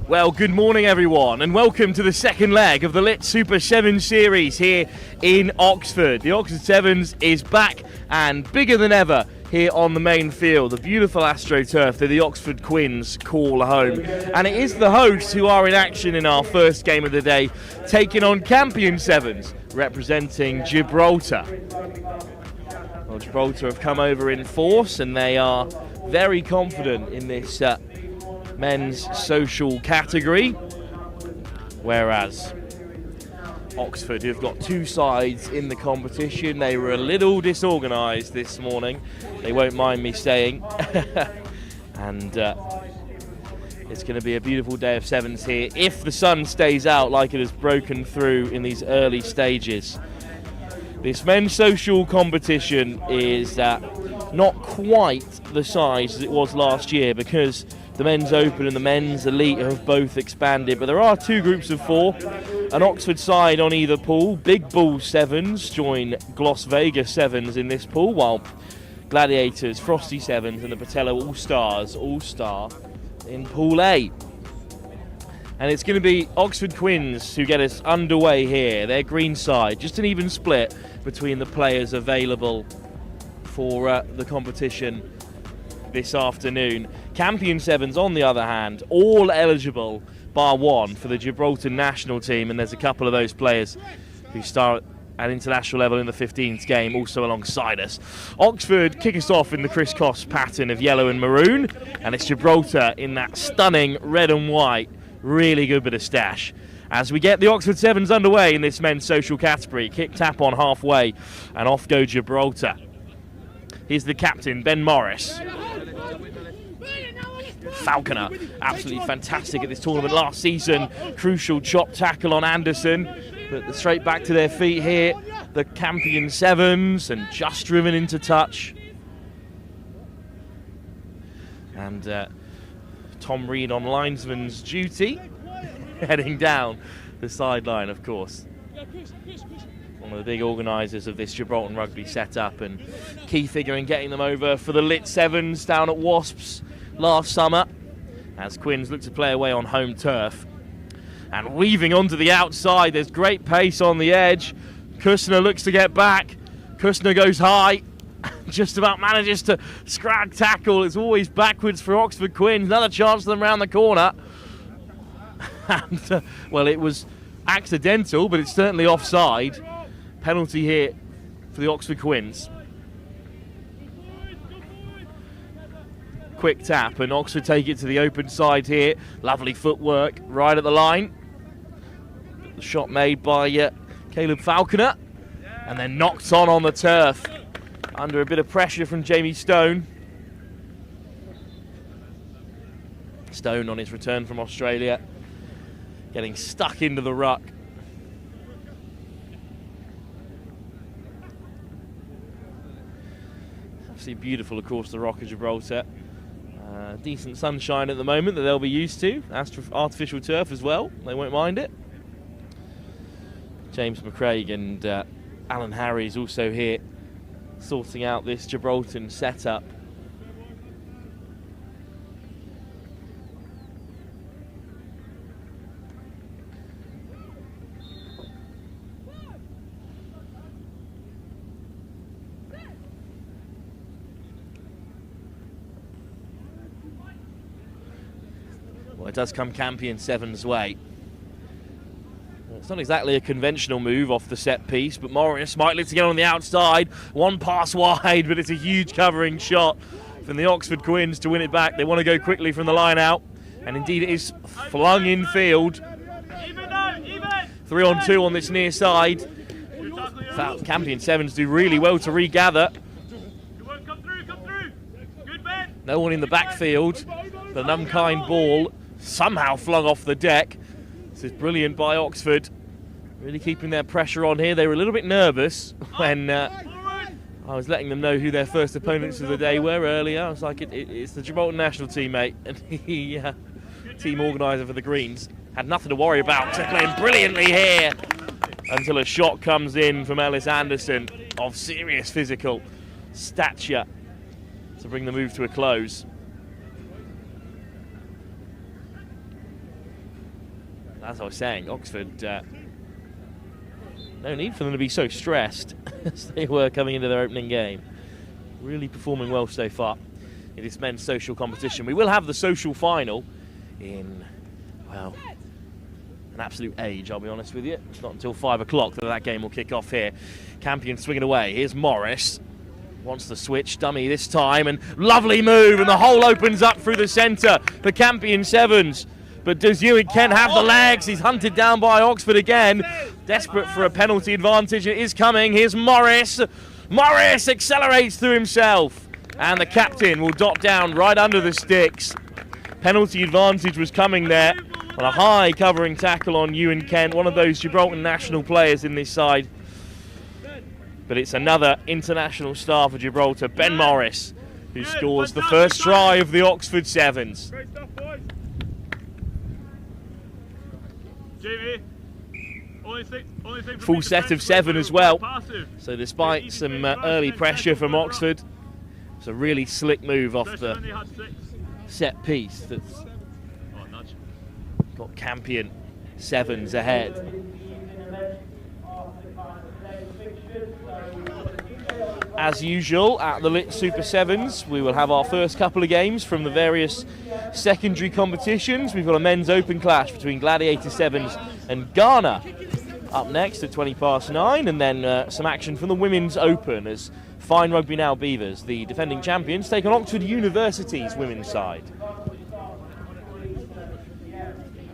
Well, good morning everyone and welcome to the second leg of the Lit Super 7 series here in Oxford. The Oxford Sevens is back and bigger than ever here on the main field, the beautiful AstroTurf that the Oxford Quins call home. And it is the hosts who are in action in our first game of the day, taking on Campion Sevens, representing Gibraltar. Well, Gibraltar have come over in force and they are very confident in this men's social category, whereas Oxford, who've got two sides in the competition, they were a little disorganised this morning, they won't mind me saying. And it's going to be a beautiful day of sevens here if the sun stays out like it has broken through in these early stages. This men's social competition is not quite the size as it was last year because the men's open and the men's elite have both expanded, but there are two groups of four, an Oxford side on either pool. Big Bull Sevens join Las Vegas Sevens in this pool, while Gladiators, Frosty Sevens and the Patello All-Stars All-Star in Pool A. And it's going to be Oxford Quins who get us underway here. Their green side, just an even split between the players available for the competition this afternoon. Campion Sevens, on the other hand, all eligible bar one for the Gibraltar national team, and there's a couple of those players who start at international level in the 15th game also alongside us. Oxford kick us off in the crisscross pattern of yellow and maroon, and it's Gibraltar in that stunning red and white. Really good bit of stash. As we get the Oxford Sevens underway in this men's social category, kick tap on halfway, and off go Gibraltar. Here's the captain, Ben Morris. Falconer, absolutely fantastic at this tournament last season. Crucial chop tackle on Anderson, but straight back to their feet here. The Campion Sevens, and just driven into touch. And Tom Reed on linesman's duty, heading down the sideline, of course. One of the big organisers of this Gibraltar rugby setup and key figure in getting them over for the Lit Sevens down at Wasps last summer, as Quins look to play away on home turf. And weaving onto the outside, there's great pace on the edge. Kussner looks to get back. Kussner goes high, just about manages to scrag tackle. It's always backwards for Oxford Quins. Another chance for them round the corner. And, well, it was accidental, but it's certainly offside. Penalty here for the Oxford Quins. Quick tap, and Oxford take it to the open side here. Lovely footwork right at the line. The shot made by Caleb Falconer, and then knocked on the turf under a bit of pressure from Jamie Stone. Stone on his return from Australia, getting stuck into the ruck. Absolutely beautiful, of course, the Rock of Gibraltar. Decent sunshine at the moment that they'll be used to. Artificial turf as well, they won't mind it. James McCraig and Alan Harries also here sorting out this Gibraltar setup. Well, it does come Campion Sevens' way. It's not exactly a conventional move off the set piece, but Morris might look to get on the outside. One pass wide, but it's a huge covering shot from the Oxford Quins to win it back. They want to go quickly from the line out, and indeed it is flung in field. 3 on 2 on this near side. Campion Sevens do really well to regather. No one in the backfield, but an unkind ball somehow flung off the deck. This is brilliant by Oxford, really keeping their pressure on here. They were a little bit nervous when I was letting them know who their first opponents of the day were earlier. I was like, it's the Gibraltar national team, mate. And the team organiser for the Greens had nothing to worry about. They're playing brilliantly here until a shot comes in from Ellis Anderson of serious physical stature to bring the move to a close. As I was saying, Oxford, no need for them to be so stressed as they were coming into their opening game. Really performing well so far in this men's social competition. We will have the social final in, well, an absolute age, I'll be honest with you. It's not until 5 o'clock that game will kick off here. Campion swinging away. Here's Morris. Wants the switch, dummy this time, and lovely move, and the hole opens up through the centre for Campion Sevens. But does Ewan Kent have the legs? He's hunted down by Oxford again. Desperate for a penalty advantage. It is coming. Here's Morris. Morris accelerates through himself. And the captain will dot down right under the sticks. Penalty advantage was coming there on a high covering tackle on Ewan Kent, one of those Gibraltar national players in this side. But it's another international star for Gibraltar, Ben Morris, who scores the first try of the Oxford Sevens. Full set of 7 as well. So despite some early pressure from Oxford, it's a really slick move off the set piece that's got Campion Sevens ahead. As usual, at the Lit Super Sevens, we will have our first couple of games from the various secondary competitions. We've got a men's open clash between Gladiator Sevens and Ghana up next at 9:20, and then some action from the women's open as Fine Rugby Now Beavers, the defending champions, take on Oxford University's women's side.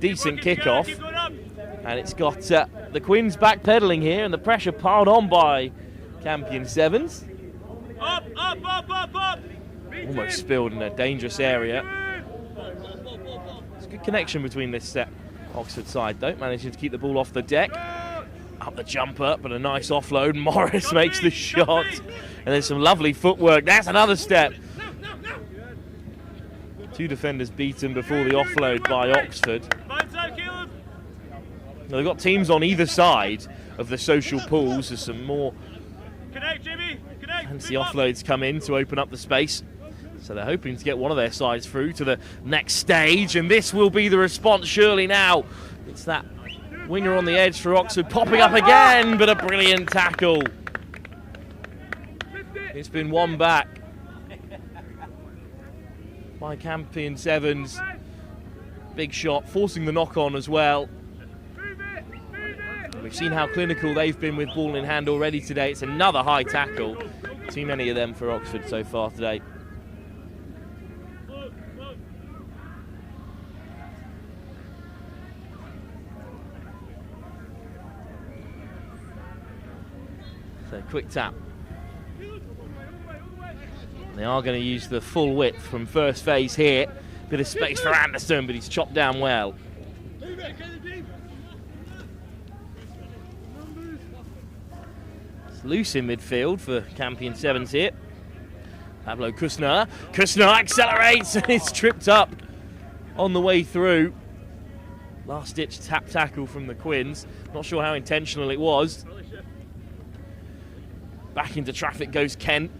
Decent kickoff, and it's got the Quins backpedaling here, and the pressure piled on by Campion Sevens. Up. Almost spilled in a dangerous area. It's a good connection between this Oxford side, though. Managing to keep the ball off the deck. Up the jumper, but a nice offload. Morris makes the shot. And then some lovely footwork. That's another step. Two defenders beaten before the offload by Oxford. Now they've got teams on either side of the social pools. There's some more fancy offloads come in to open up the space. So they're hoping to get one of their sides through to the next stage, and this will be the response surely now. It's that winger on the edge for Oxford popping up again, but a brilliant tackle. It's been won back by Campion Sevens. Big shot, forcing the knock on as well. We've seen how clinical they've been with ball in hand already today. It's another high tackle. Too many of them for Oxford so far today. So quick tap. They are going to use the full width from first phase here. Bit of space for Anderson, but he's chopped down well. It's loose in midfield for Campion Sevens here. Pablo Kusner. Kusner accelerates and it's tripped up on the way through. Last ditch tap tackle from the Quins. Not sure how intentional it was. Back into traffic goes Kent.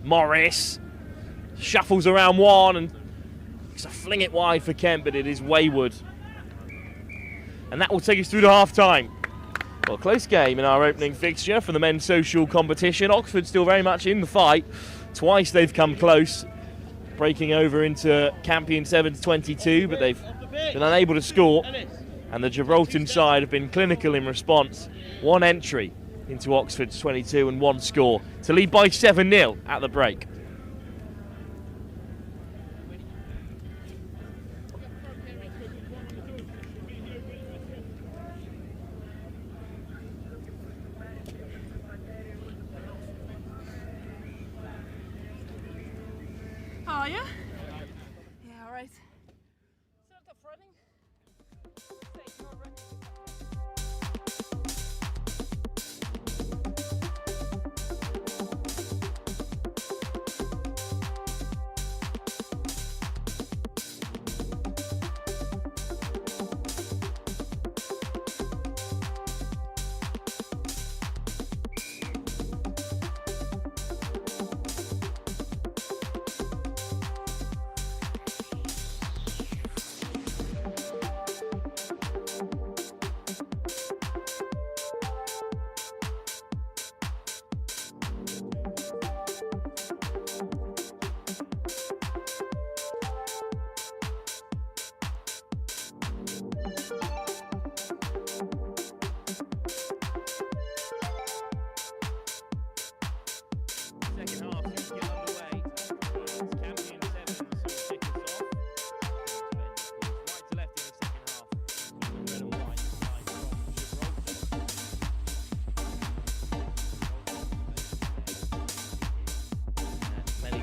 Morris shuffles around one and looks to fling it wide for Kent, but it is wayward. And that will take us through to half-time. Well, close game in our opening fixture for the men's social competition. Oxford still very much in the fight. Twice they've come close, breaking over into Campion Sevens 22, but they've been unable to score. And the Gibraltar side have been clinical in response. One entry into Oxford's 22 and one score to lead by 7-0 at the break. How are you? Yeah, all right. Set up running.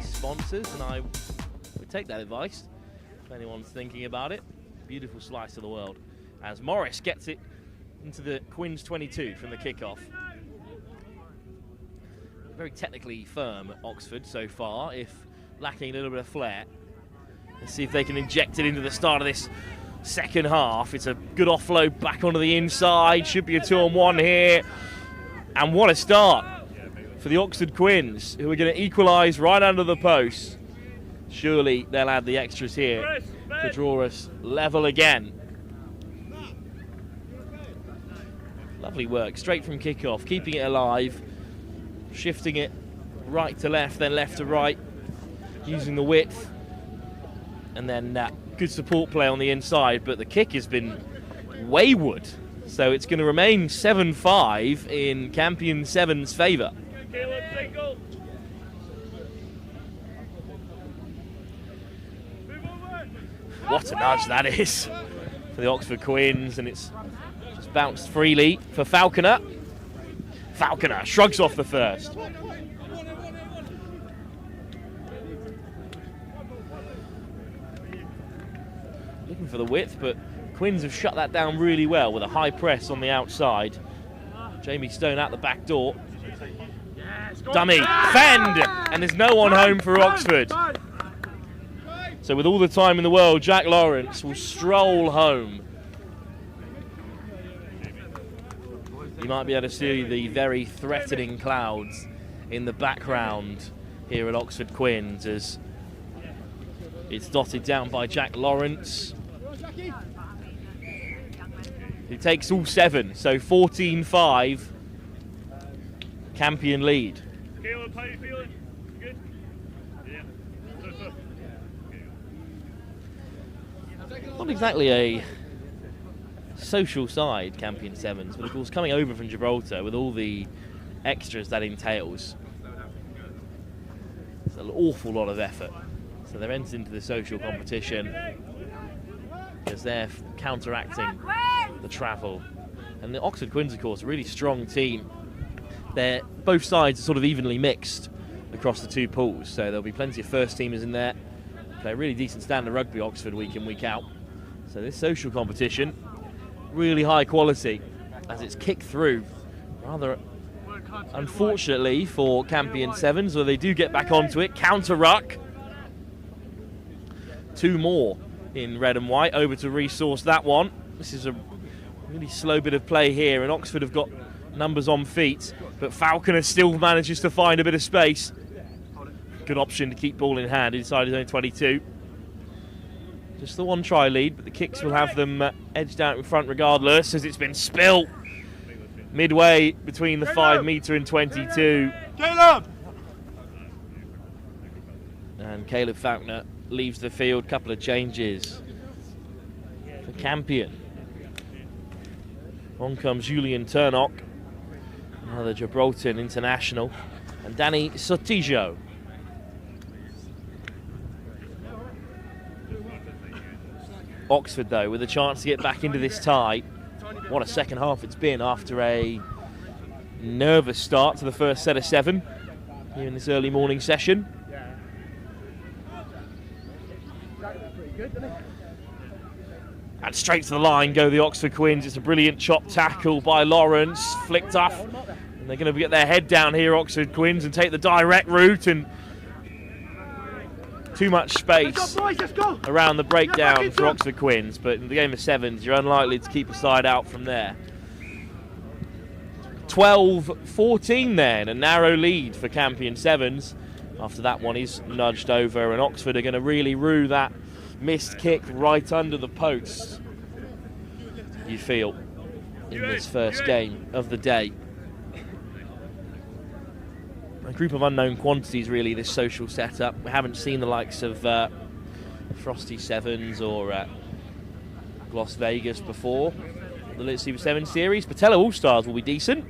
Sponsors, and I would take that advice if anyone's thinking about it. Beautiful slice of the world as Morris gets it into the Quins 22 from the kickoff. Very technically firm at Oxford so far, if lacking a little bit of flair. Let's see if they can inject it into the start of this second half. It's a good offload back onto the inside. Should be a 2-on-1 here. And what a start for the Oxford Quins, who are going to equalise right under the post. Surely they'll add the extras here to draw us level again. Lovely work, straight from kickoff, keeping it alive, shifting it right to left, then left to right, using the width, and then good support play on the inside, but the kick has been wayward. So it's going to remain 7-5 in Campion Sevens' favour. What a nudge that is for the Oxford Quins, and it's just bounced freely for Falconer. Falconer shrugs off the first. Looking for the width, but Quins have shut that down really well with a high press on the outside. Jamie Stone out the back door. Dummy, fend, and there's no one home for Oxford. So with all the time in the world, Jack Lawrence will stroll home. You might be able to see the very threatening clouds in the background here at Oxford Quins as it's dotted down by Jack Lawrence, who takes all 7, so 14-5, Campion lead. Not exactly a social side, Campion Sevens, but of course coming over from Gibraltar with all the extras that entails, it's an awful lot of effort. So they've entered into the social competition because they're counteracting the travel. And the Oxford Quins, of course, a really strong team. Both sides are sort of evenly mixed across the 2 pools, so there'll be plenty of first teamers in there. Play a really decent standard of rugby, Oxford, week in, week out. So this social competition, really high quality as it's kicked through rather unfortunately for Campion Sevens, where they do get back onto it. Counter ruck. 2 more in red and white, over to resource that one. This is a really slow bit of play here, and Oxford have got numbers on feet, but Falconer still manages to find a bit of space. Good option to keep ball in hand inside his own 22. Just the 1 try lead, but the kicks will have them edged out in front regardless, as it's been spilt midway between the 5 metre and 22. Caleb! And Caleb Falconer leaves the field. Couple of changes for Campion. On comes Julian Turnock, another Gibraltar international, and Danny Sotijo. Oxford, though, with a chance to get back into this tie. What a second half it's been after a nervous start to the first set of 7 here in this early morning session. And straight to the line go the Oxford Quins. It's a brilliant chop tackle by Lawrence, flicked off. And they're going to get their head down here, Oxford Quins, and take the direct route, and too much space around the breakdown for Oxford Quins, but in the game of 7s, you're unlikely to keep a side out from there. 12-14 then, a narrow lead for Campion Sevens. After that one is nudged over, and Oxford are going to really rue that missed kick right under the post, you feel, in this first game of the day. A group of unknown quantities, really, this social setup. We haven't seen the likes of Frosty Sevens or Las Vegas before the Lit Super 7 series. Patello All-Stars will be decent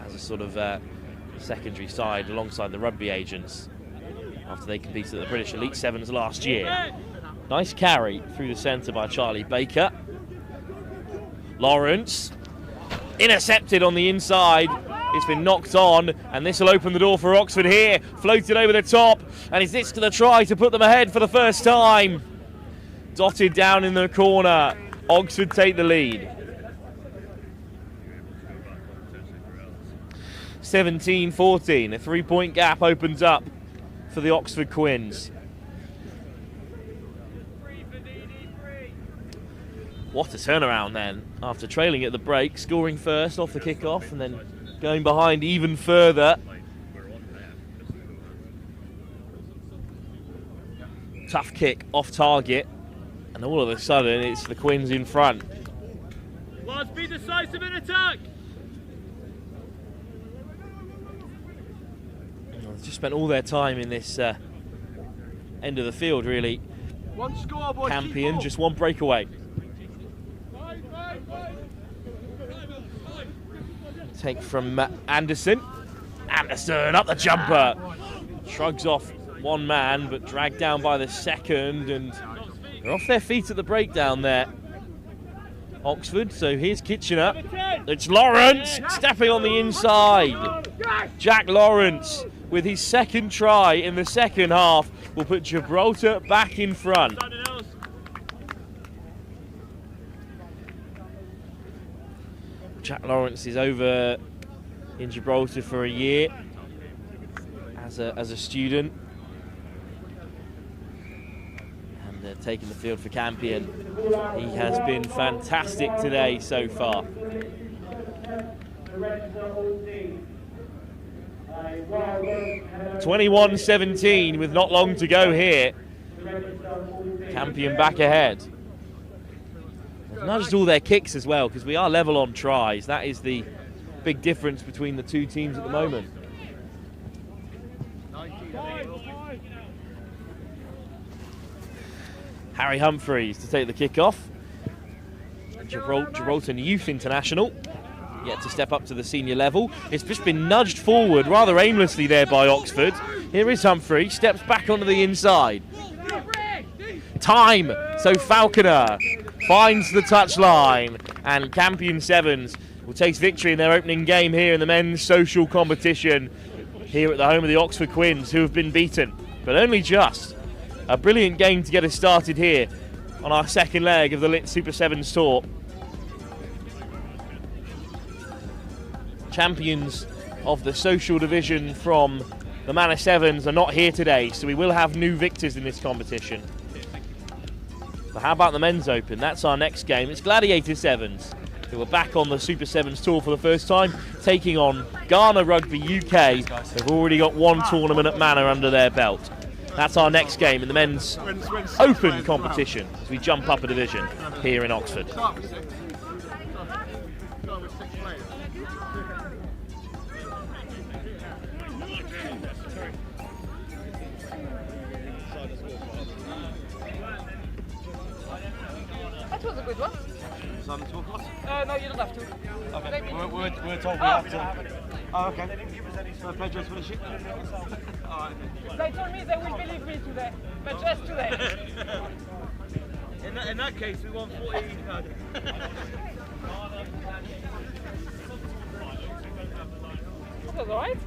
as a sort of secondary side alongside the Rugby agents after they competed at the British Elite Sevens last year. Nice carry through the centre by Charlie Baker. Lawrence intercepted on the inside. It's been knocked on, and this will open the door for Oxford here. Floated over the top, and is this going to try to put them ahead for the first time? Dotted down in the corner. Oxford take the lead. 17-14, a 3-point gap opens up for the Oxford Quins. What a turnaround then, after trailing at the break, scoring first off the kick-off, and then going behind even further. Tough kick off target, and all of a sudden it's the Quins in front. Lads, be decisive in attack! They've just spent all their time in this end of the field, really. One score, boys. Campion, just 1 breakaway. Take from Anderson. Anderson up the jumper. Shrugs off 1 man, but dragged down by the second, and they're off their feet at the breakdown there. Oxford, so here's Kitchener. It's Lawrence stepping on the inside. Jack Lawrence with his 2nd try in the second half will put Gibraltar back in front. Jack Lawrence is over in Gibraltar for a year as a student. taking the field for Campion. He has been fantastic today so far. 21-17 with not long to go here. Campion back ahead. They've nudged all their kicks as well because we are level on tries. That is the big difference between the two teams at the moment. Harry Humphreys to take the kick-off. Gibraltar Youth International, yet to step up to the senior level. It's just been nudged forward rather aimlessly there by Oxford. Here is Humphrey, steps back onto the inside. Time, so Falconer finds the touchline, and Campion Sevens will take victory in their opening game here in the men's social competition here at the home of the Oxford Quins, who have been beaten, but only just. A brilliant game to get us started here on our second leg of the Lit Super Sevens tour. Champions of the social division from the Manor Sevens are not here today, so we will have new victors in this competition. But how about the men's open? That's our next game. It's Gladiator Sevens, who are back on the Super Sevens tour for the first time, taking on Ghana Rugby UK. They've already got one tournament at Manor under their belt. That's our next game in the men's open competition as we jump up a division here in Oxford. That was a good one. On the tour course? No, you don't have to. Okay. We're told we have to. Oh, okay. So Pedro's for the shit? Alright. They told me they will believe me today, but just today. In that case, we want 40. That was alright.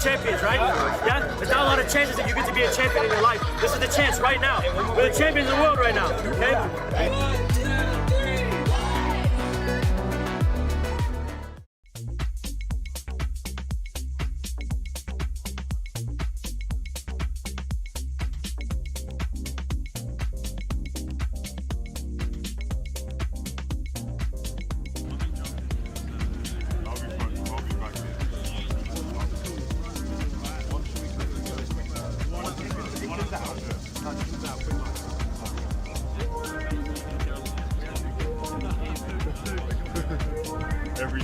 Champions, right? Yeah? There's not a lot of chances that you get to be a champion in your life. This is the chance right now. We're the champions of the world right now, okay?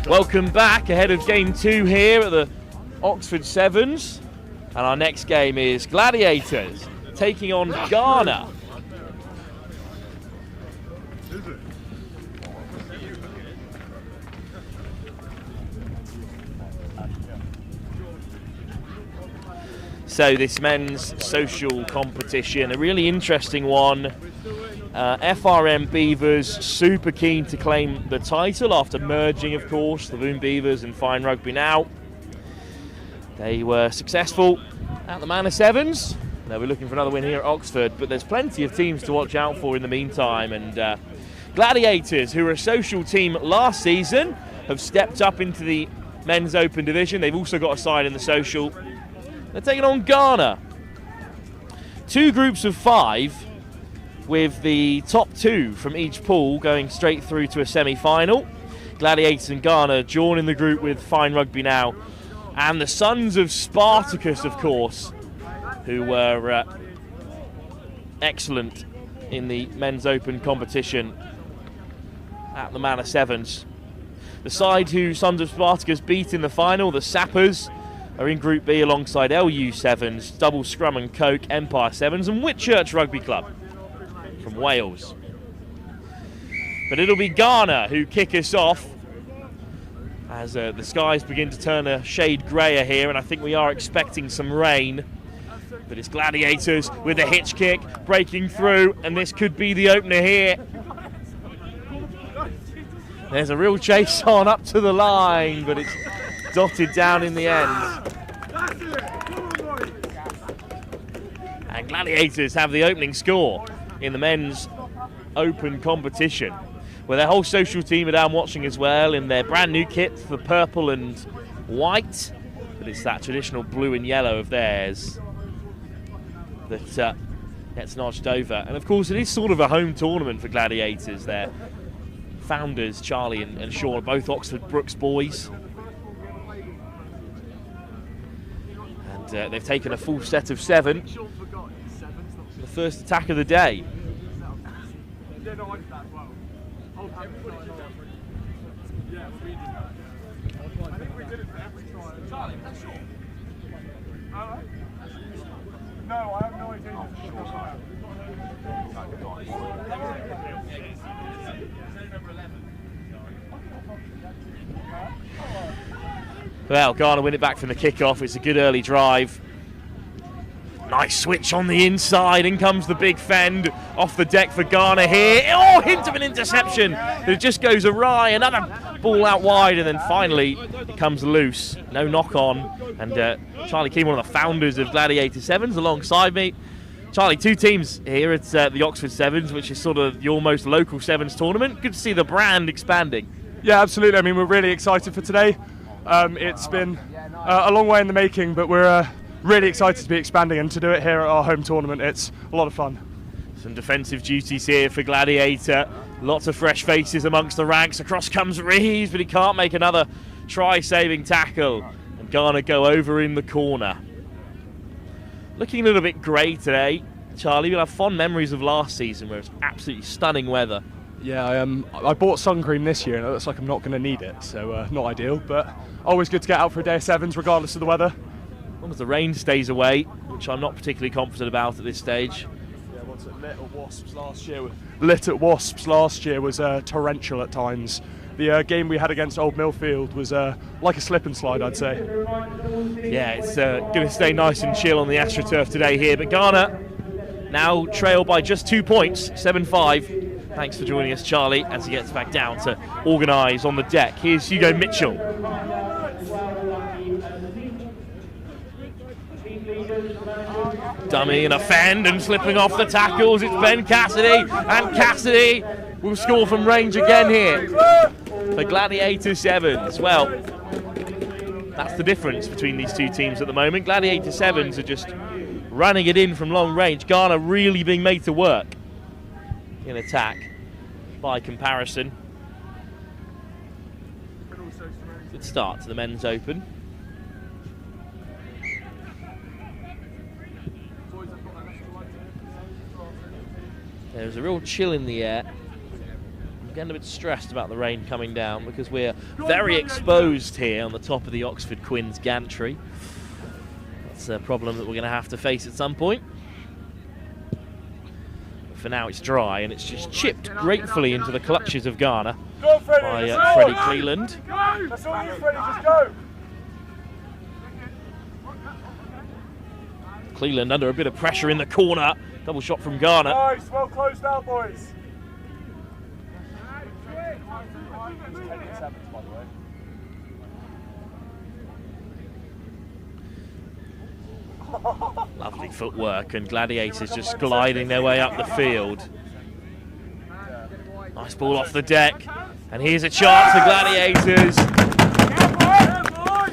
Welcome back ahead of game 2 here at the Oxford Sevens, and our next game is Gladiators taking on Ghana. So this men's social competition, a really interesting one. FRM Beavers super keen to claim the title after merging, of course, the Boom Beavers and Fine Rugby now. They were successful at the Manor Sevens. They'll be looking for another win here at Oxford, but there's plenty of teams to watch out for in the meantime. And Gladiators, who were a social team last season, have stepped up into the men's open division. They've also got a side in the social. They're taking on Ghana. 2 groups of 5, with the top 2 from each pool going straight through to a semi-final. Gladiators and Ghana joining the group with Fine Rugby now, and the sons of Spartacus, of course, who were excellent in the men's open competition at the Manor Sevens. The side who Sons of Spartacus beat in the final, the Sappers, are in Group B alongside LU Sevens, Double Scrum and Coke, Empire Sevens and Whitchurch Rugby Club from Wales. But it'll be Ghana who kick us off as the skies begin to turn a shade greyer here, and I think we are expecting some rain. But it's Gladiators with a hitch kick breaking through, and this could be the opener here. There's a real chase on up to the line, but it's dotted down in the end. And Gladiators have the opening score in the men's open competition, where their whole social team are down watching as well in their brand new kit, the purple and white, but it's that traditional blue and yellow of theirs that gets notched over. And of course it is sort of a home tournament for Gladiators. Their founders, Charlie and Sean, are both Oxford Brookes boys, and they've taken a full set of 7. The first attack of the day. No, I have no idea. Well, Ghana win it back from the kick-off. It's a good early drive. Nice switch on the inside. In comes the big fend off the deck for Ghana here. Oh, hint of an interception. It just goes awry. Another ball out wide, and then finally it comes loose. No knock on. And Charlie Keane, one of the founders of Gladiator Sevens, alongside me. Charlie, 2 teams here at the Oxford Sevens, which is sort of the almost local Sevens tournament. Good to see the brand expanding. Yeah, absolutely. I mean, we're really excited for today. It's been a long way in the making, but we're really excited to be expanding and to do it here at our home tournament. It's a lot of fun. Some defensive duties here for Gladiator. Lots of fresh faces amongst the ranks. Across comes Reeves, but he can't make another try-saving tackle. And Ghana go over in the corner. Looking a little bit grey today. Charlie, you'll have fond memories of last season where it's absolutely stunning weather. Yeah, I bought sun cream this year and it looks like I'm not going to need it, so not ideal, but always good to get out for a day of sevens regardless of the weather. As long as the rain stays away, which I'm not particularly confident about at this stage. Yeah, Lit at Wasps last year was torrential at times. the game we had against Old Millfield was like a slip and slide, I'd say. Yeah, it's going to stay nice and chill on the AstroTurf today here, but Ghana now trail by just 2 points, 7-5. Thanks for joining us, Charlie, as he gets back down to organise on the deck. Here's Hugo Mitchell. Dummy and a fend and slipping off the tackles. It's Ben Cassidy, and Cassidy will score from range again here. The Gladiator Sevens. Well, that's the difference between these two teams at the moment. Gladiator Sevens are just running it in from long range. Ghana really being made to work in attack by comparison. Good start to the men's open. There's a real chill in the air. I'm getting a bit stressed about the rain coming down because we're very exposed here on the top of the Oxford Quins gantry. That's a problem that we're going to have to face at some point. But for now it's dry and it's just chipped gratefully into the clutches of Ghana by Freddie Cleland. That's all you, Freddie, just go! Cleland under a bit of pressure in the corner. Double shot from Ghana. Nice, well closed out, boys. Lovely footwork, and Gladiators just gliding their way up the field. Nice ball off the deck, and here's a chance for Gladiators.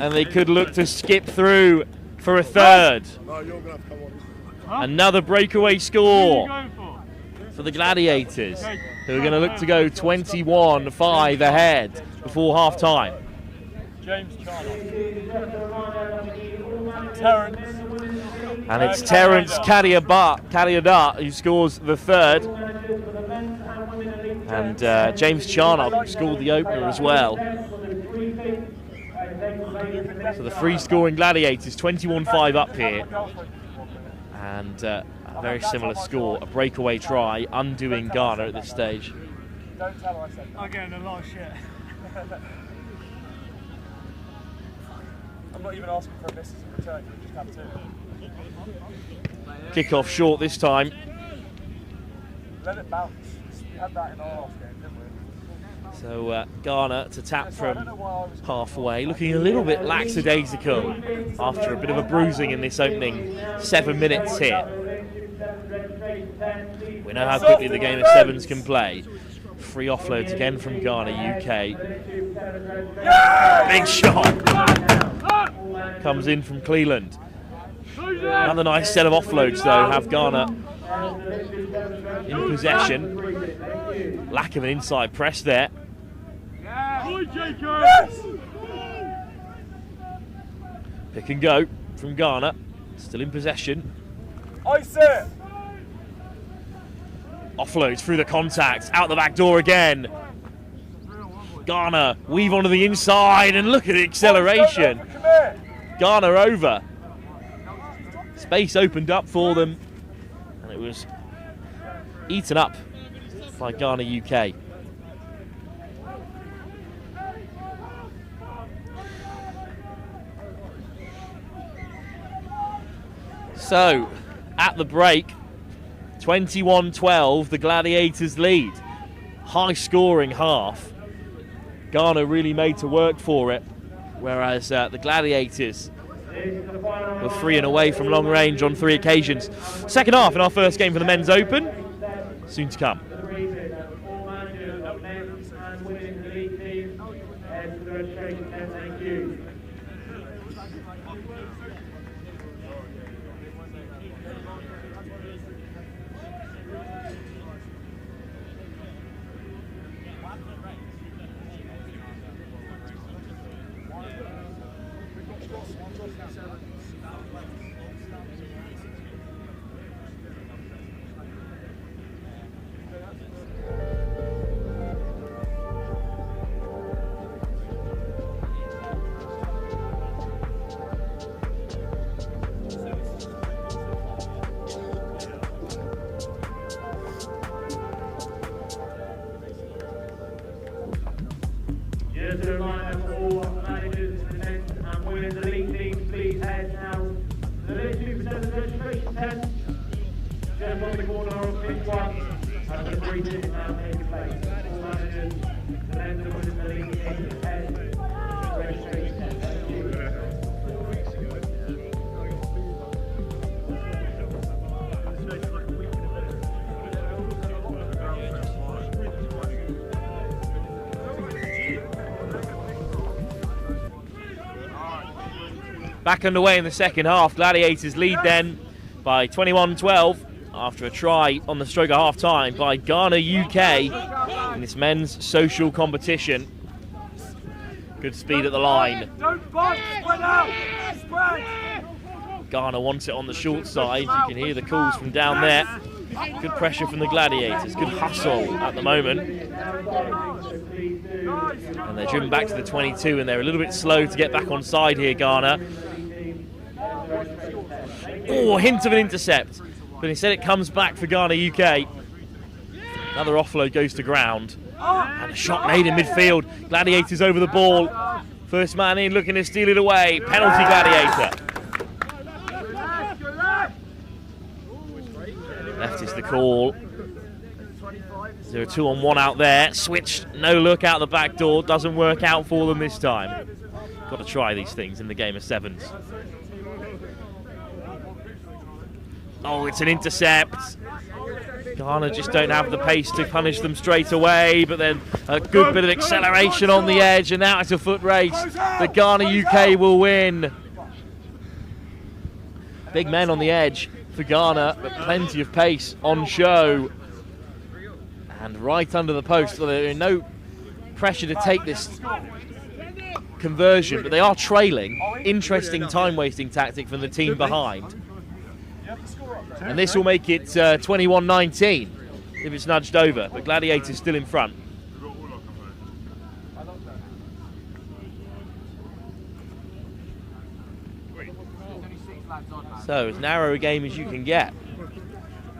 And they could look to skip through for a third. Another breakaway score for the Gladiators, who are going to look to go 21-5 ahead before half-time. And it's Terence Kadiadat who scores the third. And James Charnock who scored the opener as well. So the free-scoring Gladiators, 21-5 up here. And a very similar score, a breakaway try, undoing Ghana at this stage. Don't tell her I said that. I'm getting a lot of shit. I'm not even asking for a miss as a return, you just have to. Kick-off short this time. Let it bounce. We had that in our last game, didn't we? So Ghana to tap from halfway, looking a little bit lackadaisical after a bit of a bruising in this opening 7 minutes here. We know how quickly the game of sevens can play. Free offloads again from Ghana, UK. Big shot. Comes in from Cleland. Another nice set of offloads though, have Ghana in possession. Lack of an inside press there. Pick and go from Ghana, still in possession. Ice it! Offloads through the contact, out the back door again. Ghana weave onto the inside and look at the acceleration. Ghana over. Space opened up for them and it was eaten up by Ghana UK. So, at the break, 21-12, the Gladiators lead. High scoring half. Ghana really made to work for it, whereas the Gladiators were free and away from long range on 3 occasions. Second half in our first game for the men's open, soon to come. Just a reminder for all managers and women's elite teams, please head now. The Elite Super 7 registration tent, just on the corner of Quins 1, and the briefing is now taking place. All managers, the men's and women's elite teams, head to the registration tent. Thank you. Back underway in the second half. Gladiators lead then by 21-12 after a try on the stroke of half time by Ghana UK in this men's social competition. Good speed at the line. Ghana wants it on the short side. You can hear the calls from down there. Good pressure from the Gladiators. Good hustle at the moment. And they're driven back to the 22 and they're a little bit slow to get back on side here, Ghana. Oh, hint of an intercept, but instead it comes back for Ghana UK. Another offload goes to ground, and a shot made in midfield. Gladiators over the ball. First man in, looking to steal it away. Penalty, Gladiator. Left is the call. 2-on-1 out there. Switched, no look out the back door. Doesn't work out for them this time. Got to try these things in the game of sevens. Oh, it's an intercept. Ghana just don't have the pace to punish them straight away, but then a good bit of acceleration on the edge, and now it's a foot race. The Ghana UK will win. Big men on the edge for Ghana, but plenty of pace on show. And right under the post, well, they're in no pressure to take this conversion, but they are trailing. Interesting time-wasting tactic from the team behind. And this will make it 21-19 if it's nudged over, but Gladiator's still in front. So as narrow a game as you can get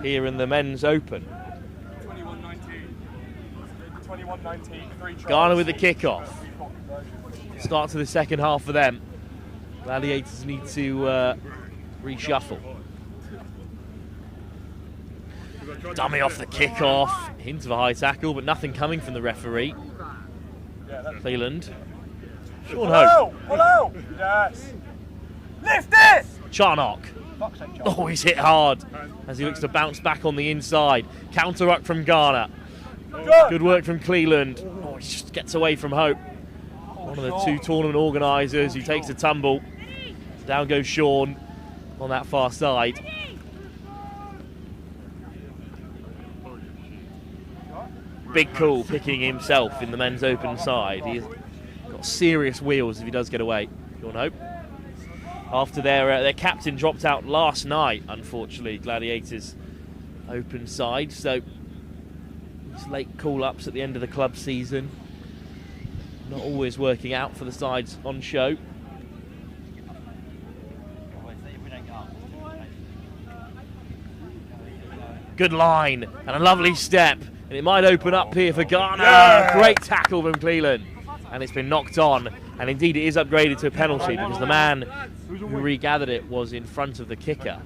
here in the men's open. 21-19, Ghana with the kickoff. Start to the second half for them. Gladiators need to reshuffle. Dummy off the kickoff. Hint of a high tackle, but nothing coming from the referee. Cleland. Sean Hope. Hello! Yes. Lift it! Charnock. Oh, he's hit hard as he looks to bounce back on the inside. Counter up from Ghana. Good work from Cleland. Oh, he just gets away from Hope. One of the two tournament organisers who takes a tumble. Down goes Sean on that far side. Big call picking himself in the men's open side. He's got serious wheels if he does get away. Sean Hope. After their captain dropped out last night, unfortunately, Gladiators open side. So these late call-ups at the end of the club season, not always working out for the sides on show. Good line and a lovely step, and it might open up here for Ghana. Yeah. Great tackle from Cleland, and it's been knocked on, and indeed it is upgraded to a penalty because the man who regathered it was in front of the kicker.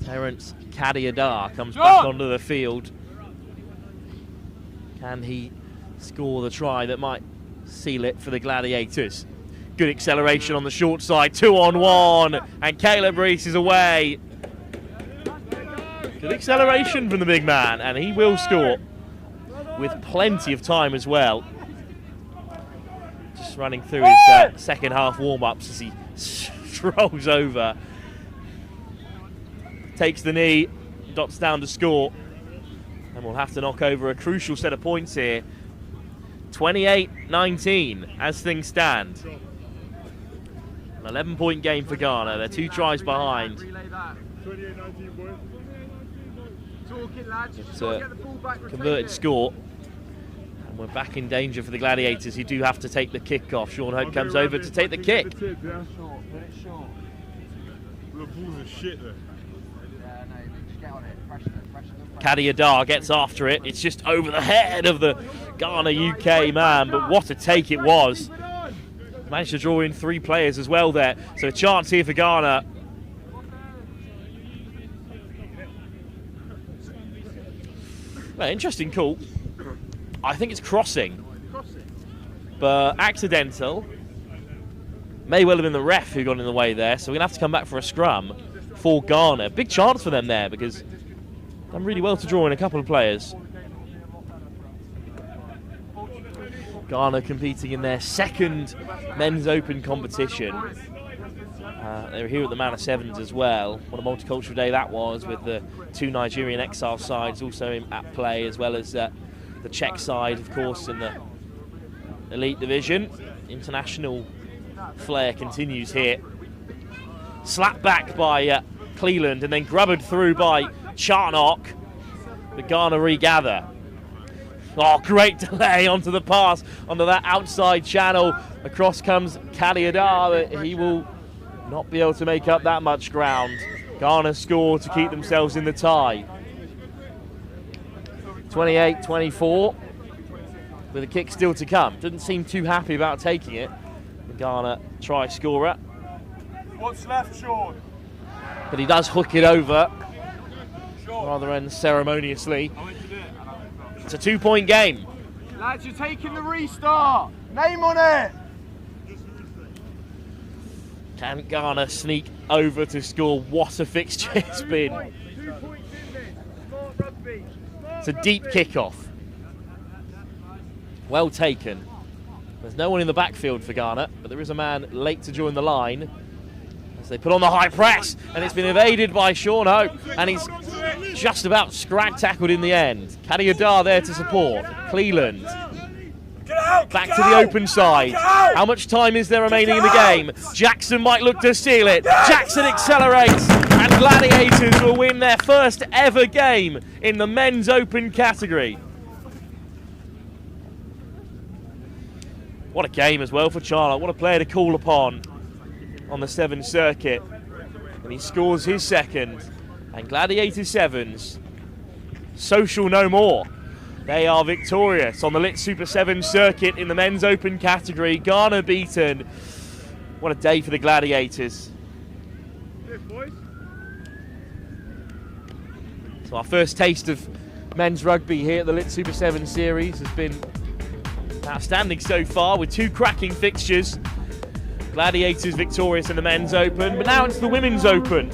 Terence Kadiadar comes back onto the field. Can he score the try that might seal it for the Gladiators? Good acceleration on the short side, 2-on-1, and Caleb Reese is away. Good acceleration from the big man, and he will score with plenty of time as well. Just running through his second half warm-ups as he strolls over. Takes the knee, dots down to score, and we'll have to knock over a crucial set of points here. 28-19 as things stand. An 11-point game for Ghana. They're 2 tries behind. It's a converted score, and we're back in danger for the Gladiators, who do have to take the kick off. Sean Hope comes over to take the kick. Gladiator gets after it. It's just over the head of the Ghana UK man, but what a take it was. Managed to draw in 3 players as well there. So a chance here for Ghana. Well, interesting call. I think it's crossing. But accidental. May well have been the ref who got in the way there, so we're going to have to come back for a scrum for Ghana. Big chance for them there because done really well to draw in a couple of players. Ghana competing in their 2nd Men's Open competition. They were here at the Man of Sevens as well. What a multicultural day that was, with the 2 Nigerian exile sides also at play, as well as the Czech side, of course, in the elite division. International flair continues here. Slapped back by Cleland and then grubbed through by Charnock. The Ghana regather. Oh, great delay onto the pass, onto that outside channel. Across comes Gladiator, but he will not be able to make up that much ground. Ghana score to keep themselves in the tie. 28-24, with a kick still to come. Didn't seem too happy about taking it. The Ghana try scorer. What's left, Sean? But he does hook it over, rather unceremoniously. It's a 2-point game. Lads, you're taking the restart. Name on it. Can Ghana sneak over to score? What a fixture it's been. 2 points in this. Smart rugby. It's a deep kickoff. Well taken. There's no one in the backfield for Ghana, but there is a man late to join the line as they put on the high press, and it's been evaded by Sean Hope, and he's just about scrag tackled in the end. Gladiator there to support. Cleland back to the open side. How much time is there remaining in the game? Jackson might look to steal it. Jackson accelerates, and Gladiators will win their first ever game in the Men's Open category. What a game as well for Charlotte. What a player to call upon on the Sevens circuit. And he scores his 2nd. And Gladiator Sevens, social no more. They are victorious on the Lit Super 7 circuit in the Men's Open category. Ghana beaten. What a day for the Gladiators. So our first taste of men's rugby here at the Lit Super 7 series has been outstanding so far, with 2 cracking fixtures. Gladiators victorious in the Men's Open, but now it's the Women's Open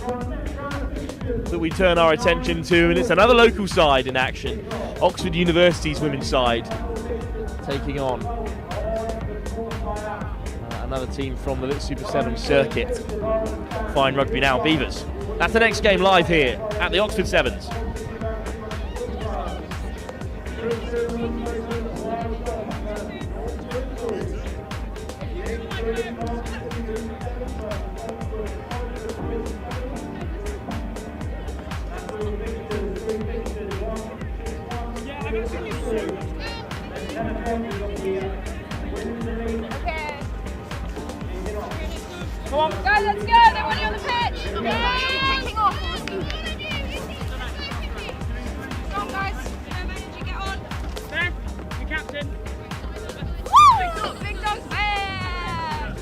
that we turn our attention to, and it's another local side in action. Oxford University's women's side taking on another team from the Lit Super 7 circuit. Fine rugby now, Beavers. That's the next game live here at the Oxford Sevens. Come on, guys, let's go. They're already on the pitch. Yeah, kicking off. Come on, guys. Get on. Ben, your captain. Woo! Big dogs. Bam!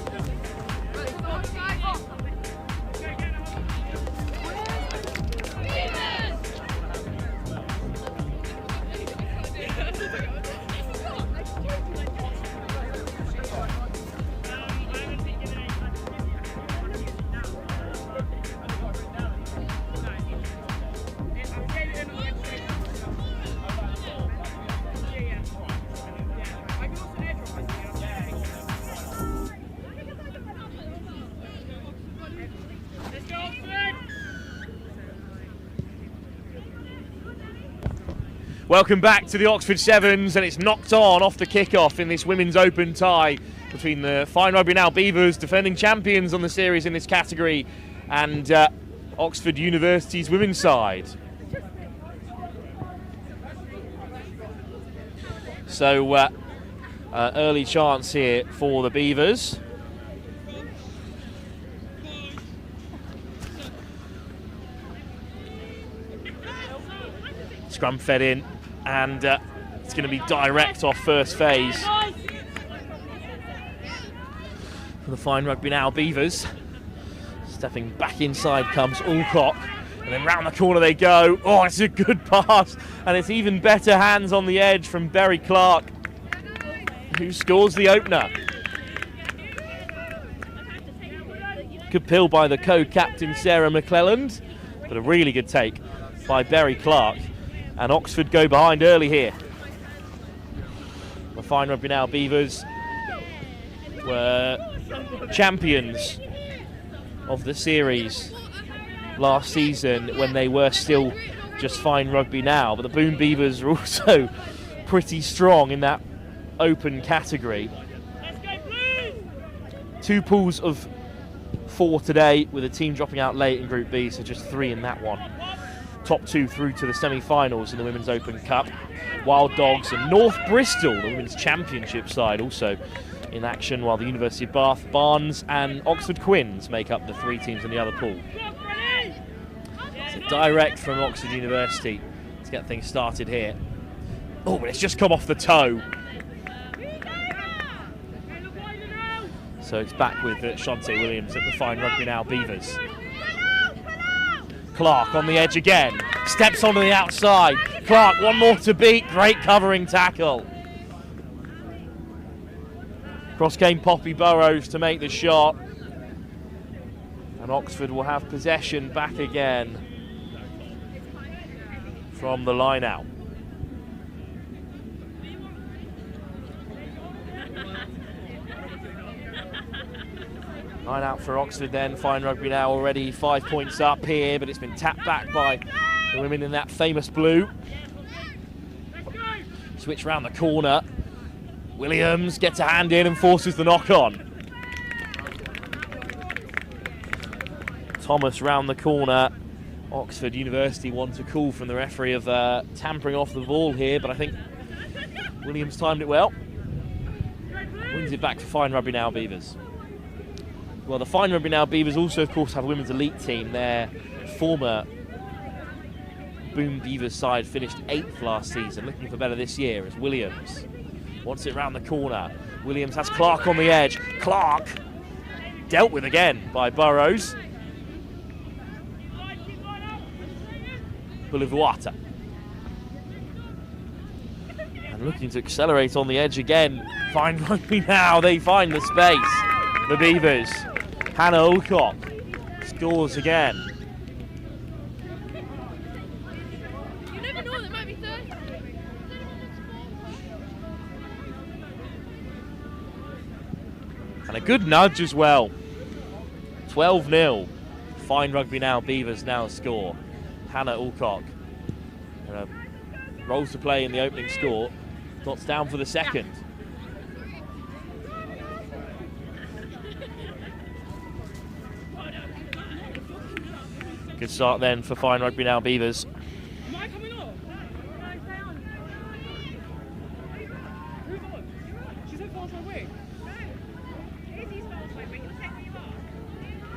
Welcome back to the Oxford Sevens, and it's knocked on off the kickoff in this Women's Open tie between the Fine Rugby Now Beavers, defending champions on the series in this category, and Oxford University's women's side. So early chance here for the Beavers. Scrum fed in, and it's going to be direct off first phase. For the Fine Rugby Now Beavers. Stepping back inside comes Alcock, and then round the corner they go. Oh, it's a good pass, and it's even better hands on the edge from Barry Clark, who scores the opener. Good pill by the co-captain Sarah McClelland, but a really good take by Barry Clark, and Oxford go behind early here. The Fine Rugby Now Beavers were champions of the series last season when they were still just Fine Rugby Now, but the Boom Beavers are also pretty strong in that open category. 2 pools of 4 today, with a team dropping out late in Group B, so just 3 in that one. Top 2 through to the semi-finals in the Women's Open Cup. Wild Dogs and North Bristol, the Women's Championship side, also in action, while the University of Bath, Barnes and Oxford Quins make up the 3 teams in the other pool. So direct from Oxford University to get things started here. Oh, but it's just come off the toe. So it's back with Shante Williams at the Fine Rugby Now Beavers. Clark on the edge again, steps onto the outside. Clark, one more to beat, great covering tackle. Cross came Poppy Burrows to make the shot. And Oxford will have possession back again from the line out. Line out for Oxford then. Fine Rugby Now already 5 points up here, but it's been tapped back by the women in that famous blue. Switch round the corner. Williams gets a hand in and forces the knock on. Thomas round the corner. Oxford University wants a call from the referee of tampering off the ball here, but I think Williams timed it well. Wins it back for Fine Rugby Now Beavers. Well, the Fine Rugby Now Beavers also, of course, have a women's elite team. Their former Boom Beavers side finished 8th last season, looking for better this year as Williams wants it round the corner. Williams has Clark on the edge. Clark dealt with again by Burrows. Bolivuata. And looking to accelerate on the edge again. Fine Rugby Now, they find the space. The Beavers. Hannah Alcock scores again. You never know, there might be 30. And a good nudge as well. 12-0. Fine Rugby Now Beavers now score. Hannah Alcock rolls to play in the opening score. Dots down for the second. Good start then for Fine Rugby Now Beavers. Am I coming up? Stay on. Who's on? She said fast away. No. Izzy's fast away, but you'll take where you are.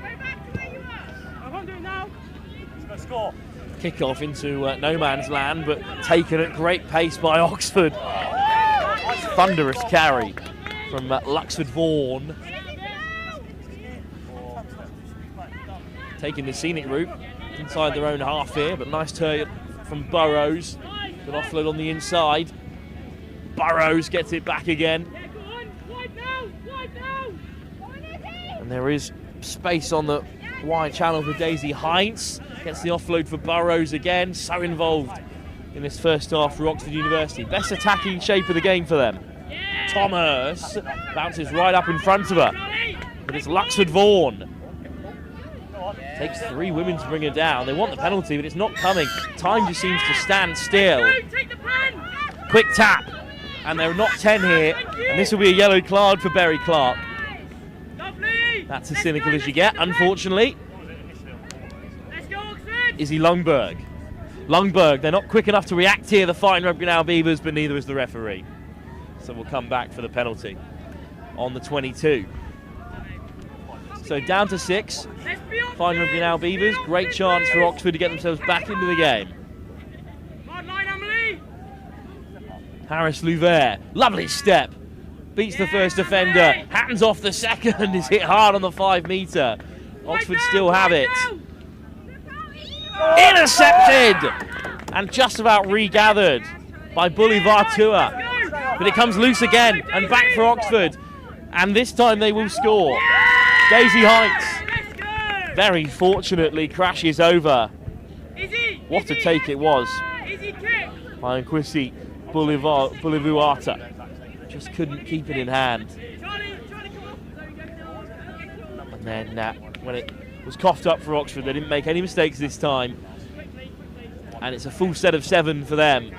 Go back to where you are. I can't do it now. It's going to score. Kick-off into no man's land, but taken at great pace by Oxford. Thunderous carry from Luxford Vaughan. Taking the scenic route inside their own half here, but nice turn from Burrows. Good offload on the inside. Burrows gets it back again. And there is space on the wide channel for Daisy Heinz. Gets the offload for Burrows again. So involved in this first half for Oxford University. Best attacking shape of the game for them. Thomas bounces right up in front of her. But it's Luxford Vaughan. Takes 3 women to bring her down. They want the penalty, but it's not coming. Time just seems to stand still. Quick tap. And they're not 10 here. And this will be a yellow card for Barry Clark. That's as cynical as you get, unfortunately. Izzy Lundberg. Lundberg, they're not quick enough to react here, the Fine Rugby Now Beavers, but neither is the referee. So we'll come back for the penalty on the 22. So down to 6. Fine Rugby Now Beavers. Great chance for Oxford to get themselves back into the game. Harris Louver, lovely step. Beats the first defender, hands off the second, is hit hard on the 5 metre. Oxford still have it. Intercepted! And just about regathered by Bolivar Tua. But it comes loose again and back for Oxford. And this time they will score. Daisy Heights very fortunately crashes over. What a take it was by Nkwisi Bolivuata. Just couldn't keep it in hand. And then when it was coughed up for Oxford, they didn't make any mistakes this time. And it's a full set of 7 for them.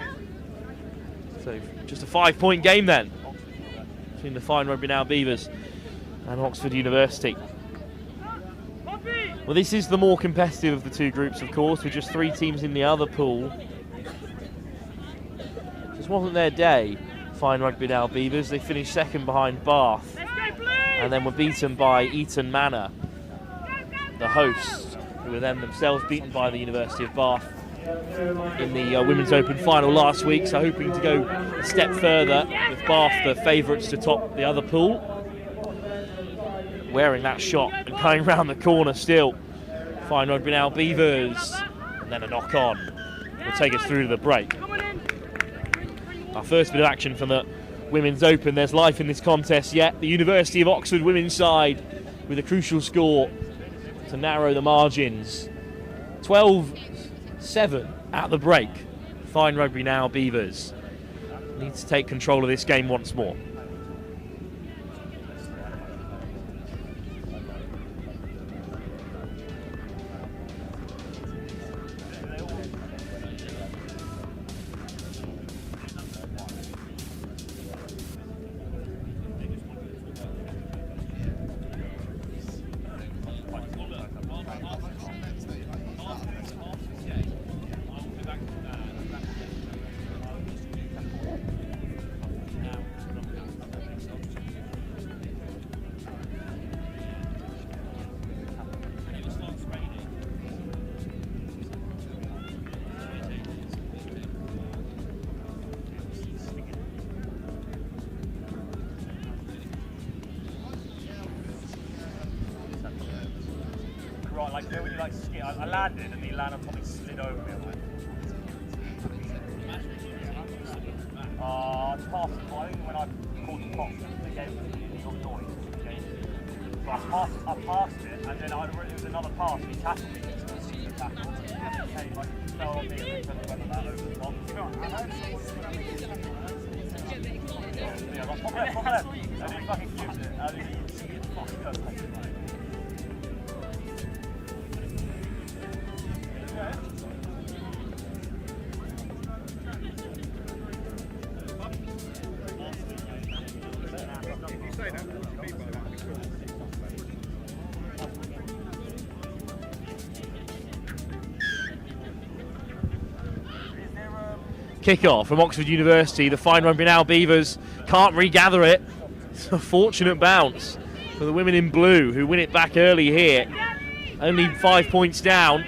So just a 5-point game then between the Fine Rugby Now Beavers and Oxford University. Well, this is the more competitive of the 2 groups, of course, with just 3 teams in the other pool. Just wasn't their day, Fine Rugby Now Beavers. They finished 2nd behind Bath and then were beaten by Eton Manor, the hosts, who were then themselves beaten by the University of Bath in the Women's Open final last week, so hoping to go a step further, with Bath the favourites to top the other pool. Wearing that shot and coming round the corner still. Fine Rugby Now Beavers, and then a knock on will take us through to the break. Our first bit of action from the Women's Open. There's life in this contest yet. The University of Oxford women's side with a crucial score to narrow the margins. 12-7 at the break. Fine Rugby Now Beavers need to take control of this game once more. Right, like, you know when you like skid, I landed and the landed probably slid over me. It's past, I think when I caught the top, the game got noise. Okay? So I passed it, and then it was another pass, and he tackled me. Okay, like, he fell on me and then went that over the top. Yeah, like, pop left, and he fucking used it, and he fucking goes. Kick-off from Oxford University. The Fine Rugby Now Beavers can't regather it. It's a fortunate bounce for the women in blue, who win it back early here. Only 5 points down.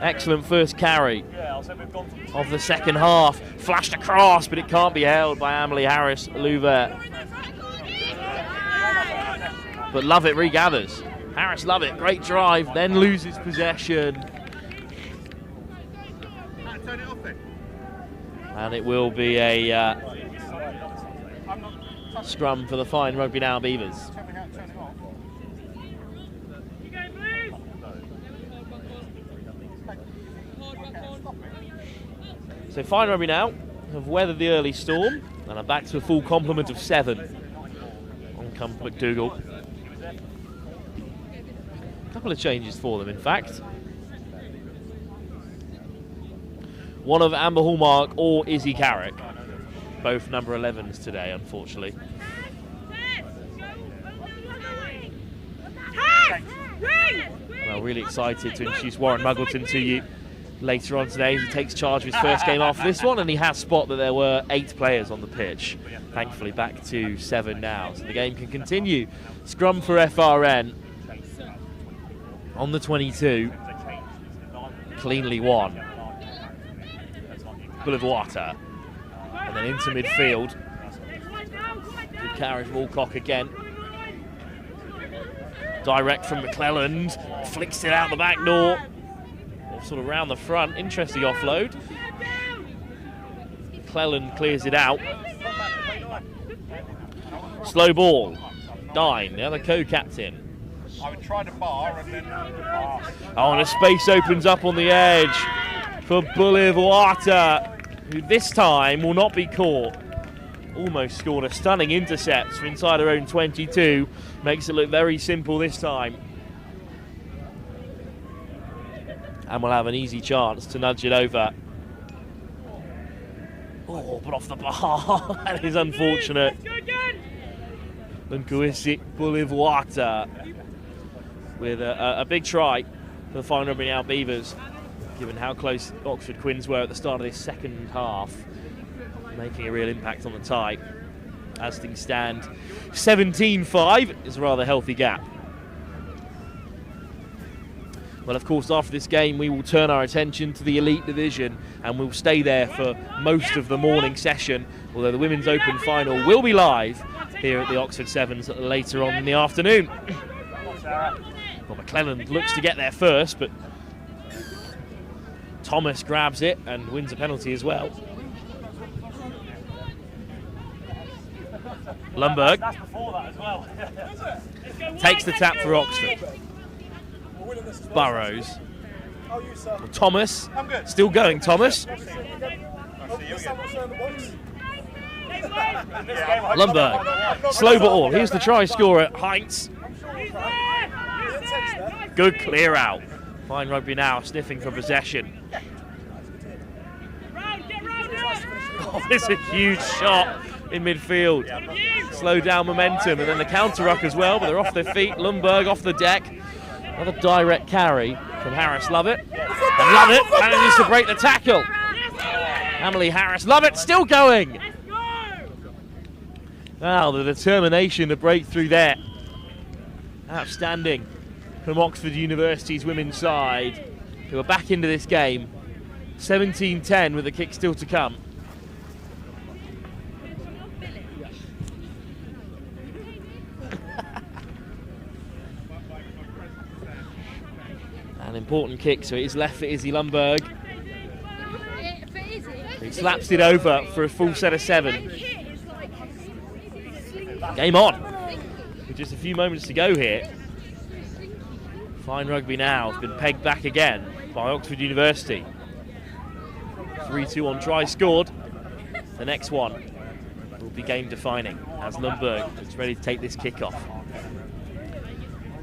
Excellent first carry of the second half. Flashed across, but it can't be held by Emily Harris Louver. But Lovett regathers. Harris Lovett, great drive, then loses possession. And it will be a scrum for the Fine Rugby Now Beavers. So Fine Rugby Now have weathered the early storm and are back to a full complement of 7 on Camp McDougall. A couple of changes for them, in fact. One of Amber Hallmark or Izzy Carrick. Both number 11s today, unfortunately. Well, really excited to introduce Warren Muggleton to you later on today. He takes charge of his first game after this one, and he has spotted that there were 8 players on the pitch. Thankfully back to 7 now, so the game can continue. Scrum for FRN on the 22. Cleanly won. Bolivar And then into midfield. Good carriage, Walcock again. Direct from McClelland. Flicks it out the back door. Sort of round the front. Interesting offload. McClelland clears it out. Slow ball. Dine, the other co-captain. I would try to bar and then Oh, and a space opens up on the edge for Bullivuata, who this time will not be caught. Almost scored a stunning intercept from inside her own 22. Makes it look very simple this time. And we'll have an easy chance to nudge it over. Oh, but off the bar. That is unfortunate. Lunkuisic Bullivuata with a big try for the Fine Rugby Now Beavers, given how close Oxford Quins were at the start of this second half, making a real impact on the tie. As things stand, 17-5 is a rather healthy gap. Well, of course, after this game, we will turn our attention to the Elite Division and we'll stay there for most of the morning session, although the Women's Open Final will be live here at the Oxford Sevens later on in the afternoon. Well, McClelland looks to get there first, but Thomas grabs it and wins a penalty as well. Lundberg takes the tap for Oxford. Burrows. Well, Thomas, still going, Thomas. Lundberg, slow ball. Here's the try scorer, Heinz. Good clear out. Fine Rugby Now sniffing for possession. Oh, there's a huge shot in midfield. Slow down momentum, and then the counter ruck as well, but they're off their feet. Lundberg off the deck. Another direct carry from Harris Lovett. And Lovett manages to break the tackle. Emily Harris Lovett still going. Now the determination to break through there. Outstanding from Oxford University's women's side, who are back into this game. 17-10 with the kick still to come. An important kick, so it is left for Izzy Lundberg. He slaps it over for a full set of 7. Game on. With just a few moments to go here. Fine Rugby Now has been pegged back again by Oxford University. 3-2 on try scored. The next one will be game defining as Lundberg is ready to take this kick off.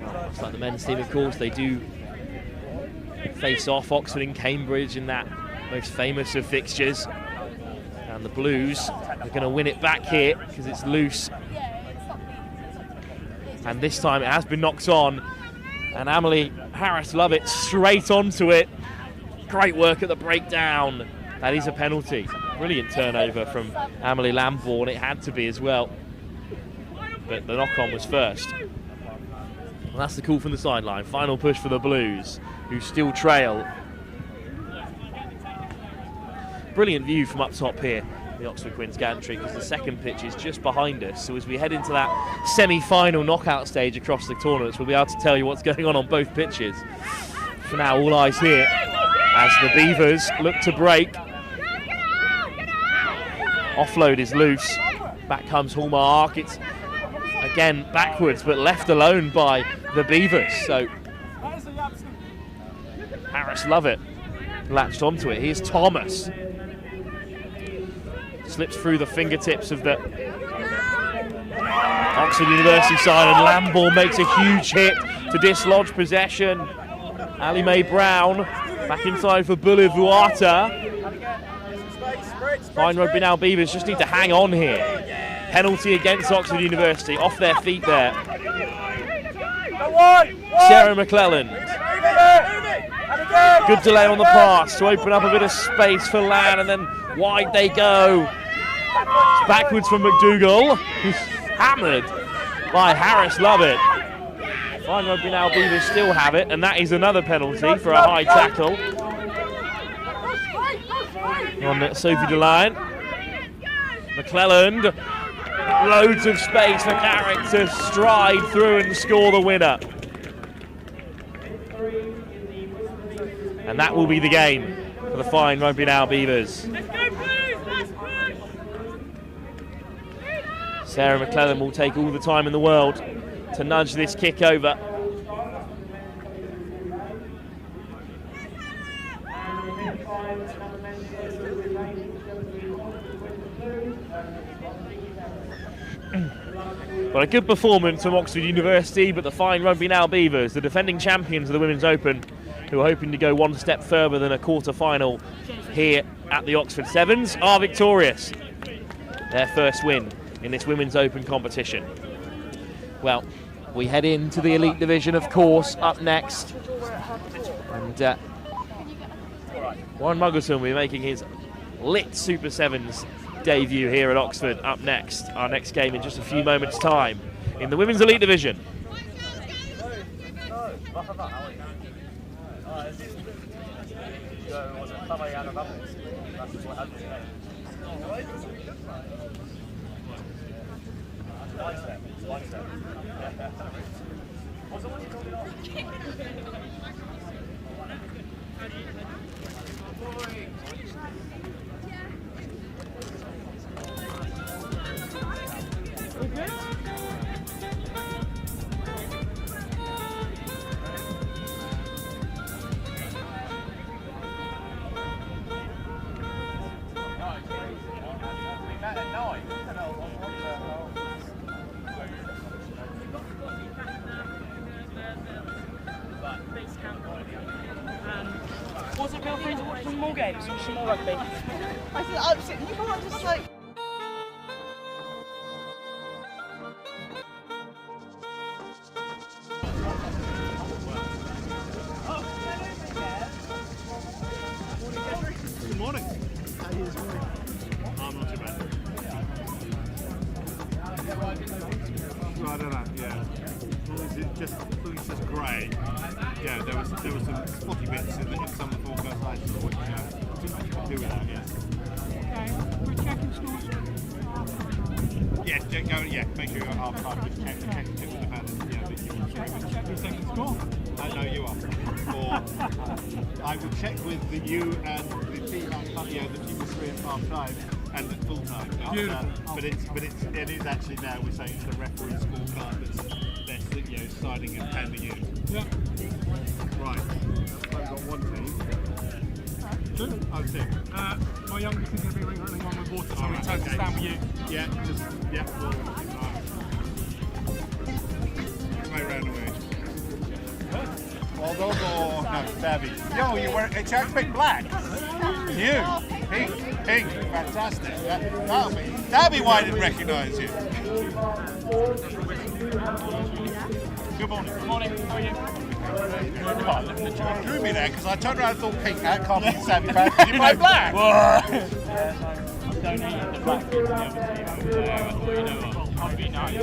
Well, it's like the men's team, of course, they do face off Oxford and Cambridge in that most famous of fixtures. And the Blues are going to win it back here because it's loose. And this time it has been knocked on. And Emily Harris Lovett straight onto it. Great work at the breakdown. That is a penalty. Brilliant turnover from Emily Lambourne. It had to be as well. But the knock-on was first. Well, that's the call from the sideline. Final push for the Blues, who still trail. Brilliant view from up top here, the Oxford Quins gantry, because the second pitch is just behind us. So as we head into that semi-final knockout stage across the tournaments, we'll be able to tell you what's going on both pitches. For now, all eyes here as the Beavers look to break. Offload is loose. Back comes Hallmark. It's again backwards, but left alone by the Beavers. So Harris Lovett latched onto it. Here's Thomas. Slips through the fingertips of the Oxford University side, and Lambourne makes a huge hit to dislodge possession. Ali Mae Brown back inside for Bullivuata. Fine Rugby Now Beavers just need to hang on here. Penalty against Oxford University, off their feet there. Sarah McClelland. Good delay on the pass to open up a bit of space for Lan, and then wide they go. It's backwards from McDougall, who's hammered by Harris Lovett. Fine Rugby Now Beavers still have it, and that is another penalty for a high tackle on Sophie DeLine. McClelland, loads of space for Carrick to stride through and score the winner. And that will be the game for the fine Rugby Now Beavers. Let's go, Blues! Let's push! Sarah McClelland will take all the time in the world to nudge this kick over. Well, a good performance from Oxford University, but the fine Rugby Now Beavers, the defending champions of the Women's Open, who are hoping to go one step further than a quarter-final here at the Oxford Sevens, are victorious. Their first win in this Women's Open competition. Well, we head into the Elite Division, of course, up next. And Warren Muggleton will be making his lit Super Sevens debut here at Oxford up next. Our next game in just a few moments' time in the Women's Elite Division. What's it feel free to watch some more games, watch some more rugby? I said, absolutely, you can't just like... Good morning. How are you this morning? I'm not too bad. Well, I don't know, yeah. As long as it's just grey. Yeah, there was some spotty bits in some of the forecast I saw, which do with that, yeah. Okay, we're checking scores. Yeah, make sure you're at half time, just check with the fans. Yeah, that you want to Check the second score. I know you are. Or I will check with you and the team at the team of 3 at half time and at full time. But it is actually now we're saying it's the referee scorecard that's signing and handing in. Yeah. Right. I've got one team. Two. Oh, two. My youngest is going to be running on with water, so we turn to stand with you. Yeah, right round away. Well, those are no, Savvy. Yo, you wear it's actually black. You, pink, fantastic. That'll be why I didn't recognise you. Good morning. Good morning, how are you? You drew me there because I turned around and thought pink. That can't be Savvy fan. You buy black. I don't need the black people the other team. I'll be nice.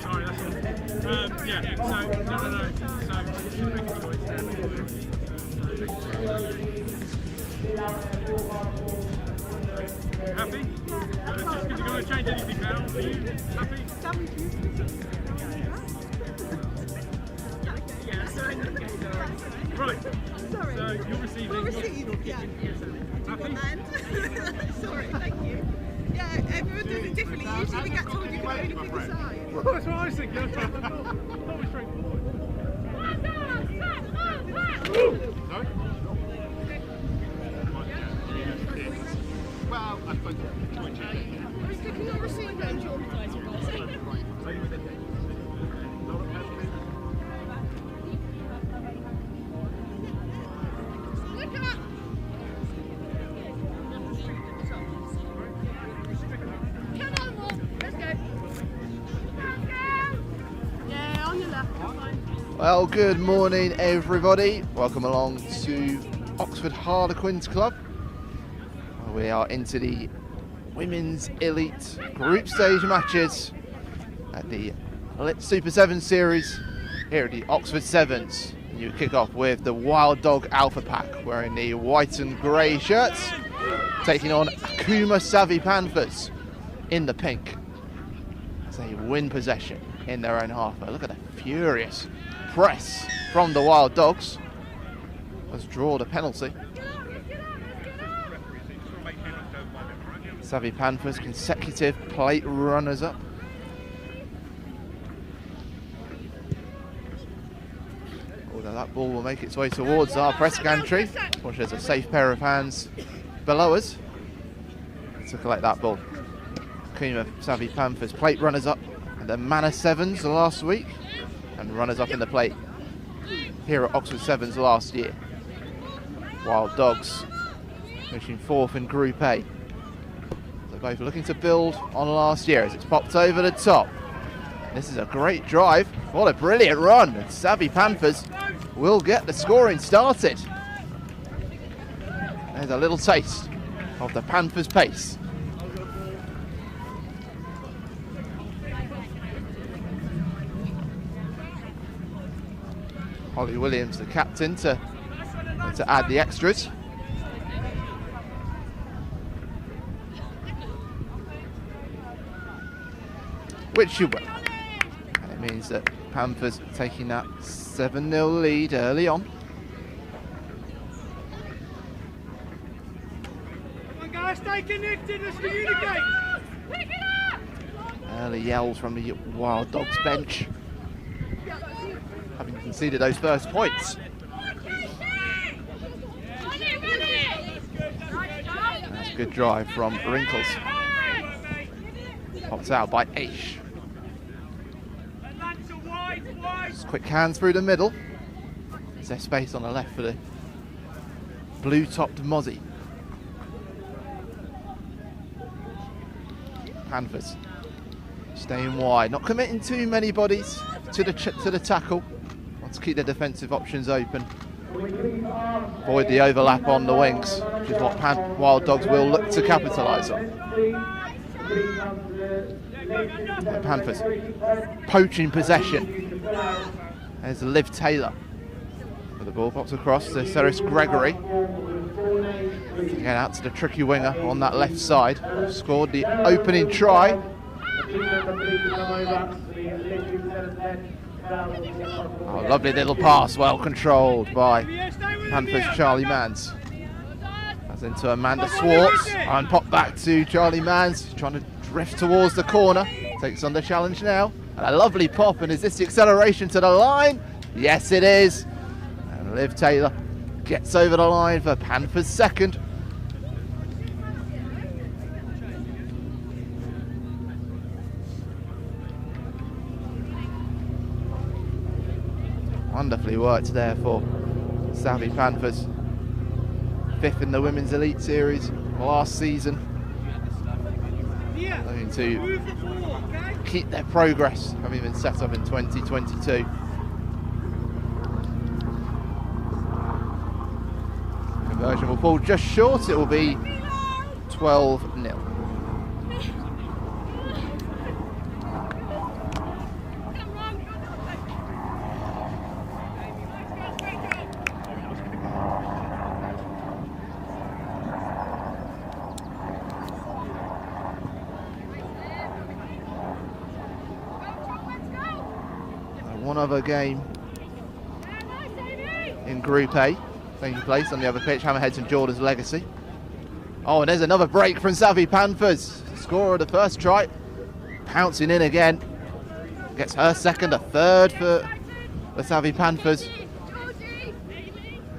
Sorry, that's all. Yeah, so, no. So, just make a choice Happy? Are you going to change anything now? Are you happy? Right. Sorry. So you're receiving. We'll receive, yeah. Happy? Sorry, thank you. Yeah, everyone does it differently. Usually we get told you can only pick a side. Well, that's what I was thinking. I thought it was straightforward. Sorry? Well, I suppose I was thinking of receiving them. Look at Come on, Mom. Let's go. Yeah, on your left. Well, good morning, everybody. Welcome along to Oxford Harlequins Club. We are into the Women's Elite Group Stage matches at the Super Sevens Series here at the Oxford Sevens. You kick off with the Wild Dog Alpha Pack, wearing the white and grey shirts, taking on Akuma Savvy Panthers in the pink. As they win possession in their own half. But look at the furious press from the Wild Dogs. Let's draw the penalty. Savvy Panthers consecutive plate runners up. Although that ball will make its way towards our press gantry. Watch, there's a safe pair of hands below us to collect that ball. Akuma Savvy Panthers plate runners up at the Manor Sevens last week and runners up in the plate here at Oxford Sevens last year. Wild Dogs finishing 4th in Group A. They're both looking to build on last year as it's popped over the top. This is a great drive. What a brilliant run. And Savvy Panthers will get the scoring started. There's a little taste of the Panthers' pace. Holly Williams, the captain, to add the extras. Which she will. And it means that Panthers taking that 7-0 lead early on. Come on guys, stay connected, let's communicate. Early yells from the Wild Dogs bench, having conceded those first points. That's a good drive from Wrinkles. Popped out by Aish. Just quick hands through the middle. Is there space on the left for the blue-topped Mozzie? Panthers staying wide, not committing too many bodies to the tackle. Want to keep the defensive options open. Avoid the overlap on the wings, which is what Wild Dogs will look to capitalise on. The Panthers poaching possession. There's Liv Taylor with the ball pops across to Ceres Gregory. Get out to the tricky winger on that left side. Scored the opening try. Oh, lovely little pass, well controlled by Panthers' Charlie Mans. That's into Amanda Swartz and pop back to Charlie Mans, trying to drift towards the corner. Takes on the challenge now. And a lovely pop, and is this the acceleration to the line? Yes, it is. And Liv Taylor gets over the line for Panthers' second. Wonderfully worked there for Savvy Panthers. 5th in the Women's Elite Series last season. Looking to keep their progress, having been set up in 2022. Conversion will fall just short, it will be 12-0. One other game in Group A taking place on the other pitch, Hammerheads and Jordan's Legacy. Oh, and there's another break from Savvy Panthers. Scorer of the first try, pouncing in again. Gets her second, a third for the Savvy Panthers.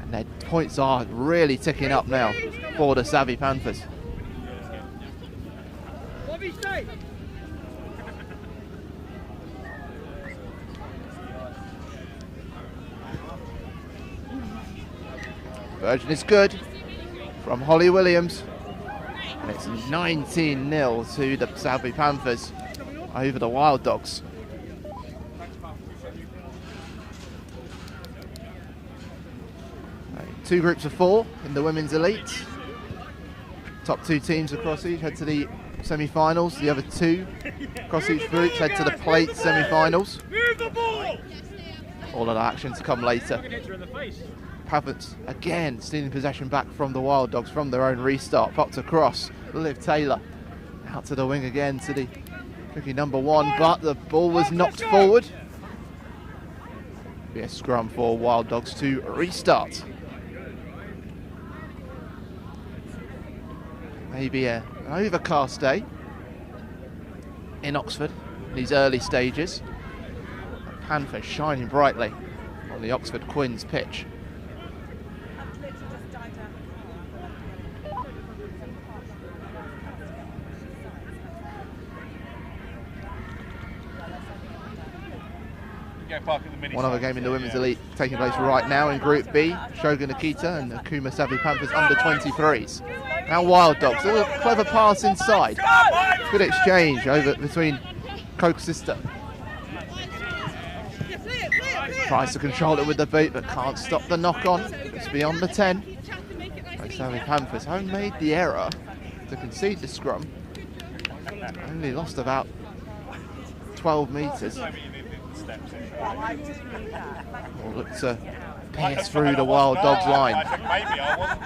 And their points are really ticking up now for the Savvy Panthers. Conversion is good from Holly Williams, and it's 19-0 to the Savvy Panthers over the Wild Dogs. Two groups of 4 in the Women's Elite. Top 2 teams across each head to the semi-finals. The other 2 across each group head to the plate semi-finals. All of the action to come later. Panthers again stealing possession back from the Wild Dogs from their own restart. Popped across. Liv Taylor out to the wing again to the tricky number 1, but the ball was knocked forward. Be a scrum for Wild Dogs to restart. Maybe an overcast day in Oxford in these early stages. Panthers shining brightly on the Oxford Quins pitch. One other game in the Women's Elite taking place right now in Group B. Shogun Akita and Akuma Savvy Panthers under 23s. Now Wild Dogs, a little clever pass inside. Good exchange over between Coke Sister. Tries to control it with the boot but can't stop the knock on. It's beyond the 10. Savvy Panthers haven't made the error to concede the scrum. Only lost about 12 metres. Or look to pierce through the Wild Dogs line. I think maybe I wasn't.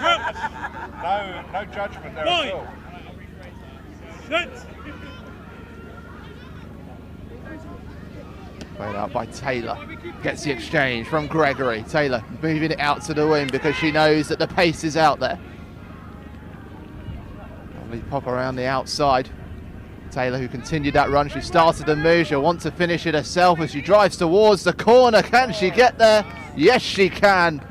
No judgment there at all. Played out by Taylor. Gets the exchange from Gregory. Taylor moving it out to the wing because she knows that the pace is out there. Lovely pop around the outside. Taylor, who continued that run, she started the move, she'll want to finish it herself as she drives towards the corner. Can she get there? Yes, she can.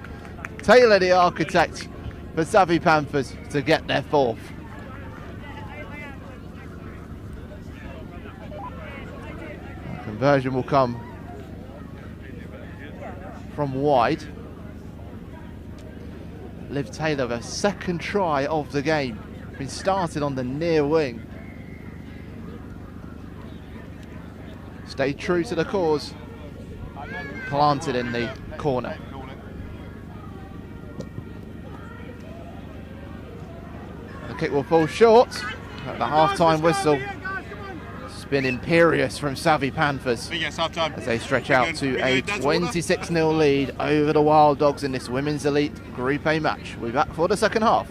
Taylor, the architect for Savvy Panthers to get their 4th. Conversion will come from wide. Liv Taylor, her 2nd try of the game, been started on the near wing. Stay true to the cause. Planted in the corner. The kick will fall short at the half-time whistle. It's been imperious from Savvy Panthers as they stretch out to a 26-0 lead over the Wild Dogs in this Women's Elite Group A match. We'll be back for the second half.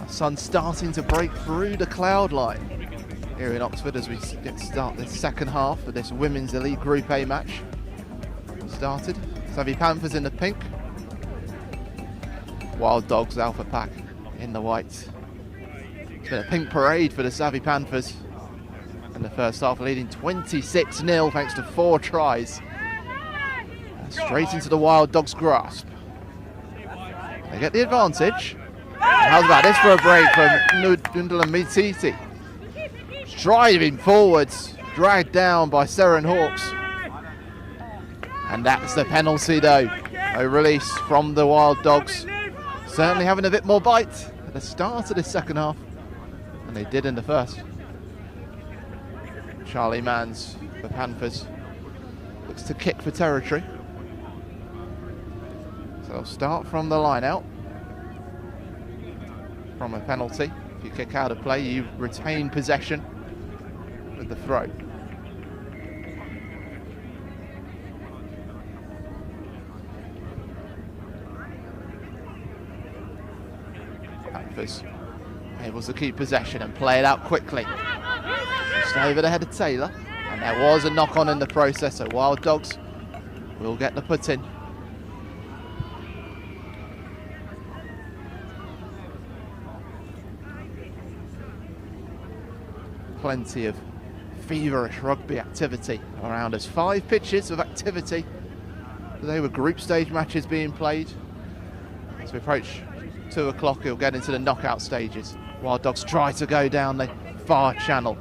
Sun starting to break through the cloud line here in Oxford as we get to start this second half of this Women's Elite Group A match. Started, Savvy Panthers in the pink, Wild Dogs Alpha Pack in the white. It's been a pink parade for the Savvy Panthers in the first half, leading 26-0 thanks to 4 tries. Straight into the Wild Dogs' grasp. They get the advantage. How's about this for a break from Dukla Prague? Driving forwards, dragged down by Seren Hawks. And that's the penalty though. A release from the Wild Dogs. Certainly having a bit more bite at the start of the second half than they did in the first. Charlie Mans, the Panthers, looks to kick for territory. So they'll start from the line out. From a penalty. If you kick out of play, you retain possession with the throw. Panthers able to keep possession and play it out quickly. Just over the head of Taylor, and there was a knock on in the process, so Wild Dogs will get the put in. Plenty of feverish rugby activity around us. 5 pitches of activity today with group stage matches being played. As we approach 2 o'clock, he'll get into the knockout stages. Wild Dogs try to go down the far channel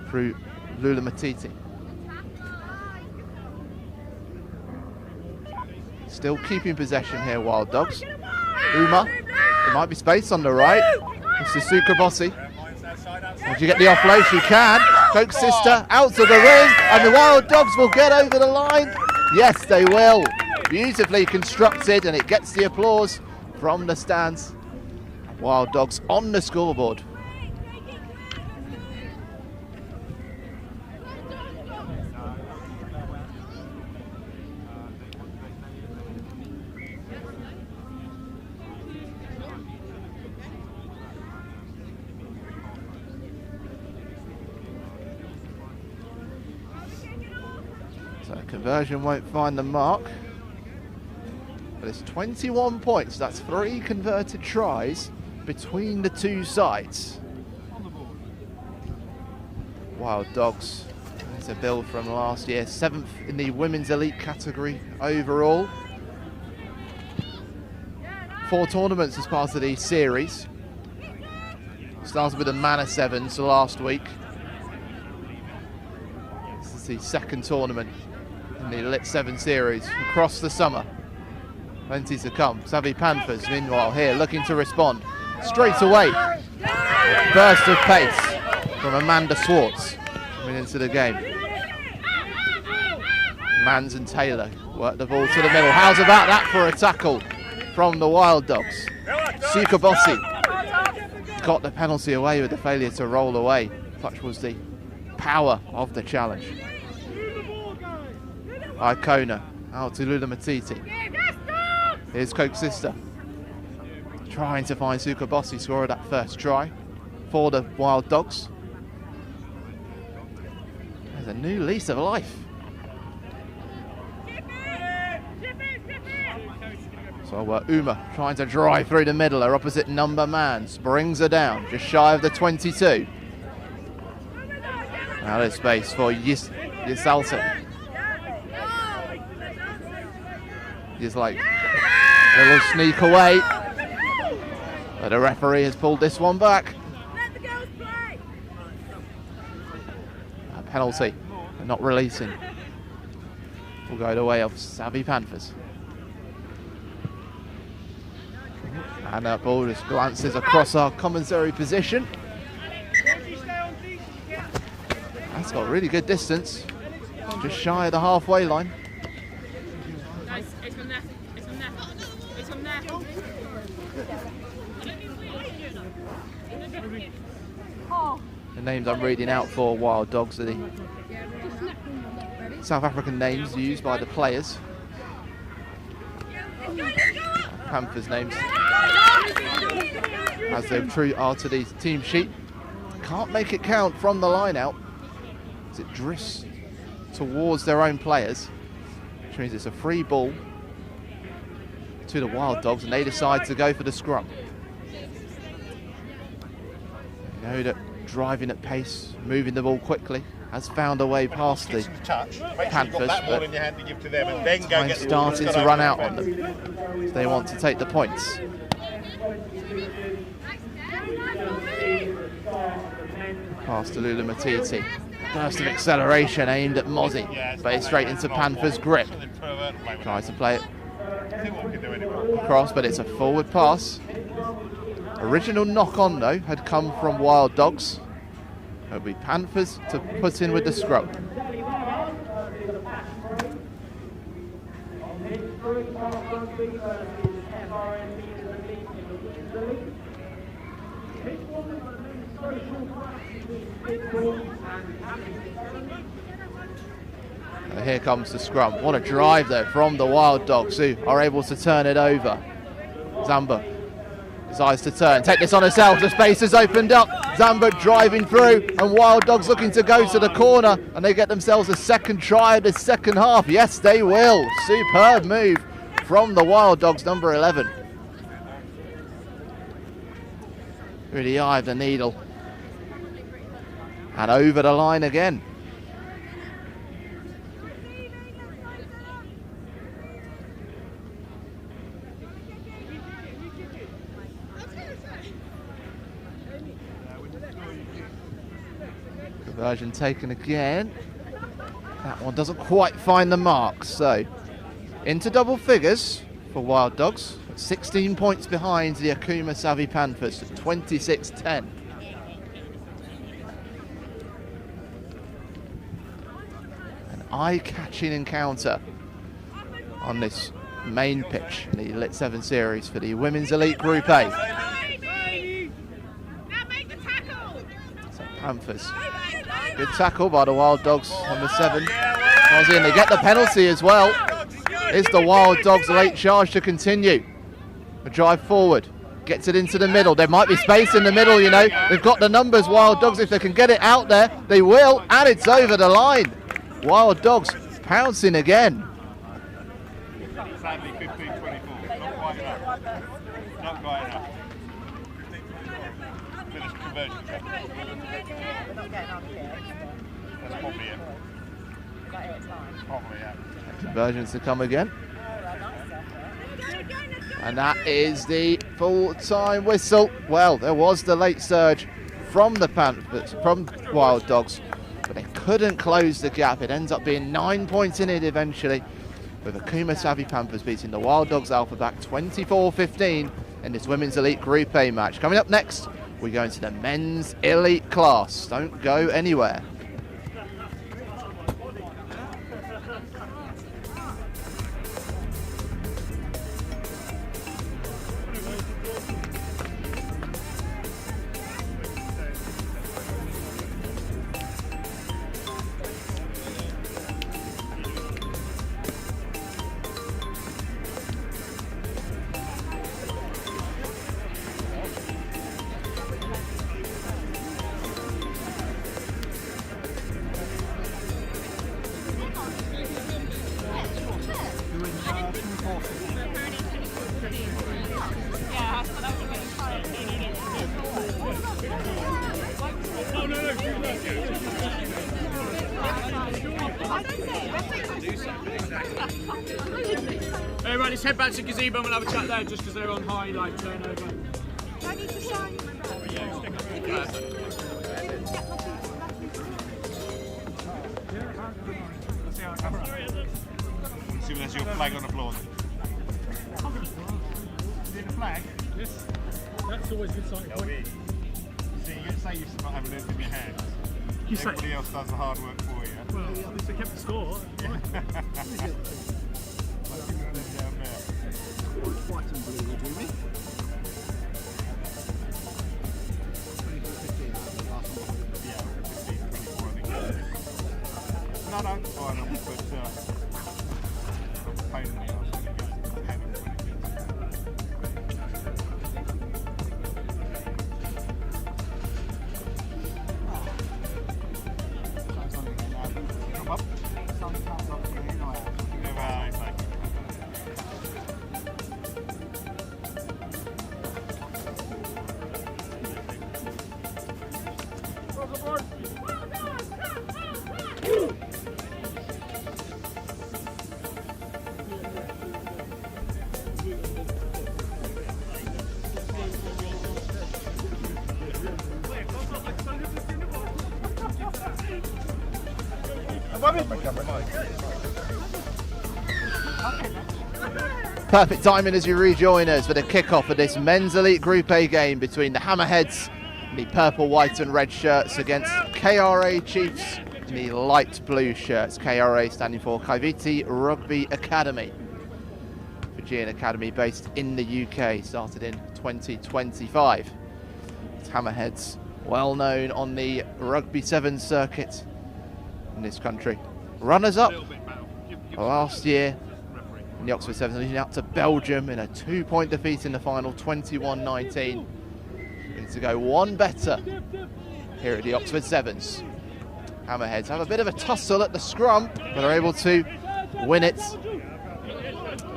through Lulamatiti. Still keeping possession here, Wild Dogs. Uma, there might be space on the right. This is Sukabossi. Did you get the offload? She can. Coke's sister out to the ring, and the Wild Dogs will get over the line. Yes, they will. Beautifully constructed, and it gets the applause from the stands. Wild Dogs on the scoreboard. So conversion won't find the mark. But it's 21 points. That's 3 converted tries between the 2 sides. Wild Dogs, there's a build from last year, 7th in the women's elite category overall. 4 tournaments as part of the series. Started with the Manor Sevens last week. This is the 2nd tournament in the Elite 7 series across the summer. Plenty to come. Savvy Panthers, meanwhile, here looking to respond straight away. A burst of pace from Amanda Swartz coming into the game. Mans and Taylor work the ball to the middle. How's about that for a tackle from the Wild Dogs? Sukabossi got the penalty away with the failure to roll away. Such was the power of the challenge. Icona out to Lulamatiti. Here's Coke's sister trying to find Sukabossi, scored that first try for the Wild Dogs. There's a new lease of life. So Uma trying to drive through the middle. Her opposite number Mans brings her down just shy of the 22. Now there's space for Yisalta. He's like a little sneak away, but the referee has pulled this one back. A penalty for not releasing will go the way of Savvy Panthers. And that ball just glances across our commentary position. That's got really good distance, just shy of the halfway line. It's from there. It's from there. It's from there. The names I'm reading out for Wild Dogs are the South African names used by the players. Panthers names as they true are to the team sheet. Can't make it count from the line out as it drifts towards their own players, which means it's a free ball to the Wild Dogs, and they decide to go for the scrum. You know that driving at pace, moving the ball quickly, has found a way past the Panthers, but time starting to run out on them. They want to take the points. Pass to Lula Matiti. Burst of acceleration aimed at Mozzie, but it's straight into Panthers' grip. Tries to play it across, but it's a forward pass. Original knock-on, though, had come from Wild Dogs. It'll be Panthers to put in with the scrum. And here comes the scrum. What a drive though from the Wild Dogs, who are able to turn it over. Zamba decides to turn, take this on herself, the space has opened up. Zamba driving through, and Wild Dogs looking to go to the corner, and they get themselves a second try of the second half. Yes, they will. Superb move from the Wild Dogs, number 11. Through the eye of the needle. And over the line again. Conversion taken again. That one doesn't quite find the mark, so into double figures for Wild Dogs. 16 points behind the Akuma Savvy Panthers at 26-10. An eye-catching encounter on this main pitch in the Elite 7 series for the Women's Elite Group A. So Panthers. Good tackle by the Wild Dogs, number 7. And they get the penalty as well. Is the Wild Dogs late charge to continue? A drive forward, gets it into the middle. There might be space in the middle, you know. They've got the numbers, Wild Dogs. If they can get it out there, they will, and it's over the line. Wild Dogs pouncing again. Sadly, 15-24. Not quite enough. Not quite enough. Finished conversion check. That's probably it. Probably it. Conversions to come again. And that is the full-time whistle. Well, there was the late surge from the Panthers, from Wild Dogs, but they couldn't close the gap. It ends up being 9 points in it eventually, with Akuma Savvy Panthers beating the Wild Dogs Alpha back 24-15 in this Women's Elite Group A match. Coming up next, we go into the Men's Elite class. Don't go anywhere. Hey, right, let's head back to Gazebo and we'll have a chat there just because they're on high, like, turnover. I need to sign. See if there's your flag on the floor. Is it a flag? Yes, that's always a good sign. See, you say you should not have anything in your hands. Everybody else does the hard work for you. Well, at least they kept the score. White and blue, would we? No, fine, but pain in the ass when it gets ahead of when it gets. Come up. Yeah, exactly. Perfect timing as you rejoin us for the kickoff of this Men's Elite Group A game between the Hammerheads in the purple, white and red shirts against KRA Chiefs in the light blue shirts. KRA standing for Kaiviti Rugby Academy. Fijian academy based in the UK, started in 2025. It's Hammerheads, well known on the Rugby Sevens circuit in this country. Runners up last year in the Oxford Sevens, leading up to Belgium in a 2-point defeat in the final, 21-19. Needs to go one better here at the Oxford Sevens. Hammerheads have a bit of a tussle at the scrum, but are able to win it.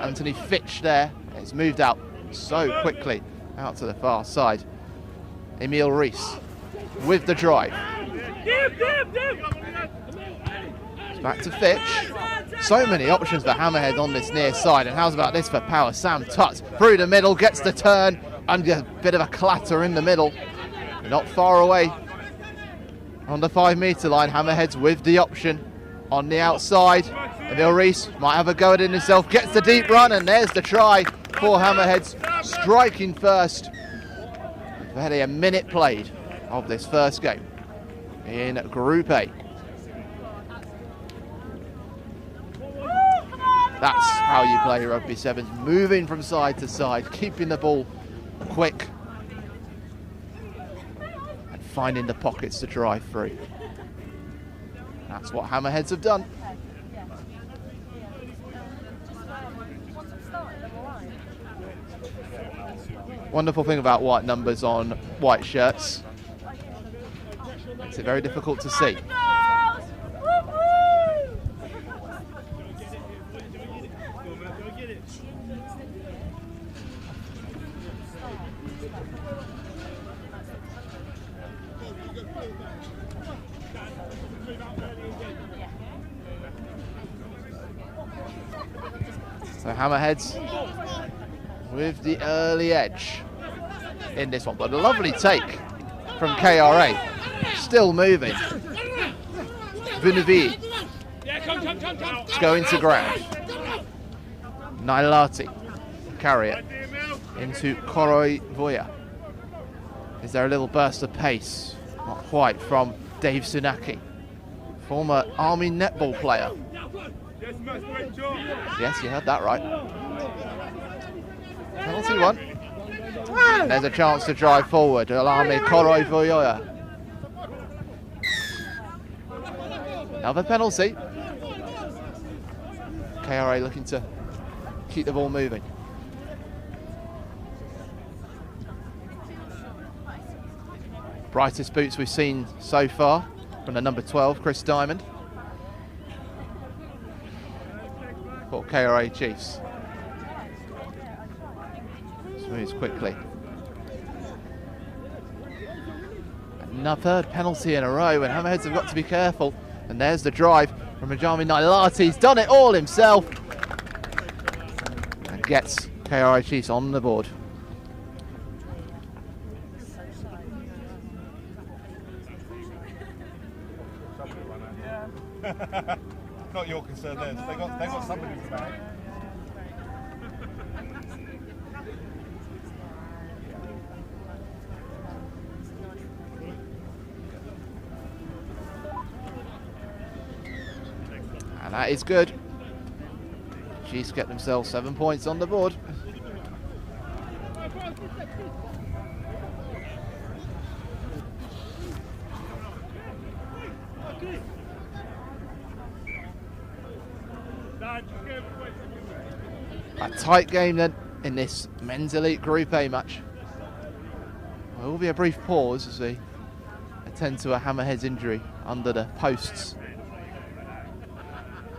Anthony Fitch there, it's moved out so quickly out to the far side. Emil Rees with the drive. It's back to Fitch. So many options for Hammerhead on this near side, and how's about this for power? Sam Tutt through the middle, gets the turn, and a bit of a clatter in the middle. Not far away on the 5 metre line. Hammerheads with the option on the outside. Emil Rees might have a go at it himself, gets the deep run, and there's the try for Hammerheads, striking first. Barely a minute played of this first game in Group A. That's how you play Rugby Sevens, moving from side to side, keeping the ball quick and finding the pockets to drive through. That's what Hammerheads have done. Wonderful thing about white numbers on white shirts, makes it very difficult to see. So Hammerheads with the early edge in this one, but a lovely take from KRA. Still moving. Vunuvi going to ground. Nailati carry it into Koroi Voya. Is there a little burst of pace? Not quite, from Dave Sunaki, former Army netball player. Yes, you heard that right. Penalty one. There's a chance to drive forward. Alami Koroi Voyoya. Another penalty. KRA looking to keep the ball moving. Brightest boots we've seen so far from the number 12, Chris Diamond. For KRA Chiefs. Moves quickly. Another penalty in a row, and Hammerheads have got to be careful. And there's the drive from Majami Nailati. He's done it all himself and gets KRA Chiefs on the board. Not your concern, theirs. They got somebody in the bag. And that is good. Chiefs get themselves 7 points on the board. A tight game then in this Men's Elite Group A match. There will be a brief pause as we attend to a Hammerheads injury under the posts.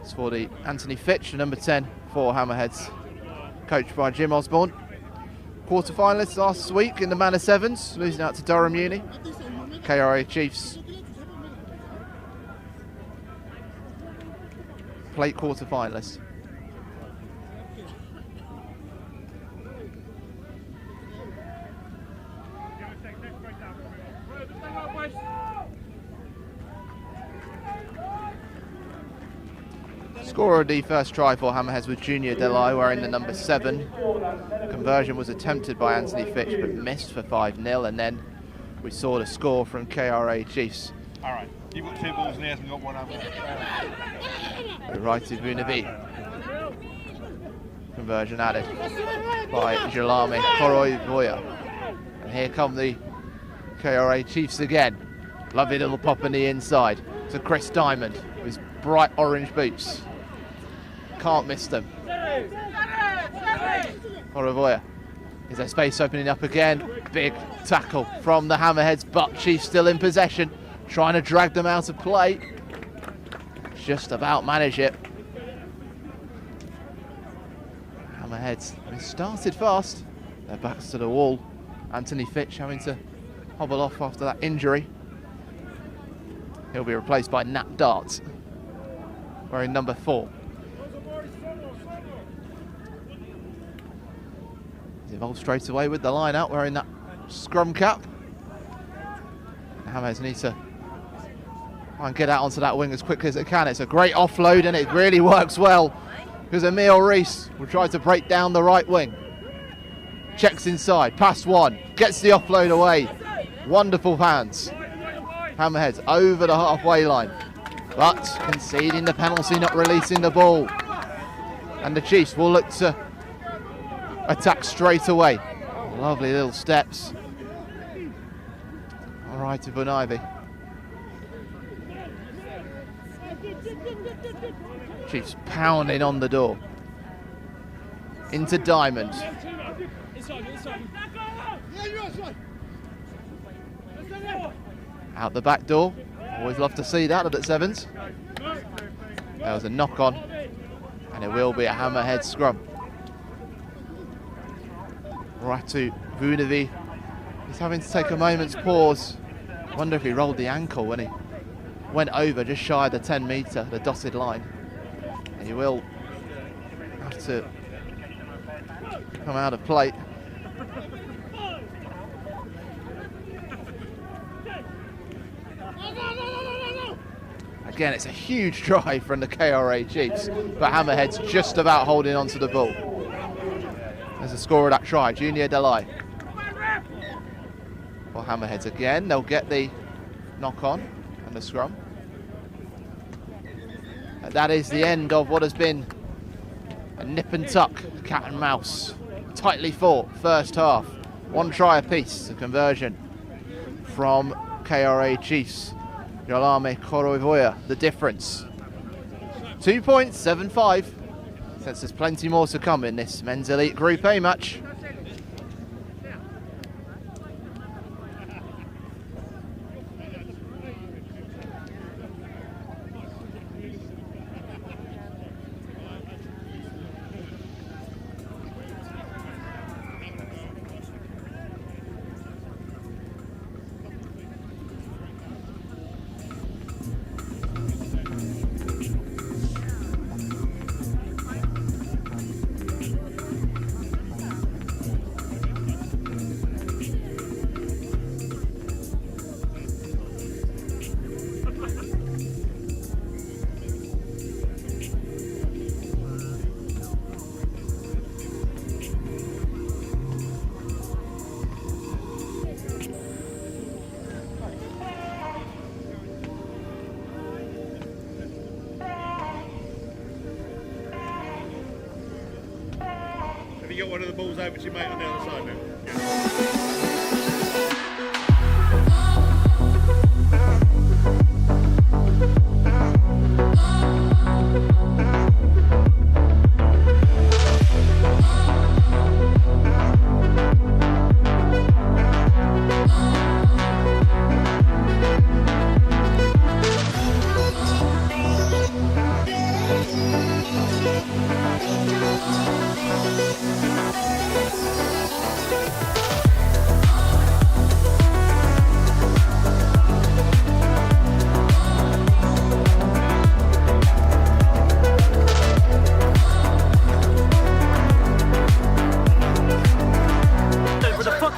It's for the Anthony Fitch, number 10 for Hammerheads, coached by Jim Osborne. Quarter-finalists last week in the Manor Sevens, losing out to Durham Uni. KRA Chiefs plate quarter-finalists. Scorer of the first try for Hammerheads was Junior Delay, wearing the number 7. Conversion was attempted by Anthony Fitch but missed for 5-0, and then we saw the score from KRA Chiefs. All right, you've got 2 balls and he hasn't got one over. Right to Vunavi. Conversion added by Jalame Koroivoya. And here come the KRA Chiefs again. Lovely little pop in the inside to Chris Diamond with his bright orange boots. Can't miss them. Koroivoya. Is there space opening up again? Big tackle from the Hammerheads, but Chiefs still in possession, trying to drag them out of play. Just about manage it. Hammerheads, they started fast. Their backs to the wall. Anthony Fitch having to hobble off after that injury. He'll be replaced by Nat Dart, wearing number 4. He's involved straight away with the line out, wearing that scrum cap. Hammerheads need to try and get out onto that wing as quickly as it can. It's a great offload and it really works well, because Emil Rees will try to break down the right wing. Checks inside, past 1, gets the offload away. Wonderful hands. Hammerheads over the halfway line, but conceding the penalty, not releasing the ball. And the Chiefs will look to attack straight away. Lovely little steps. All right to Bunaivi. Chiefs pounding on the door. Into Diamond. Out the back door. Always love to see that at Sevens. There was a knock on, and it will be a Hammerhead scrum. Right to Vunavi. He's having to take a moment's pause. I wonder if he rolled the ankle when he went over just shy of the 10 metre, the dotted line. And he will have to come out of play. Again, it's a huge try from the KRA Chiefs, but Hammerhead's just about holding on to the ball. There's a score of that try, Junior Delay. Well, Hammerheads again, they'll get the knock on and the scrum. And that is the end of what has been a nip and tuck, cat and mouse. Tightly fought first half. 1 try apiece, a conversion from KRA Chiefs. Yolame Koroivoya, the difference. 2.75. Since there's plenty more to come in this men's elite Group A match. You got one of the balls over to your mate on the other side now.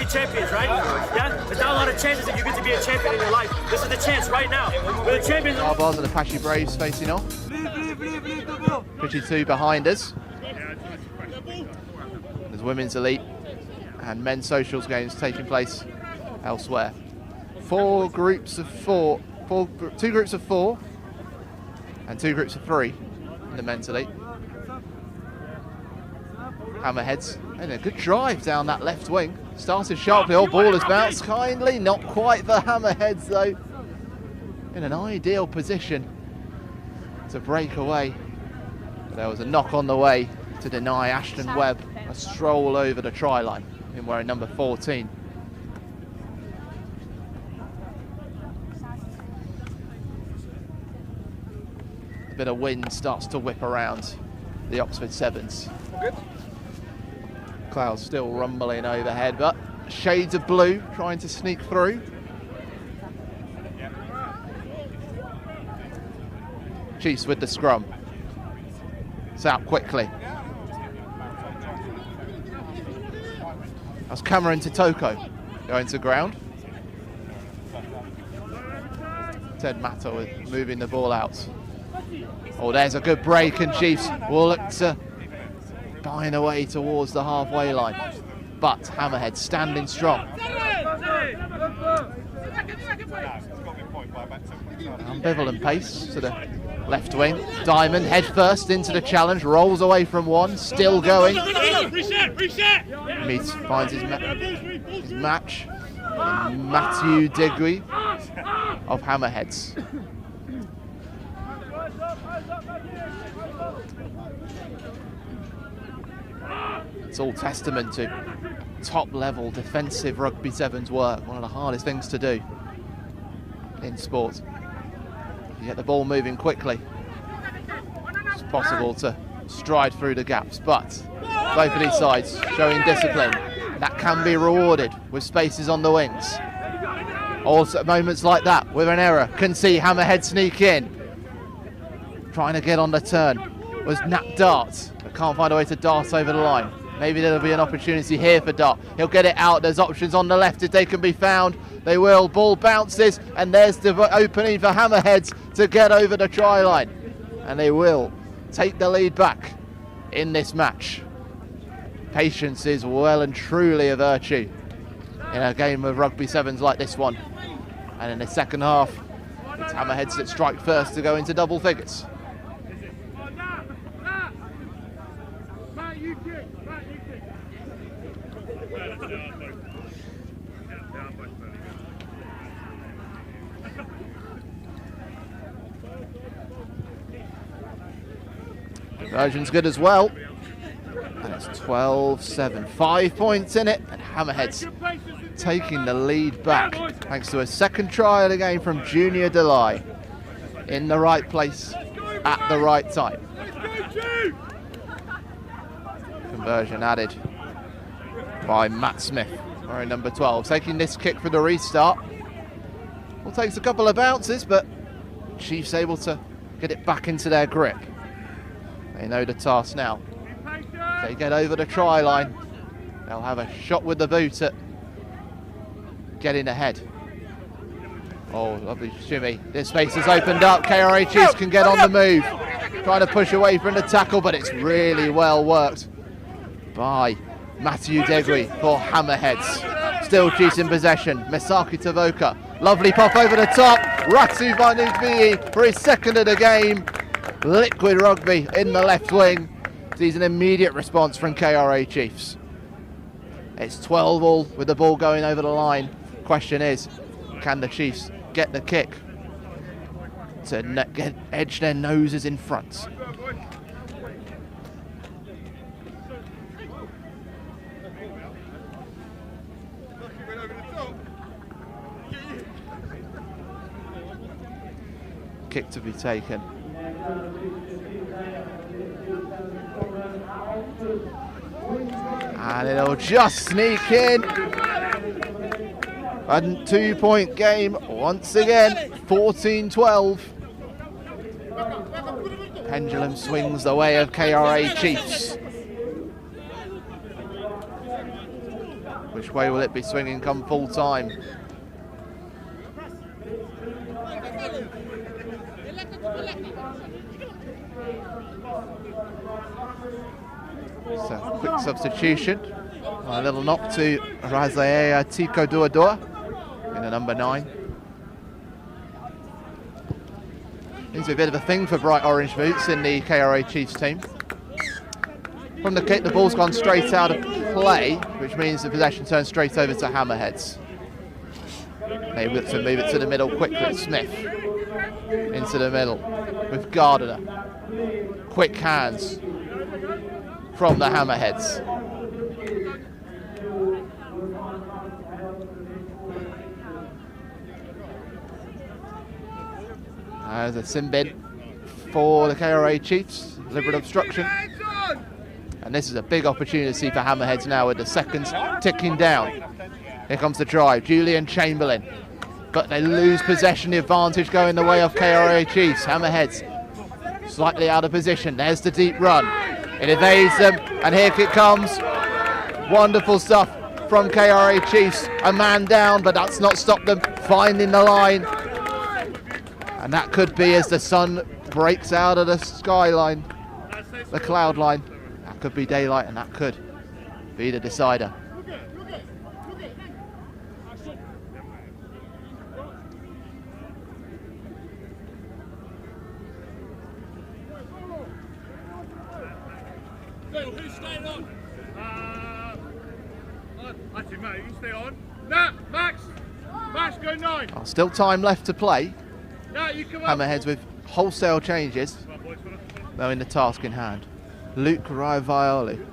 Champions, right? Yeah? There's not a lot of chances that you get to be a champion in your life. This is the chance right now. We're the champions. Our Bars and Apache Braves facing off. Leave, 52 behind us. There's women's elite and men's socials games taking place elsewhere. 2 groups of 4 and 2 groups of 3 in the men's elite. Hammerheads, and a good drive down that left wing. Started sharply, ball has bounced kindly, not quite for Hammerheads though. In an ideal position to break away. There was a knock on the way to deny Ashton Webb a stroll over the try line, him wearing number 14. A bit of wind starts to whip around the Oxford Sevens. Clouds still rumbling overhead, but shades of blue trying to sneak through. Chiefs with the scrum. It's out quickly. That's Cameron Totoko going to ground. Ted Matto with moving the ball out. Oh, there's a good break, and Chiefs will look to buying away towards the halfway line. But Hammerhead standing strong. Ambivalent pace to the left wing. Diamond head first into the challenge, rolls away from one, still going. Meets, finds his match in Matthew Digby of Hammerheads. It's all testament to top level defensive rugby sevens work, one of the hardest things to do in sport. You get the ball moving quickly, it's possible to stride through the gaps, but both of these sides showing discipline. That can be rewarded with spaces on the wings. Also moments like that with an error can see Hammerhead sneak in. Trying to get on the turn was Nat Dart, but can't find a way to dart over the line. Maybe there'll be an opportunity here for Dart. He'll get it out. There's options on the left if they can be found. They will. Ball bounces, and there's the opening for Hammerheads to get over the try line. And they will take the lead back in this match. Patience is well and truly a virtue in a game of rugby sevens like this one. And in the second half, it's Hammerheads that strike first to go into double figures. Conversion's good as well. And it's 12-7. 5 points in it, and Hammerheads taking the lead back thanks to a second try of the game from Junior Delay. In the right place at the right time. Conversion added by Matt Smith, wearing number 12. Taking this kick for the restart. Well, takes a couple of bounces, but Chiefs able to get it back into their grip. They know the task now. They get over the try line. They'll have a shot with the boot at getting ahead. Oh, lovely shimmy. This space has opened up. KRA Chiefs can get on the move. Trying to push away from the tackle, but it's really well worked by Matthew Degri for Hammerheads. Still Chiefs in possession. Misaki Tavoka. Lovely pop over the top. Ratu Vanuvii for his second of the game. Liquid rugby in the left wing. Sees an immediate response from KRA Chiefs. It's 12-all with the ball going over the line. Question is, can the Chiefs get the kick to edge their noses in front? Kick to be taken. And it'll just sneak in. A 2-point game once again, 14-12. Pendulum swings the way of KRA Chiefs. Which way will it be swinging come full time? So quick substitution. A little knock to Razaea Tiko Duadua in the number 9. Seems to be a bit of a thing for bright orange boots in the KRA Chiefs team. From the kick, the ball's gone straight out of play, which means the possession turns straight over to Hammerheads. They look to move it to the middle quickly. Smith into the middle with Gardiner. Quick hands from the Hammerheads. There's a sin bin for the KRA Chiefs. Deliberate obstruction. And this is a big opportunity for Hammerheads now with the seconds ticking down. Here comes the drive. Julian Chamberlain. But they lose possession. The advantage going the way of KRA Chiefs. Hammerheads slightly out of position. There's the deep run. It evades them. And here it comes. Wonderful stuff from KRA Chiefs. A man down, but that's not stopped them finding the line. And that could be as the sun breaks out of the skyline, the cloud line. That could be daylight, and that could be the decider. Who's staying on? Actually, mate, you stay on. Nah, Max! Max, go 9! Oh, still time left to play. Nah, you come up. Hammerheads with wholesale changes, knowing the task in hand. Luke Raivaolu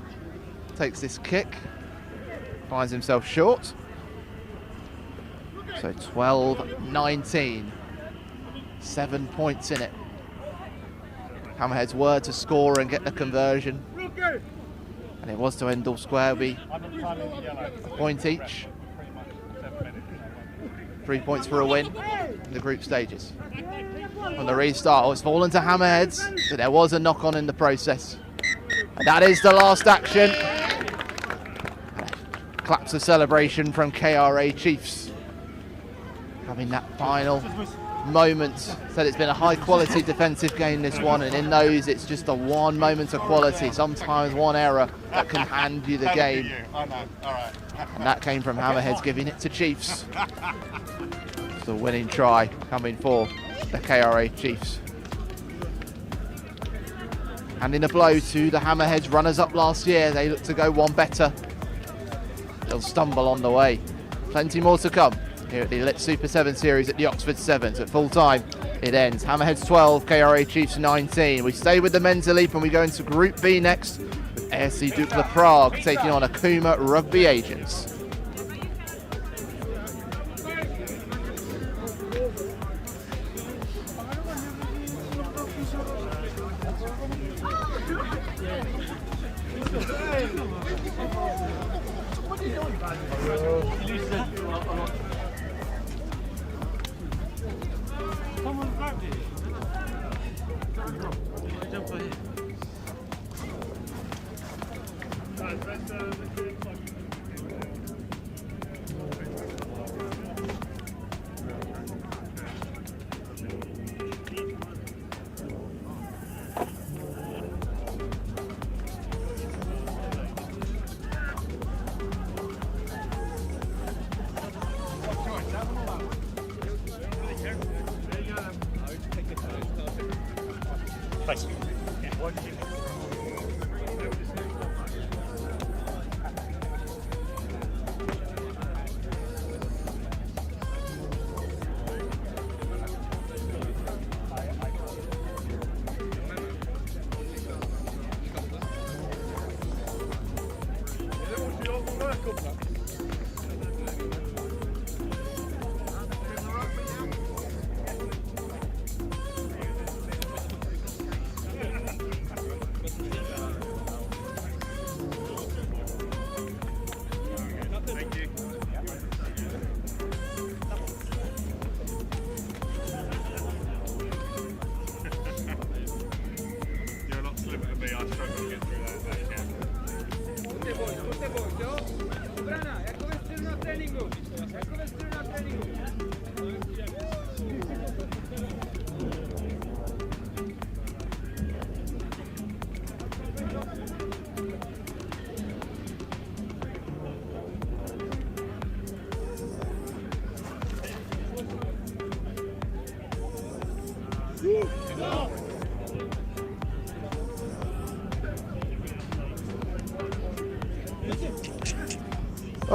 takes this kick, finds himself short. So 12-19, 7 points in it. Hammerheads were to score and get the conversion, and it was to end all square. Be point each. 3 points for a win in the group stages. On the restart, it's fallen to Hammerheads, but there was a knock-on in the process. And that is the last action. Claps of celebration from KRA Chiefs. Having that final moment. Said it's been a high-quality defensive game, this one, and in those, it's just a one moment of quality. Sometimes one error that can hand you the game. And that came from Hammerheads, giving it to Chiefs. The winning try coming for the KRA Chiefs. Handing a blow to the Hammerheads, runners-up last year. They look to go one better. They'll stumble on the way. Plenty more to come here at the Elite Super 7 Series at the Oxford Sevens. At full time, it ends. Hammerheads 12, KRA Chiefs 19. We stay with the men's elite and we go into Group B next with ASC Dukla Prague taking on Akuma Rugby Agents.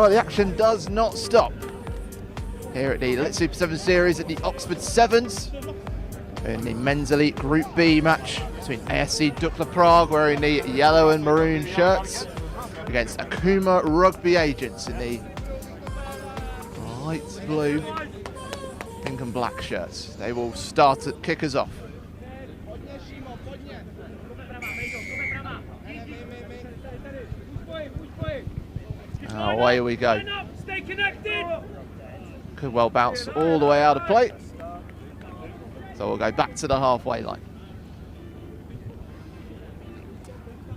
Well, the action does not stop here at the Elite Super 7 Series at the Oxford Sevens in the Men's Elite Group B match between ASC Dukla Prague, wearing the yellow and maroon shirts, against Akuma Rugby Agents in the light blue, pink and black shirts. They will start to kick us off. Away we go. Stay connected. Could well bounce all the way out of play. So we'll go back to the halfway line.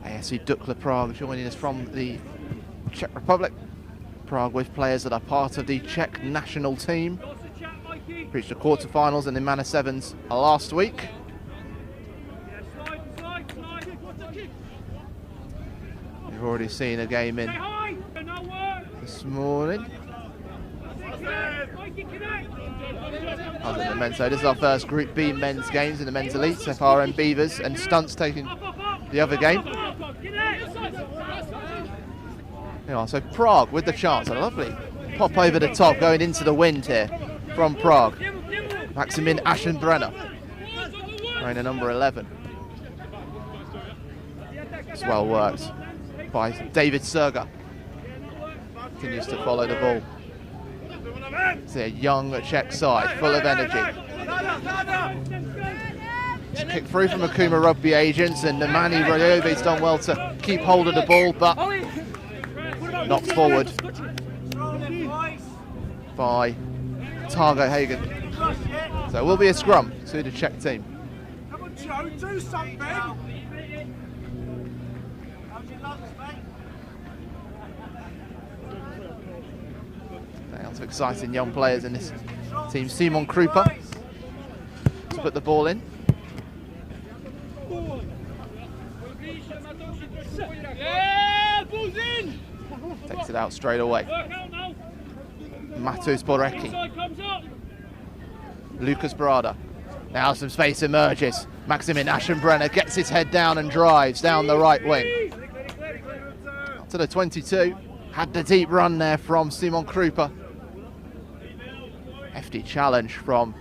ASC Dukla Prague joining us from the Czech Republic. Prague with players that are part of the Czech national team. Reached the quarterfinals in the Mana Sevens last week. We've already seen a game in this morning. Other than the men's, so this is our first Group B men's games in the men's elite. FRM Beavers and Stunts taking the other game. Yeah, so Prague with the chance, a lovely pop over the top going into the wind here from Prague. Maximin Aschenbrenner, wearing the number 11. It's well worked by David Serga. Continues to follow the ball. It's a young Czech side, full of energy. It's a kick through from Akuma Rugby Agents, and Nemani Rayove's done well to keep hold of the ball, but knocked forward by Targo Hagen. So it will be a scrum to the Czech team. Come on, Joe, do something. Lots of exciting young players in this team. Simon Krupa to put the ball in. Takes it out straight away. Matus Borecki. Lucas Brada. Now some space emerges. Maximin Aschenbrenner gets his head down and drives down the right wing. Up to the 22. Had the deep run there from Simon Krupa. Hefty challenge from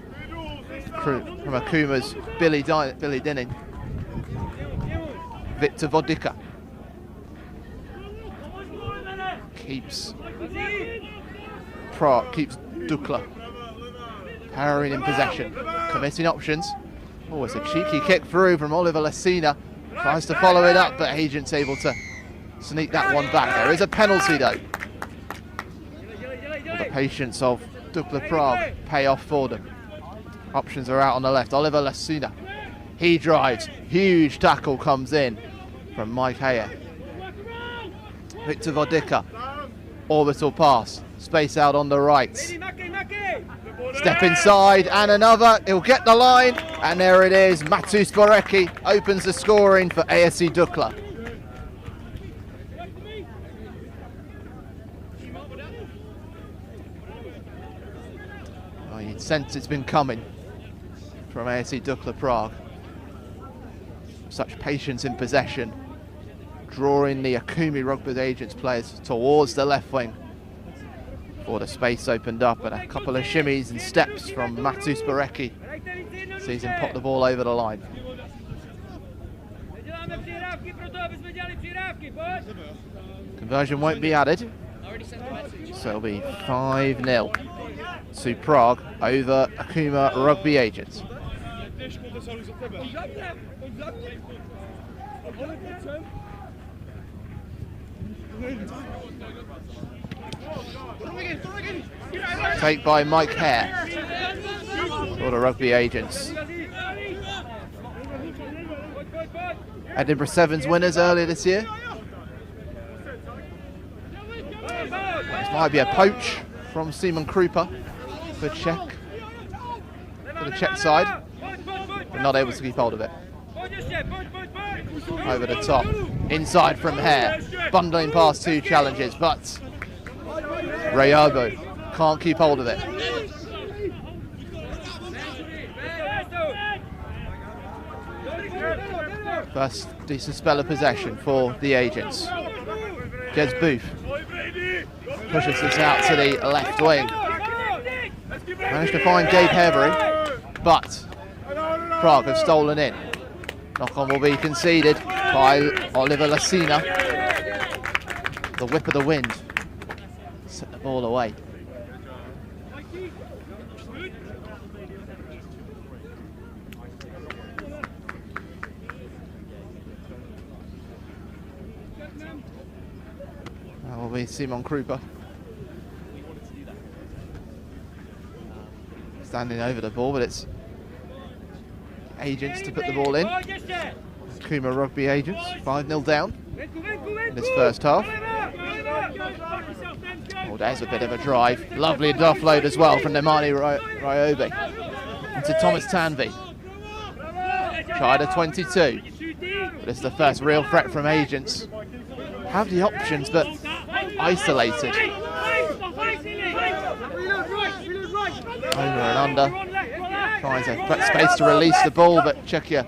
Akuma's Billy Dinning. Victor Vodica keeps Dukla powering in possession, committing options. Oh, it's a cheeky kick through from Oliver Lacina. Tries to follow it up, but Agent's able to sneak that one back. There is a penalty though. Will the patience of Dukla Prague pay off for them? Options are out on the left. Oliver Lacina, he drives. Huge tackle comes in from Mike Hayer. Victor Vodica, orbital pass, space out on the right. Step inside and another. He'll get the line, and there it is. Matus Borecki opens the scoring for ASC Dukla. You'd sense it's been coming from ASC Dukla Prague. Such patience in possession, drawing the Akuma Rugby Agents players towards the left wing. Before the space opened up, and a couple of shimmies and steps from Matus Borecki sees him pop the ball over the line. Conversion won't be added, so it'll be 5-0 to Prague over Akuma Rugby Agents. Take by Mike Hare for the Rugby Agents. Edinburgh Sevens winners earlier this year. This might be a poach from Simon Krupa for the Czech side, but not able to keep hold of it. Over the top, inside from Hare, bundling past two challenges, but Rayobo can't keep hold of it. First decent spell of possession for the Agents. Jez Booth pushes this out to the left wing. Managed to find Gabe Hevery, but Prague have stolen in. Knock-on will be conceded by Oliver Lassina. The whip of the wind set the ball away. That will be Simon Krupa. Standing over the ball, but it's Agents to put the ball in. Akuma Rugby Agents, 5-0 down in this first half. Oh, there's a bit of a drive. Lovely offload as well from Nemani Ryobe into Thomas Tanvi. Tried a 22, but it's the first real threat from Agents. Have the options, but isolated. Over and under. Trying to put space to release the ball, but Czechia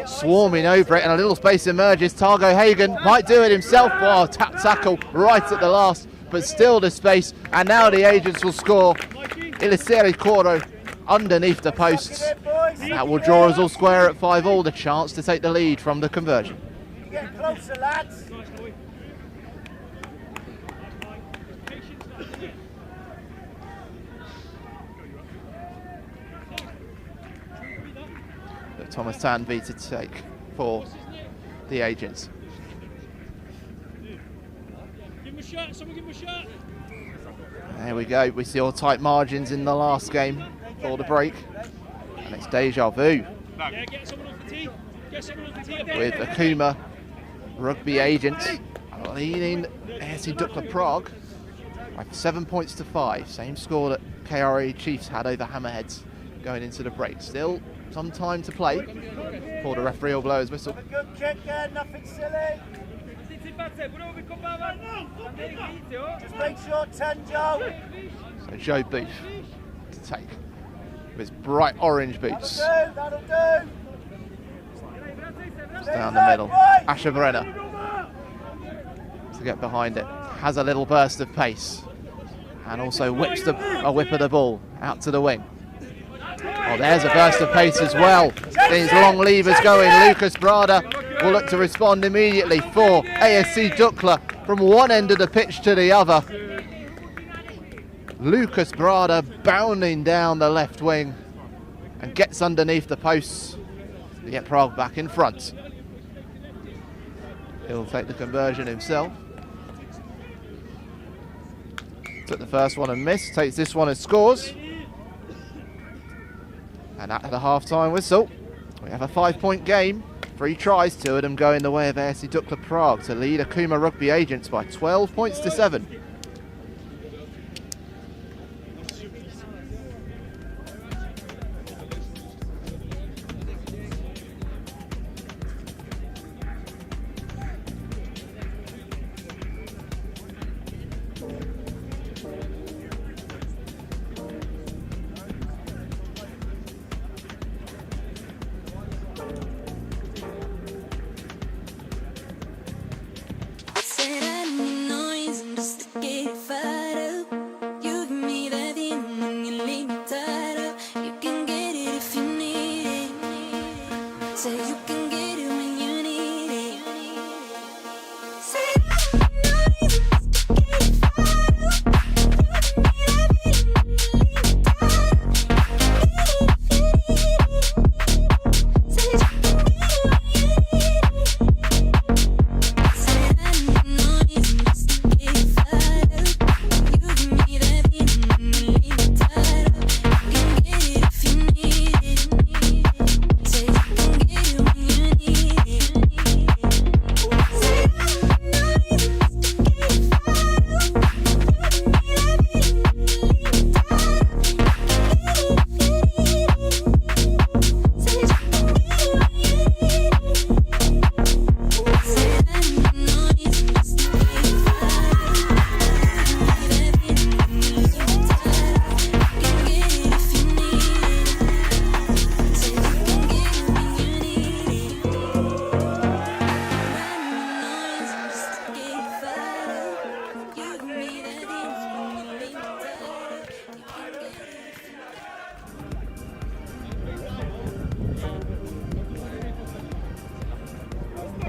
swarming over it, and a little space emerges. Targo Hagen might do it himself. Oh, tap tackle right at the last, but still the space, and now the Agents will score. Iliseri Coro underneath the posts, and that will draw us all square at 5-all, the chance to take the lead from the conversion. Get closer, lads. Thomas Tanvi to take for the Agents. There we go. We see all tight margins in the last game for the break. And it's deja vu. With Akuma Rugby Agents leading ASC Dukla Prague by 7 points to 5. Same score that KRA Chiefs had over Hammerheads going into the break. Still some time to play before the referee will blow his whistle. Good kick there, nothing silly. Just make sure 10, Joe. So Joe Booth to take with his bright orange boots. That'll do. Just down the middle. Asher Brenner to get behind it. Has a little burst of pace and also whips a whip of the ball out to the wing. Oh, there's a burst of pace as well. These long levers going. Lucas Brada will look to respond immediately for ASC Dukla from one end of the pitch to the other. Lucas Brada bounding down the left wing and gets underneath the posts to get Prague back in front. He'll take the conversion himself. Took the first one and missed, takes this one and scores. And at the half-time whistle, we have a 5-point game. 3 tries, 2 of them going the way of ASC Dukla Prague to lead Akuma Rugby Agents by 12 points to 7.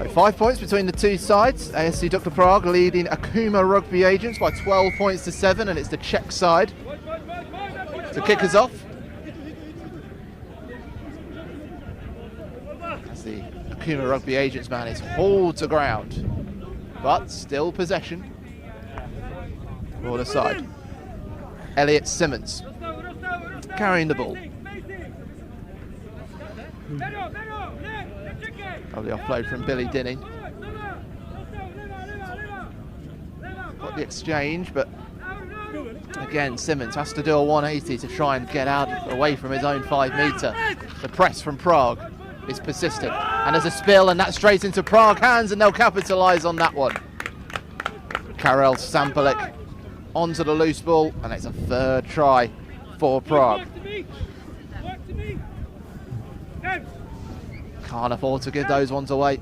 So 5 points between the two sides. ASC Dukla Prague leading Akuma Rugby Agents by 12 points to 7, and it's the Czech side to kick us off. As the Akuma Rugby Agents man is hauled to ground, but still possession for the side. Elliot Simmons carrying the ball. Lovely offload from Billy Dinning. Got the exchange, but again Simmons has to do a 180 to try and get out away from his own 5 metre. The press from Prague is persistent, and there's a spill, and that's straight into Prague hands, and they'll capitalise on that one. Karel Sampelik onto the loose ball, and it's a 3rd try for Prague. Can't afford to give those ones away.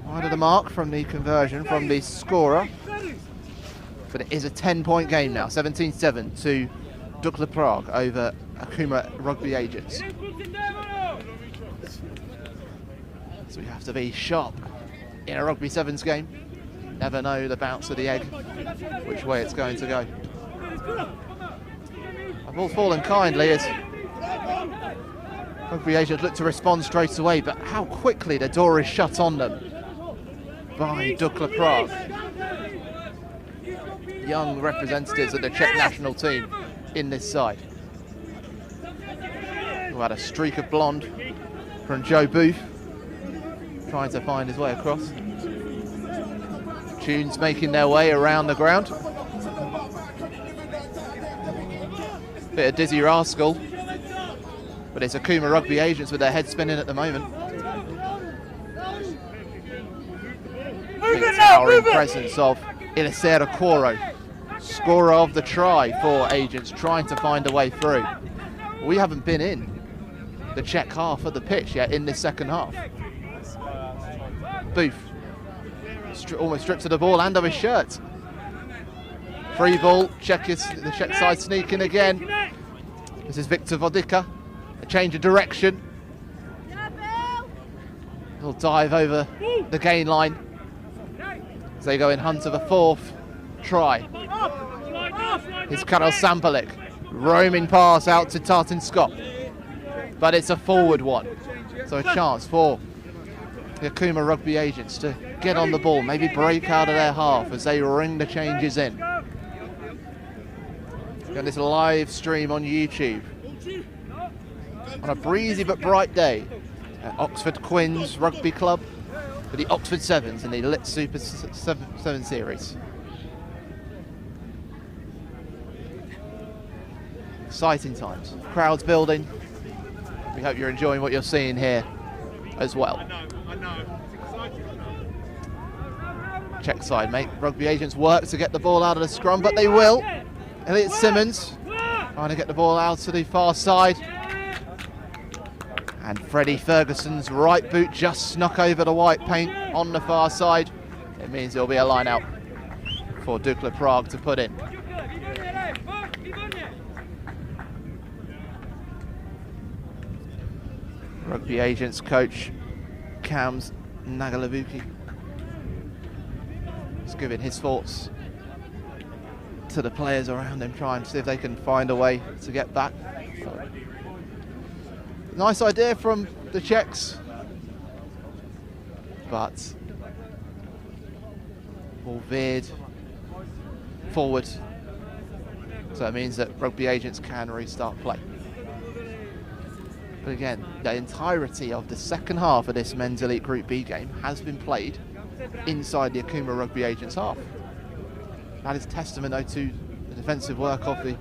Wide of the mark from the conversion from the scorer, but it is a 10-point game now, 17-7 to Dukla Prague over Akuma Rugby Agents. So we have to be sharp in a Rugby Sevens game. Never know the bounce of the egg, which way it's going to go. A ball fallen kindly as Rugby Agents look to respond straight away, but how quickly the door is shut on them by Dukla Prague. Young representatives of the Czech national team in this side. Who had a streak of blonde from Joe Booth, trying to find his way across. Tunes making their way around the ground. Bit of Dizzy Rascal, but it's Akuma Rugby Agents with their head spinning at the moment. Big towering presence of Ilisera Koro, scorer of the try for Agents, trying to find a way through. We haven't been in the Czech half of the pitch yet in this second half. Booth almost stripped of the ball and of his shirt. Free ball, the Czech side sneaking again. This is Victor Vodica, a change of direction. Little dive over the gain line as they go in hunt of a 4th try. Here's Karel Sampelik, roaming pass out to Tartan Scott, but it's a forward one, so a chance for the Akuma Rugby Agents to get on the ball, maybe break out of their half as they ring the changes in. Got this live stream on YouTube on a breezy but bright day at Oxford Quins Rugby Club for the Oxford Sevens in the Lit Super 7 Series. Exciting times. Crowds building. We hope you're enjoying what you're seeing here as well. Czech side make Rugby Agents work to get the ball out of the scrum, but they will. Elliot Simmons trying to get the ball out to the far side. And Freddie Ferguson's right boot just snuck over the white paint on the far side. It means there'll be a line out for Dukla Prague to put in. Rugby Agents coach Kams Nagalavuki is giving his thoughts to the players around him, trying to see if they can find a way to get back. Nice idea from the Czechs, but ball veered forward, so it means that Rugby Agents can restart play. But again, the entirety of the second half of this Men's Elite Group B game has been played inside the Akuma Rugby Agents half. That is testament, though, to the defensive work of the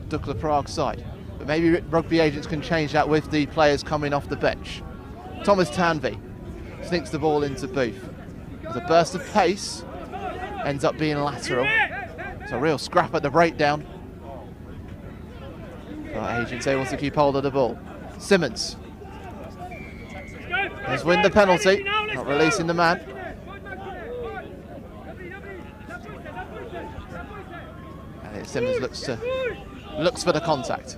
Dukla Prague side. But maybe Rugby Agents can change that with the players coming off the bench. Thomas Tanvi sneaks the ball into Booth. There's a burst of pace, ends up being lateral. It's a real scrap at the breakdown. But Agents able to keep hold of the ball. Simmons has win the penalty, not releasing the man. And Simmons looks for the contact.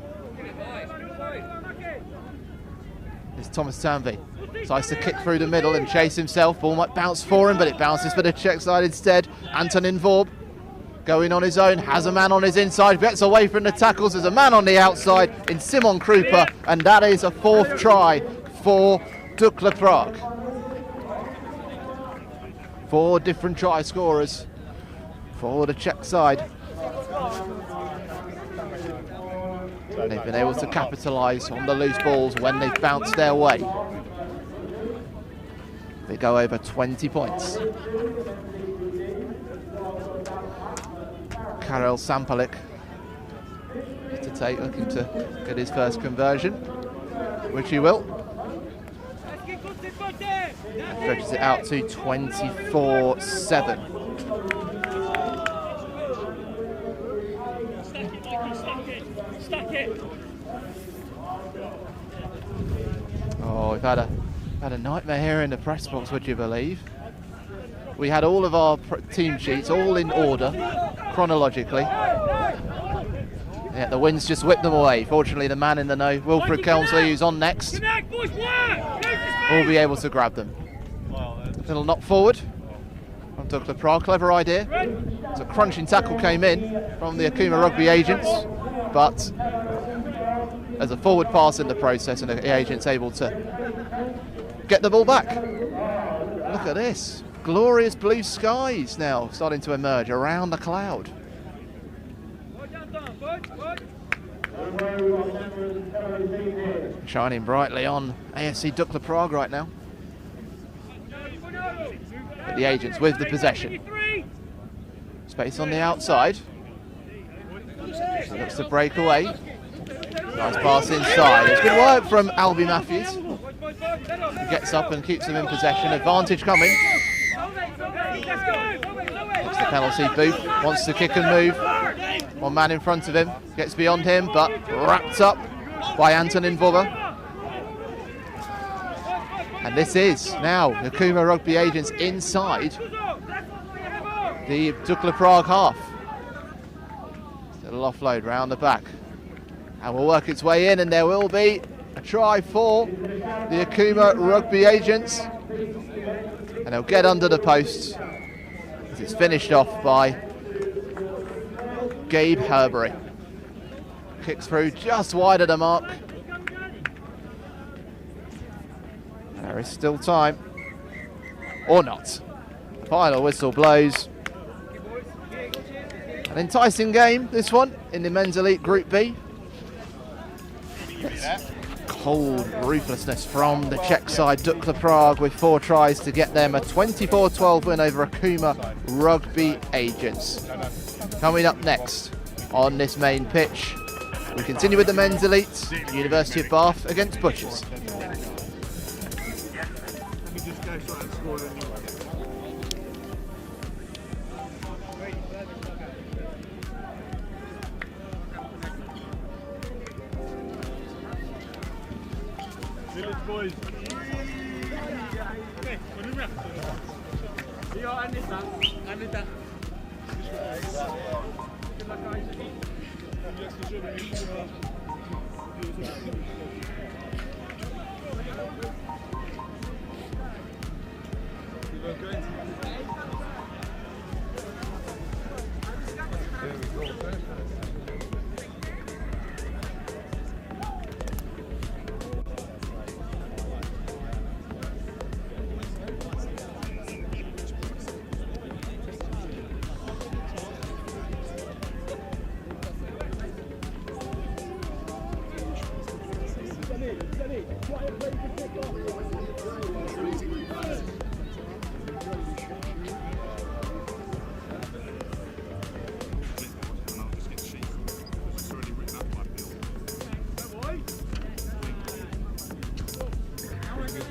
It's Thomas Tanvi. Tries to kick through the middle and chase himself. Ball might bounce for him, but it bounces for the check side instead. Antonin Vorb going on his own, has a man on his inside, gets away from the tackles. There's a man on the outside in Simon Krupa, and that is a 4th try for Dukla Prague. 4 different try scorers for the Czech side. And they've been able to capitalise on the loose balls when they've bounced their way. They go over 20 points. Karel Sampalik to take, looking to get his first conversion, which he will. And stretches it out to 24-7. Oh, we've had a nightmare here in the press box, would you believe? We had all of our team sheets all in order, chronologically. Yeah, the winds just whipped them away. Fortunately, the man in the know, Wilfred Kelmsley, who's on next, will be able to grab them. Little knock forward from Dukla Prague, clever idea. So a crunching tackle came in from the Akuma Rugby agents, but there's a forward pass in the process and the agent's able to get the ball back. Look at this. Glorious blue skies now starting to emerge around the cloud. Shining brightly on ASC Dukla Prague right now. But the agents with the possession. Space on the outside. So looks to break away. Nice pass inside. It's good work from Albie Matthews. He gets up and keeps them in possession. Advantage coming. Looks the penalty booth. Wants to kick and move. One man in front of him. Gets beyond him, but wrapped up by Antonin Vorba. And this is now the Akuma Rugby agents inside the Dukla Prague half. Little offload round the back. And will work its way in, and there will be a try for the Akuma Rugby agents. And they'll get under the post as it's finished off by Gabe Herbury. Kicks through just wide of the mark. There is still time. Or not. Final whistle blows. An enticing game, this one, in the Men's Elite Group B. Cold ruthlessness from the Czech side, Dukla Prague, with 4 tries to get them a 24-12 win over Akuma Rugby agents. Coming up next on this main pitch, we continue with the Men's Elite, University of Bath against Butchers. Boys.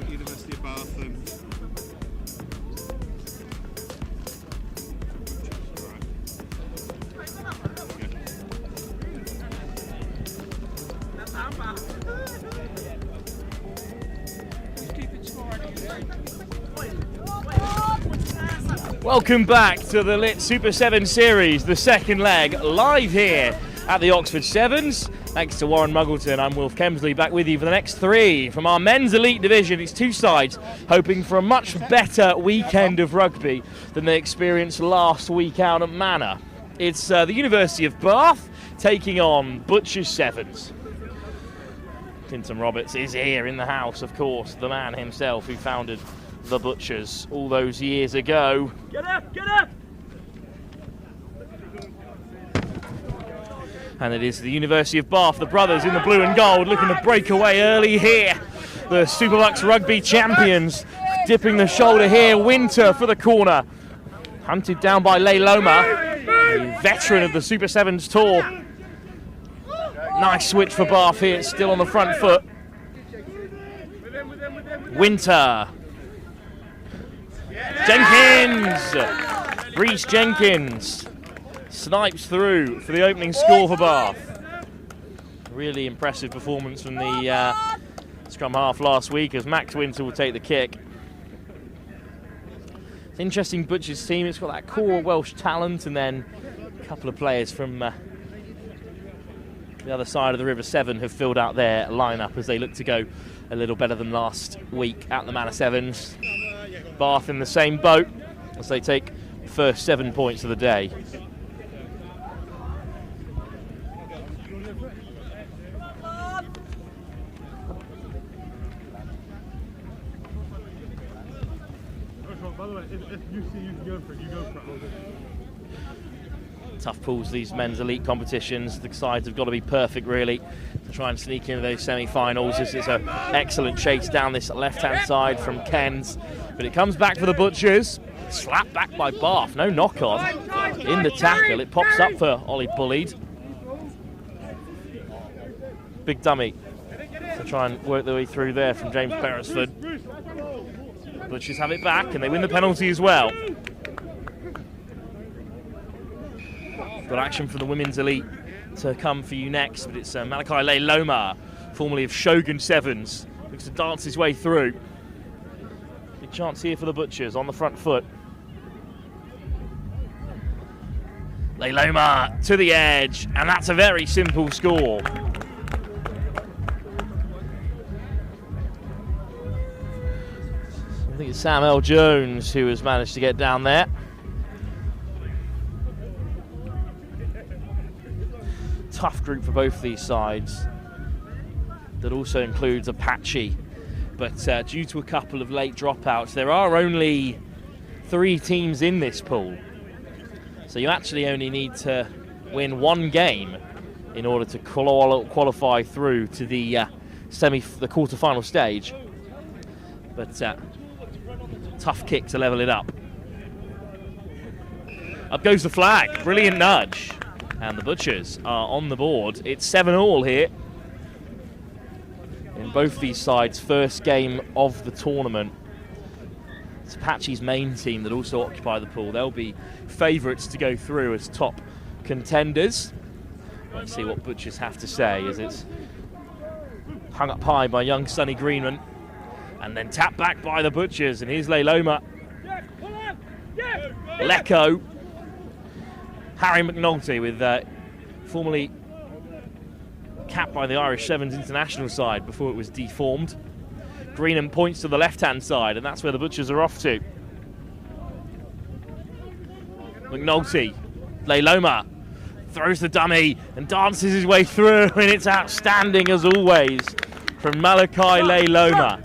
University of Bath and Welcome back to the Lit Super 7 Series, the second leg, live here at the Oxford Sevens. Thanks to Warren Muggleton, I'm Wilf Kemsley, back with you for the next three from our men's elite division. It's two sides hoping for a much better weekend of rugby than they experienced last week out at Manor. It's the University of Bath taking on Butchers Sevens. Clinton Roberts is here in the house, of course, the man himself who founded the Butchers all those years ago. Get up, get up! And it is the University of Bath, the brothers in the blue and gold, looking to break away early here. The Superlux Rugby champions dipping the shoulder here. Winter for the corner. Hunted down by Leiloma, a veteran of the Super Sevens tour. Nice switch for Bath here, still on the front foot. Winter. Jenkins! Reece Jenkins snipes through for the opening score for Bath. Really impressive performance from the scrum half last week as Max Winter will take the kick. It's an interesting Butchers team. It's got that core Welsh talent and then a couple of players from the other side of the River Severn have filled out their lineup as they look to go a little better than last week at the Manor Sevens. Bath in the same boat as they take the first 7 points of the day. Tough pools, these men's elite competitions. The sides have got to be perfect, really, to try and sneak into those semi-finals. It's an excellent chase down this left-hand side from Quins, but it comes back for the Butchers. Slapped back by Bath, no knock-on. In the tackle, it pops up for Ollie Bullied. Big dummy to try and work their way through there from James Beresford. Butchers have it back, and they win the penalty as well. Got action for the women's elite to come for you next, but it's Malachi Leiloma, formerly of Shogun Sevens, looks to dance his way through. Big chance here for the Butchers on the front foot. Leiloma to the edge, and that's a very simple score. I think it's Sam L. Jones who has managed to get down there. Tough group for both of these sides. That also includes Apache, but due to a couple of late dropouts, there are only 3 teams in this pool. So you actually only need to win one game in order to qualify through to the quarter-final stage. But tough kick to level it up. Up goes the flag, brilliant nudge. And the Butchers are on the board. It's 7-all here in both these sides' first game of the tournament. It's Apache's main team that also occupy the pool. They'll be favourites to go through as top contenders. Let's see what Butchers have to say as it's hung up high by young Sonny Greenman and then tapped back by the Butchers. And here's Leiloma. Lecco. Harry McNulty with formerly capped by the Irish Sevens international side before it was deformed. Greenham points to the left-hand side, and that's where the Butchers are off to. McNulty, Leiloma throws the dummy and dances his way through, and it's outstanding as always from Malachi Leiloma.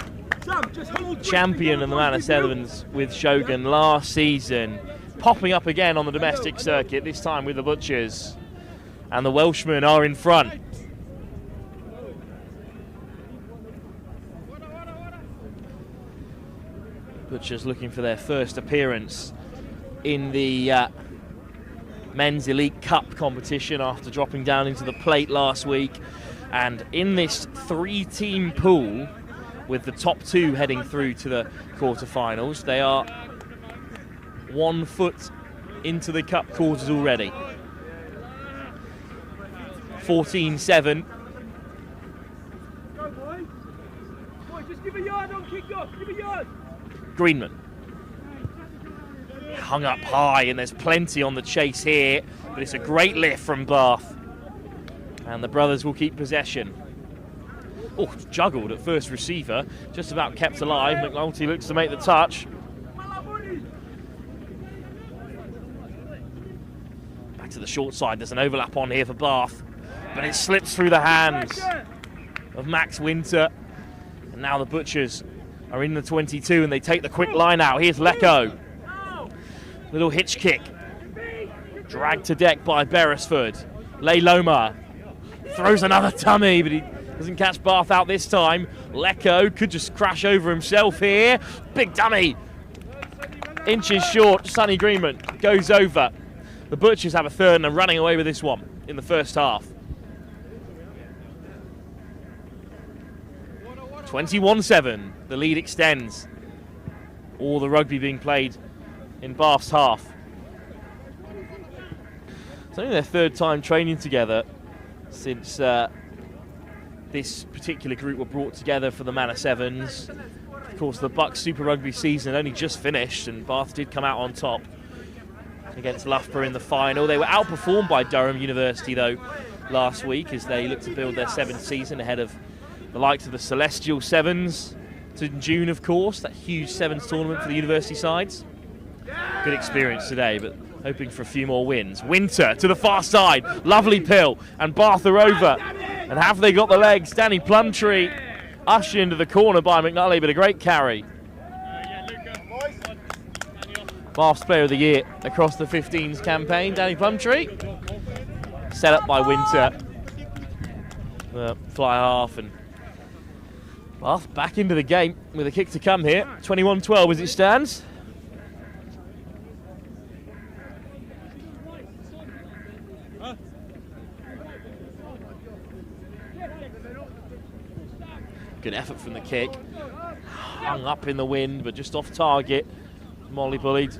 Champion in the Manor Sevens with Shogun last season. Popping up again on the domestic circuit, this time with the Butchers. And the Welshmen are in front. Butchers looking for their first appearance in the Men's Elite Cup competition after dropping down into the plate last week. And in this 3-team pool, with the top 2 heading through to the quarterfinals, they are 1 foot into the cup quarters already. 14-7. Just give a yard on kick off, give a yard. Greenman. hung up high, and there's plenty on the chase here, but it's a great lift from Bath. And the brothers will keep possession. Oh, juggled at first receiver, just about kept alive. McNulty looks to make the touch. Back to the short side, there's an overlap on here for Bath, but it slips through the hands of Max Winter. And now the Butchers are in the 22 and they take the quick line out. Here's Lecco. Little hitch kick. Dragged to deck by Beresford. Leyloma throws another tummy, but he doesn't catch Bath out this time. Lecco could just crash over himself here. Big dummy. Inches short. Sonny Greenman goes over. The Butchers have a third and are running away with this one in the first half. 21-7. The lead extends. All the rugby being played in Bath's half. It's only their third time training together since this particular group were brought together for the Manor Sevens. Of course, the Bucks Super Rugby season only just finished, and Bath did come out on top against Loughborough in the final. They were outperformed by Durham University, though, last week as they looked to build their seventh season ahead of the likes of the Celestial Sevens in June, of course, that huge Sevens tournament for the university sides. Good experience today, but hoping for a few more wins. Winter to the far side, lovely pill, and Bath are over. And have they got the legs? Danny Plumtree ushered into the corner by McNulty, but a great carry. Bath's Player of the Year across the 15s campaign, Danny Plumtree. Set up by Winter. Fly half, and Bath back into the game with a kick to come here. 21-12 as it stands. Good effort from the kick. Hung up in the wind, but just off target. Molly bullied.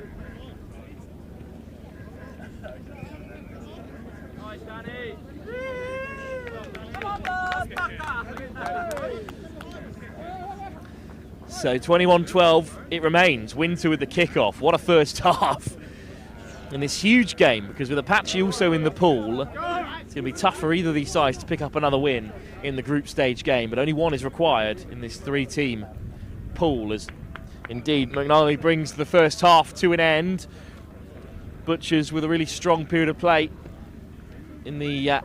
So 21-12, it remains. Winter with the kickoff. What a first half in this huge game, because with Apache also in the pool, it's going to be tough for either of these sides to pick up another win in the group stage game, but only one is required in this three-team pool, as indeed McNulty brings the first half to an end. Butchers with a really strong period of play in the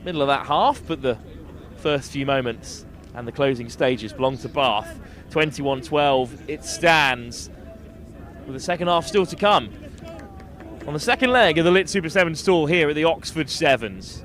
middle of that half, but the first few moments and the closing stages belong to Bath. 21-12, it stands, with the second half still to come on the second leg of the Lit Super 7 stall here at the Oxford Sevens.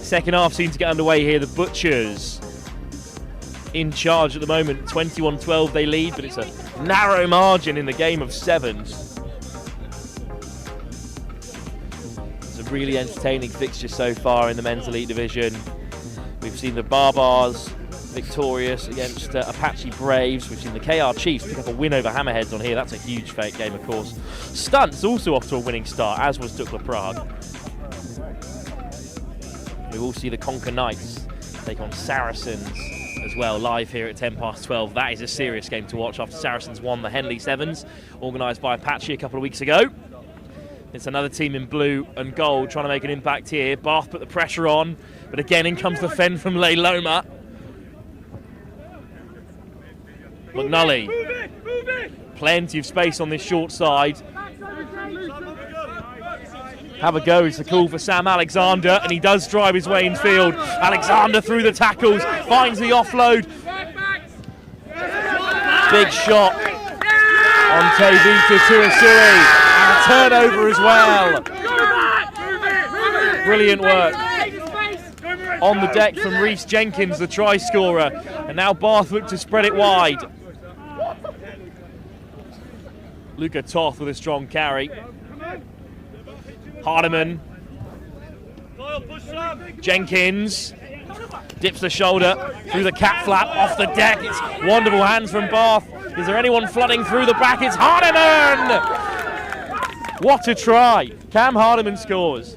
Second half seems to get underway here. The Butchers in charge at the moment. 21-12 they lead, but it's a narrow margin in the game of sevens. It's a really entertaining fixture so far in the men's elite division. We've seen the Barbars victorious against Apache Braves. We've seen the KR Chiefs pick up a win over Hammerheads on here. That's a huge fake game, of course. Stunts also off to a winning start, as was Dukla Prague. We will see the Conquer Knights take on Saracens as well, live here at 12:10. That is a serious game to watch after Saracens won the Henley Sevens, organised by Apache a couple of weeks ago. It's another team in blue and gold trying to make an impact here. Bath put the pressure on, but again in comes the fend from Leiloma. McNully. Plenty of space on this short side. Have a go is the call for Sam Alexander, and he does drive his way in field. Alexander through the tackles, finds the offload. Big shot on Kaiviti to Isui, and a turnover as well. Brilliant work on the deck from Reece Jenkins, the try scorer, and now Bath look to spread it wide. Luca Toth with a strong carry. Hardiman. Jenkins dips the shoulder through the cap flap off the deck. It's wonderful hands from Bath. Is there anyone flooding through the back? It's Hardiman! What a try. Cam Hardiman scores.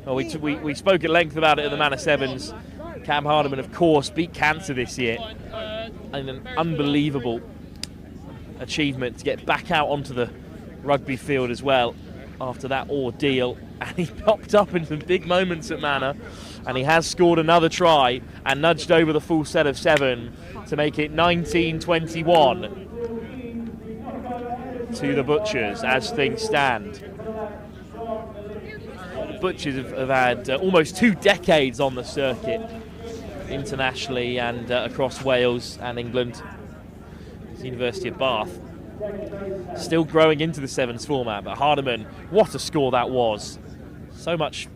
Well, we spoke at length about it at the Manor Sevens. Cam Hardiman, of course, beat cancer this year. And an unbelievable achievement to get back out onto the rugby field as well after that ordeal. And he popped up in some big moments at Manor, and he has scored another try and nudged over the full set of 7 to make it 19-21 to the Butchers as things stand. The Butchers have had almost 2 decades on the circuit internationally and across Wales and England. It's the University of Bath. Still growing into the 7s format, but Hardiman, what a score that was. So much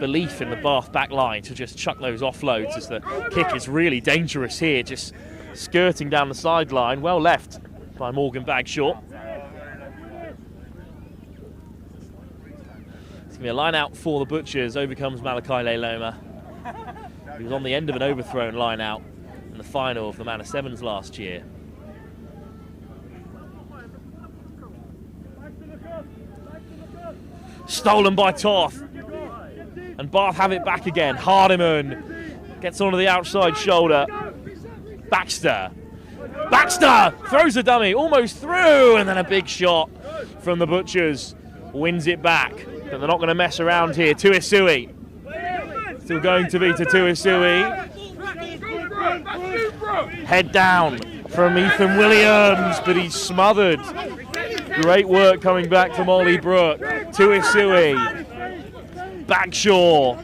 belief in the Bath back line to just chuck those offloads as the kick is really dangerous here, just skirting down the sideline. Well left by Morgan Bagshaw. It's going to be a line out for the Butchers. Over comes Malachi Leiloma. He was on the end of an overthrown line out in the final of the Manor Sevens last year. Stolen by Toth. And Bath have it back again. Hardiman gets onto the outside shoulder. Baxter throws a dummy, almost through, and then a big shot from the Butchers. Wins it back, but they're not going to mess around here. Tuisui. Still going to be to Tuisui. Head down from Ethan Williams, but he's smothered. Great work coming back from Ollie Brook. Tuisui. Bagshaw.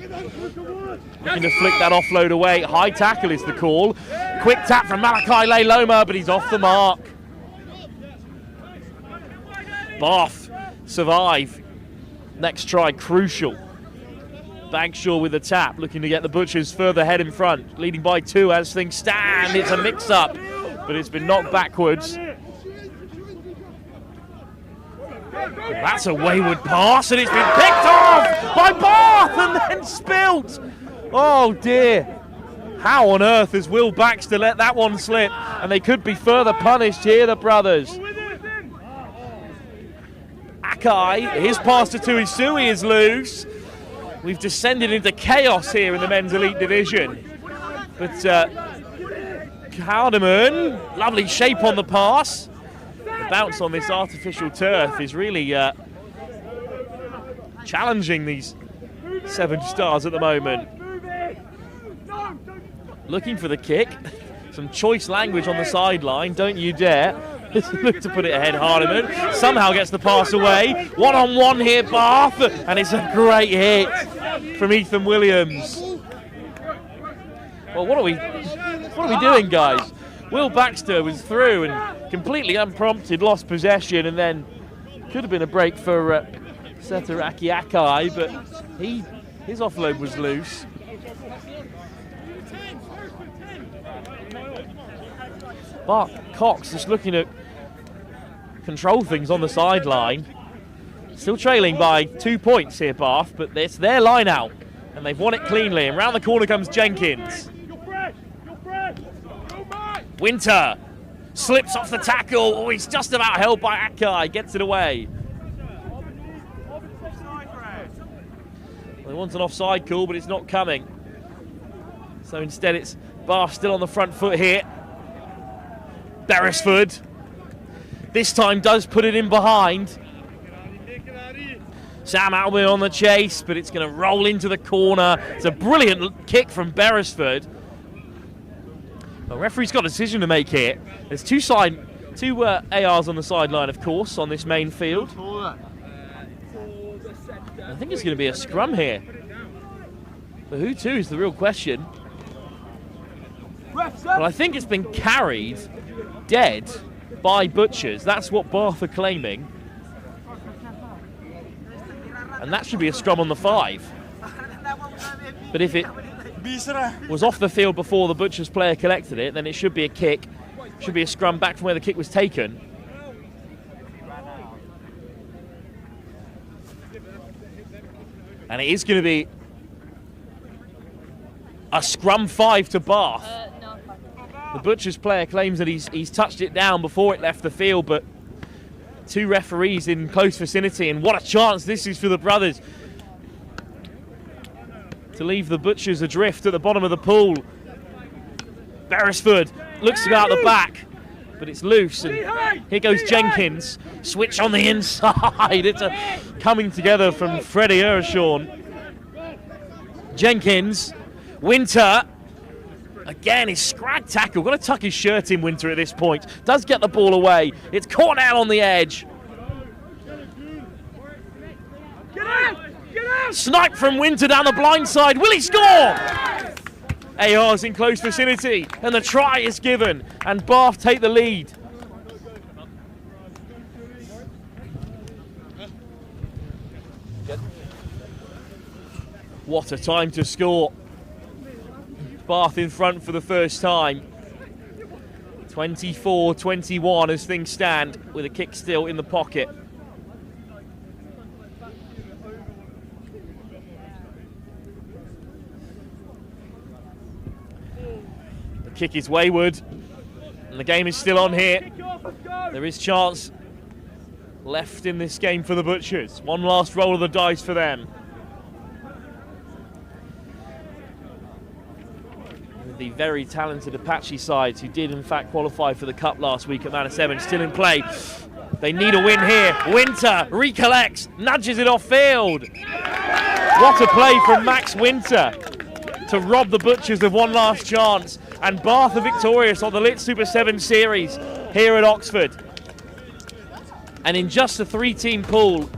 Looking to flick that offload away. High tackle is the call. Quick tap from Malachi Leiloma, but he's off the mark. Bath survive. Next try crucial. Bagshaw with the tap, looking to get the Butchers further ahead in front. Leading by 2 as things stand. It's a mix-up, but it's been knocked backwards. That's a wayward pass, and it's been picked off by Bath and then spilt. Oh dear. How on earth has Will Baxter let that one slip? And they could be further punished here, the brothers. Akai, his pass to Tuisui is loose. We've descended into chaos here in the men's elite division. But Hardiman, lovely shape on the pass. The bounce on this artificial turf is really challenging these 7 stars at the moment. Looking for the kick. Some choice language on the sideline. Don't you dare. Look to put it ahead, Hardiman. Somehow gets the pass away. One-on-one here, Bath. And it's a great hit from Ethan Williams. Well, what are we doing, guys? Will Baxter was through and completely unprompted, lost possession, and then could have been a break for Setaraki Akai, but his offload was loose. Mark Cox just looking to control things on the sideline. Still trailing by 2 points here, Bath, but it's their line out, and they've won it cleanly. And round the corner comes Jenkins. Winter slips off the tackle. Oh, he's just about held by Akai. Gets it away. They want an offside call, but it's not coming. So instead it's Bath still on the front foot here. Beresford This time does put it in behind. Sam Albion on the chase, but it's going to roll into the corner. It's a brilliant kick from Beresford. The referee's got a decision to make here. There's two ARs on the sideline, of course, on this main field. I think it's going to be a scrum here. But who to is the real question. Well, I think it's been carried dead by Butchers. That's what Bath are claiming. And that should be a scrum on the 5. But if it was off the field before the Butchers player collected it, then it should be a kick. Should be a scrum back from where the kick was taken. And it is going to be a scrum 5 to Bath. The Butchers player claims that he's touched it down before it left the field, but two referees in close vicinity, and what a chance this is for the brothers to leave the Butchers adrift at the bottom of the pool. Beresford looks to go out the back, but it's loose, and here goes Jenkins. Switch on the inside. It's a coming together from Freddie Ershawn. Jenkins, Winter, again, his scrag tackle. Got to tuck his shirt in, Winter, at this point. Does get the ball away. It's Cornell on the edge. Snipe from Winter down the blind side. Will he score? AR's in close vicinity, and the try is given, and Bath take the lead. What a time to score. Bath in front for the first time. 24-21 as things stand, with a kick still in the pocket. The kick is wayward, and the game is still on here. There is chance left in this game for the Butchers. One last roll of the dice for them. The very talented Apache sides, who did in fact qualify for the Cup last week at Sevens, still in play. They need a win here. Winter recollects, nudges it off field. What a play from Max Winter to rob the Butchers of one last chance. And Bath are victorious on the Lit Super 7 series here at Oxford. And in just a 3-team pool,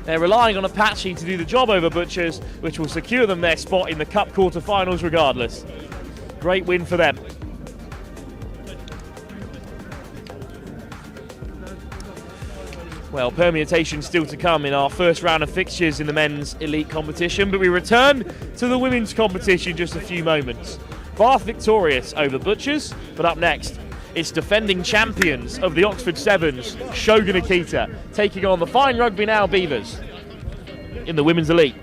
they're relying on Apache to do the job over Butchers, which will secure them their spot in the Cup quarterfinals regardless. Great win for them. Well, permutation still to come in our first round of fixtures in the men's elite competition, but we return to the women's competition in just a few moments. Bath victorious over Butchers, but up next, it's defending champions of the Oxford Sevens, Shogun Akita, taking on the fine Rugby Now Beavers in the women's elite.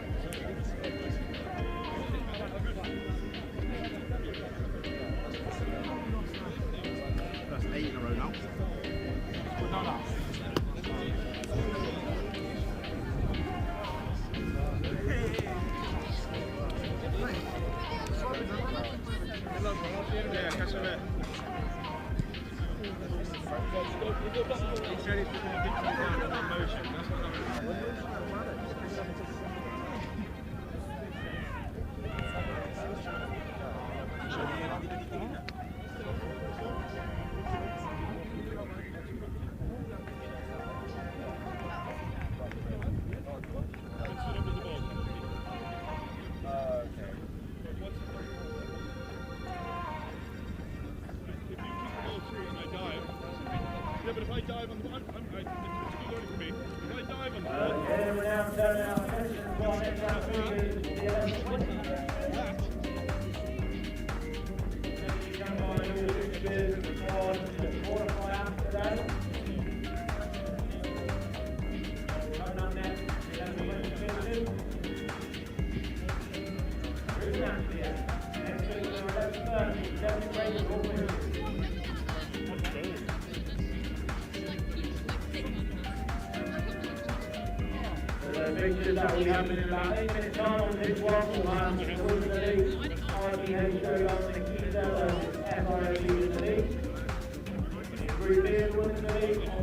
That will happen in about 8 minutes time on this one. We'll have the league, RBH Shogun, Akita versus FIA in the league. Group B will win the league on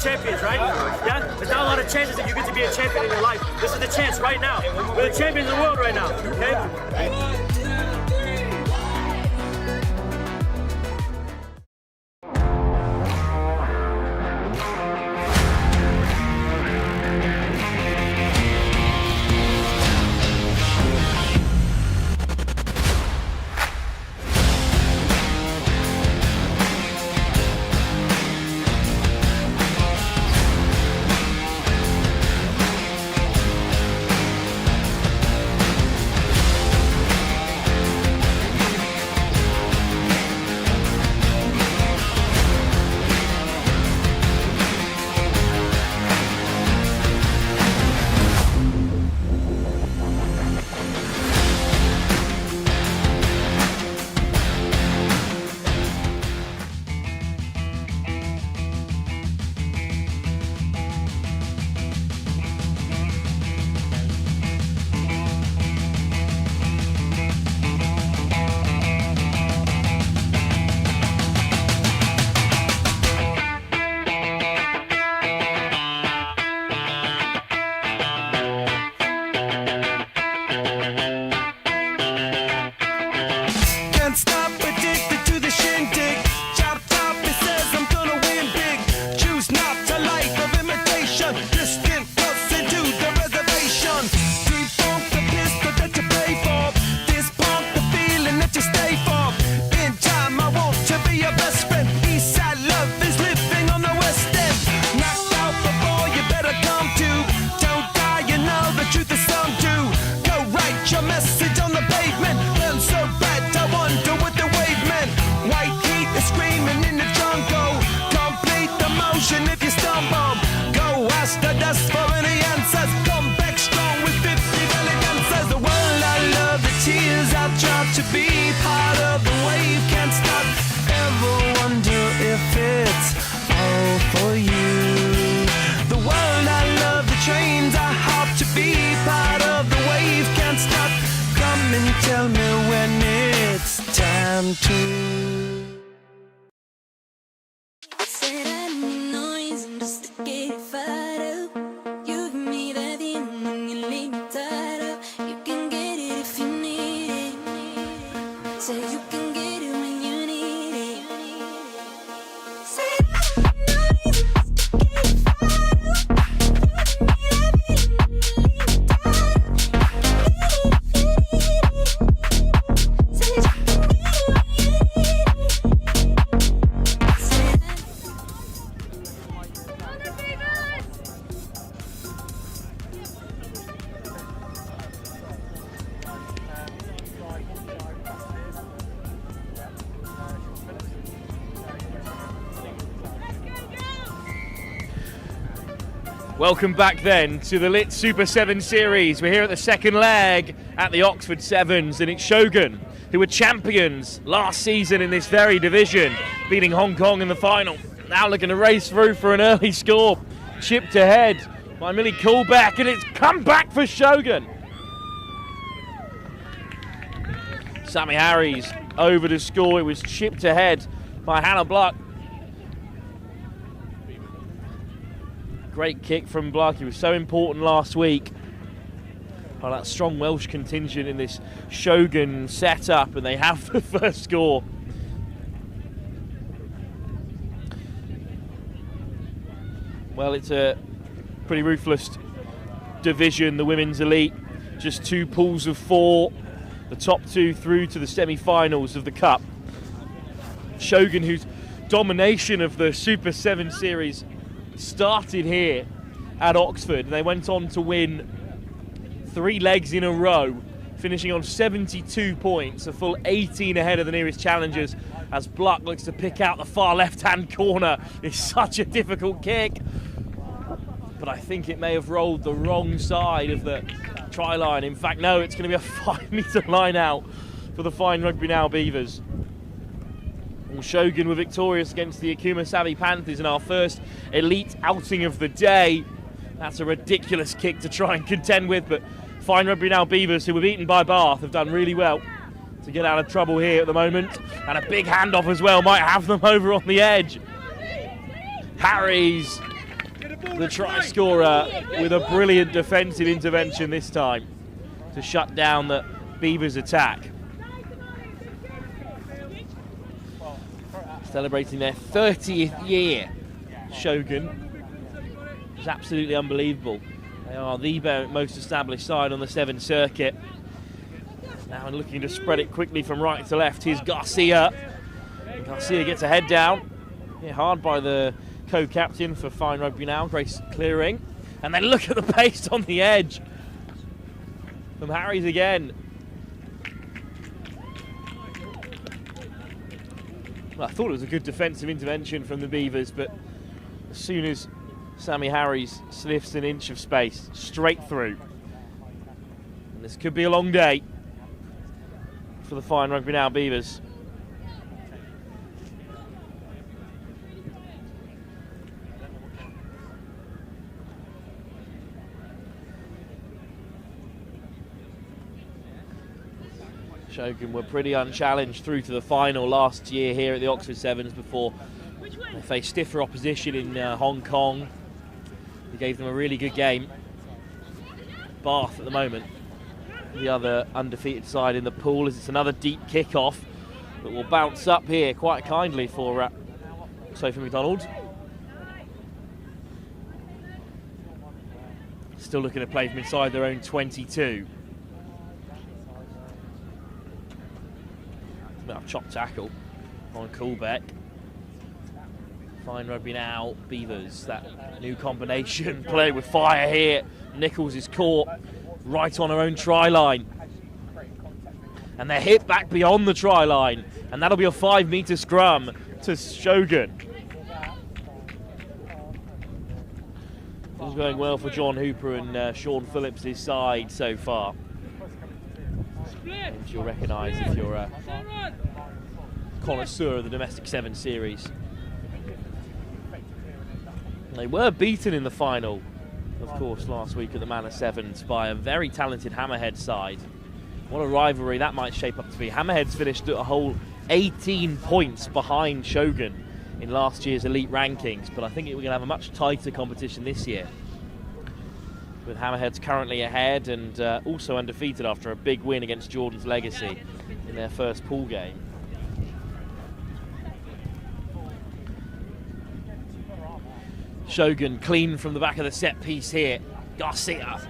Champions, right? Yeah? There's not a lot of chances that you get to be a champion in your life. This is the chance right now. We're the champions of the world right now, okay? that you stay for. In time, I want to be your best friend. Eastside love is living on the West End. Knocked out before, you better come to. Don't die, you know the truth is some do. Go write your message on the pavement. Burn so bright, I wonder what the wave meant. White heat is screaming in the jungle. Complete the motion if you stumble. Go ask the dust for any answers. Come back strong with 50 valid answers. The world I love, the tears I've dropped to be part of the wave can't stop. Ever wonder if it's all for you? The world I love, the trains I hop to be part of the wave can't stop. Come and tell me when it's time to. Said I need noise and just to get it fired up. You give me that feeling when you leave me tied up. You can get it if you need it. Say you can get it when you need it. Said I need noise and just to get it fired up. You give me that feeling when you leave me tied up. Get it if you need it. Said you can get it when you need it. Said I Welcome back then to the Lit Super 7 Series. We're here at the second leg at the Oxford Sevens, and it's Shogun, who were champions last season in this very division, beating Hong Kong in the final. Now looking to race through for an early score. Chipped ahead by Millie Coolbeck, and it's come back for Shogun. Sammy Harries over to score. It was chipped ahead by Hannah Bluck. Great kick from Bluck. He was so important last week by that strong Welsh contingent in this Shogun setup, and they have the first score. Well, it's a pretty ruthless division, the women's elite. Just 2 pools of 4. The top 2 through to the semi-finals of the Cup. Shogun, whose domination of the Super 7 Series started here at Oxford, and they went on to win 3 legs in a row, finishing on 72 points, a full 18 ahead of the nearest challengers, as Bluck looks to pick out the far left-hand corner. It's such a difficult kick, but I think it may have rolled the wrong side of the try line. In fact, no, it's going to be a 5-metre line out for the Fine Rugby Now Beavers. Well, Shogun were victorious against the Akuma Savvy Panthers in our first elite outing of the day. That's a ridiculous kick to try and contend with, but Fine Rugby Now Beavers, who were beaten by Bath, have done really well to get out of trouble here at the moment. And a big handoff as well might have them over on the edge. Harries, the try scorer, with a brilliant defensive intervention this time to shut down the Beavers' attack. Celebrating their 30th year, Shogun. It's absolutely unbelievable. They are the most established side on the 7 circuit. Now looking to spread it quickly from right to left. Here's Garcia. Garcia gets a head down. Hit hard by the co-captain for Fine Rugby Now, Grace Clearing. And then look at the pace on the edge from Harries again. Well, I thought it was a good defensive intervention from the Beavers, but as soon as Sammy Harries sniffs an inch of space, straight through. And this could be a long day for the Fine Rugby Now Beavers. Shogun were pretty unchallenged through to the final last year here at the Oxford Sevens before they faced stiffer opposition in Hong Kong. They gave them a really good game. Bath at the moment, the other undefeated side in the pool, as it's another deep kick-off that will bounce up here quite kindly for Sophie McDonald. Still looking to play from inside their own 22. Well, chop tackle on Coolbeck. Fine rugby now, Beavers. That new combination play with fire here. Nichols is caught right on her own try line. And they're hit back beyond the try line. And that'll be a 5-metre scrum to Shogun. It's going well for John Hooper and Sean Phillips' side so far. Which you'll recognise if you're a connoisseur of the domestic 7 series. They were beaten in the final, of course, last week at the Manor Sevens by a very talented Hammerhead side. What a rivalry that might shape up to be. Hammerheads finished a whole 18 points behind Shogun in last year's elite rankings, but I think we're going to have a much tighter competition this year, with Hammerheads currently ahead and also undefeated after a big win against Jordan's Legacy in their first pool game. Shogun clean from the back of the set piece here. Garcia.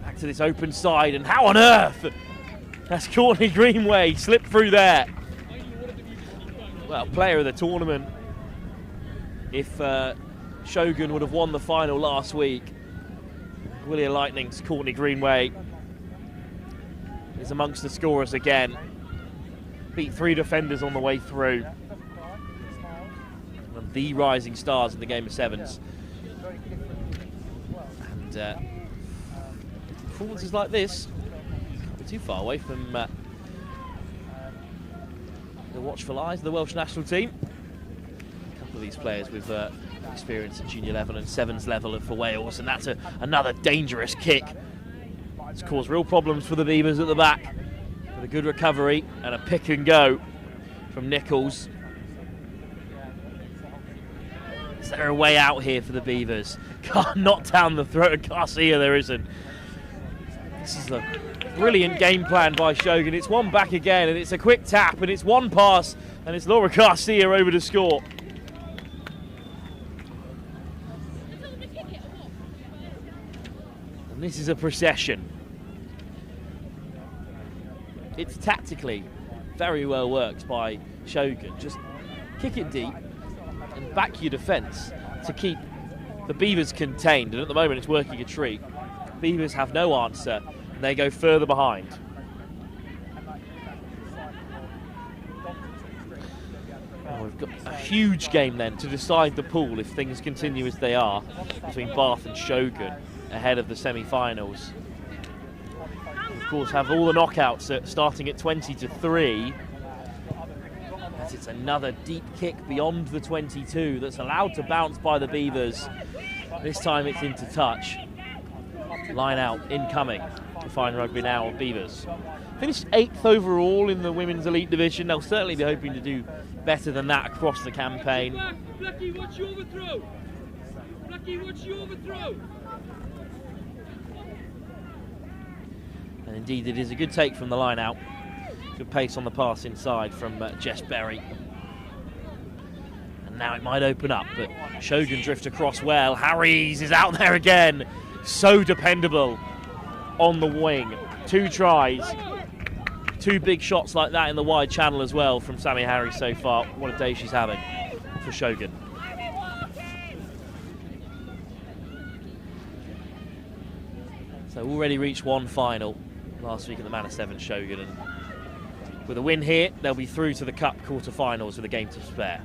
Back to this open side, and how on earth? That's Courtney Greenway, slipped through there. Well, player of the tournament. If Shogun would have won the final last week, Willia Lightning's Courtney Greenway is amongst the scorers again. Beat 3 defenders on the way through. One of the rising stars in the game of sevens. And performances like this, not too far away from the watchful eyes of the Welsh national team. A couple of these players with experience at junior level and sevens level for Wales, and that's another dangerous kick. It's caused real problems for the Beavers at the back. With a good recovery and a pick and go from Nichols. Is there a way out here for the Beavers? Not down the throat of Garcia, there isn't. This is a brilliant game plan by Shogun. It's one back again, and it's a quick tap, and it's one pass, and it's Laura Garcia over to score. And this is a procession. It's tactically very well worked by Shogun. Just kick it deep and back your defence to keep the Beavers contained, and at the moment it's working a treat. Beavers have no answer, and they go further behind. Oh, we've got a huge game then to decide the pool if things continue as they are between Bath and Shogun ahead of the semi-finals. Of course, have all the knockouts starting at 20-3. As it's another deep kick beyond the 22 that's allowed to bounce by the Beavers. This time it's into touch. Line out, incoming. Fine rugby now of Beavers. Finished 8th overall in the women's elite division. They'll certainly be hoping to do better than that across the campaign. Blackie, watch your overthrow. Blackie, watch your overthrow. And indeed it is a good take from the line out. Good pace on the pass inside from Jess Berry. And now it might open up, but Shogun drift across well. Harries is out there again. So dependable on the wing. 2 tries. 2 big shots like that in the wide channel as well from Sammy Harries so far. What a day she's having for Shogun. So already reached one final last week at the Manor 7 Shogun, and with a win here, they'll be through to the Cup quarter-finals with a game to spare.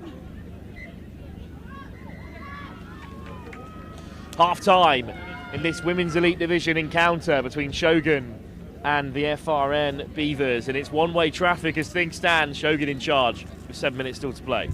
Half-time in this Women's Elite Division encounter between Shogun and the FRN Beavers, and it's one-way traffic as things stand. Shogun in charge with 7 minutes still to play.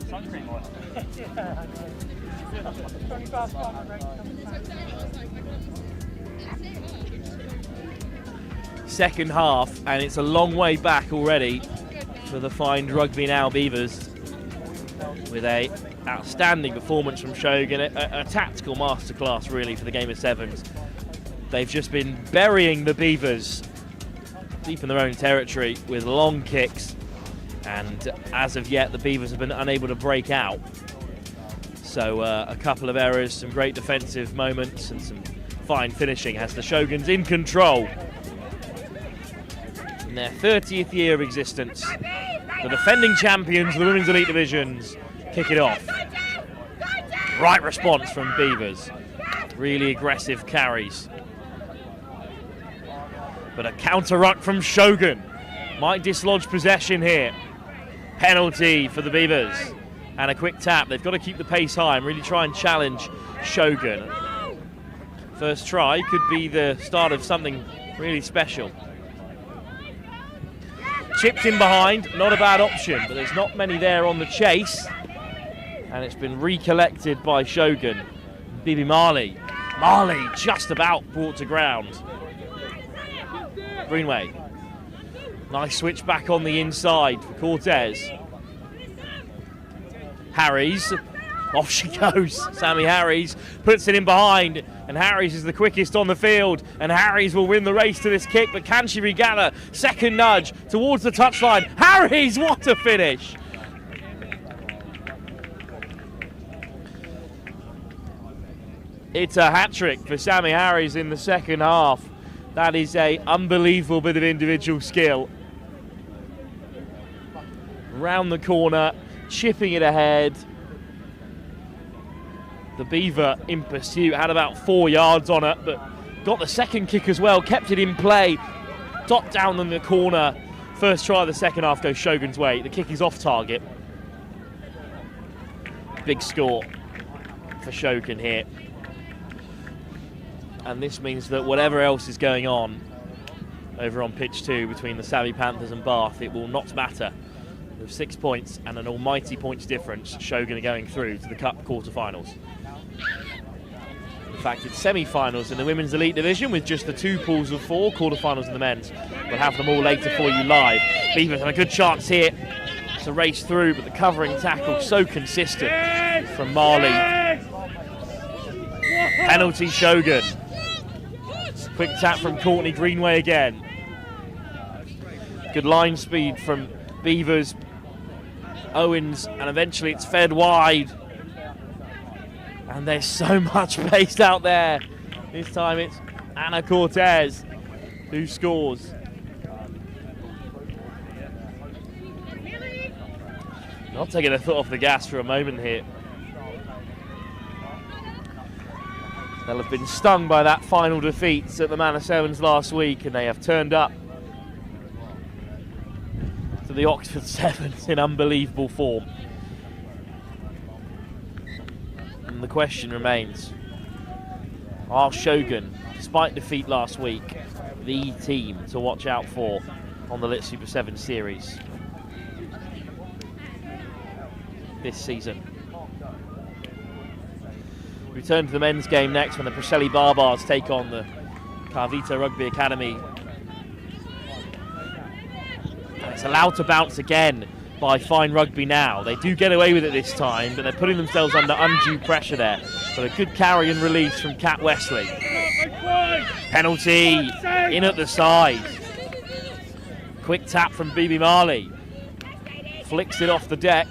sunscreen oil. Second half, and it's a long way back already for the fine Rugby Now Beavers, with a outstanding performance from Shogun, a tactical masterclass really for the game of sevens. They've just been burying the Beavers deep in their own territory with long kicks, and as of yet the Beavers have been unable to break out. So a couple of errors, some great defensive moments and some fine finishing has the Shoguns in control. In their 30th year of existence, the defending champions of the Women's Elite Divisions kick it off. Right response from Beavers. Really aggressive carries. But a counter ruck from Shogun might dislodge possession here. Penalty for the Beavers. And a quick tap. They've got to keep the pace high and really try and challenge Shogun. First try could be the start of something really special. Chipped in behind, not a bad option, but there's not many there on the chase. And it's been recollected by Shogun. Bibi Marley just about brought to ground. Greenway. Nice switch back on the inside for Cortez. Harries. Off she goes. Sammy Harries puts it in behind, and Harries is the quickest on the field, and Harries will win the race to this kick, but can she regather? Second nudge towards the touchline. Harries, what a finish! It's a hat-trick for Sammy Harries in the second half. That is an unbelievable bit of individual skill. Round the corner, chipping it ahead. The Beaver in pursuit had about 4 yards on it, but got the second kick as well, kept it in play. Dot down in the corner. First try of the second half goes Shogun's way. The kick is off target. Big score for Shogun here. And this means that whatever else is going on over on pitch 2 between the Savvy Panthers and Bath, it will not matter. With 6 points and an almighty points difference, Shogun are going through to the Cup quarterfinals. In fact, it's semi-finals in the Women's Elite Division with just the 2 pools of 4, quarterfinals in the men's. We'll have them all later for you live. Beavers have a good chance here to race through, but the covering tackle so consistent from Marley. Penalty Shogun. Quick tap from Courtney Greenway again. Good line speed from Beavers. Owens, and eventually it's fed wide. And there's so much pace out there. This time it's Anna Cortez who scores. Not taking a foot off the gas for a moment here. They'll have been stung by that final defeat at the Manor Sevens last week, and they have turned up to the Oxford Sevens in unbelievable form. And the question remains, are Shogun, despite defeat last week, the team to watch out for on the Lit Super 7 series this season? We turn to the men's game next when the Preseli Barbars take on the Kaiviti Rugby Academy. And it's allowed to bounce again by Fine Rugby Now. They do get away with it this time, but they're putting themselves under undue pressure there. But a good carry and release from Kat Wesley. Penalty in at the side. Quick tap from Bibi Marley. Flicks it off the deck.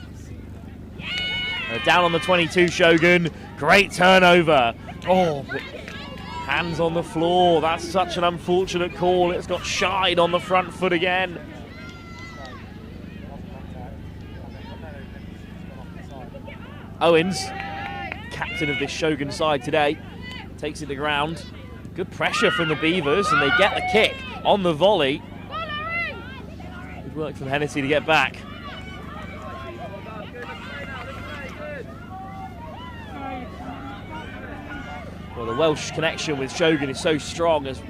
Down on the 22, Shogun. Great turnover. Oh, hands on the floor. That's such an unfortunate call. It's got shied on the front foot again. Owens, captain of this Shogun side today, takes it to ground. Good pressure from the Beavers, and they get the kick on the volley. Good work from Hennessy to get back. Well, the Welsh connection with Shogun is so strong, as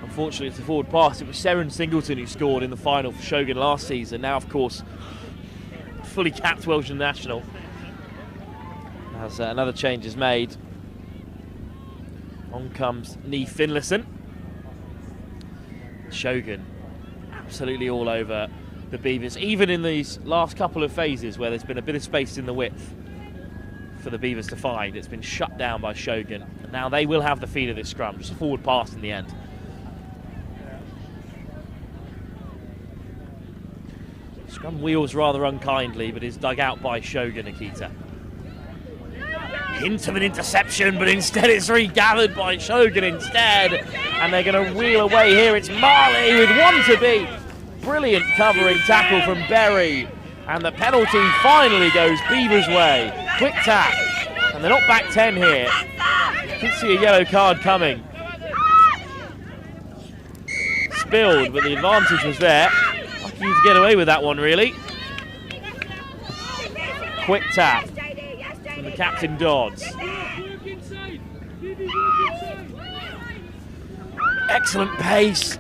unfortunately it's a forward pass. It was Seren Singleton who scored in the final for Shogun last season. Now, of course, fully capped Welsh national. As another change is made. On comes Nee Finlayson. Shogun absolutely all over the Beavers, even in these last couple of phases where there's been a bit of space in the width for the Beavers to find. It's been shut down by Shogun. And now they will have the feed of this scrum, just a forward pass in the end. Scrum wheels rather unkindly, but is dug out by Shogun Akita. Hint of an interception, but instead it's regathered by Shogun instead. And they're going to wheel away here. It's Marley with one to beat. Brilliant covering tackle from Berry. And the penalty finally goes Beavers' way. Quick tap. And they're not back 10 here. You can see a yellow card coming. Spilled, but the advantage was there. Lucky to get away with that one, really. Quick tap from the captain Dodds. Excellent pace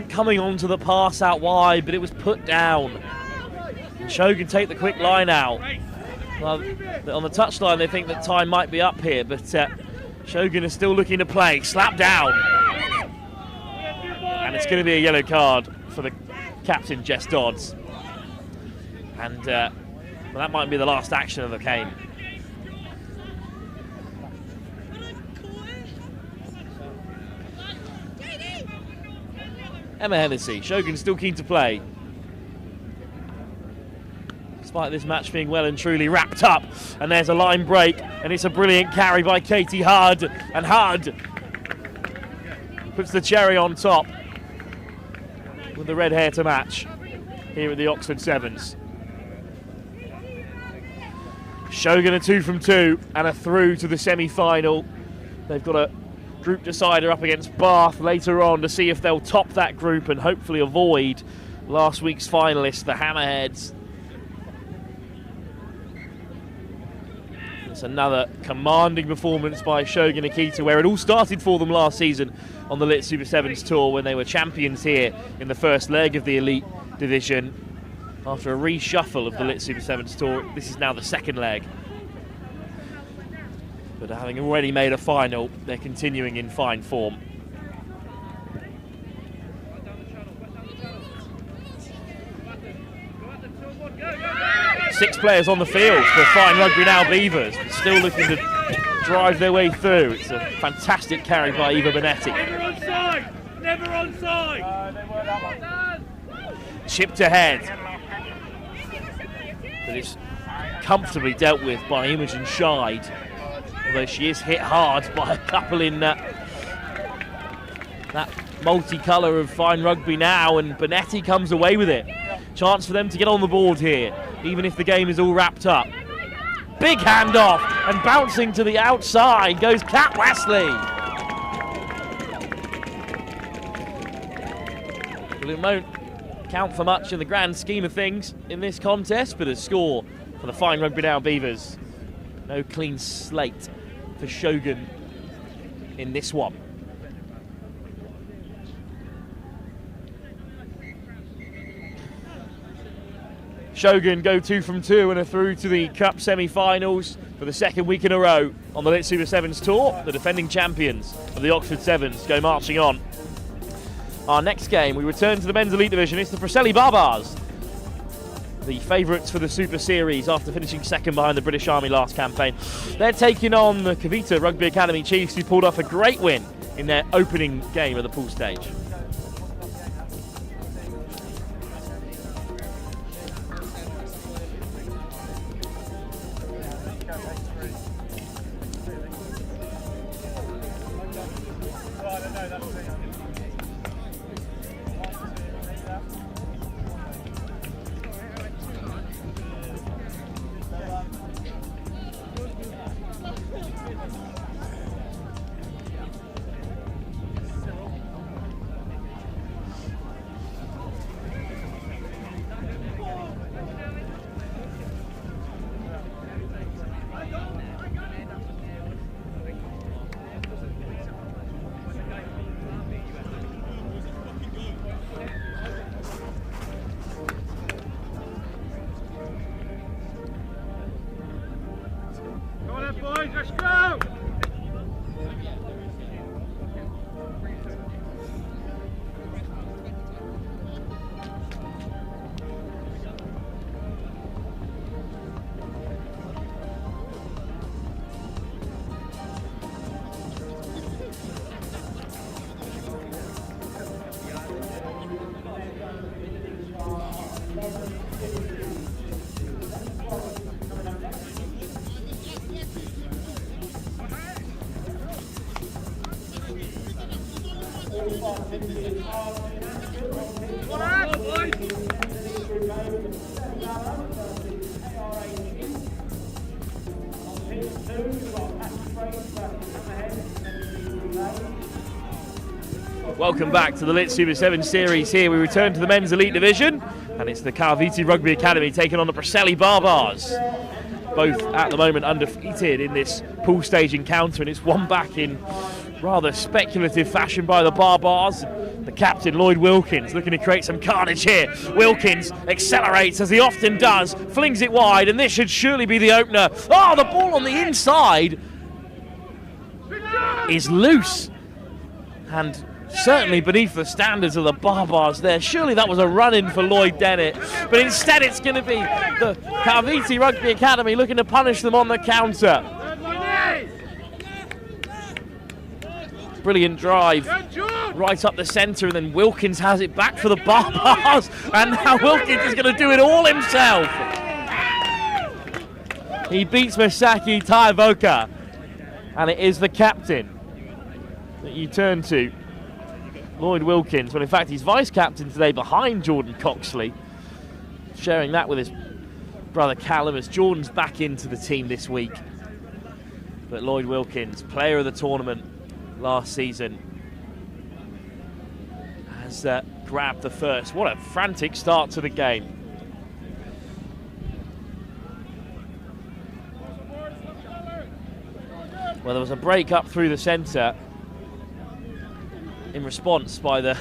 coming onto the pass out wide, but it was put down. And Shogun take the quick line out. Well, on the touchline, they think that time might be up here, but Shogun is still looking to play. Slap down. And it's going to be a yellow card for the captain, Jess Dodds. And well, that might be the last action of the game. Emma Hennessy, Shogun still keen to play. Despite this match being well and truly wrapped up. And there's a line break, and it's a brilliant carry by Katie Hard. And Hard puts the cherry on top with the red hair to match here at the Oxford Sevens. Shogun a 2 from 2 and a through to the semi-final. They've got a group decider up against Bath later on to see if they'll top that group and hopefully avoid last week's finalists, the Hammerheads. It's another commanding performance by Shogun Akita, where it all started for them last season on the Lit Super Sevens tour when they were champions here in the first leg of the Elite Division. After a reshuffle of the Lit Super Sevens tour, this is now the second leg. But having already made a final, they're continuing in fine form. Six players on the field for Fine Rugby Now Beavers, but still looking to drive their way through. It's a fantastic carry by Eva Bonetti. Never onside! Never onside! Chipped ahead. But it's comfortably dealt with by Imogen Scheid. Although she is hit hard by a couple in that multicolour of Fine Rugby Now, and Bonetti comes away with it. Chance for them to get on the board here, even if the game is all wrapped up. Big handoff, and bouncing to the outside goes Kat Wesley. Well, it won't count for much in the grand scheme of things in this contest, but a score for the Fine Rugby Now Beavers. No clean slate for Shogun in this one. Shogun go 2 from 2 and are through to the Cup semi-finals for the second week in a row on the Lit Super Sevens tour. The defending champions of the Oxford Sevens go marching on. Our next game, we return to the men's elite division. It's the Preseli Barbars, the favourites for the Super Series after finishing second behind the British Army last campaign. They're taking on the Kaiviti Rugby Academy Chiefs, who pulled off a great win in their opening game of the pool stage. boys, let's go! Welcome back to the Lit Super 7 series. Here we return to the men's elite division, and it's the Kaiviti Rugby Academy taking on the Preseli Barbars. Both at the moment undefeated in this pool stage encounter, and it's won back in rather speculative fashion by the Barbars. The captain, Lloyd Wilkins, looking to create some carnage here. Wilkins accelerates as he often does, flings it wide, and this should surely be the opener. Oh, the ball on the inside is loose, and certainly beneath the standards of the Barbars there. Surely that was a run-in for Lloyd Dennett, but instead it's going to be the Kaiviti Rugby Academy looking to punish them on the counter. Brilliant drive right up the centre, and then Wilkins has it back for the Barbars, and now Wilkins is going to do it all himself. He beats Masaki Taivoka, and it is the captain that you turn to, Lloyd Wilkins, when in fact he's vice-captain today behind Jordan Coxley, sharing that with his brother Callum as Jordan's back into the team this week. But Lloyd Wilkins, player of the tournament last season, has grabbed the first. What a frantic start to the game. Well, there was a break up through the centre in response by the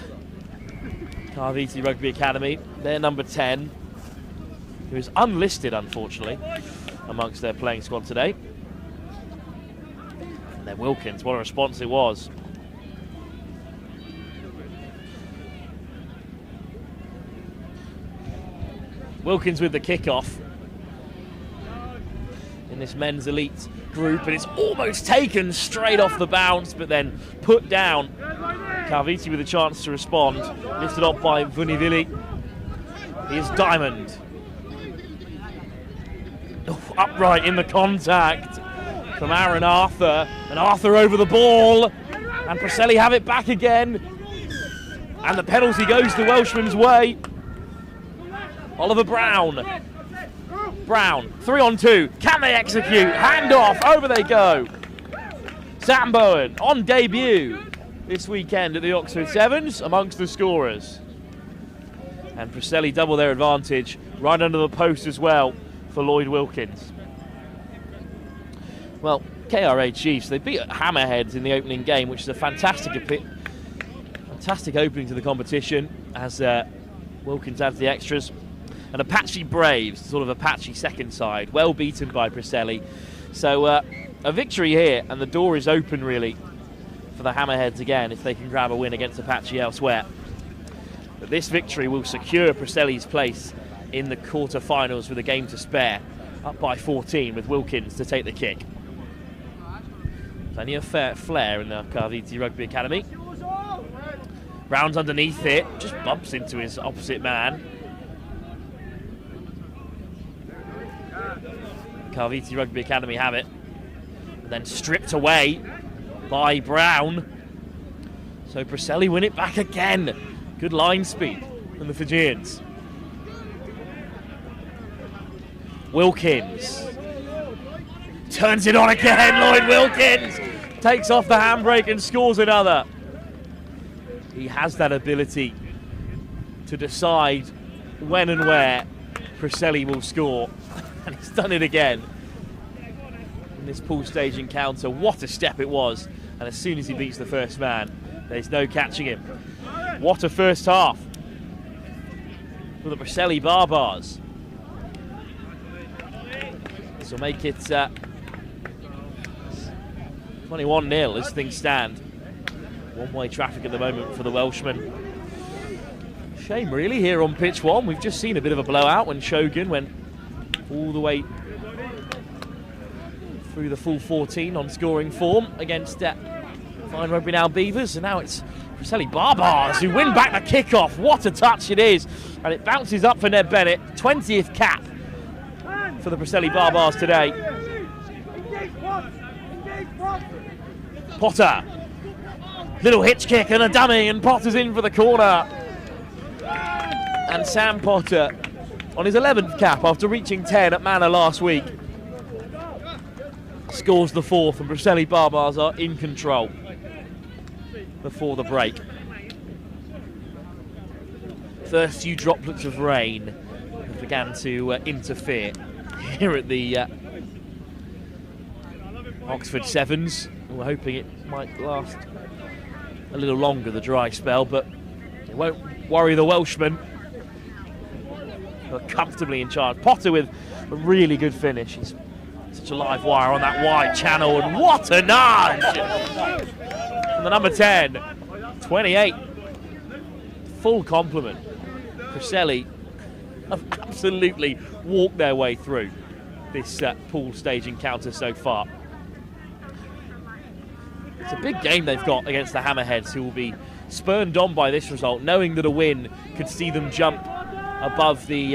Kaiviti Rugby Academy. Their number 10, who is unlisted, unfortunately, amongst their playing squad today. And then Wilkins, what a response it was. Wilkins with the kickoff in this men's elite group, and it's almost taken straight off the bounce, but then put down. Kaiviti with a chance to respond, lifted up by Vunivili. Here's Diamond. Oh, upright in the contact from Aaron Arthur, and Arthur over the ball, and Preseli have it back again, and the penalty goes the Welshman's way. Oliver Brown. Brown, 3-on-2. Can they execute? Hand off, over they go. Sam Bowen on debut this weekend at the Oxford Sevens amongst the scorers. And Preseli double their advantage right under the post as well for Lloyd Wilkins. Well, KRA Chiefs, they beat Hammerheads in the opening game, which is a fantastic opening to the competition as Wilkins adds the extras. And Apache Braves, sort of Apache second side, well beaten by Preseli. So a victory here, and the door is open really for the Hammerheads again if they can grab a win against Apache elsewhere. But this victory will secure Preseli's place in the quarter-finals with a game to spare, up by 14 with Wilkins to take the kick. Plenty of flair in the Kaiviti Rugby Academy. Rounds underneath it, just bumps into his opposite man. Kaiviti Rugby Academy have it, and then stripped away by Brown. So Preseli win it back again. Good line speed from the Fijians. Wilkins turns it on again. Lloyd Wilkins takes off the handbrake and scores another. He has that ability to decide when and where Preseli will score. And he's done it again in this pool stage encounter. What a step it was. And as soon as he beats the first man, there's no catching him. What a first half for the Preseli Barbars. This will make it 21-0 as things stand. One-way traffic at the moment for the Welshmen. Shame really here on pitch 1. We've just seen a bit of a blowout when Shogun went all the way through the full 14 on scoring form against Fine Rugby now Beavers, and now it's Preseli Barbars who win back the kickoff. What a touch it is, and it bounces up for Ned Bennett. 20th cap for the Preseli Barbars today. Potter, little hitch kick and a dummy, and Potter's in for the corner. And Sam Potter on his 11th cap after reaching 10 at Manor last week scores the 4th, and Preseli Barbars are in control before the break. First few droplets of rain began to interfere here at the Oxford Sevens. We're hoping it might last a little longer, the dry spell, but it won't worry the Welshmen. They're comfortably in charge. Potter with a really good finish. He's such a live wire on that wide channel, and what a nudge! And the number 10, 28. Full compliment. Preseli have absolutely walked their way through this pool stage encounter so far. It's a big game they've got against the Hammerheads, who will be spurned on by this result, knowing that a win could see them jump above the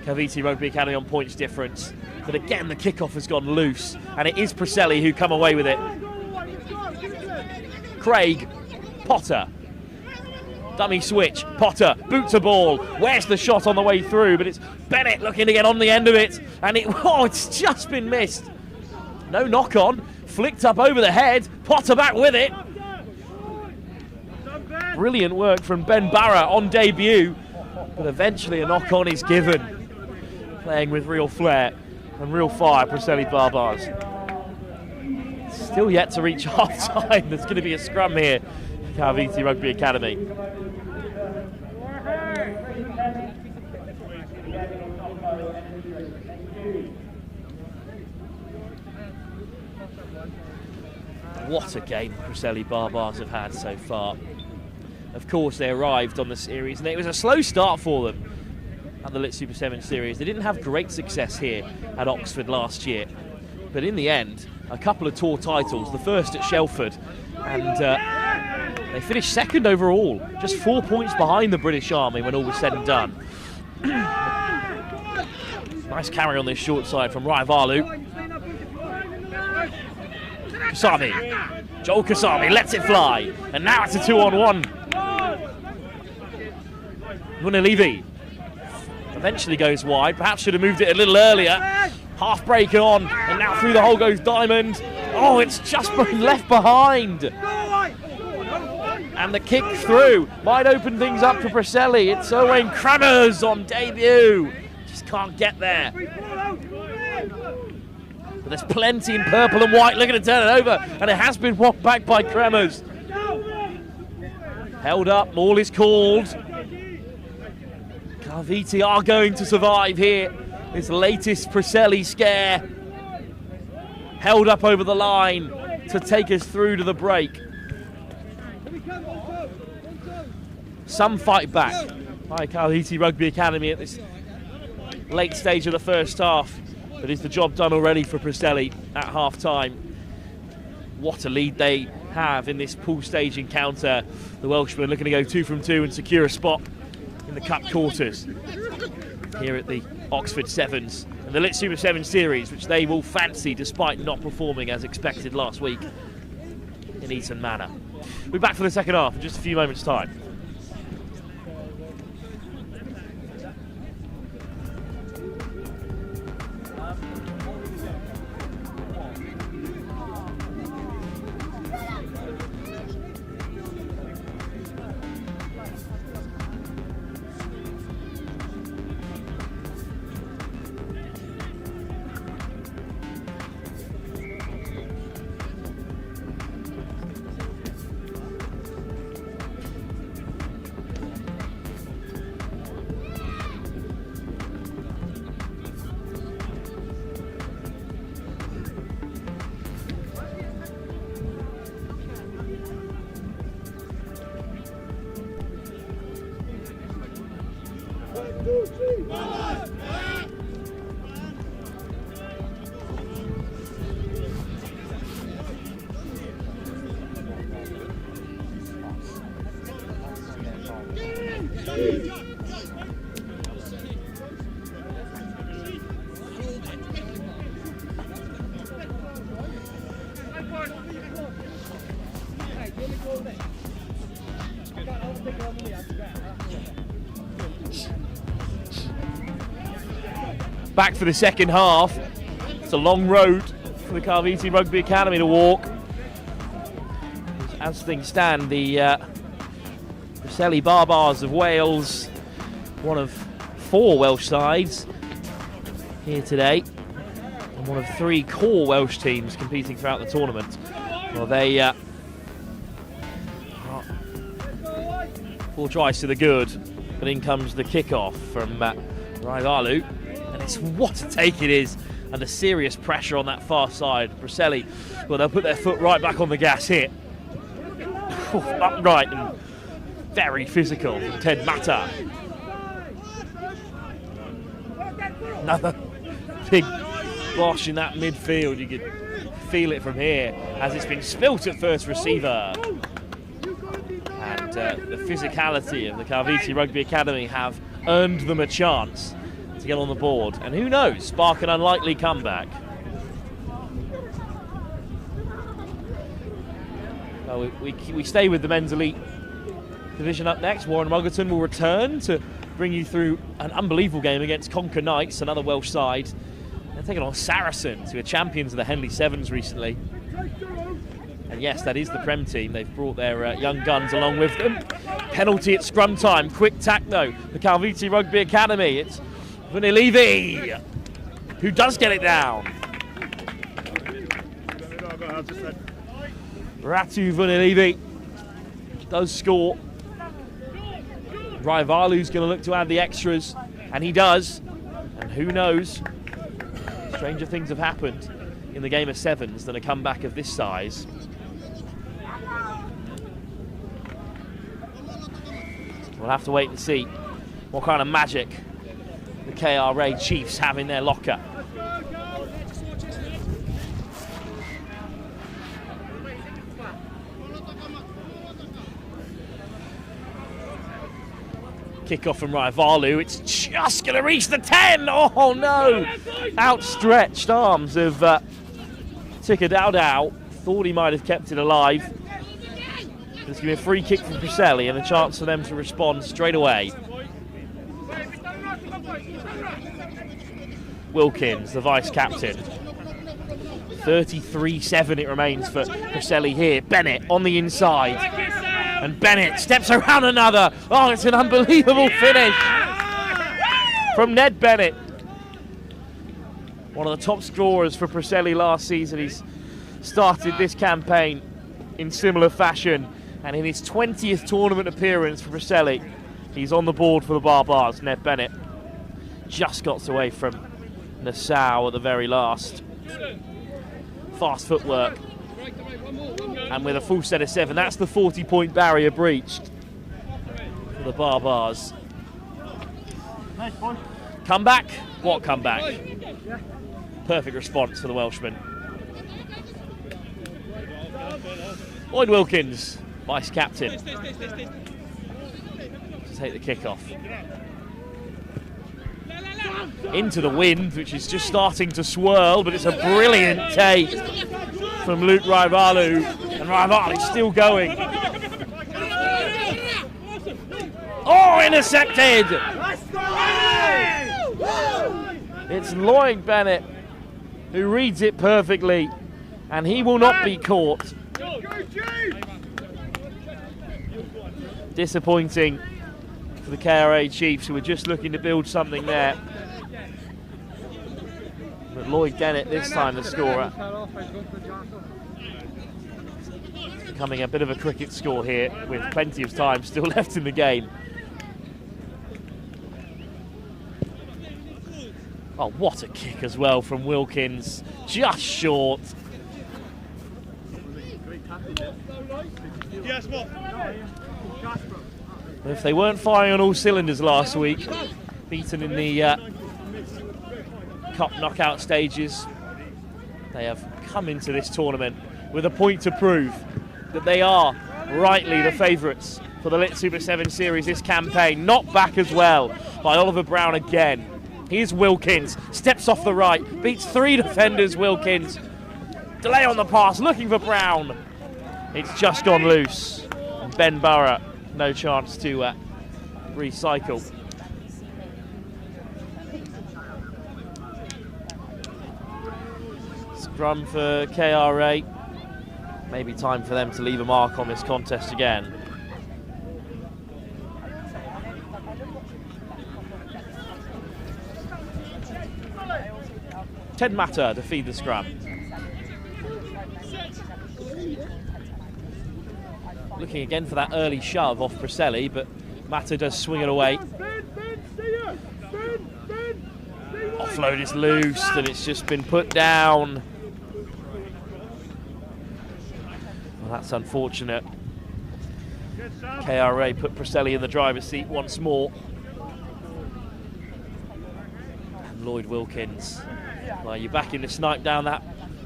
Kaiviti Rugby Academy on points difference. But again, the kickoff has gone loose, and it is Preseli who come away with it. Craig, Potter, dummy switch, Potter, boot to ball, where's the shot on the way through, but it's Bennett looking to get on the end of it, and it's just been missed. No knock on, flicked up over the head, Potter back with it. Brilliant work from Ben Barra on debut, but eventually a knock on is given. Playing with real flair and real fire, Preseli Barbars. Still yet to reach half-time. There's going to be a scrum here, Kaiviti Rugby Academy. What a game Preseli Barbars have had so far. Of course, they arrived on the series, and it was a slow start for them at the Lit Super 7 series. They didn't have great success here at Oxford last year, but in the end, a couple of tour titles, the first at Shelford, and they finished second overall, just 4 points behind the British Army when all was said and done. Nice carry on this short side from Raivalu. Kasami, Joel Kasami lets it fly, and now it's a 2-on-1. Lunalivi eventually goes wide, perhaps should have moved it a little earlier. Half break on, and now through the hole goes Diamond. Oh, it's just been left behind. And the kick through might open things up for Preseli. It's Owain Kremers on debut. Just can't get there. But there's plenty in purple and white looking to turn it over, and it has been walked back by Kremers. Held up, maul is called. Kaiviti are going to survive here. This latest Preseli scare. Held up over the line to take us through to the break. Some fight back by Kaiviti Rugby Academy at this late stage of the first half. But is the job done already for Preseli at half-time? What a lead they have in this pool stage encounter. The Welshmen looking to go 2 from 2 and secure a spot in the cup quarters here at the Oxford Sevens and the Lit Super 7 series, which they will fancy despite not performing as expected last week in Eton Manor. We'll be back for the second half in just a few moments' time. back for the second half. It's a long road for the Kaiviti Rugby Academy to walk. As things stand, the Preseli Barbars of Wales, one of 4 Welsh sides here today, and one of 3 core Welsh teams competing throughout the tournament. Well, they 4 tries to the good, but in comes the kickoff from Raivalu, and it's what a take it is, under serious pressure on that far side. Preseli, well, they'll put their foot right back on the gas here. Upright and very physical from Ted Mata. Another big bosh in that midfield. You could feel it from here as it's been spilt at first receiver. And the physicality of the Kaiviti Rugby Academy have earned them a chance to get on the board. And who knows, spark an unlikely comeback. Well, we stay with the men's elite division up next. Warren Muggerton will return to bring you through an unbelievable game against Conker Knights, another Welsh side. They're taking on Saracens, who are champions of the Henley Sevens recently. And yes, that is the Prem team. They've brought their young guns along with them. Penalty at scrum time. Quick tack though. The Kaiviti Rugby Academy. It's Vunilivi, who does get it down. Ratu Vunilivi does score. Raivalu's going to look to add the extras, and he does. And who knows, stranger things have happened in the game of sevens than a comeback of this size. We'll have to wait and see what kind of magic the KRA Chiefs have in their locker. Kick off from Raivalu. It's just going to reach the 10. Oh no! Outstretched arms of Tikadau. Thought he might have kept it alive. There's going to be a free kick from Preseli and a chance for them to respond straight away. Wilkins, the vice captain. 33-7 it remains for Preseli here. Bennett on the inside. And Bennett steps around another. Oh, it's an unbelievable finish from Ned Bennett. One of the top scorers for Preseli last season. He's started this campaign in similar fashion. And in his 20th tournament appearance for Preseli, he's on the board for the Barbars. Ned Bennett just got away from Nassau at the very last. Fast footwork. And with a full set of 7, that's the 40-point barrier breached for the Barbars. Comeback? What comeback? Perfect response for the Welshman. Lloyd Wilkins, vice captain, to take the kickoff. Into the wind, which is just starting to swirl, but it's a brilliant take from Luke Raivalu, and Raivalu's still going. Oh, intercepted! It's Lloyd Bennett who reads it perfectly, and he will not be caught. Disappointing for the KRA Chiefs, who were just looking to build something there. But Lloyd Bennett this time the scorer. It's becoming a bit of a cricket score here with plenty of time still left in the game. Oh, what a kick as well from Wilkins. Just short. If they weren't firing on all cylinders last week, beaten in the Cup knockout stages, they have come into this tournament with a point to prove that they are rightly the favourites for the Lit Super 7 Series this campaign. Knocked back as well by Oliver Brown again. Here's Wilkins, steps off the right, beats 3 defenders. Wilkins, delay on the pass, looking for Brown. It's just gone loose. And Ben Burrow, no chance to recycle. Scrum for KRA. Maybe time for them to leave a mark on this contest again. Ted Matter to feed the scrum. Looking again for that early shove off Preseli, but Matter does swing it away. Offload is loose and it's just been put down. Well, that's unfortunate. KRA put Preseli in the driver's seat once more. And Lloyd Wilkins. Well, you're back in to snipe down that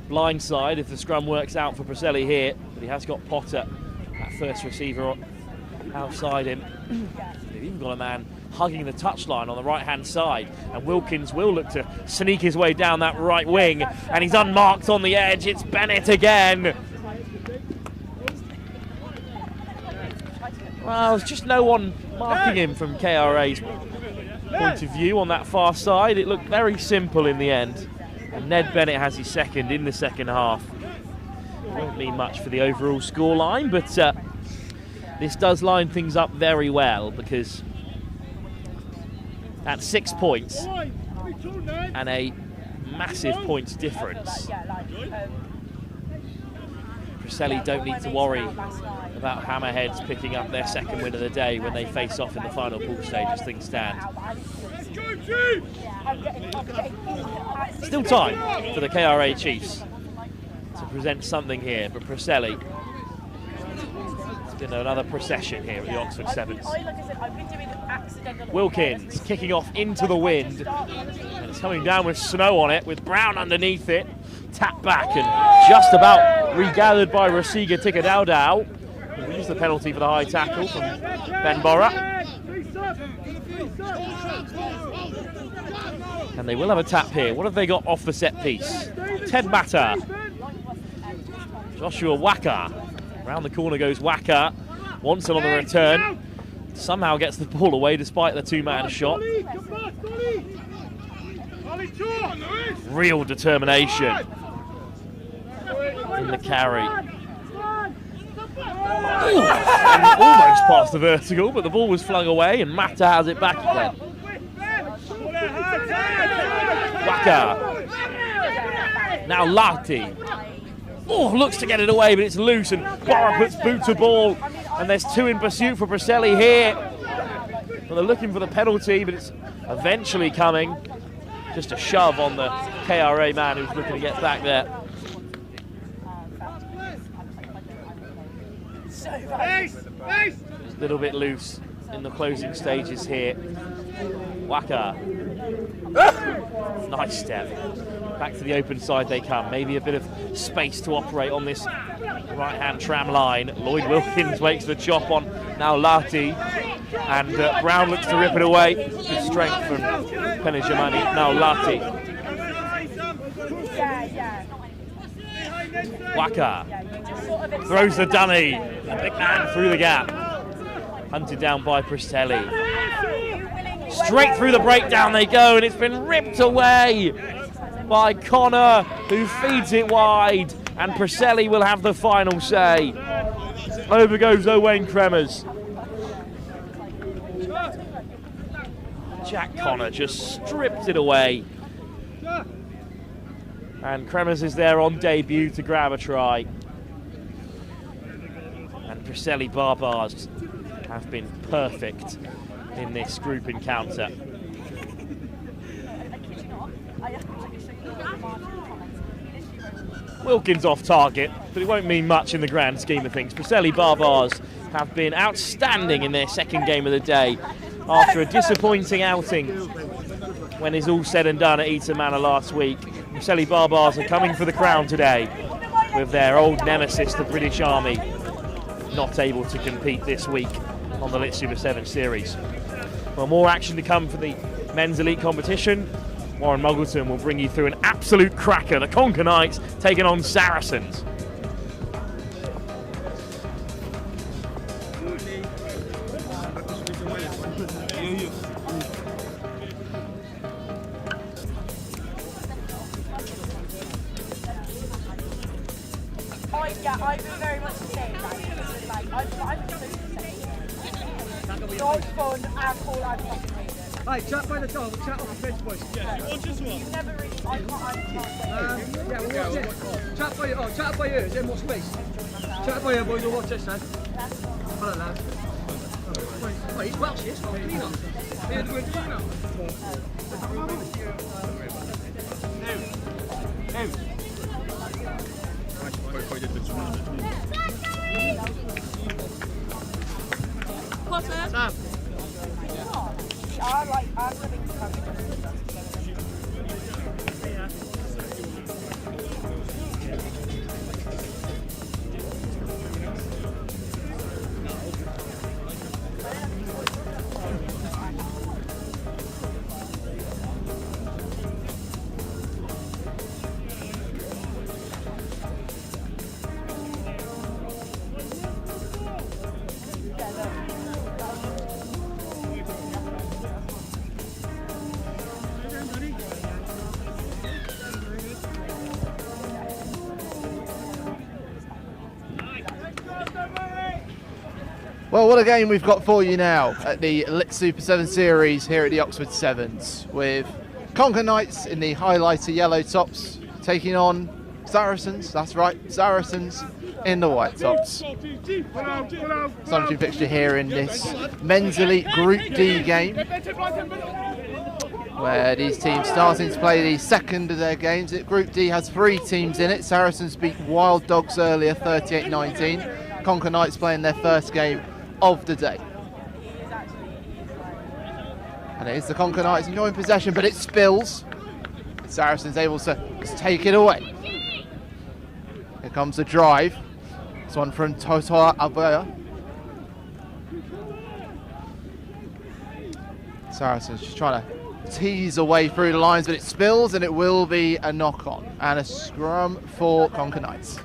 blind side if the scrum works out for Preseli here. But he has got Potter, that first receiver, outside him. They've even got a man hugging the touchline on the right-hand side. And Wilkins will look to sneak his way down that right wing. And he's unmarked on the edge. It's Bennett again. Well, there's just no one marking him from KRA's point of view on that far side. It looked very simple in the end. And Ned Bennett has his second in the second half. Won't mean much for the overall scoreline, but this does line things up very well, because at 6 points and a massive points difference, Preseli don't need to worry about Hammerheads picking up their second win of the day when they face off in the final pool stage as things stand. Still time for the KRA Chiefs to present something here, but Preseli, it's been another procession here at the Oxford Sevens. Wilkins kicking off into the wind, and it's coming down with snow on it, with Brown underneath it. Tap back and just about regathered by Rasiga Tikadaldau. He used the penalty for the high tackle from Ben Borra. And they will have a tap here. What have they got off the set piece? Ted Matter. Joshua Waka. Round the corner goes Waka. Wants it on the return. Somehow gets the ball away despite the two-man shot. Real determination in the carry. Ooh, almost past the vertical, but the ball was flung away and Matter has it back again. Waka. Now Lati. Oh, looks to get it away, but it's loose, and Borra puts boot to ball, and there's two in pursuit for Preseli here. Well, they're looking for the penalty, but it's eventually coming. Just a shove on the KRA man who's looking to get back there. Just a little bit loose in the closing stages here. Waka. Nice step. Back to the open side they come. Maybe a bit of space to operate on this right-hand tram line. Lloyd Wilkins waits the chop on now Lati. And Brown looks to rip it away. Good strength from Penijamani. Now Lati. Waka. Throws the dunny. A big man through the gap. Hunted down by Preseli. Straight through the breakdown they go, and it's been ripped away by Connor, who feeds it wide, and Preseli will have the final say. Over goes Owain Kremers. Jack Connor just stripped it away. And Kremers is there on debut to grab a try. And Preseli Barbars have been perfect in this group encounter. Wilkins off target, but it won't mean much in the grand scheme of things. Preseli Barbars have been outstanding in their second game of the day after a disappointing outing when it's all said and done at Eton Manor last week. Preseli Barbars are coming for the crown today with their old nemesis, the British Army, not able to compete this week on the Lit Super 7 series. Well, more action to come for the men's elite competition. Warren Muggleton will bring you through an absolute cracker. The Conker Knights taking on Saracens. Yeah, I've been very much the same. Like, I'm so not fun and cool and fascinating. Hey, chat by the door, we'll chat off the bench, boys. Yeah, you watch this one? You've never really, I can't yeah, we'll watch it. Chat by you, is there more space? Chat by you, boys, we'll watch this then. Hello, lads. Oh, he's Welsh, he's from clean up. He's doing clean up. Potter. Sam. I'm living to come Well, what a game we've got for you now at the Lit Super 7 Series here at the Oxford Sevens, with Conker Knights in the highlighter yellow tops taking on Saracens. That's right, Saracens in the white tops. Summertime fixture here in this Men's Elite Group D game, where these teams starting to play the second of their games. Group D has 3 teams in it. Saracens beat Wild Dogs earlier, 38-19. Conker Knights playing their first game of the day. And it is the Conker Knights enjoying possession, but it spills. Saracens able to take it away. Here comes the drive. This one from Totoa Abaya. Saracens just trying to tease away through the lines, but it spills, and it will be a knock-on and a scrum for Conker Knights.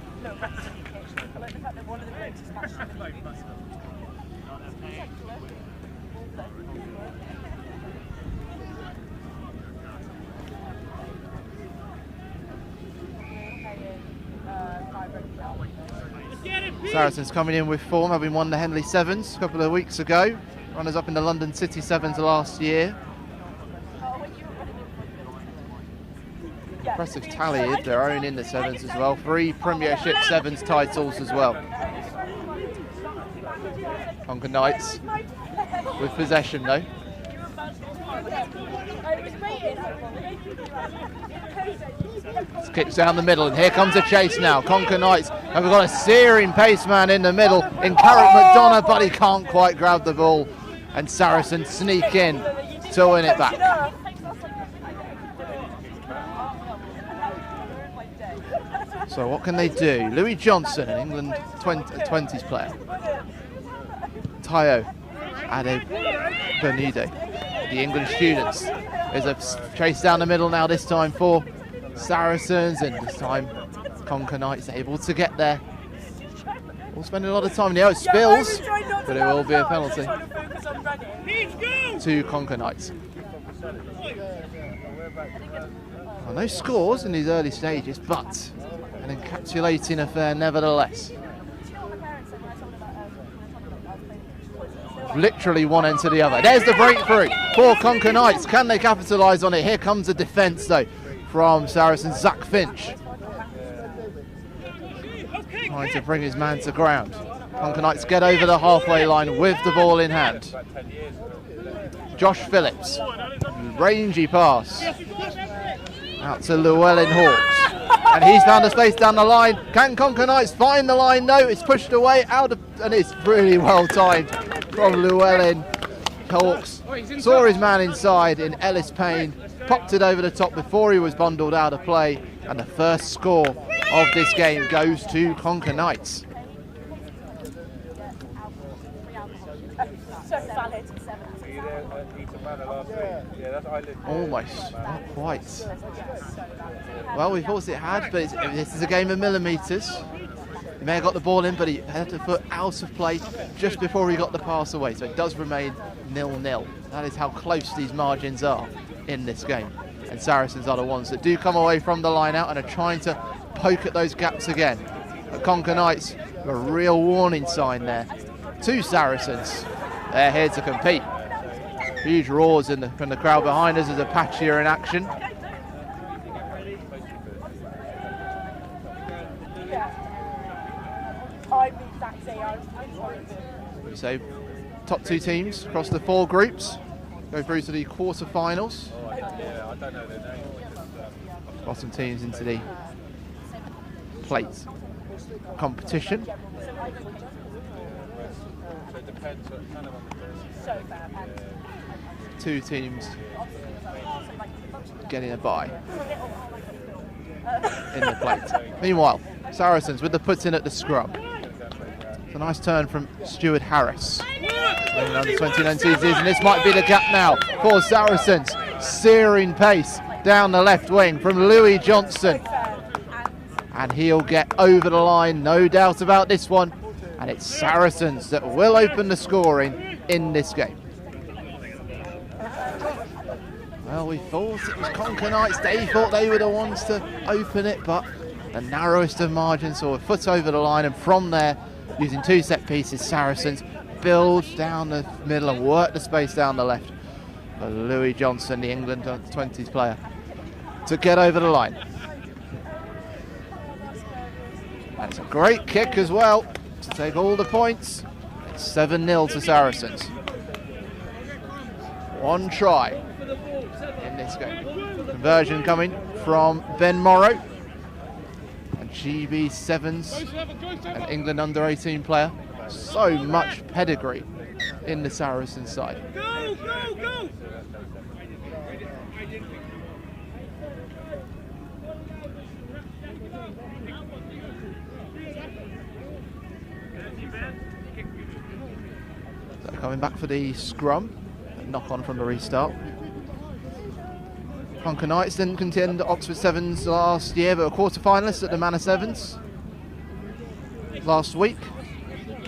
Saracens coming in with form, having won the Henley Sevens a couple of weeks ago. Runners up in the London City Sevens last year. Impressive tally of their own in the Sevens as well. 3 Premiership Sevens titles as well. Conker Knights with possession though. It's kicked down the middle, and here comes a chase now. Conker Knights have got a searing pace man in the middle in Carrick McDonough, but he can't quite grab the ball, and Saracens sneak in to win it back. So what can they do? Louis Johnson, an England 20s player. Tayo Adebenide, the England students. There's a chase down the middle now, this time for Saracens, and this time Conker Knights able to get there. We'll spend a lot of time now. It spills, but it will be a penalty to Conker Knights. Well, no scores in these early stages, but an encapsulating affair nevertheless. Literally one end to the other. There's the breakthrough for Conker Knights. Can they capitalise on it? Here comes the defence though from Saracens, Zach Finch. Trying to bring his man to ground. Conker Knights get over the halfway line with the ball in hand. Josh Phillips, rangy pass out to Llewellyn Hawks, and he's found a space down the line. Can Conker Knights find the line? No, it's pushed away out of, and it's really well timed from Llewellyn Hawks. Saw his man inside in Ellis Payne, popped it over the top before he was bundled out of play, and the first score of this game goes to Conker Knights. Almost, not quite. Well, we thought it had, but this is a game of millimetres. He may have got the ball in, but he had the foot out of play just before he got the pass away, so it does remain 0-0. That is how close these margins are in this game. And Saracens are the ones that do come away from the line out and are trying to poke at those gaps again. at Conker Knights. A real warning sign there. 2 Saracens. They're here to compete. Huge roars from the crowd behind us as Apache are in action. So, top 2 teams across the 4 groups go through to the quarter-finals. Bottom teams into the plate competition. Two teams getting a bye in the plate. Meanwhile, Saracens with the puts in at the scrum. It's a nice turn from Stuart Harris. Under 2019 season, this might be the gap now for Saracens. Searing pace down the left wing from Louis Johnson. And he'll get over the line, no doubt about this one. And it's Saracens that will open the scoring in this game. Well, we thought it was Conker Knights. They thought they were the ones to open it, but the narrowest of margins, so a foot over the line, and from there, using 2 set pieces, Saracens build down the middle and work the space down the left for Louis Johnson, the England 20s player, to get over the line. And it's a great kick as well to take all the points. It's 7-0 to Saracens. 1 try in this game. Conversion coming from Ben Morrow, and GB Sevens, an England under-18 player. So much pedigree in the Saracens side. Go, go, go! So coming back for the scrum, knock on from the restart. Conker Knights didn't contend at Oxford Sevens last year, but a quarter-finalist at the Manor Sevens last week.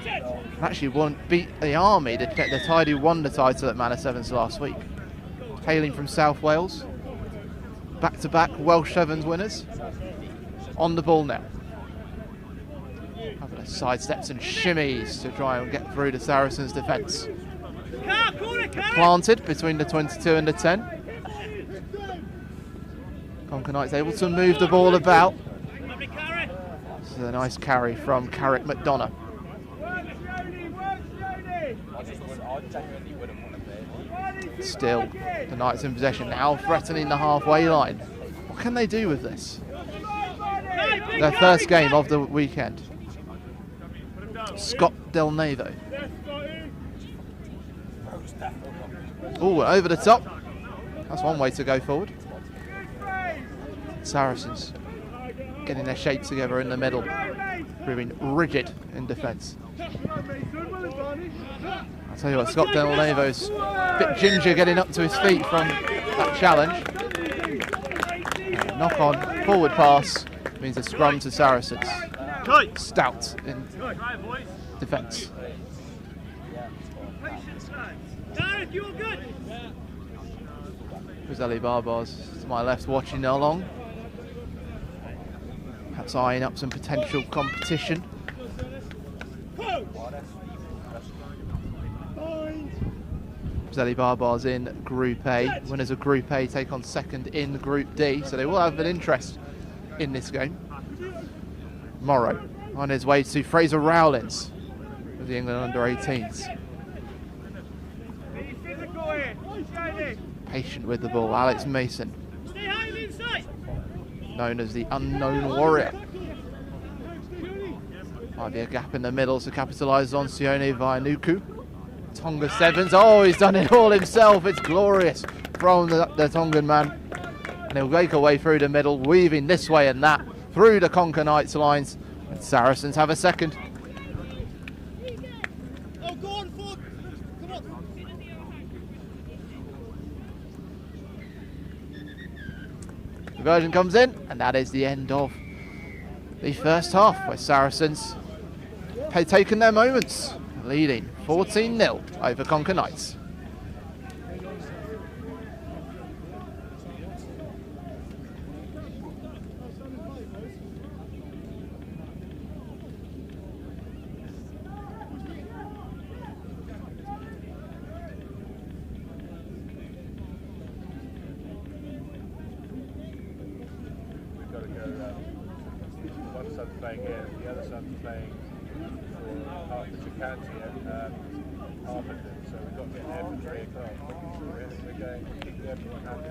And actually beat the Army, the Tide who won the title at Manor Sevens last week. Hailing from South Wales. Back-to-back Welsh Sevens winners. On the ball now. Having a sidesteps and shimmies to try and get through the Saracens' defence. Planted between the 22 and the 10. Conker Knights able to move the ball about. This is a nice carry from Carrick McDonough. Still, the Knights in possession, now threatening the halfway line. What can they do with this? Their first game of the weekend. Scott Del Navo. Oh, over the top. That's one way to go forward. Saracens getting their shape together in the middle, proving rigid in defence. I'll tell you what, Scott Del Navo's a bit ginger getting up to his feet from that challenge. And knock on, forward pass, means a scrum to Saracens. Stout in defence. Preseli Barbars to my left watching along. Perhaps eyeing up some potential competition. Preseli Barbars in Group A. Winners of Group A take on second in Group D, so they will have an interest in this game. Morrow on his way to Fraser Rowlands with the England under-18s. Patient with the ball, Alex Mason, known as the Unknown Warrior. Might be a gap in the middle to capitalise on Sione Vaianuku. Tonga Sevens, oh, he's done it all himself. It's glorious from the Tongan man. And he'll make a way through the middle, weaving this way and that through the Conker Knights lines. And Saracens have a second. Conversion comes in, and that is the end of the first half, where Saracens have taken their moments, leading 14-0 over Conker Knights. one son's playing here, the other son's playing for Hertfordshire County at Harvard, so we've got to get there for 3 o'clock. We're going to keep everyone happy.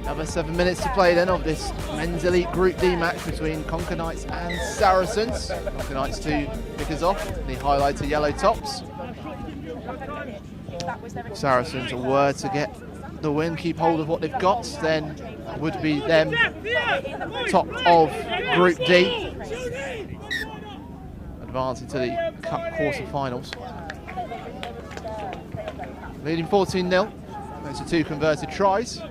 Another 7 minutes to play then of this men's elite Group D match between Conker Knights and Saracens. Conker Knights to pick us off, the highlighter yellow tops. Saracens were to get the win, keep hold of what they've got, then that would be them top of Group D, advancing to the Cup quarter-finals. Leading 14-0, those are 2 converted tries.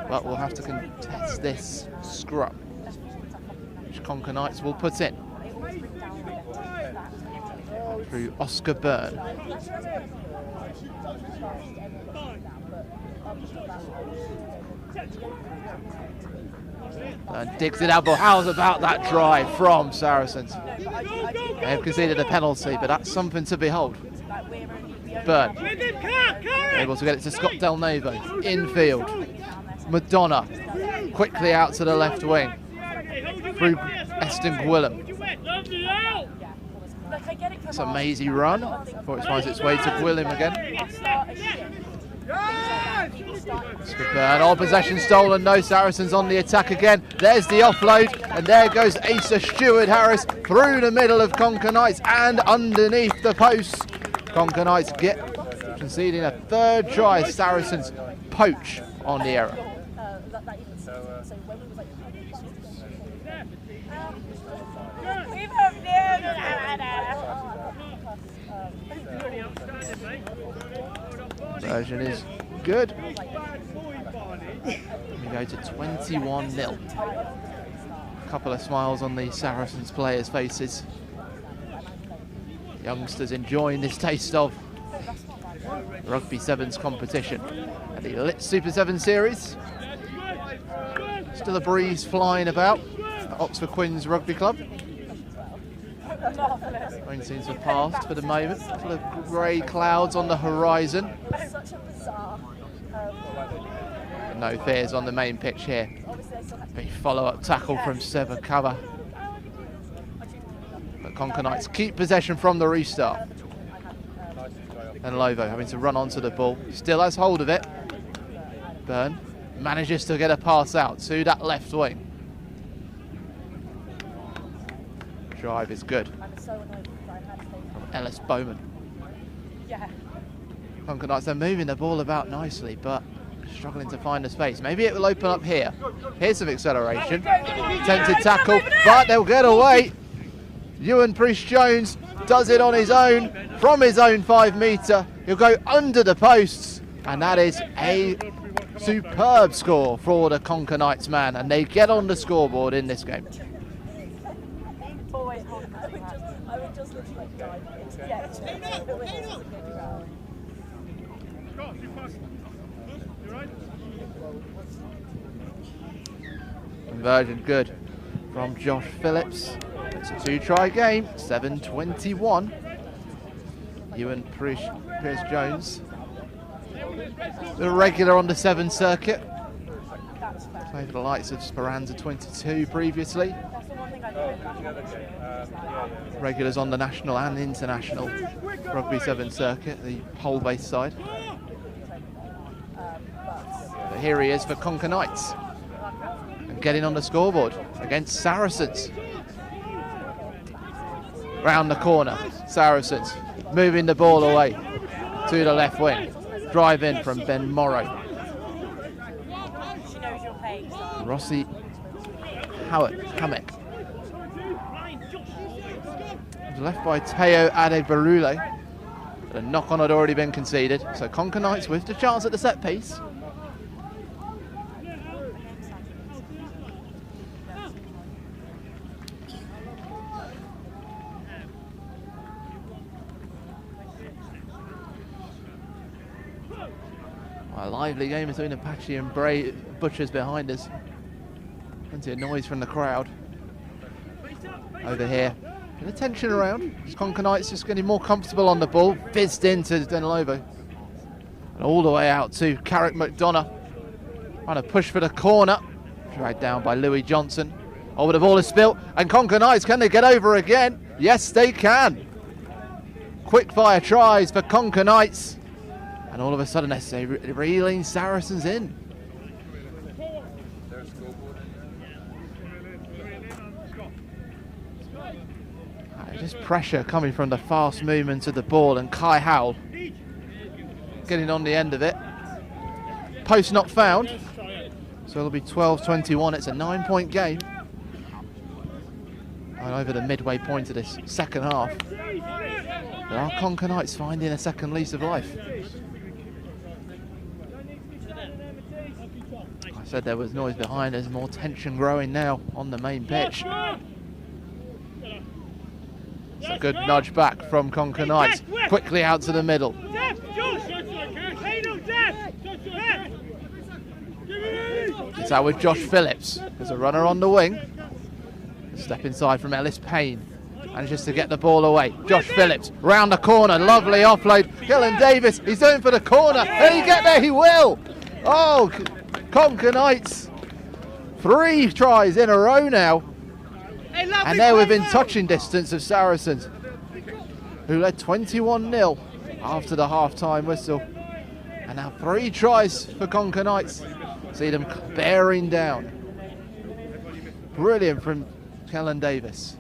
But we'll have to contest this scrum, which Conker Knights will put in through Oscar Byrne. And digs it out, but how's about that drive from Saracens? They have conceded a penalty, but that's something to behold. Byrne able to get it to Scott Del Navo, infield. Madonna quickly out to the left wing through Eston Gwilym. It's a mazy run before it finds its way to Gwilym again. Byrne, all possession stolen, no Saracens on the attack again. There's the offload, and there goes Asa Stewart-Harris through the middle of Conker Knights and underneath the posts. Conker Knights get conceding a 3rd try. Saracens poach on the error. Version is good. We go to 21-0. A couple of smiles on the Saracens players' faces. Youngsters enjoying this taste of Rugby Sevens competition at the Elite Super 7 Series. Still a breeze flying about at Oxford Quins Rugby Club. Rain seems to have passed for the moment. Full of grey clouds on the horizon. And no fears on the main pitch here. A follow-up tackle from Sevakava. But Conker Knights keep possession from the restart. And Lovo having to run onto the ball. Still has hold of it. Byrne manages to get a pass out to that left wing. Drive is good. From Ellis Bowman. Conker Knights are moving the ball about nicely, but struggling to find the space. Maybe it will open up here. Here's some acceleration. Attempted tackle, but they'll get away. Ewan Priest-Jones does it on his own, from his own 5 metre. He'll go under the posts, and that is a superb score for the Conker Knights man, and they get on the scoreboard in this game. Conversion good from Josh Phillips. It's a 2-try game, 7-21. Ewan Pierce-Jones, the regular on the 7 circuit. Played for the likes of Speranza 22 previously. Regulars on the national and international Rugby 7 circuit, the pole-based side. But here he is for Conker Knights. And getting on the scoreboard against Saracens. Round the corner, Saracens moving the ball away to the left wing. Drive in from Ben Morrow. Rossi Hamek. Left by Teo Adebarule. The knock-on had already been conceded, so Conker Knights with the chance at the set piece. A lively game between Apache and Butchers behind us. Plenty of noise from the crowd. Over here, the tension around. Conker Knights just getting more comfortable on the ball. Fizzed into Denilovo. And all the way out to Carrick McDonough. Trying to push for the corner. Dragged down by Louis Johnson. Oh, but the ball is spilt. And Conker Knights, can they get over again? Yes, they can. Quick fire tries for Conker Knights. And all of a sudden, they're reeling Saracens in. Just pressure coming from the fast movement of the ball, and Kai Howell getting on the end of it. Post not found, so it'll be 12-21. It's a 9-point game. And over the midway point of this second half, there are Conker Knights finding a second lease of life. I said there was noise behind us, more tension growing now on the main pitch. It's a good nudge back from Conker Knights. Quickly out to the middle. It's out with Josh Phillips. There's a runner on the wing. Step inside from Ellis Payne. Manages to get the ball away. Josh Phillips round the corner. Lovely offload. Gillen Davis. He's going for the corner. And he get there. He will. Oh, Conker Knights. 3 tries in a row now. And they're within touching distance of Saracens, who led 21-0 after the half-time whistle. And now 3 tries for Conker Knights. See them bearing down. Brilliant from Kellen Davis.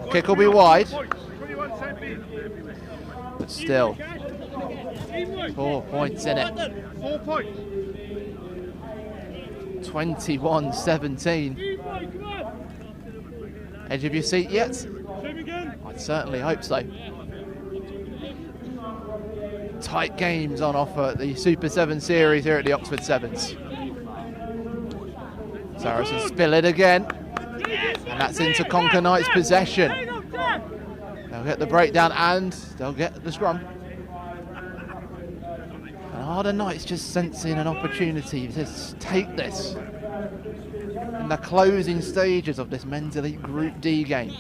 Kick will be wide. But still, 4 points in it. 21-17. Edge of your seat yet? I'd certainly hope so. Tight games on offer at the Super 7 series here at the Oxford Sevens. Saracens spill it again. And that's into Conker Knights' possession. They'll get the breakdown and they'll get the scrum. And Harder Knights just sensing an opportunity to take this in the closing stages of this Men's Elite Group D game.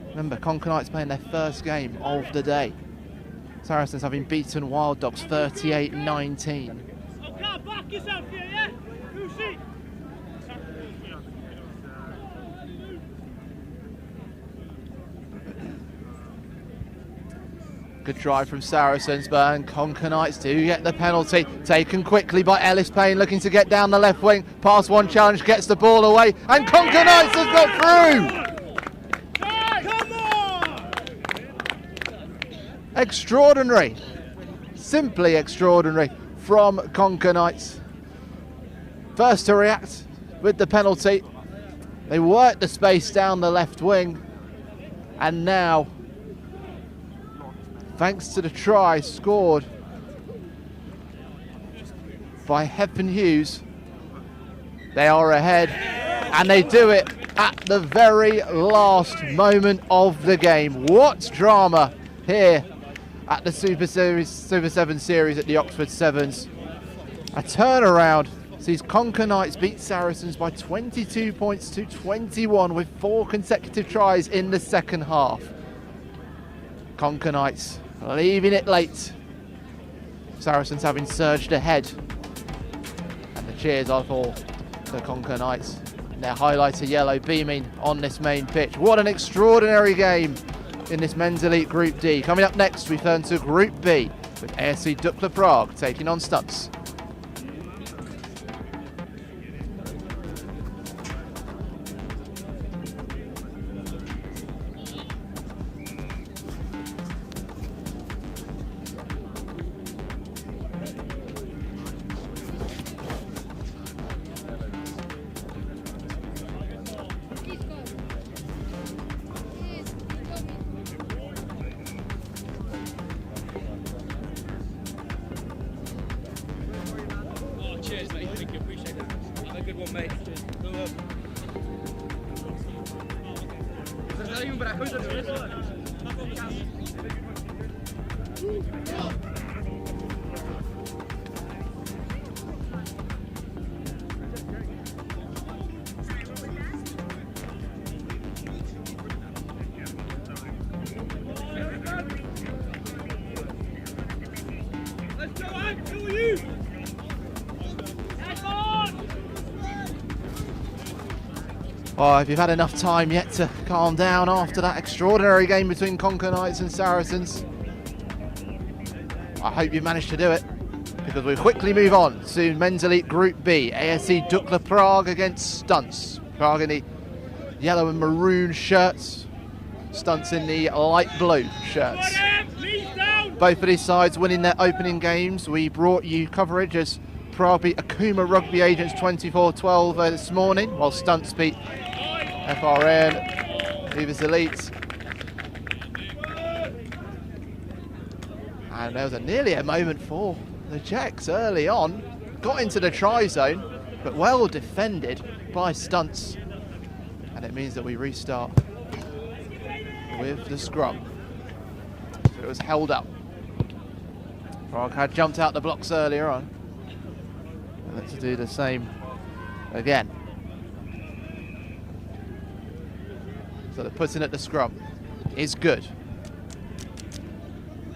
Remember, Conker Knights playing their first game of the day. Saracens having beaten Wild Dogs 38-19. Good drive from Saracens, but Conker Knights do get the penalty. Taken quickly by Ellis Payne, looking to get down the left wing. Pass one challenge, gets the ball away, and Conker Knights has got through! Extraordinary. Simply extraordinary from Conker Knights. First to react with the penalty. They work the space down the left wing, and now, thanks to the try scored by Hepburn Hughes, they are ahead, and they do it at the very last moment of the game. What drama here at the Super 7 series at the Oxford Sevens. A turnaround sees Conker Knights beat Saracens by 22 points to 21 with 4 consecutive tries in the second half. Conker Knights leaving it late. Saracens having surged ahead. And cheers are for the Conquer Knights. And their highlighter yellow beaming on this main pitch. What an extraordinary game in this men's elite Group D. Coming up next, we turn to Group B with ASC Dukla Prague taking on Stunts. Cheers, mate. Thank you. Appreciate that. Have a good one, mate. Let's go, Hank. Who are you? Oh, if you've had enough time yet to calm down after that extraordinary game between Conquer Knights and Saracens, I hope you've managed to do it, because we quickly move on to Men's Elite Group B. ASC Dukla Prague against Stunts. Prague in the yellow and maroon shirts, Stunts in the light blue shirts. Both of these sides winning their opening games. We brought you coverage as Prague beat Akuma Rugby Agents 24-12 this morning, while Stunts beat FRN, Beavers Elite. And there was nearly a moment for the Czechs early on. Got into the try zone, but well defended by Stunts. And it means that we restart with the scrum. So it was held up. Prague had jumped out the blocks earlier on. And let's do the same again. So the putting at the scrum is good.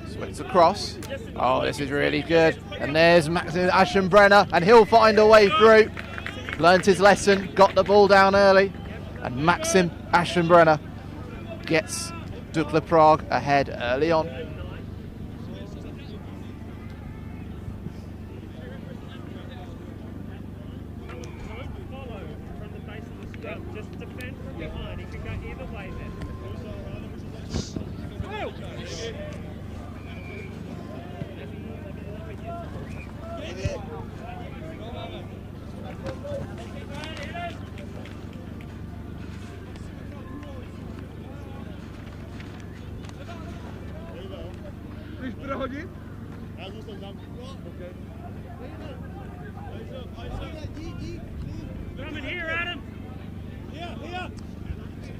Swings across. Oh, this is really good. And there's Maxim Aschenbrenner, and he'll find a way through. Learned his lesson, got the ball down early, and Maxim Aschenbrenner gets Dukla Prague ahead early on.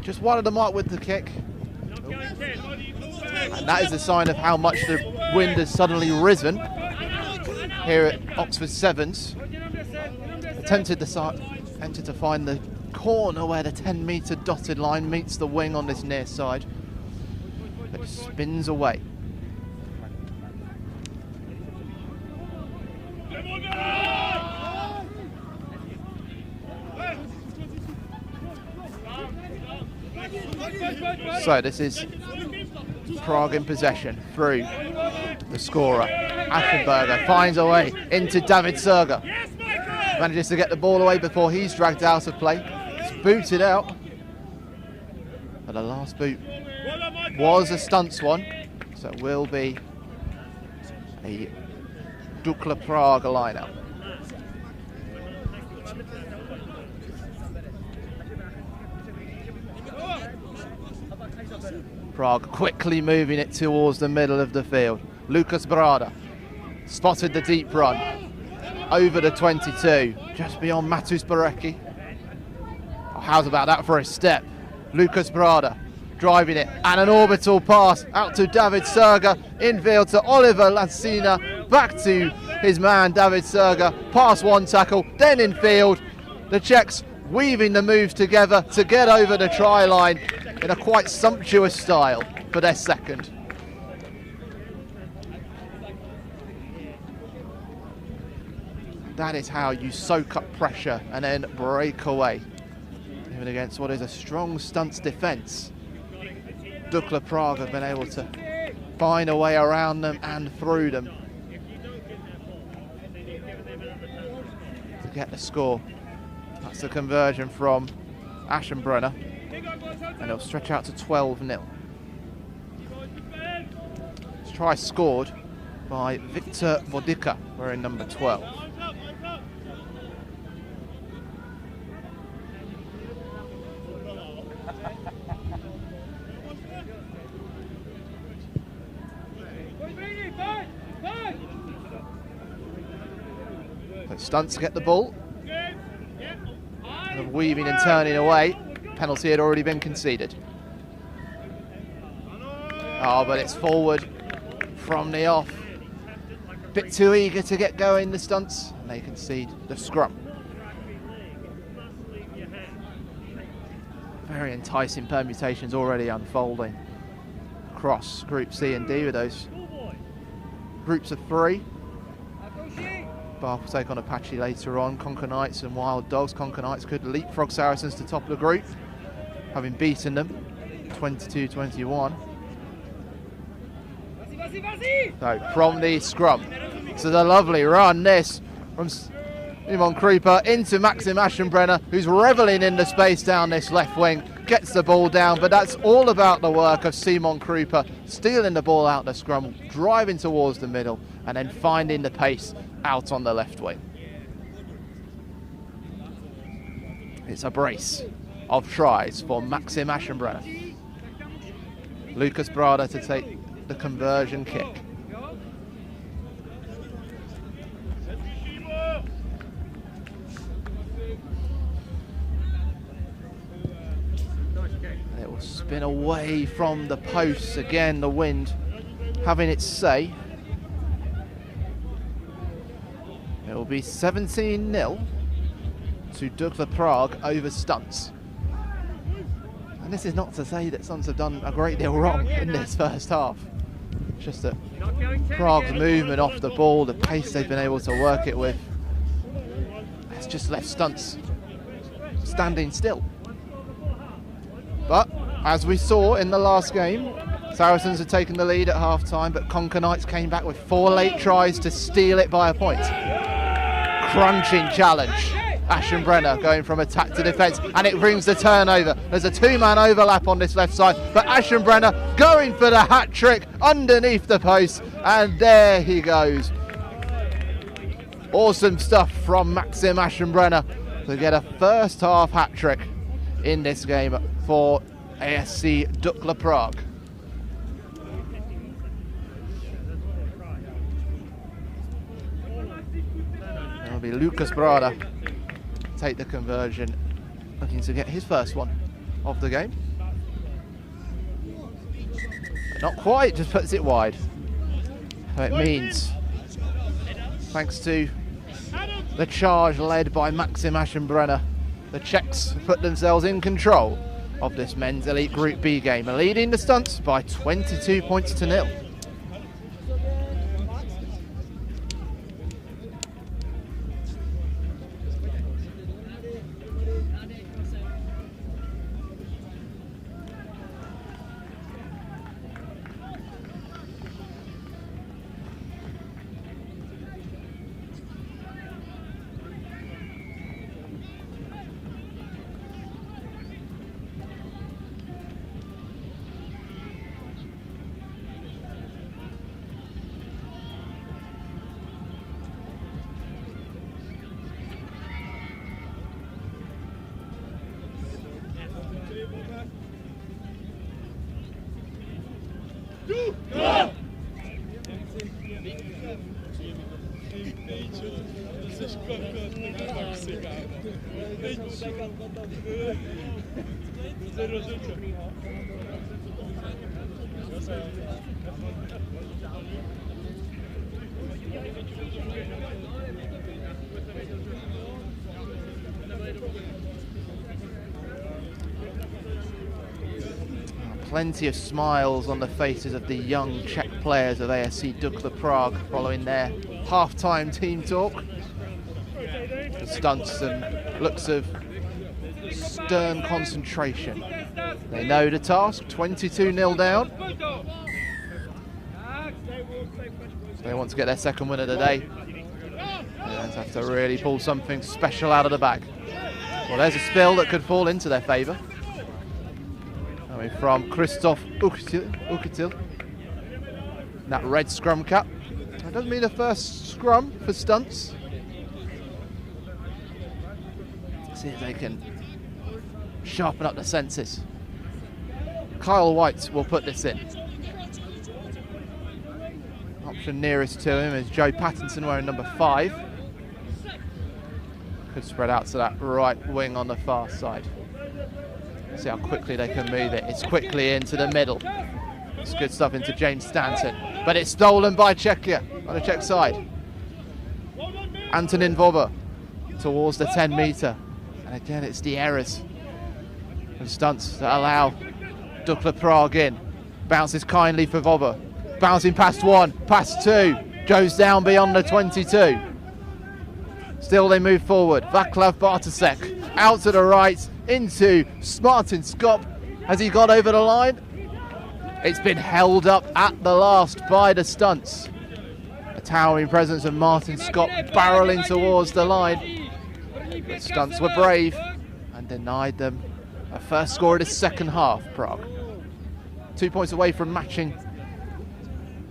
Just wide them up with the kick. And that is a sign of how much the wind has suddenly risen here at Oxford Sevens. Attempted to find the corner where the 10-metre dotted line meets the wing on this near side, but it spins away. So this is Prague in possession through the scorer. Aschenberger finds a way into David Serger. Manages to get the ball away before he's dragged out of play. It's booted out. But the last boot was a Stunts one. So it will be a Dukla Prague line-out. Prague quickly moving it towards the middle of the field. Lucas Brada spotted the deep run over the 22, just beyond Matus Barecki. Oh, how's about that for a step? Lucas Brada driving it, and an orbital pass out to David Serger, infield to Oliver Lancina, back to his man David Serger, past one tackle, then infield. The Czechs weaving the moves together to get over the try line in a quite sumptuous style for their second. That is how you soak up pressure and then break away. Even against what is a strong stunts defence, Dukla Prague have been able to find a way around them and through them to get the score. That's the conversion from Aschenbrenner, and it'll stretch out to 12-0. This try scored by Victor Vodica, wearing number 12. Stunts get the ball. And weaving and turning away. Penalty had already been conceded. Oh, but it's forward from the off. Bit too eager to get going, the Stunts, and they concede the scrum. Very enticing permutations already unfolding across Group C and D with those groups of 3. Bath will take on Apache later on. Conquer Knights and Wild Dogs. Conquer Knights could leapfrog Saracens to top of the group, having beaten them 22-21. So from the scrum, so the lovely run this from Simon Krupa into Maxim Aschenbrenner, who's revelling in the space down this left wing, gets the ball down, but that's all about the work of Simon Krupa, stealing the ball out the scrum, driving towards the middle, and then finding the pace out on the left wing. It's a brace of tries for Maxim Aschenbrenner. Lucas Brada to take the conversion kick. And it will spin away from the posts again, the wind having its say. It will be 17-0 to Dukla Prague over Stunts. And this is not to say that Stunts have done a great deal wrong in this first half. It's just that Prague's movement off the ball, the pace they've been able to work it with, has just left Stunts standing still. But as we saw in the last game, Saracens had taken the lead at half-time, but Conquer Knights came back with 4 late tries to steal it by a point. Crunching challenge. Aschenbrenner going from attack to defence, and it brings the turnover. There's a 2-man overlap on this left side, but Aschenbrenner going for the hat-trick underneath the post, and there he goes. Awesome stuff from Maxim Aschenbrenner to get a first half hat-trick in this game for ASC Dukla Prague. It'll be Lucas Brada take the conversion, looking to get his first one of the game. Not quite, just puts it wide. So it means, thanks to the charge led by Maxim Aschenbrenner, the Czechs put themselves in control of this men's Elite Group B game, leading the Stunts by 22 points to 0. Plenty of smiles on the faces of the young Czech players of ASC Dukla Prague following their half-time team talk. Stunts and looks of stern concentration. They know the task, 22-0 down. So they want to get their second win of the day. They have to really pull something special out of the bag. Well, there's a spill that could fall into their favour. Coming from Christoph Ukitil. That red scrum cap. That doesn't mean the first scrum for Stunts. See if they can sharpen up the senses. Kyle White will put this in. Option nearest to him is Joe Pattinson wearing number 5. Could spread out to that right wing on the far side. See how quickly they can move it. It's quickly into the middle. It's good stuff into James Stanton. But it's stolen by Czechia on the Czech side. Antonin Voba towards the 10 metre. And again, it's the errors and Stunts that allow Dukla Prague in. Bounces kindly for Voba. Bouncing past 1, past 2. Goes down beyond the 22. Still they move forward. Vaclav Bartasek out to the right into Martin Skop. Has he got over the line? It's been held up at the last by the Stunts. A towering presence of Martin Skop barreling towards the line. But Stunts were brave and denied them a first score of the second half, Prague. 2 points away from matching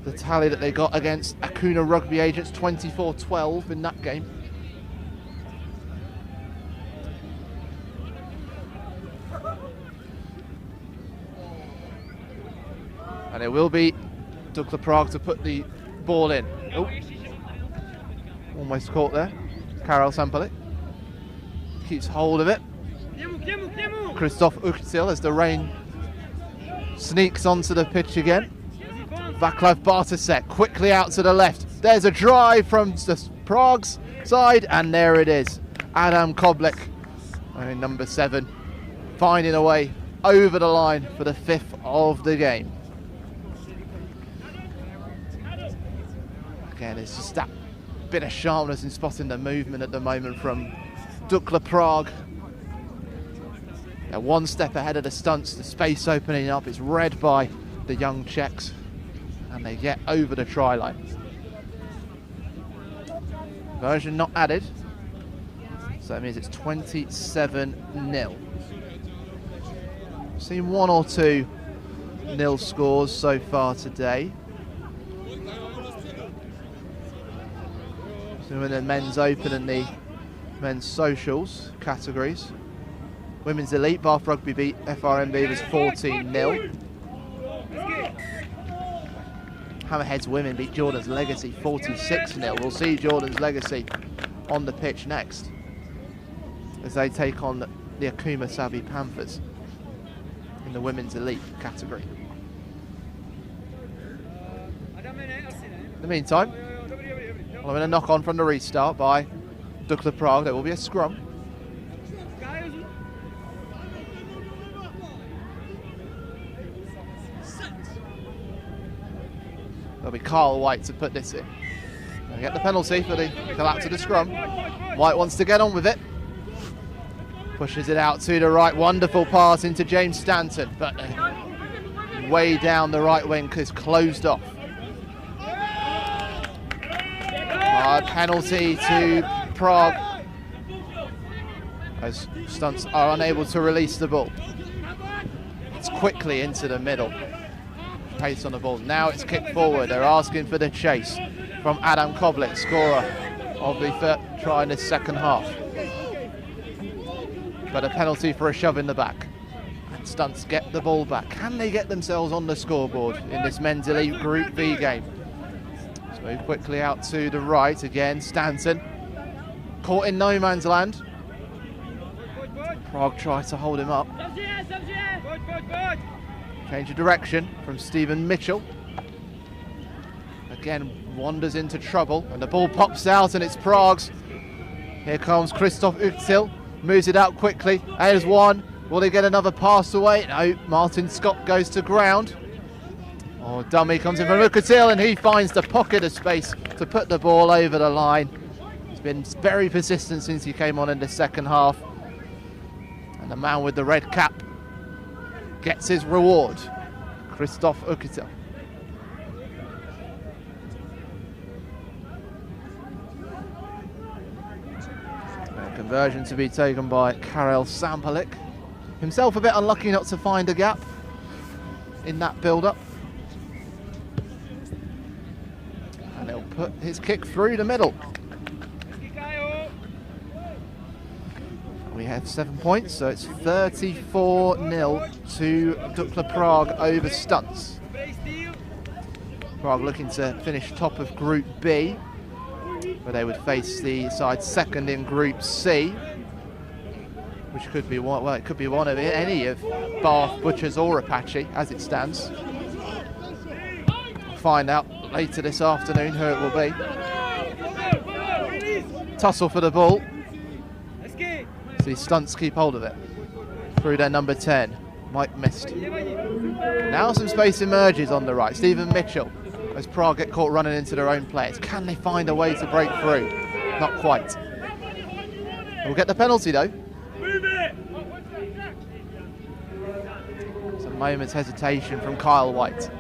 the tally that they got against Akuma Rugby Agents, 24-12 in that game. And it will be Dukla Prague to put the ball in. Oh, almost caught there. Karel Sampalik keeps hold of it. Christoph Ukitil as the rain sneaks onto the pitch again. Vaclav Bartasek quickly out to the left. There's a drive from the Prague's side, and there it is. Adam Koblik, number 7, finding a way over the line for the 5th of the game. Again, it's just that bit of sharpness in spotting the movement at the moment from Dukla Prague. They're one step ahead of the Stunts, the space opening up. It's read by the young Czechs, and they get over the try line. Version not added, so that means it's 27-0. Seen 1 or 2 nil scores so far today. So in the men's open and the men's socials categories. Women's elite, Bath Rugby beat FRM Beavers 14-0. Hammerheads women beat Jordan's Legacy 46-0. We'll see Jordan's Legacy on the pitch next as they take on the Akuma Sabi Panthers in the women's elite category. In the meantime, following a knock-on from the restart by Dukla Prague, there will be a scrum. There'll be Carl White to put this in. Gonna get the penalty for the collapse of the scrum. White wants to get on with it. Pushes it out to the right. Wonderful pass into James Stanton, but way down the right wing is closed off. Penalty to Prague as Stunts are unable to release the ball. It's quickly into the middle. Pace on the ball. Now it's kicked forward. They're asking for the chase from Adam Koblik, scorer of the third try in the second half. But a penalty for a shove in the back. And Stunts get the ball back. Can they get themselves on the scoreboard in this men's elite Group V game? So move quickly out to the right again. Stanton caught in no man's land. Prague tries to hold him up. Change of direction from Stephen Mitchell. Again, wanders into trouble, and the ball pops out, and it's Prague's. Here comes Christoph Ukitil, moves it out quickly. There's one. Will they get another pass away? No, Martin Scott goes to ground. Oh, dummy comes in from Ukitil, and he finds the pocket of space to put the ball over the line. been very persistent since he came on in the second half. And the man with the red cap gets his reward, Akita. A conversion to be taken by Karel Sampalik. Himself a bit unlucky not to find a gap in that build-up. And he'll put his kick through the middle. We have 7 points, so it's 34-0 to Dukla Prague over Stunts. Prague looking to finish top of Group B, where they would face the side second in Group C, which could be one, well, it could be one of any of Bath, Butchers or Apache as it stands. We'll find out later this afternoon who it will be. Tussle for the ball. See Stunts keep hold of it. Through their number 10. Mike missed. Now some space emerges on the right. Stephen Mitchell, as Prague get caught running into their own players. Can they find a way to break through? Not quite. We'll get the penalty though. Some moment's hesitation from Kyle White.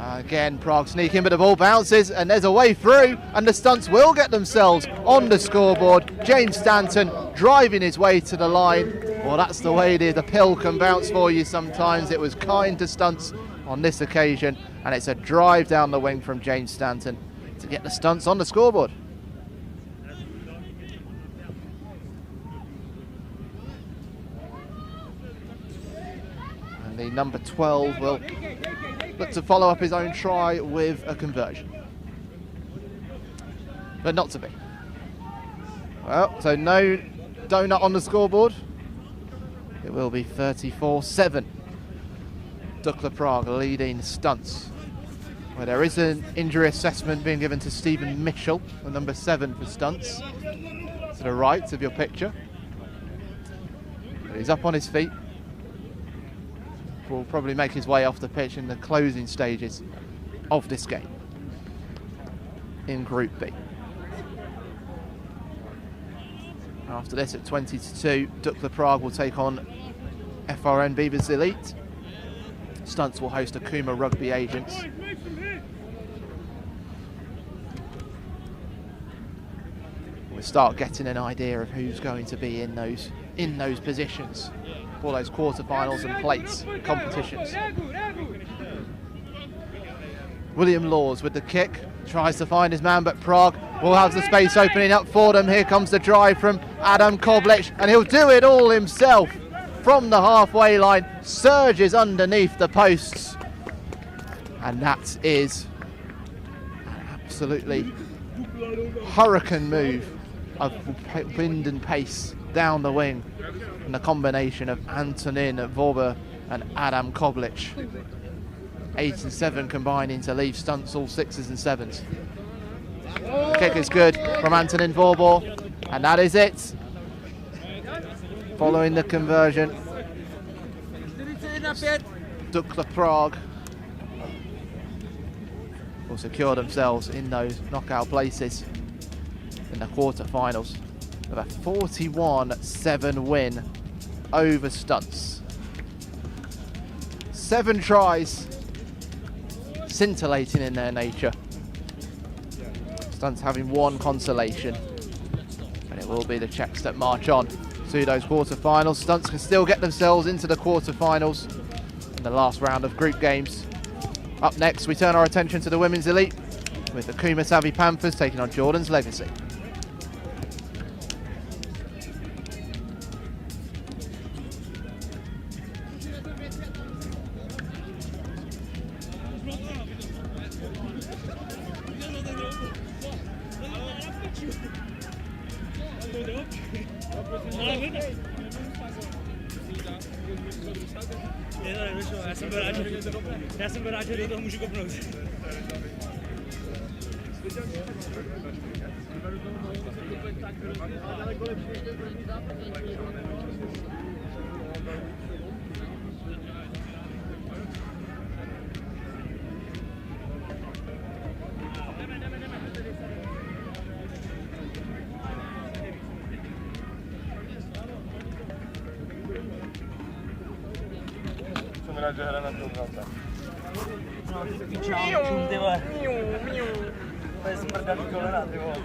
Again, Prague sneaking, but the ball bounces and there's a way through, and the Stunts will get themselves on the scoreboard. James Stanton driving his way to the line. Well, that's the way the pill can bounce for you sometimes. It was kind to Stunts on this occasion, and it's a drive down the wing from James Stanton to get the Stunts on the scoreboard. And the number 12 will look to follow up his own try with a conversion. But not to be. Well, so no donut on the scoreboard. It will be 34-7. Dukla Prague leading Stunts. Well, there is an injury assessment being given to Stephen Mitchell, the number 7 for Stunts, to the right of your picture. But he's up on his feet. Will probably make his way off the pitch in the closing stages of this game in Group B. After this at 20-2, Dukla Prague will take on FRN Beavers Elite. Stunts will host Akuma Rugby Agents. We'll start getting an idea of who's going to be in those positions for those quarterfinals and plates competitions. William Laws with the kick, tries to find his man, but Prague will have the space opening up for them. Here comes the drive from Adam Koblic, and he'll do it all himself from the halfway line, surges underneath the posts, and that is an absolutely hurricane move of wind and pace down the wing, and the combination of Antonin Vorber and Adam Koblic. 8 and 7 combining to leave Stunts all 6s and 7s. The kick is good from Antonin Vorber, and that is it. Following the conversion, Dukla Prague will secure themselves in those knockout places in the quarterfinals with a 41-7 win over Stunts. 7 tries, scintillating in their nature. Stunts having one consolation, and it will be the Czechs that march on to those quarterfinals. Stunts can still get themselves into the quarterfinals in the last round of group games. Up next, we turn our attention to the Women's Elite with the Akuma Savvy Panthers taking on Jordan's Legacy. Já jsem rád, že do toho můžu kopnout. Znamená, že hra na tom velta. Pičáčům, ty vole. To je smrdaný kolena, ty vole.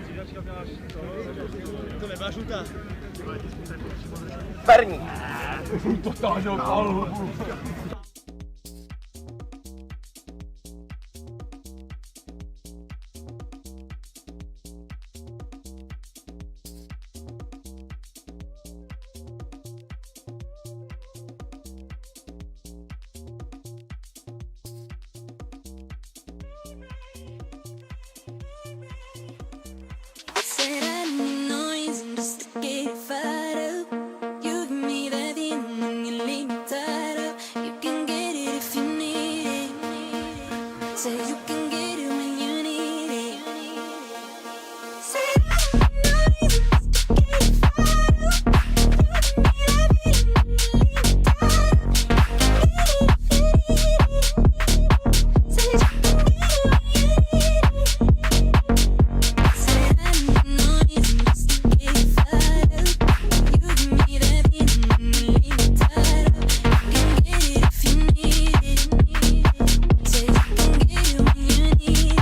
To nebyla žlutá. Perní. To táhne od palhu. Said I need noise and just to get it fired up. You give me that feeling when you leave me tied up. You can get it if you need it. Say you can get it when you need it. Said I need noise and just to get it fired up. You give me that feeling when you leave me tied up. You can get it if you need it. Say you can get it when you need it.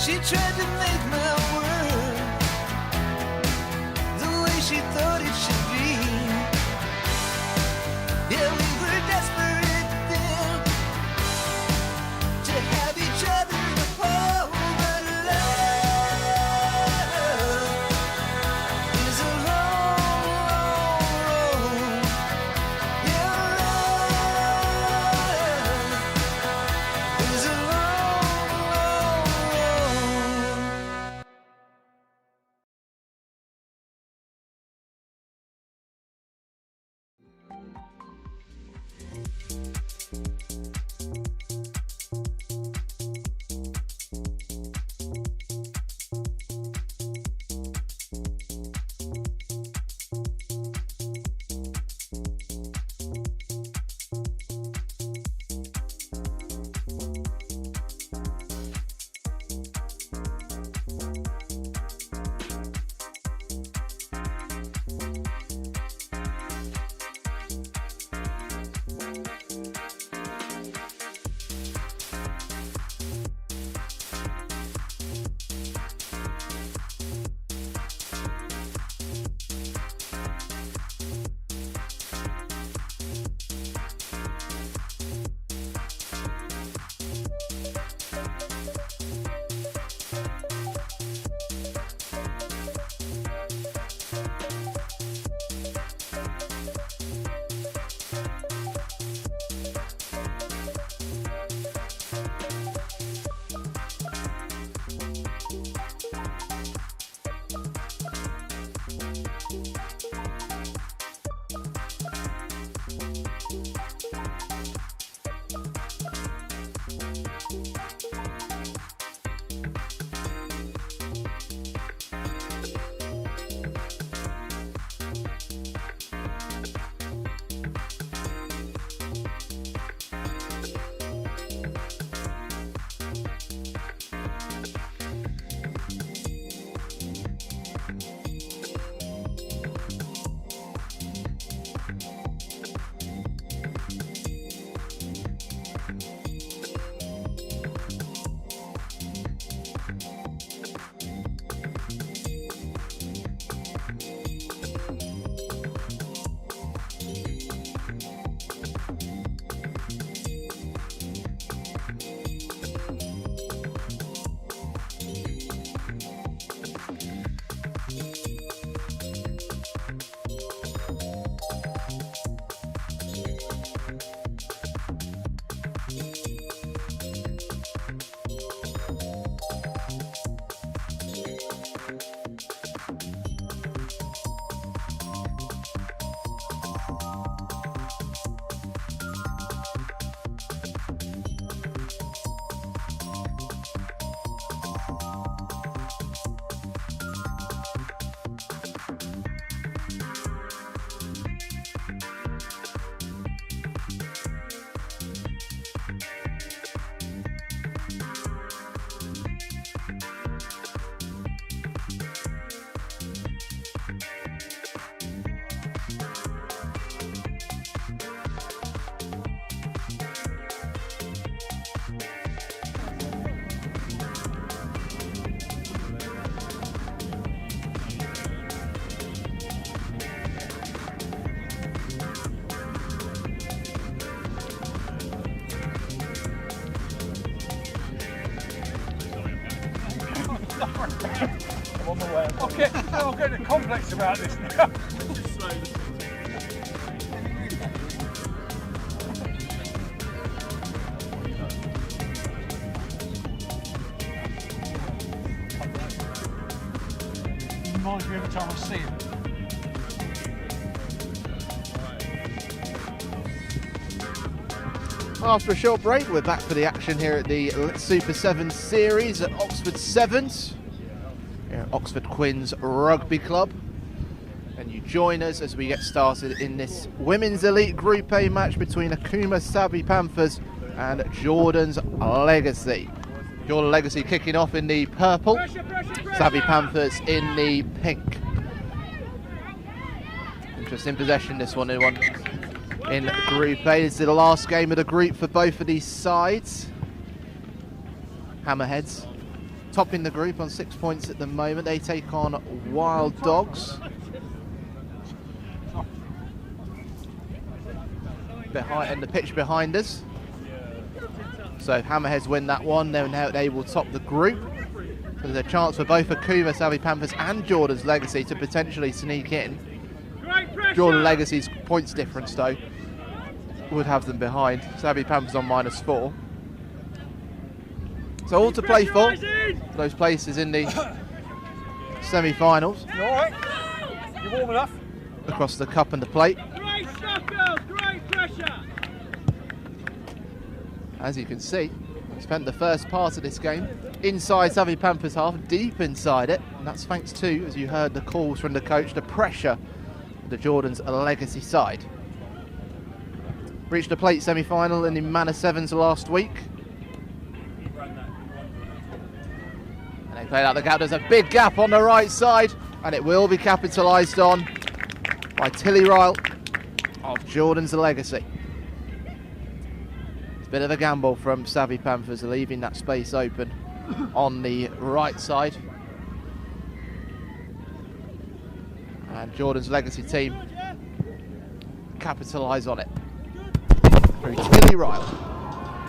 She tried to make my world the way she thought it should be. Yeah, we were desperate then to have each other to hold, but love is a long, long road. Yeah, love is a long, long road. I'm getting a complex about this now. Reminds me every time I see him. After a short break, we're back for the action here at the Super 7 series at Oxford Sevens, here at Oxford Quins Rugby Club. And you join us as we get started in this Women's Elite Group A match between Akuma Savvy Panthers and Jordan's Legacy. Jordan Legacy kicking off in the purple, Savvy Panthers in the pink. Interesting possession, this one in Group A. This is the last game of the group for both of these sides. Hammerheads topping the group on 6 points at the moment. They take on Wild Dogs. And the pitch behind us. So if Hammerheads win that one, then now they will top the group. So there's a chance for both Akuma Savvy Panthers and Jordan's Legacy to potentially sneak in. Jordan Legacy's points difference though would have them behind. Savvy Panthers on -4. So all to play for those places in the semi-finals. You alright? You warm enough? Across the cup and the plate. Great stuff, girls. Great pressure. As you can see, we spent the first part of this game inside Savvy Panthers half, deep inside it, and that's thanks to, as you heard the calls from the coach, the pressure of the Jordan's Legacy side. Reached the plate semi-final in the Manor Sevens last week. And they played out the gap. There's a big gap on the right side, and it will be capitalised on by Tilly Ryle of Jordan's Legacy. Bit of a gamble from Savvy Panthers, leaving that space open on the right side. And Jordan's Legacy team capitalise on it. Through Tilly Ryle.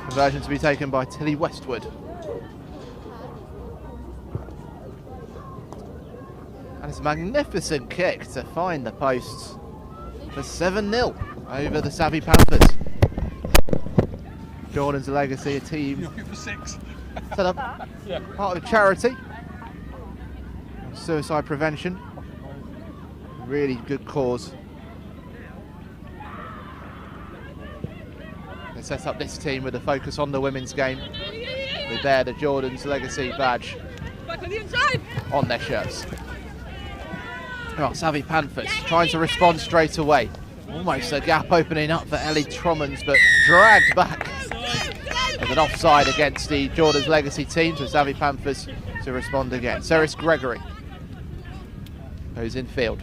Conversion to be taken by Tilly Westwood. And it's a magnificent kick to find the posts for 7-0 over the Savvy Panthers. Jordan's Legacy, a team set up part of a charity, suicide prevention, really good cause. They set up this team with a focus on the women's game. They bear the Jordan's Legacy badge on their shirts. Oh, Savvy Panthers trying to respond straight away. Almost a gap opening up for Ellie Trommons, but dragged back. With an offside against the Jordan's Legacy team, so Savvy Panthers to respond again. Ceres Gregory goes in field.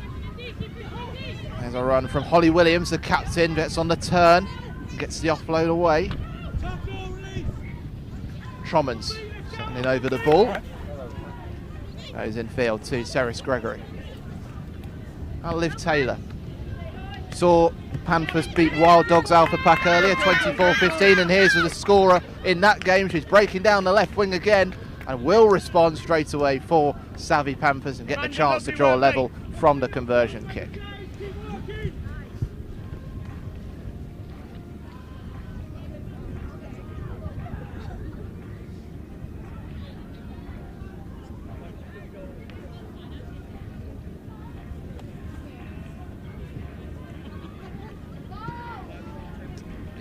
There's a run from Holly Williams, the captain, gets on the turn, gets the offload away. Trommons sending over the ball. Goes in field to Ceres Gregory. And Liv Taylor. Saw Panthers beat Wild Dogs Alpha Pack earlier, 24-15, and here's the scorer in that game. She's breaking down the left wing again and will respond straight away for Savvy Panthers and get the chance to draw a level from the conversion kick.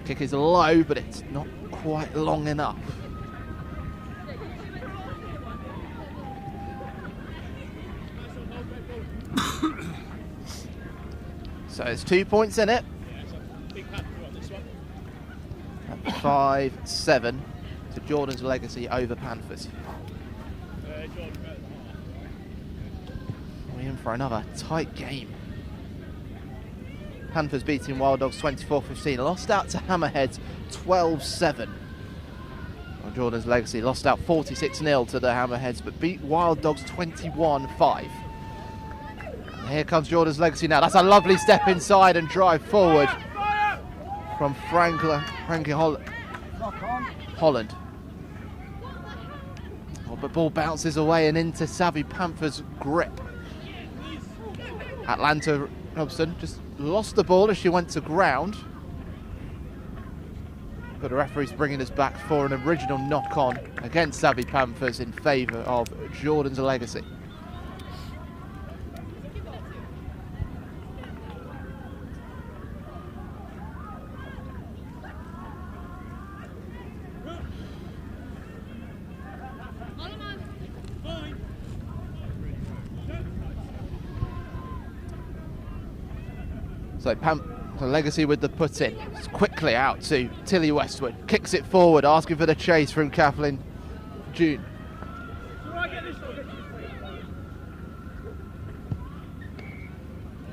Kick is low, but it's not quite long enough. So it's 2 points in it. 5-7 to Jordan's Legacy over Panthers. We're in for another tight game. Panthers beating Wild Dogs 24-15, lost out to Hammerheads 12-7. Well, Jordan's Legacy lost out 46-0 to the Hammerheads, but beat Wild Dogs 21-5. Here comes Jordan's Legacy now. That's a lovely step inside and drive forward from Frankie Holland. Oh, but ball bounces away and into Savvy Panthers' grip. Atlanta Robson just lost the ball as she went to ground. But the referee's bringing us back for an original knock-on against Savvy Panthers in favour of Jordan's Legacy. So the Legacy with the put in. It's quickly out to Tilly Westwood. Kicks it forward, asking for the chase from Kathleen June.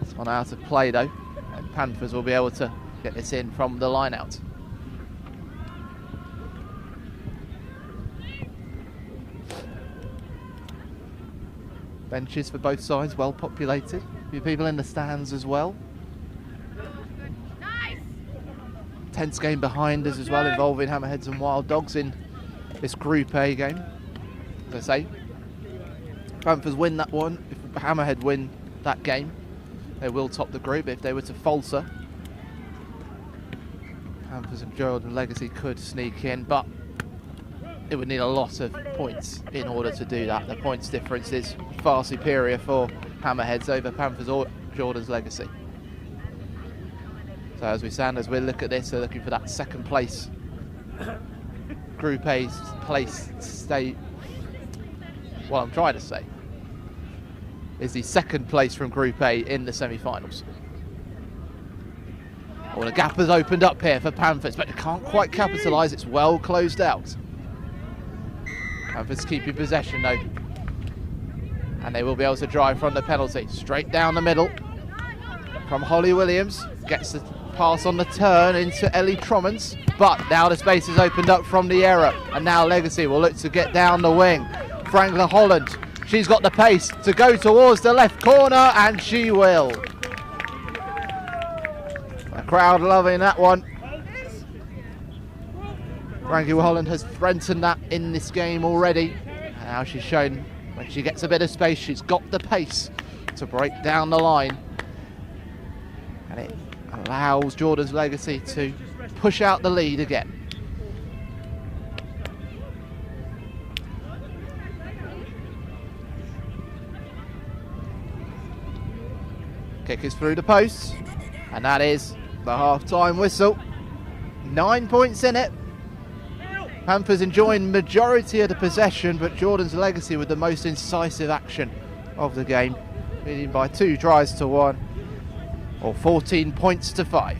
It's one out of play though, and Panthers will be able to get this in from the line out. Benches for both sides, well populated. A few people in the stands as well. Tense game behind us as well, involving Hammerheads and Wild Dogs in this Group A game. As I say, Panthers win that one. If Hammerhead win that game, they will top the group. If they were to falter, Panthers and Jordan Legacy could sneak in, but it would need a lot of points in order to do that. The points difference is far superior for Hammerheads over Panthers or Jordan's Legacy. So as we look at this, they're looking for that second place. Group A's place stay. What I'm trying to say is the second place from Group A in the semi-finals. Well, the gap has opened up here for Panthers, but they can't quite capitalise. It's well closed out. Panthers keeping possession though, and they will be able to drive from the penalty. Straight down the middle from Holly Williams. Gets the pass on the turn into Ellie Trommans, but now the space is opened up from the error, and now Legacy will look to get down the wing. Franklin Holland, she's got the pace to go towards the left corner, and she will. The crowd loving that one. Franklin Holland has threatened that in this game already. Now she's shown when she gets a bit of space, she's got the pace to break down the line, and it allows Jordan's Legacy to push out the lead again. Kick is through the post, and that is the half-time whistle. 9 points in it. Panthers enjoying majority of the possession, but Jordan's Legacy with the most incisive action of the game, leading by 2 tries to 1. Or 14 points to 5.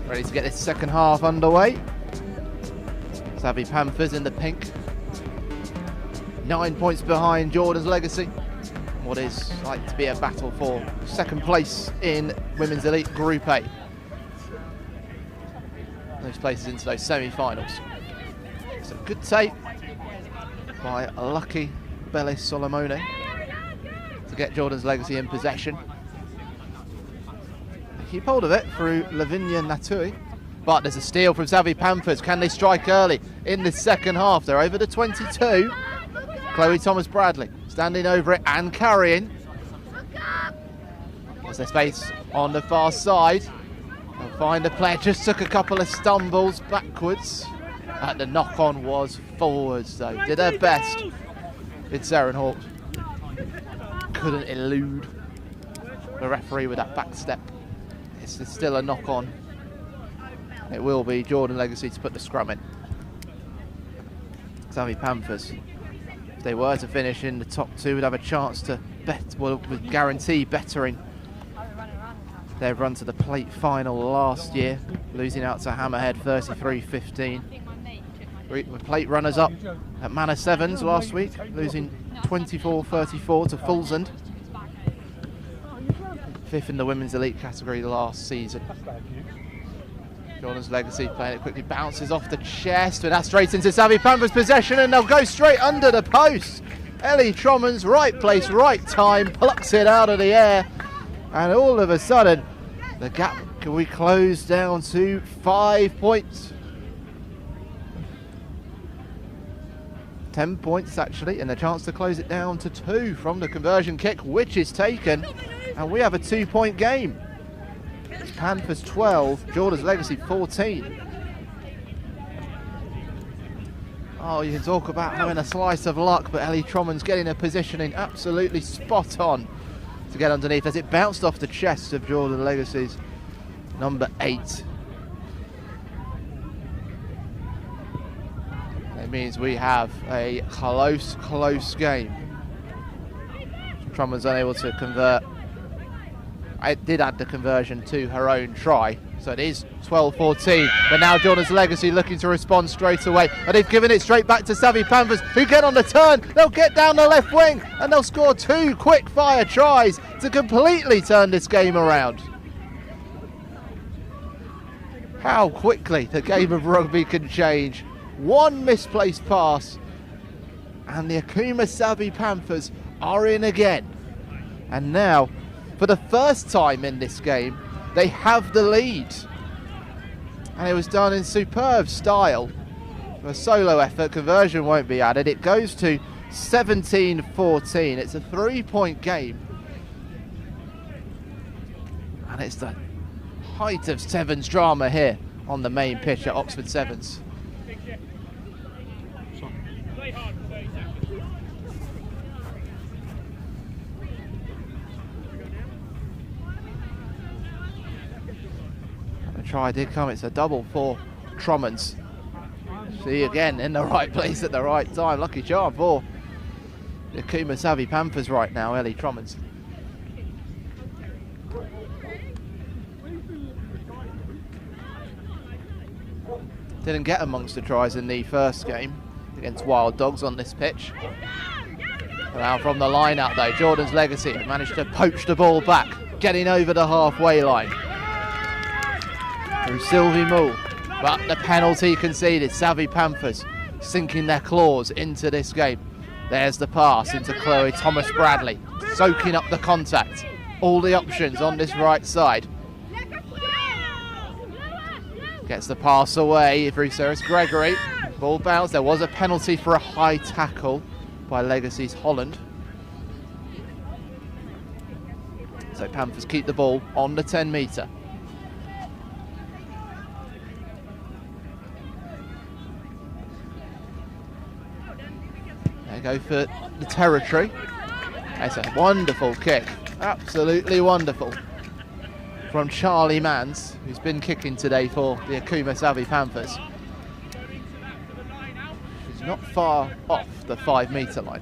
Ready to get this second half underway. Savvy Panthers in the pink. 9 points behind Jordan's Legacy. What is like to be a battle for second place in Women's Elite Group A. Those places into those semi-finals. It's a good take by lucky Bellis Solomone to get Jordan's Legacy in possession. They keep hold of it through Lavinia Natui, but there's a steal from Savvy Panthers. Can they strike early in the second half? They're over the 22. Chloe Thomas Bradley standing over it and carrying. There's their space on the far side. They'll find the player, just took a couple of stumbles backwards. The knock-on was forwards though. Did her best. Did Saren Hawks. Couldn't elude the referee with that back step. It's still a knock-on. It will be Jordan Legacy to put the scrum in. Savvy Panthers, if they were to finish in the top two, would have a chance to would guarantee bettering their run to the plate final last year, losing out to Hammerhead 33-15. With plate runners up at Manor Sevens last week, losing 24-34 to Fulsand. Fifth in the women's elite category last season. Jordan's Legacy playing it quickly, bounces off the chest, and that's straight into Savvy Panthers' possession, and they'll go straight under the post. Ellie Trommans, right place, right time, plucks it out of the air, and all of a sudden, the gap can we close down to 5 points. 10 points actually, and a chance to close it down to 2 from the conversion kick, which is taken, and we have a 2-point game. It's Panthers 12, Jordan's Legacy 14. Oh, you can talk about having a slice of luck, but Ellie Trommans getting her positioning absolutely spot on to get underneath as it bounced off the chest of Jordan Legacy's number 8. It means we have a close game. Trommans unable to convert. I did add the conversion to her own try, so it is 12-14, but now Jordan's Legacy looking to respond straight away, and they've given it straight back to Savvy Panthers, who get on the turn. They'll get down the left wing, and they'll score 2 quick fire tries to completely turn this game around. How quickly the game of rugby can change. One misplaced pass, and the Akuma Savvy Panthers are in again. And now, for the first time in this game, they have the lead. And it was done in superb style. For a solo effort, conversion won't be added. It goes to 17-14. It's a 3-point game. And it's the height of Sevens drama here on the main pitch at Oxford Sevens. Try did come, it's a double for Trommans. See again in the right place at the right time. Lucky charm for the Akuma Savvy Panthers right now, Ellie Trommans. Didn't get amongst the tries in the first game against Wild Dogs on this pitch. Now from the line out though, Jordan's Legacy managed to poach the ball back, getting over the halfway line. Through Sylvie Moore, but the penalty conceded. Savvy Panthers sinking their claws into this game. There's the pass into Chloe Thomas Bradley, soaking up the contact. All the options on this right side. Gets the pass away through Ceres Gregory. Ball bounce. There was a penalty for a high tackle by Legacy's Holland. So Panthers keep the ball on the 10 metre. They go for the territory. It's a wonderful kick, absolutely wonderful, from Charlie Mans, who's been kicking today for the Akuma Savvy Panthers. She's not far off the 5 metre line.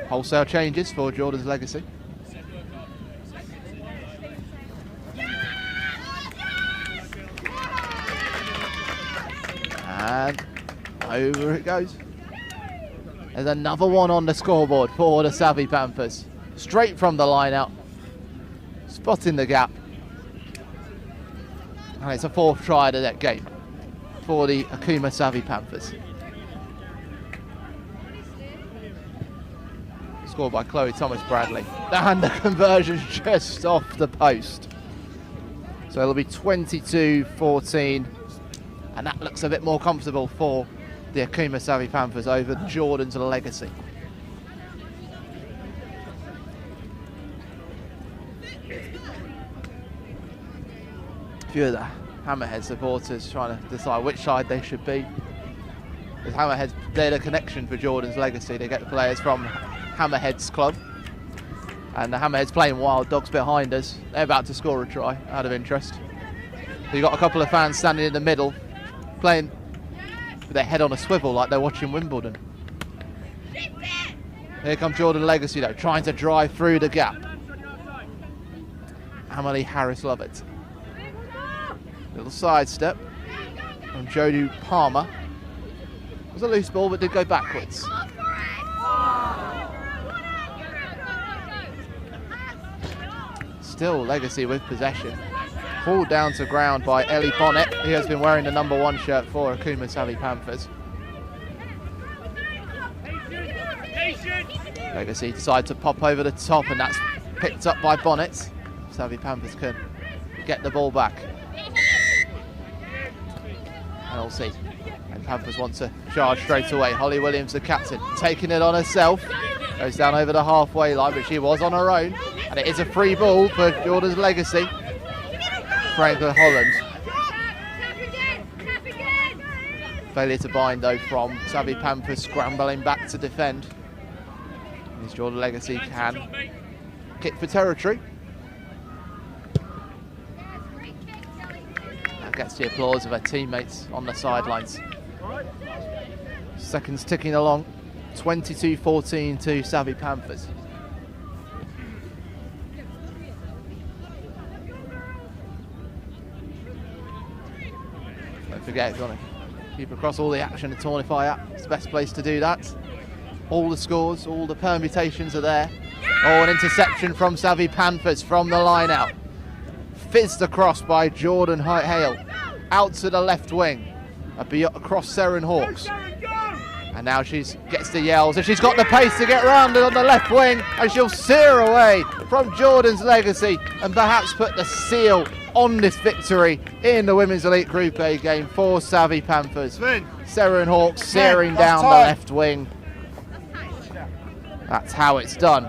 Wholesale changes for Jordan's Legacy. And over it goes. There's another one on the scoreboard for the Savvy Panthers. Straight from the line out. spotting the gap. And it's a 4th try of that game for the Akuma Savvy Panthers. Scored by Chloe Thomas-Bradley. And the conversion's just off the post. So it'll be 22-14. And that looks a bit more comfortable for the Akuma Savvy Panthers over Jordan's Legacy. A few of the Hammerhead supporters trying to decide which side they should be. The Hammerheads, they're the connection for Jordan's Legacy. They get the players from Hammerheads club. And the Hammerheads playing Wild Dogs behind us. They're about to score a try out of interest. So you've got a couple of fans standing in the middle, playing with their head on a swivel like they're watching Wimbledon. Here comes Jordan Legacy though, trying to drive through the gap. Emily Harris-Lovett. Little sidestep from Jodie Palmer. It was a loose ball but did go backwards. Still Legacy with possession. Pulled down to ground by Ellie Bonnet, who has been wearing the number 1 shirt for Akuma Savvy Panthers. Legacy decide to pop over the top and that's picked up by Bonnet. Savvy Panthers can get the ball back. And we'll see. And Panthers want to charge straight away. Holly Williams, the captain, taking it on herself. Goes down over the halfway line, but she was on her own. And it is a free ball for Jordan's Legacy. Franklin Holland. Failure to bind though from Savvy Panthers, scrambling back to defend. As Jordan Legacy can kick for territory. That gets the applause of her teammates on the sidelines. Seconds ticking along. 22-14 to Savvy Panthers. Don't forget, if you want to keep across all the action, the Tournify app, it's the best place to do that. All the scores, all the permutations are there. Oh, an interception from Savvy Panthers from the line out. Fizzed across by Jordan Hale. Out to the left wing. Across Seren Hawks. And now she gets the yells. And she's got the pace to get rounded on the left wing. And she'll steer away from Jordan's Legacy. And perhaps put the seal on this victory in the Women's Elite Group A game for Savvy Panthers. Seren Hawks steering down the left wing. That's how it's done.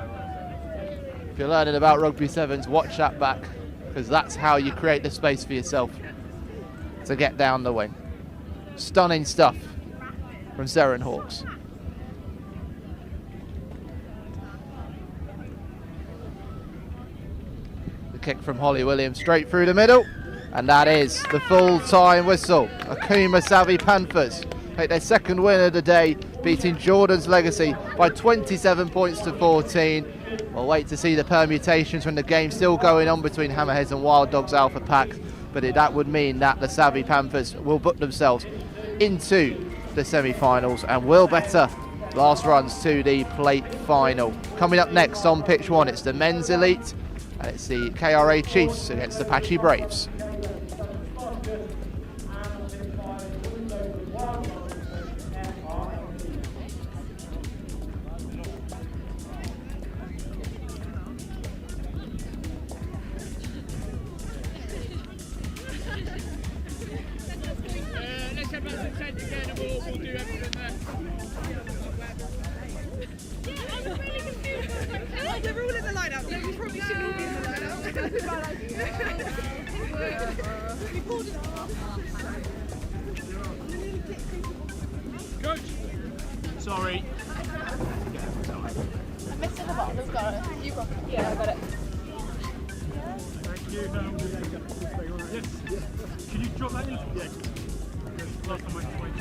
If you're learning about Rugby Sevens, watch that back, because that's how you create the space for yourself to get down the wing. Stunning stuff from Seren Hawks. The kick from Holly Williams straight through the middle, and that is the full-time whistle. Akuma Savvy Panthers take their 2nd win of the day, beating Jordan's Legacy by 27 points to 14. We'll wait to see the permutations when the game's still going on between Hammerheads and Wild Dogs Alpha Pack, but that would mean that the Savvy Panthers will book themselves into the semi-finals and will better last runs to the plate final. Coming up next on pitch 1, it's the Men's Elite, and it's the KRA Chiefs against the Apache Braves. They're all in the lineup. Yeah, we probably should all be in the lineup. Coach! Sorry. Mr. the bottom has got it. You got it. Yeah, I got it. Thank you. Yes. Can you drop that in? Yeah. Last time I went.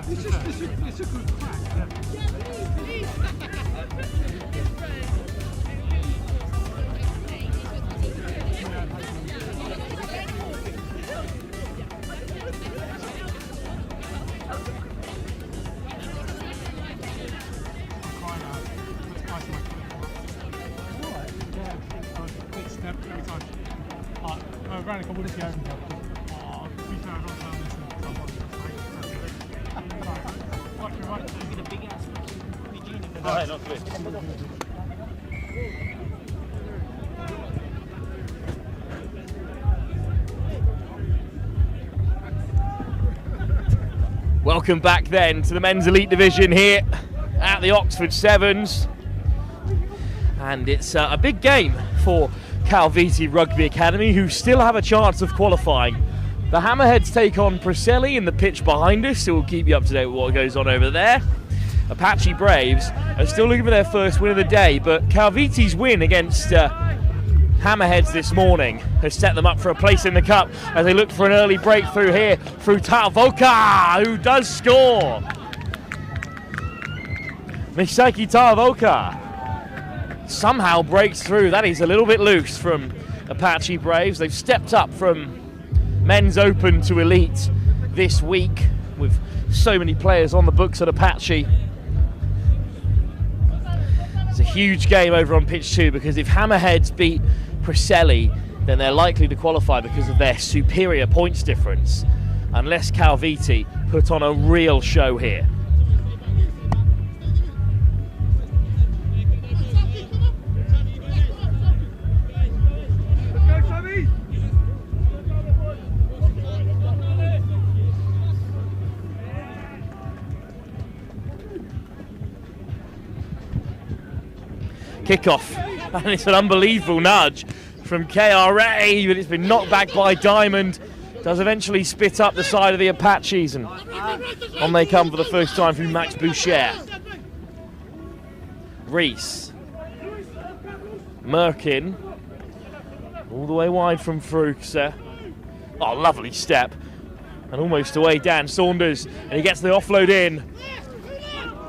It's a good crack. Quick step every time. Around a couple of this year. Oh, to be fair, I've not done this in a couple of Welcome back then to the men's elite division here at the Oxford Sevens, and it's a big game for Kaiviti Rugby Academy, who still have a chance of qualifying. The Hammerheads take on Preseli in the pitch behind us, so we'll keep you up to date with what goes on over there. Apache Braves are still looking for their first win of the day, but Kaiviti's win against Hammerheads this morning has set them up for a place in the cup as they look for an early breakthrough here through Tavoka, who does score. Misaki Tavoka somehow breaks through. That is a little bit loose from Apache Braves. They've stepped up from men's open to elite this week with so many players on the books at Apache. It's a huge game over on pitch 2, because if Hammerheads beat Preseli, then they're likely to qualify because of their superior points difference, unless Kaiviti put on a real show here. Kickoff, and it's an unbelievable nudge from KRA, but it's been knocked back by Diamond. Does eventually spit up the side of the Apaches, and on they come for the first time through Max Boucher. Reese, Merkin, all the way wide from Fruxa. Oh, lovely step, and almost away Dan Saunders, and he gets the offload in.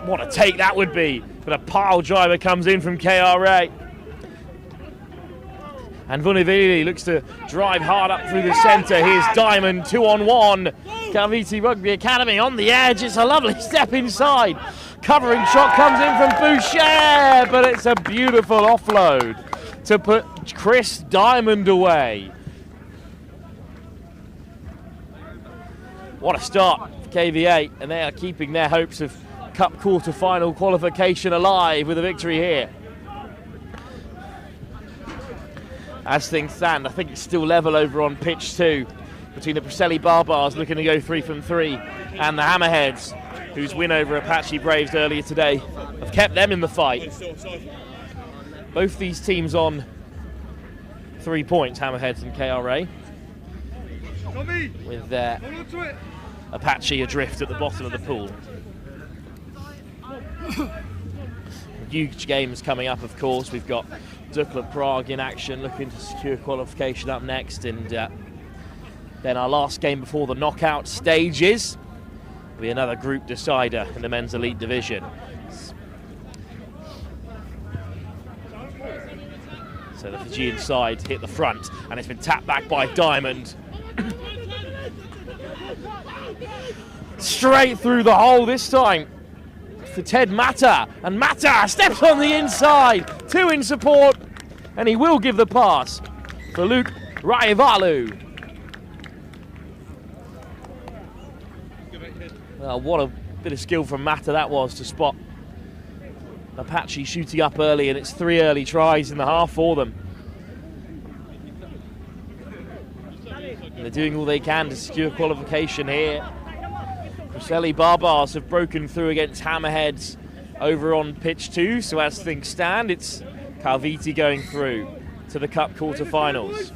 What a take that would be, but a pile driver comes in from KRA. And Vunivili looks to drive hard up through the centre. Here's Diamond, 2-on-1. Kaiviti Rugby Academy on the edge. It's a lovely step inside. Covering shot comes in from Boucher, but it's a beautiful offload to put Chris Diamond away. What a start for KVA, and they are keeping their hopes of Cup quarter-final qualification alive with a victory here. As things stand, I think it's still level over on pitch 2 between the Preseli Barbars looking to go 3 from 3 and the Hammerheads, whose win over Apache Braves earlier today have kept them in the fight. Both these teams on 3 points, Hammerheads and KRA, with Apache adrift at the bottom of the pool. Huge games coming up, of course. We've got Dukla Prague in action, looking to secure qualification up next, and then our last game before the knockout stages will be another group decider in the men's elite division. So the Fijian side hit the front, and it's been tapped back by Diamond. Straight through the hole this time for Ted Mata, and Mata steps on the inside, 2 in support, and he will give the pass for Luke Raivalu. What a bit of skill from Mata that was to spot Apache shooting up early, and it's 3 early tries in the half for them. And they're doing all they can to secure qualification here. Preseli Barbars have broken through against Hammerheads over on pitch 2, so as things stand, it's Kaiviti going through to the Cup quarter-finals.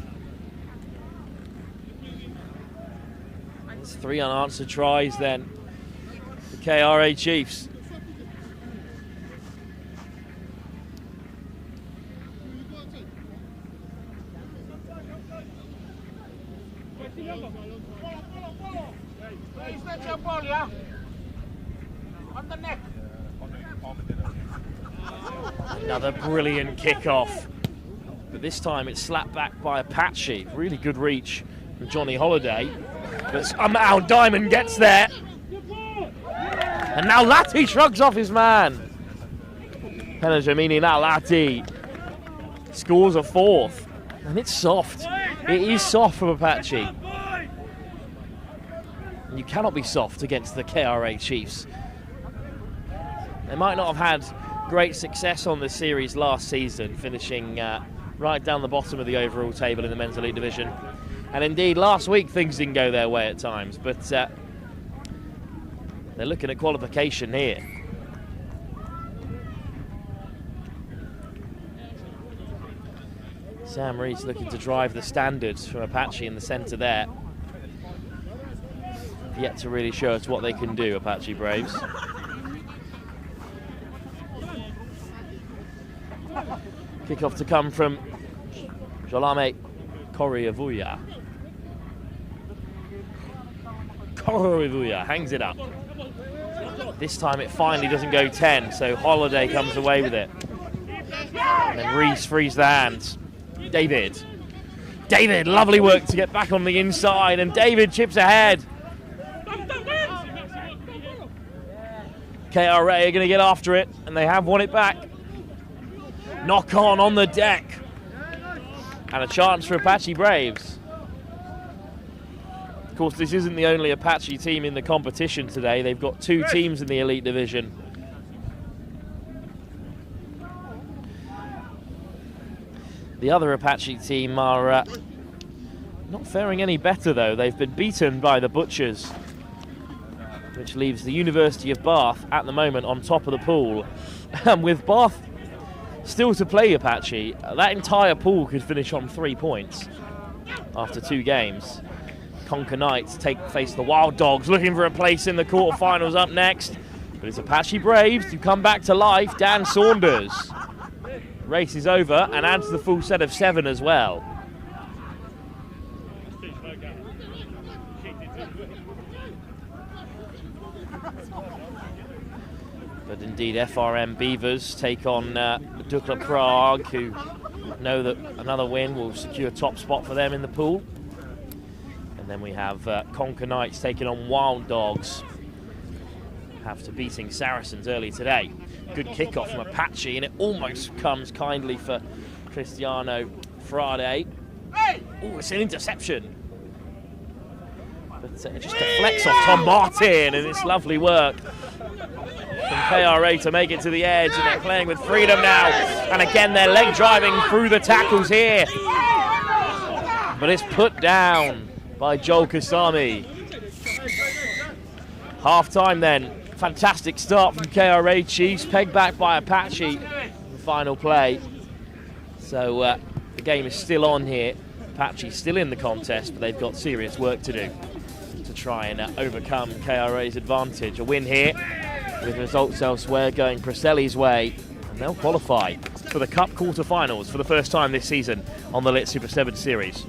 It's 3 unanswered tries then for KRA Chiefs. Another brilliant kickoff, but this time it's slapped back by Apache. Really good reach from Johnny Holiday, but somehow Diamond gets there. And now Lati shrugs off his man. Penajamini now Lati scores a fourth, and it's soft. It is soft from Apache. And you cannot be soft against the KRA Chiefs. They might not have had great success on the series last season, finishing right down the bottom of the overall table in the men's elite division. And indeed, last week things didn't go their way at times, but they're looking at qualification here. Sam Reed's looking to drive the standards from Apache in the centre there. Yet to really show us what they can do, Apache Braves. Kick-off to come from Jolame Koriavuya. Koriavuya hangs it up. This time it finally doesn't go 10, so Holiday comes away with it. And then Reese frees the hands. David, lovely work to get back on the inside, and David chips ahead. KRA are going to get after it, and they have won it back. Knock on the deck. And a chance for Apache Braves. Of course, this isn't the only Apache team in the competition today. They've got two teams in the elite division. The other Apache team are not faring any better, though. They've been beaten by the Butchers, which leaves the University of Bath at the moment on top of the pool. And with Bath still to play Apache, that entire pool could finish on 3 points after 2 games. Conker Knights face the Wild Dogs, looking for a place in the quarterfinals up next. But it's Apache Braves who come back to life. Dan Saunders. Race is over and adds the full set of 7 as well. But indeed, FRM Beavers take on Dukla Prague, who know that another win will secure top spot for them in the pool. And then we have Conker Knights taking on Wild Dogs, after beating Saracens early today. Good kickoff from Apache, and it almost comes kindly for Cristiano Frade. Oh, it's an interception. But it just deflects off Tom Martin, and it's lovely work from KRA to make it to the edge, and they're playing with freedom now. And again, they're leg driving through the tackles here. But it's put down by Joel Kasami. Half time then. Fantastic start from KRA Chiefs, pegged back by Apache in the final play. So the game is still on here. Apache's still in the contest, but they've got serious work to do to try and overcome KRA's advantage. A win here with results elsewhere going Preseli's way, and they'll qualify for the Cup quarterfinals for the first time this season on the Lit Super 7 series.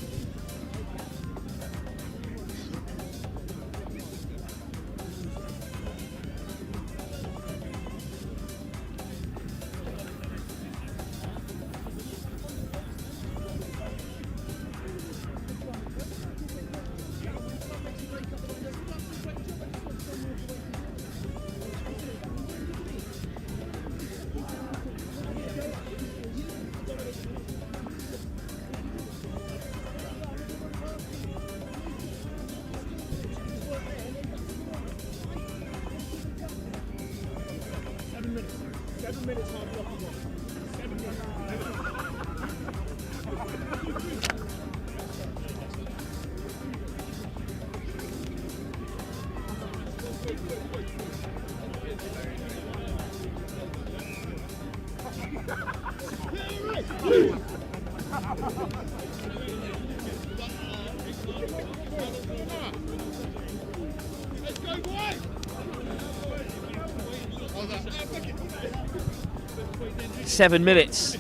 Seven minutes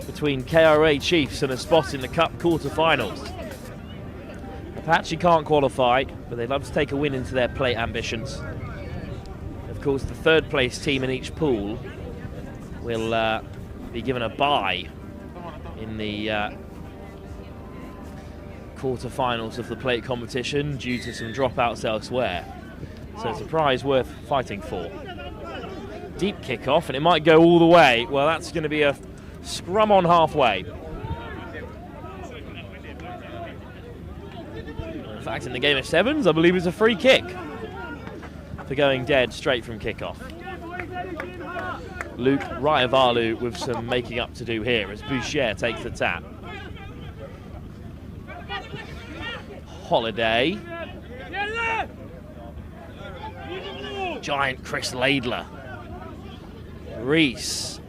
between KRA Chiefs and a spot in the Cup quarterfinals. Apache can't qualify, but they'd love to take a win into their plate ambitions. Of course, the third place team in each pool will be given a bye in the quarter-finals of the plate competition due to some dropouts elsewhere. So it's a prize worth fighting for. Deep kick-off, and it might go all the way. Well, that's going to be a scrum on halfway. In fact, in the game of sevens, I believe it's a free kick for going dead straight from kick-off. Luke Rayavalu with some making up to do here as Boucher takes the tap. Holiday. Giant Chris Laidler. Reese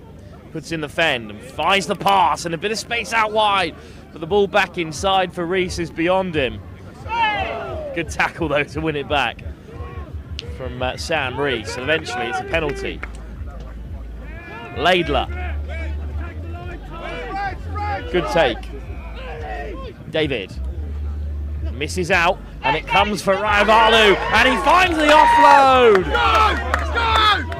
puts in the fend and finds the pass and a bit of space out wide, but the ball back inside for Reese is beyond him. Good tackle though to win it back from Sam Reese, and eventually it's a penalty. Laidler. Good take. David misses out, and it comes for Rayavalu, and he finds the offload.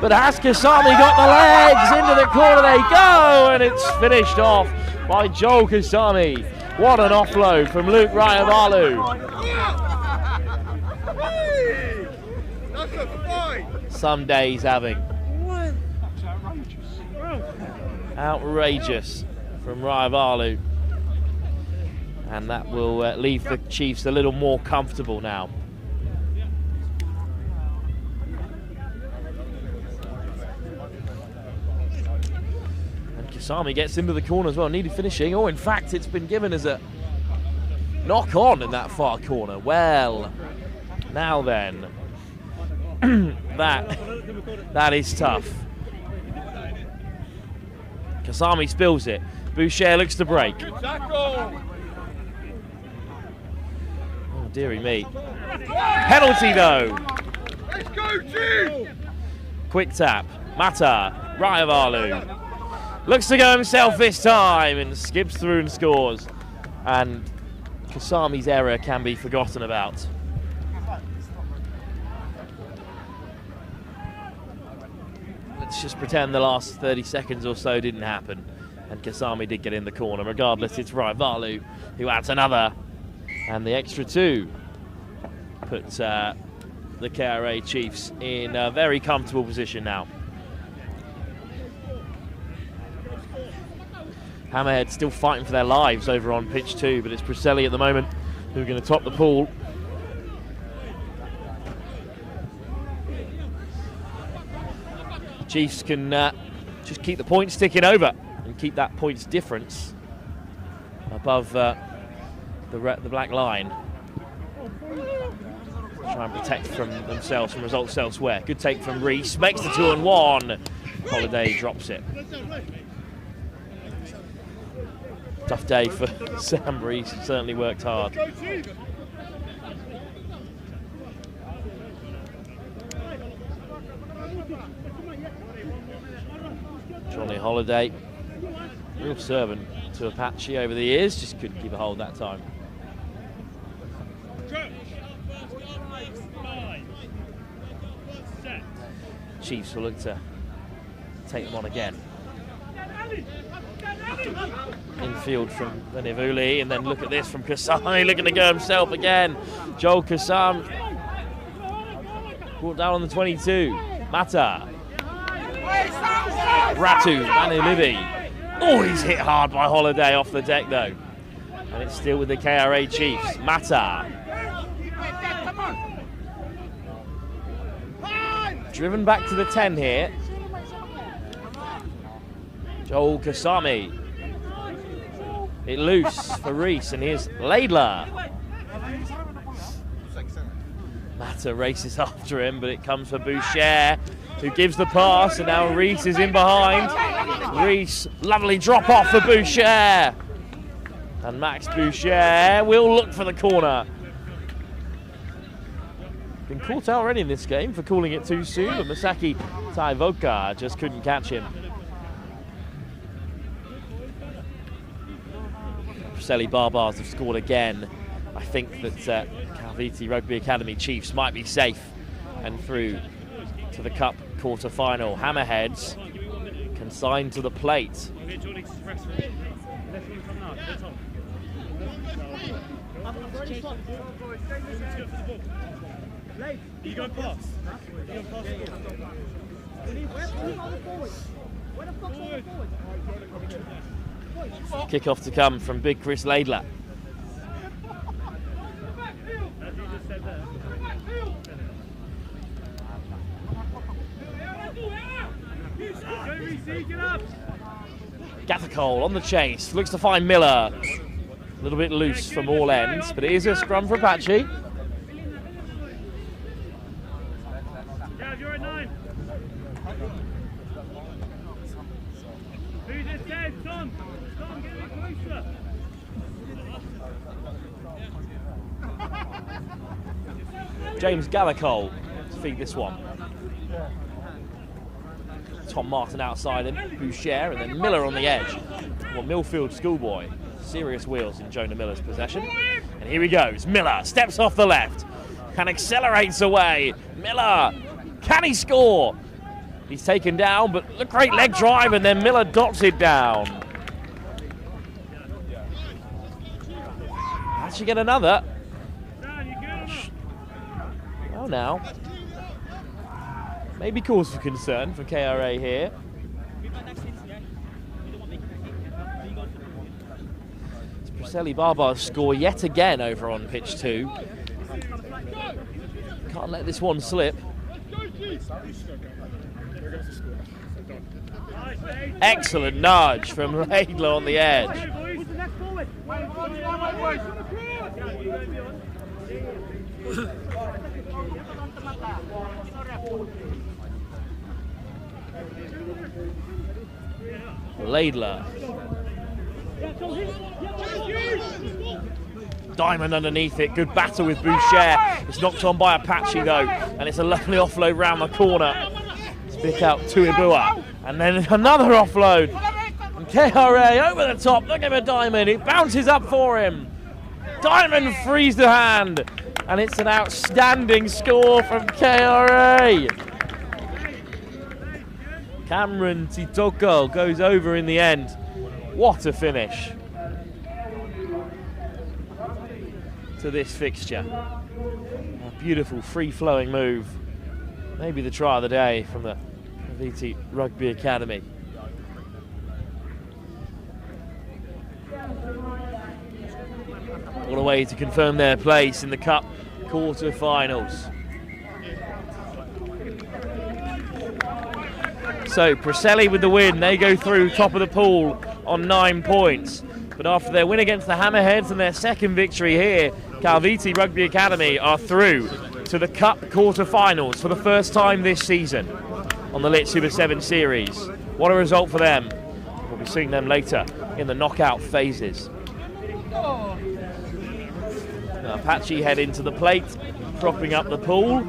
But has Kasami got the legs? Into the corner they go, and it's finished off by Joel Kasami. What an offload from Luke Rayavalu. Some days having. Outrageous from Rayavalu. And that will leave the Chiefs a little more comfortable now. And Kasami gets into the corner as well, needed finishing. Oh, in fact, it's been given as a knock on in that far corner. Well, now then, that is tough. Kasami spills it. Boucher looks to break. Oh, dearie me. Penalty though. Let's go, Chief! Quick tap. Mata. Rayavalu. Looks to go himself this time and skips through and scores. And Kasami's error can be forgotten about. Let's just pretend the last 30 seconds or so didn't happen. And Kasami did get in the corner. Regardless, it's Rayavalu who adds another. And the extra two puts the KRA Chiefs in a very comfortable position now. Hammerheads still fighting for their lives over on pitch 2, but it's Preseli at the moment who are going to top the pool. Chiefs can just keep the points ticking over and keep that points difference above the black line. Try and protect from themselves from results elsewhere. Good take from Reese, makes the 2-1. Holiday drops it. Tough day for Sam Reese, certainly worked hard. Johnny Holiday, real servant to Apache over the years, just couldn't keep a hold that time. Chiefs will look to take them on again. Infield from Venivuli, and then look at this from Kasami, looking to go himself again. Joel Kasami brought down on the 22. Mata. Ratu, Manilivi. Oh, he's hit hard by Holiday off the deck though. And it's still with the KRA Chiefs. Mata. Driven back to the 10 here. Joel Kasami. It loose for Reese, and here's Laidler. Mata races after him, but it comes for Boucher, who gives the pass, and now Reese is in behind. Reese, lovely drop off for Boucher. And Max Boucher will look for the corner. Been caught out already in this game for calling it too soon, but Masaki Taivoka just couldn't catch him. Preseli Barbars have scored again. I think that Kaiviti Rugby Academy Chiefs might be safe and through to the Cup quarter-final. Hammerheads consigned to the plate. You go past. Kick-off to come from big Chris Laidler. Gathacole on the chase, looks to find Miller. A little bit loose from all ends, but it is a scrum for Apache. Yeah, you're at 9. Who's this dead? Tom, get a bit closer. James Gathacole to feed this one. Tom Martin outside him, Boucher, and then Miller on the edge. Well, Millfield Schoolboy, serious wheels in Jonah Miller's possession. And here he goes, Miller steps off the left and accelerates away. Miller, can he score? He's taken down, but a great leg drive, and then Miller dots it down. Actually get another. Oh, now. Maybe cause for concern for KRA here. It's Preseli Barbar's score yet again over on pitch 2. Can't let this one slip. Excellent nudge from Laidler on the edge. Laidler. Diamond underneath it. Good battle with Boucher. It's knocked on by Apache though, and it's a lovely offload round the corner. Stick out to Ibua. And then another offload. And KRA over the top. Look at Diamond. It bounces up for him. Diamond frees the hand. And it's an outstanding score from KRA. Cameron Titoko goes over in the end. What a finish to this fixture. A beautiful free-flowing move. Maybe the try of the day from the Kaiviti Rugby Academy. All a way to confirm their place in the Cup quarter-finals. So Preseli with the win, they go through top of the pool on 9 points. But after their win against the Hammerheads and their second victory here, Kaiviti Rugby Academy are through to the Cup quarter-finals for the first time this season on the Lit Super 7 series. What a result for them. We'll be seeing them later in the knockout phases. Now Apache head into the plate, propping up the pool.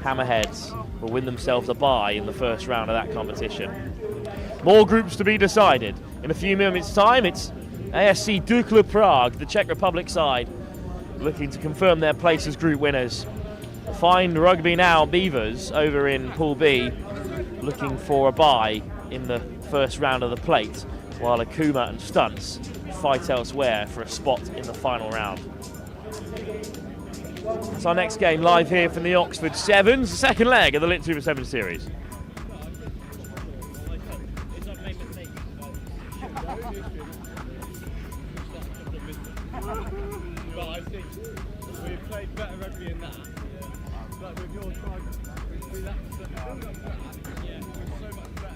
Hammerheads will win themselves a bye in the first round of that competition. More groups to be decided. In a few minutes' time, it's ASC Dukla Prague, the Czech Republic side, looking to confirm their place as group winners. Find Rugby Now Beavers over in Pool B, looking for a bye in the first round of the plate, while Akuma and Stunts fight elsewhere for a spot in the final round. It's our next game live here from the Oxford Sevens, the second leg of the Lit Super 7 series. Well, I think we've played better rugby in that. But with your side, we that yeah, we're so much better.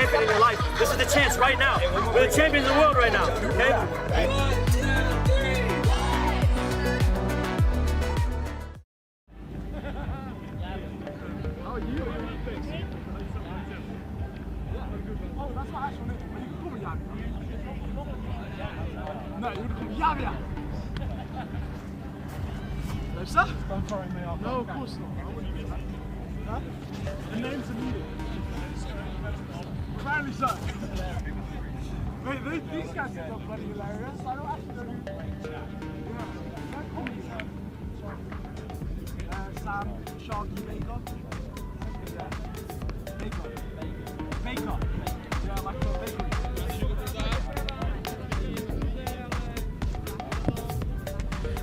champion in your life. This is the chance right now. We're the champions of the world right now, okay? No, you would have called No, sir? Don't throw me off. No, of course not. I wouldn't do that. Huh? The name's immediate. Apparently so. Wait, these guys are bloody hilarious. I don't actually know who. Yeah. Don't call me Sam, Shogun, Baker. Yeah. Baker. Yeah, like a bakery.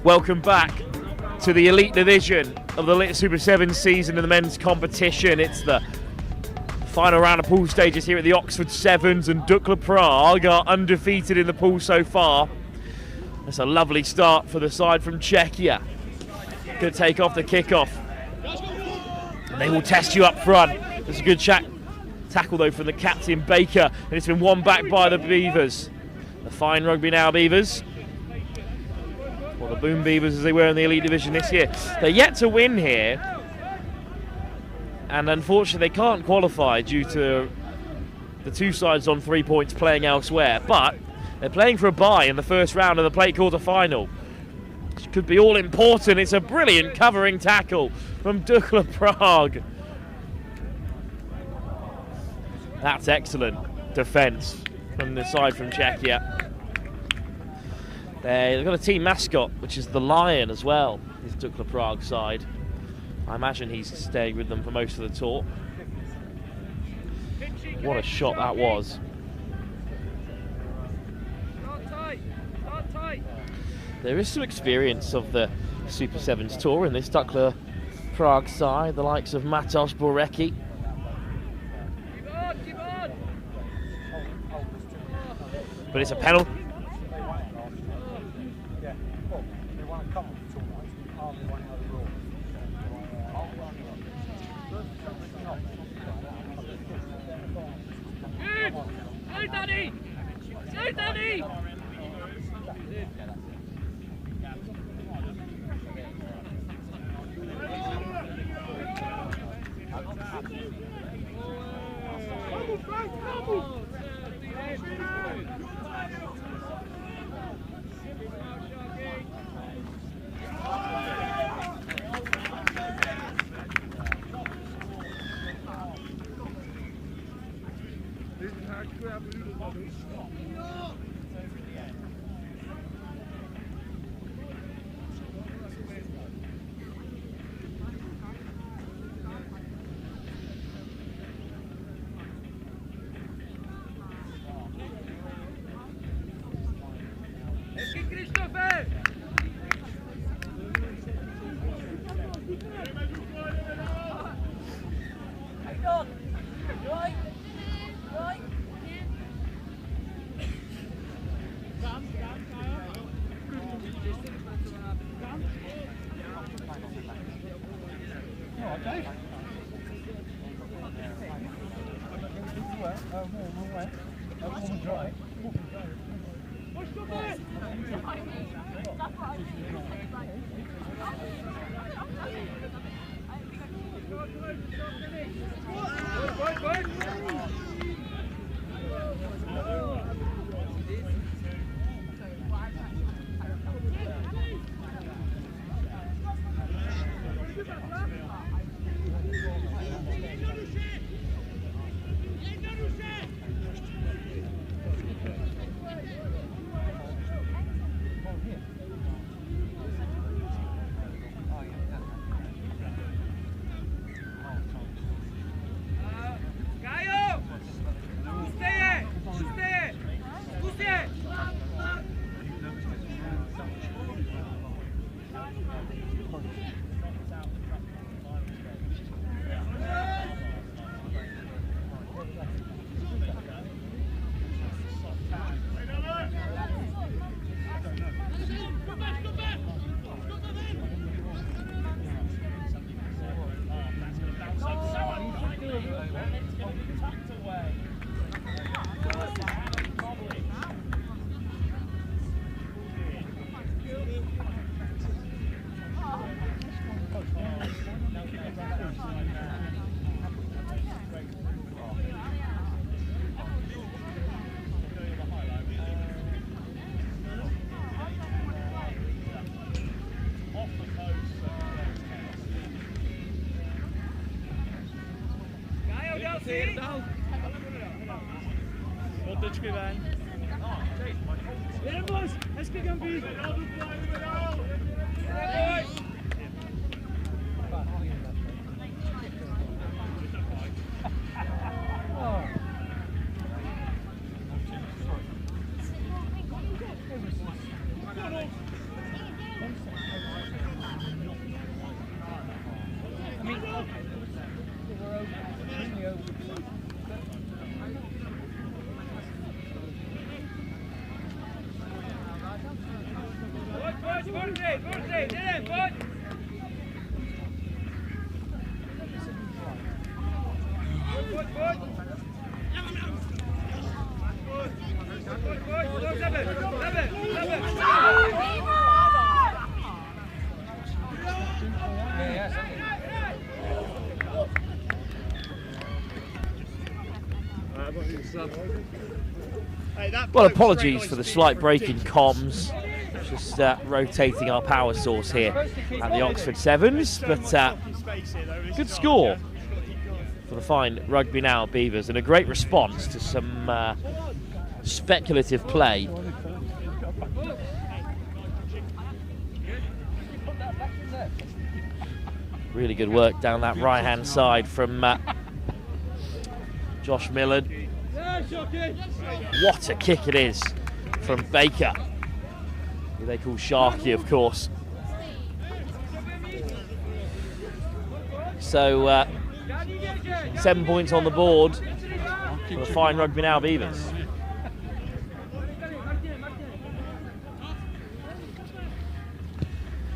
Welcome back to the elite division of the Lit Super 7 season in the men's competition. It's the final round of pool stages here at the Oxford Sevens, and Dukla Prague are undefeated in the pool so far. That's a lovely start for the side from Czechia. Going to take off the kickoff. And they will test you up front. There's a good tackle though from the captain Baker, and it's been won back by the Beavers. The fine rugby now Beavers. Well, the Boom Beavers as they were in the elite division this year. They're yet to win here, and unfortunately they can't qualify due to the two sides on 3 points playing elsewhere, but they're playing for a bye in the first round of the plate quarter final, which could be all important. It's a brilliant covering tackle from Dukla Prague. That's excellent defence from the side from Czechia. They've got a team mascot, which is the lion as well, is Dukla Prague side. I imagine he's staying with them for most of the tour. What a shot that was. There is some experience of the Super Sevens tour in this Dukla Prague side, the likes of Matos Borecki. But it's a penalty. Go, Danny! Go, Danny! Otočky ven. Jeden boys, hezky Campion. Well, apologies for the slight break in comms. Just rotating our power source here at the Oxford Sevens, but good score for the fine Rugby Now Beavers and a great response to some speculative play. Really good work down that right-hand side from Josh Millard. What a kick it is from Baker, who they call Sharky, of course. So 7 points on the board for the fine Rugby Now Beavers.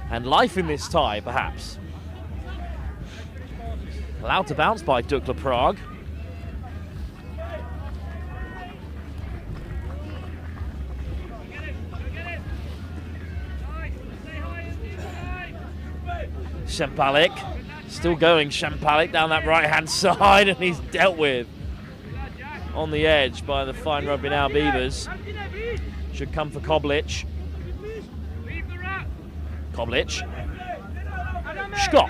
And life in this tie, perhaps. Allowed to bounce by Dukla Prague. Shampalik, still going Shampalik down that right-hand side, and he's dealt with on the edge by the fine Rugby Now Beavers. Should come for Koblic. Koblic. Skop.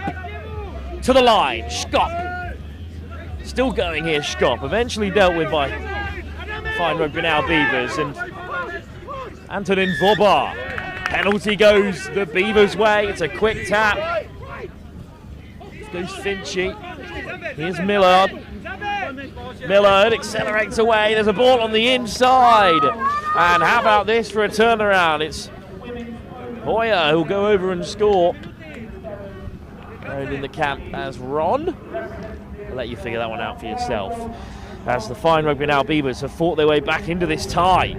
To the line. Skop. Still going here, Skop. Eventually dealt with by fine Rugby Now Beavers. And Antonin Vobar. Penalty goes the Beavers' way. It's a quick tap. Goes Finchy. Here's Millard. Millard accelerates away. There's a ball on the inside. And how about this for a turnaround? It's Hoyer who'll go over and score. Known in the camp as Ron. I'll let you figure that one out for yourself. As the fine Rugby Now Beavers have fought their way back into this tie.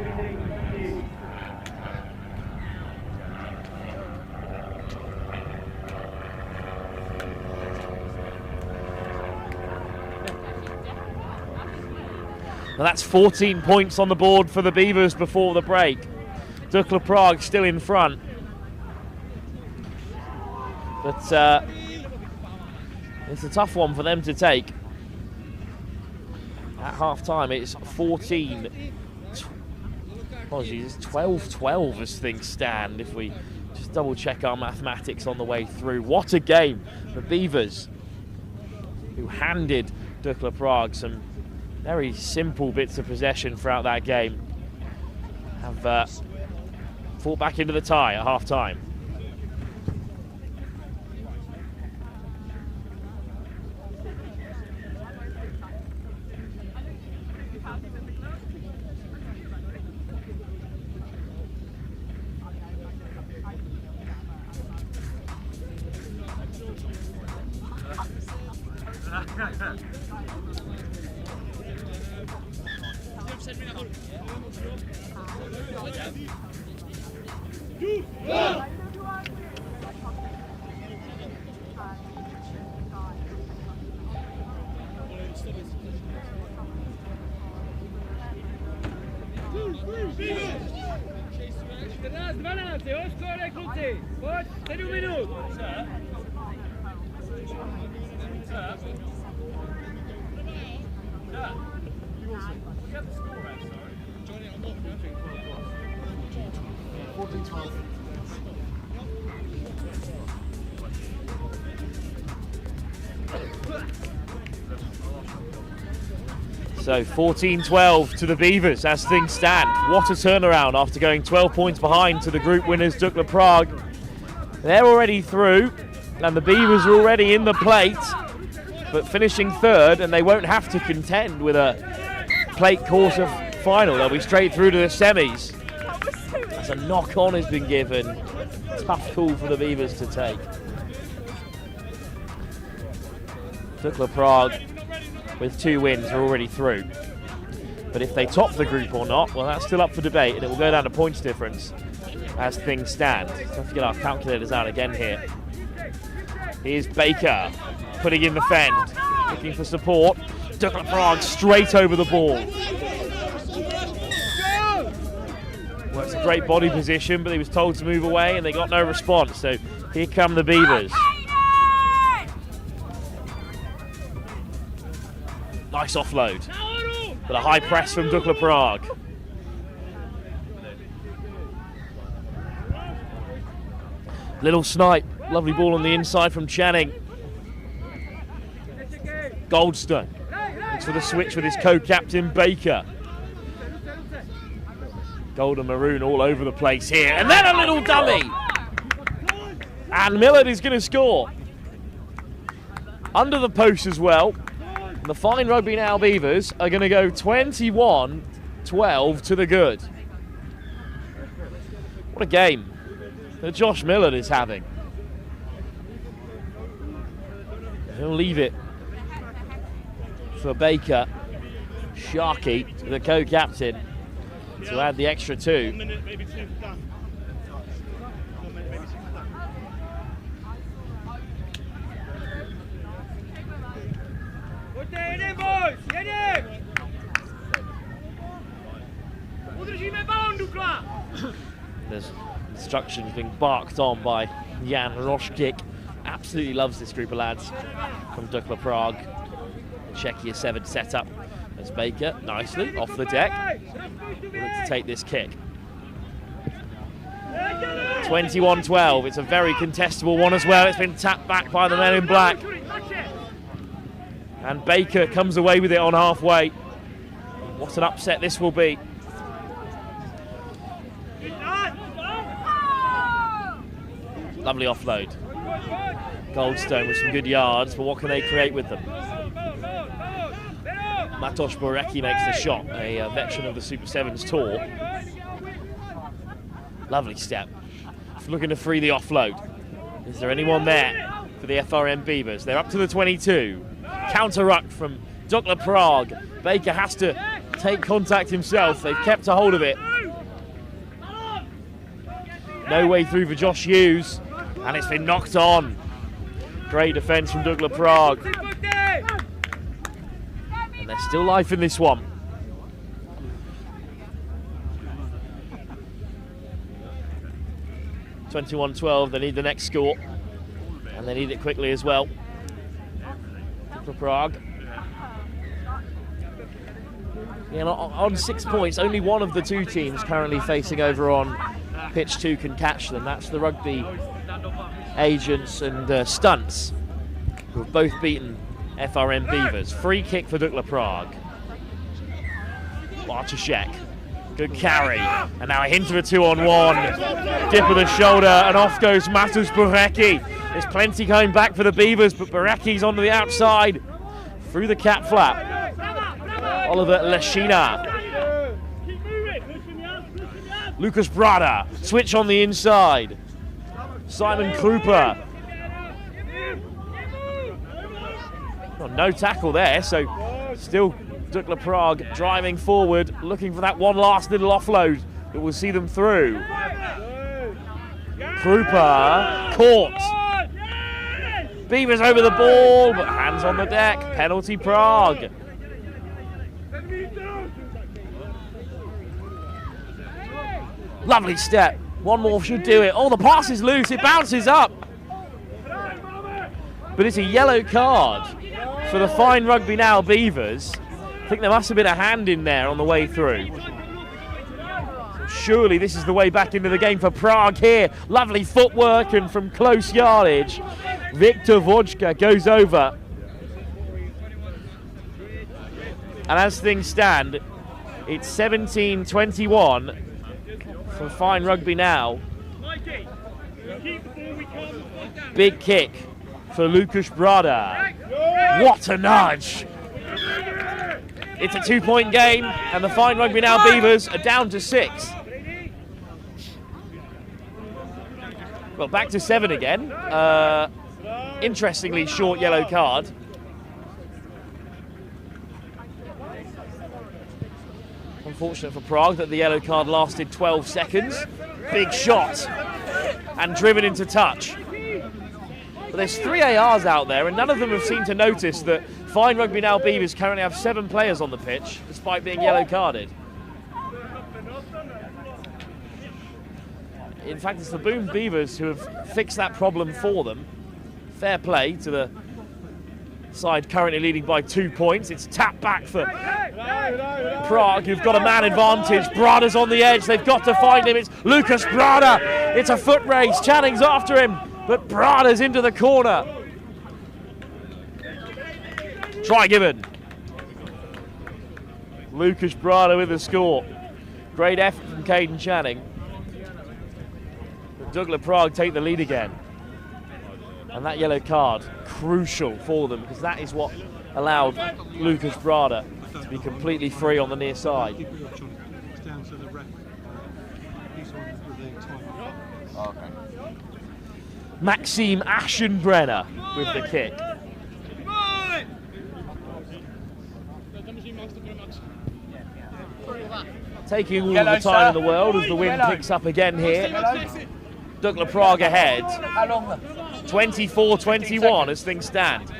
Well, that's 14 points on the board for the Beavers before the break. Dukla Prague still in front. But it's a tough one for them to take. At half-time, it's 12-12 as things stand, if we just double-check our mathematics on the way through. What a game for Beavers, who handed Dukla Prague some very simple bits of possession throughout that game. Have fought back into the tie at half-time. So 14-12 to the Beavers as things stand. What a turnaround after going 12 points behind to the group winners, Dukla Prague. They're already through, and the Beavers are already in the plate, but finishing third, and they won't have to contend with a plate quarter final. They'll be straight through to the semis. As a knock-on has been given. Tough call for the Beavers to take. Dukla Prague with 2 wins are already through. But if they top the group or not, well, that's still up for debate, and it will go down to points difference as things stand. Let's have to get our calculators out again here. Here's Baker putting in the fend, looking for support. Dukla Prague straight over the ball. Works a great body position, but he was told to move away and they got no response. So here come the Beavers. Nice offload. But a high press from Dukla Prague. Little snipe. Lovely ball on the inside from Channing. Goldstone looks for the switch with his co-captain Baker. Gold and maroon all over the place here. And then a little dummy. And Millard is going to score. Under the post as well. And the Fine Rugby Now Beavers are going to go 21-12 to the good. What a game that Josh Millard is having. He'll leave it for Baker. Sharkey, the co-captain, to add the extra 2. There's instructions being barked on by Jan Roschkik. Absolutely loves this group of lads from Dukla Prague. Check your 7 setup as Baker nicely off the deck. Look to take this kick. 21-12. It's a very contestable one as well. It's been tapped back by the men in black. And Baker comes away with it on halfway. What an upset this will be. Lovely offload. Goldstone with some good yards, but what can they create with them? Matos Borecki makes the shot, a veteran of the Super Sevens tour. Lovely step. Looking to free the offload. Is there anyone there for the FRM Beavers? They're up to the 22. Counter ruck from Dukla Prague. Baker has to take contact himself. They've kept a hold of it. No way through for Josh Hughes, and it's been knocked on. Great defence from Dukla Prague. And there's still life in this one. (21-12). They need the next score, and they need it quickly as well. Dukla Prague. Yeah, on 6 points, only one of the 2 teams currently facing over on pitch 2 can catch them. That's the Rugby Agents and Stunts, who have both beaten FRM Beavers. Free kick for Dukla Prague. Bartoszek, good carry, and now a hint of a 2-on-1. Dip of the shoulder, and off goes Matus Borecki. There's plenty coming back for the Beavers, but Borecki's onto the outside, through the cap flap. Oliver Leshina. Lucas Brada, switch on the inside. Simon Krupa. Oh, no tackle there, so still Dukla Prague driving forward, looking for that one last little offload that will see them through. Krupa caught. Beavers over the ball, but hands on the deck. Penalty Prague. Lovely step. One more should do it. Oh, the pass is loose. It bounces up. But it's a yellow card for the Fine Rugby Now Beavers. I think there must have been a hand in there on the way through. Surely this is the way back into the game for Prague here. Lovely footwork, and from close yardage, Viktor Vodka goes over. And as things stand, it's 17-21 for Fine Rugby now. Big kick for Lucas Brada. What a nudge! It's a 2-point game, and the Fine Rugby now Beavers are down to 6. Well, back to 7 again. Interestingly, short yellow card. Unfortunate for Prague that the yellow card lasted 12 seconds. Big shot and driven into touch. But there's 3 ARs out there, and none of them have seemed to notice that Fine Rugby now Beavers currently have 7 players on the pitch, despite being yellow carded. In fact, it's the Boom Beavers who have fixed that problem for them. Fair play to the side currently leading by 2 points. It's tapped back for Prague, who've got a man advantage. Brada's on the edge. They've got to find him. It's Lucas Brada. It's a foot race. Channing's after him, but Brada's into the corner. Try given. Lucas Brada with the score. Great effort from Caden Channing. But Dukla Prague take the lead again. And that yellow card, crucial for them, because that is what allowed Lucas Brada to be completely free on the near side. Maxime Aschenbrenner with the kick. Taking all of the time in the world as the wind picks up again here. Dukla Prague ahead. 24-21 as things stand.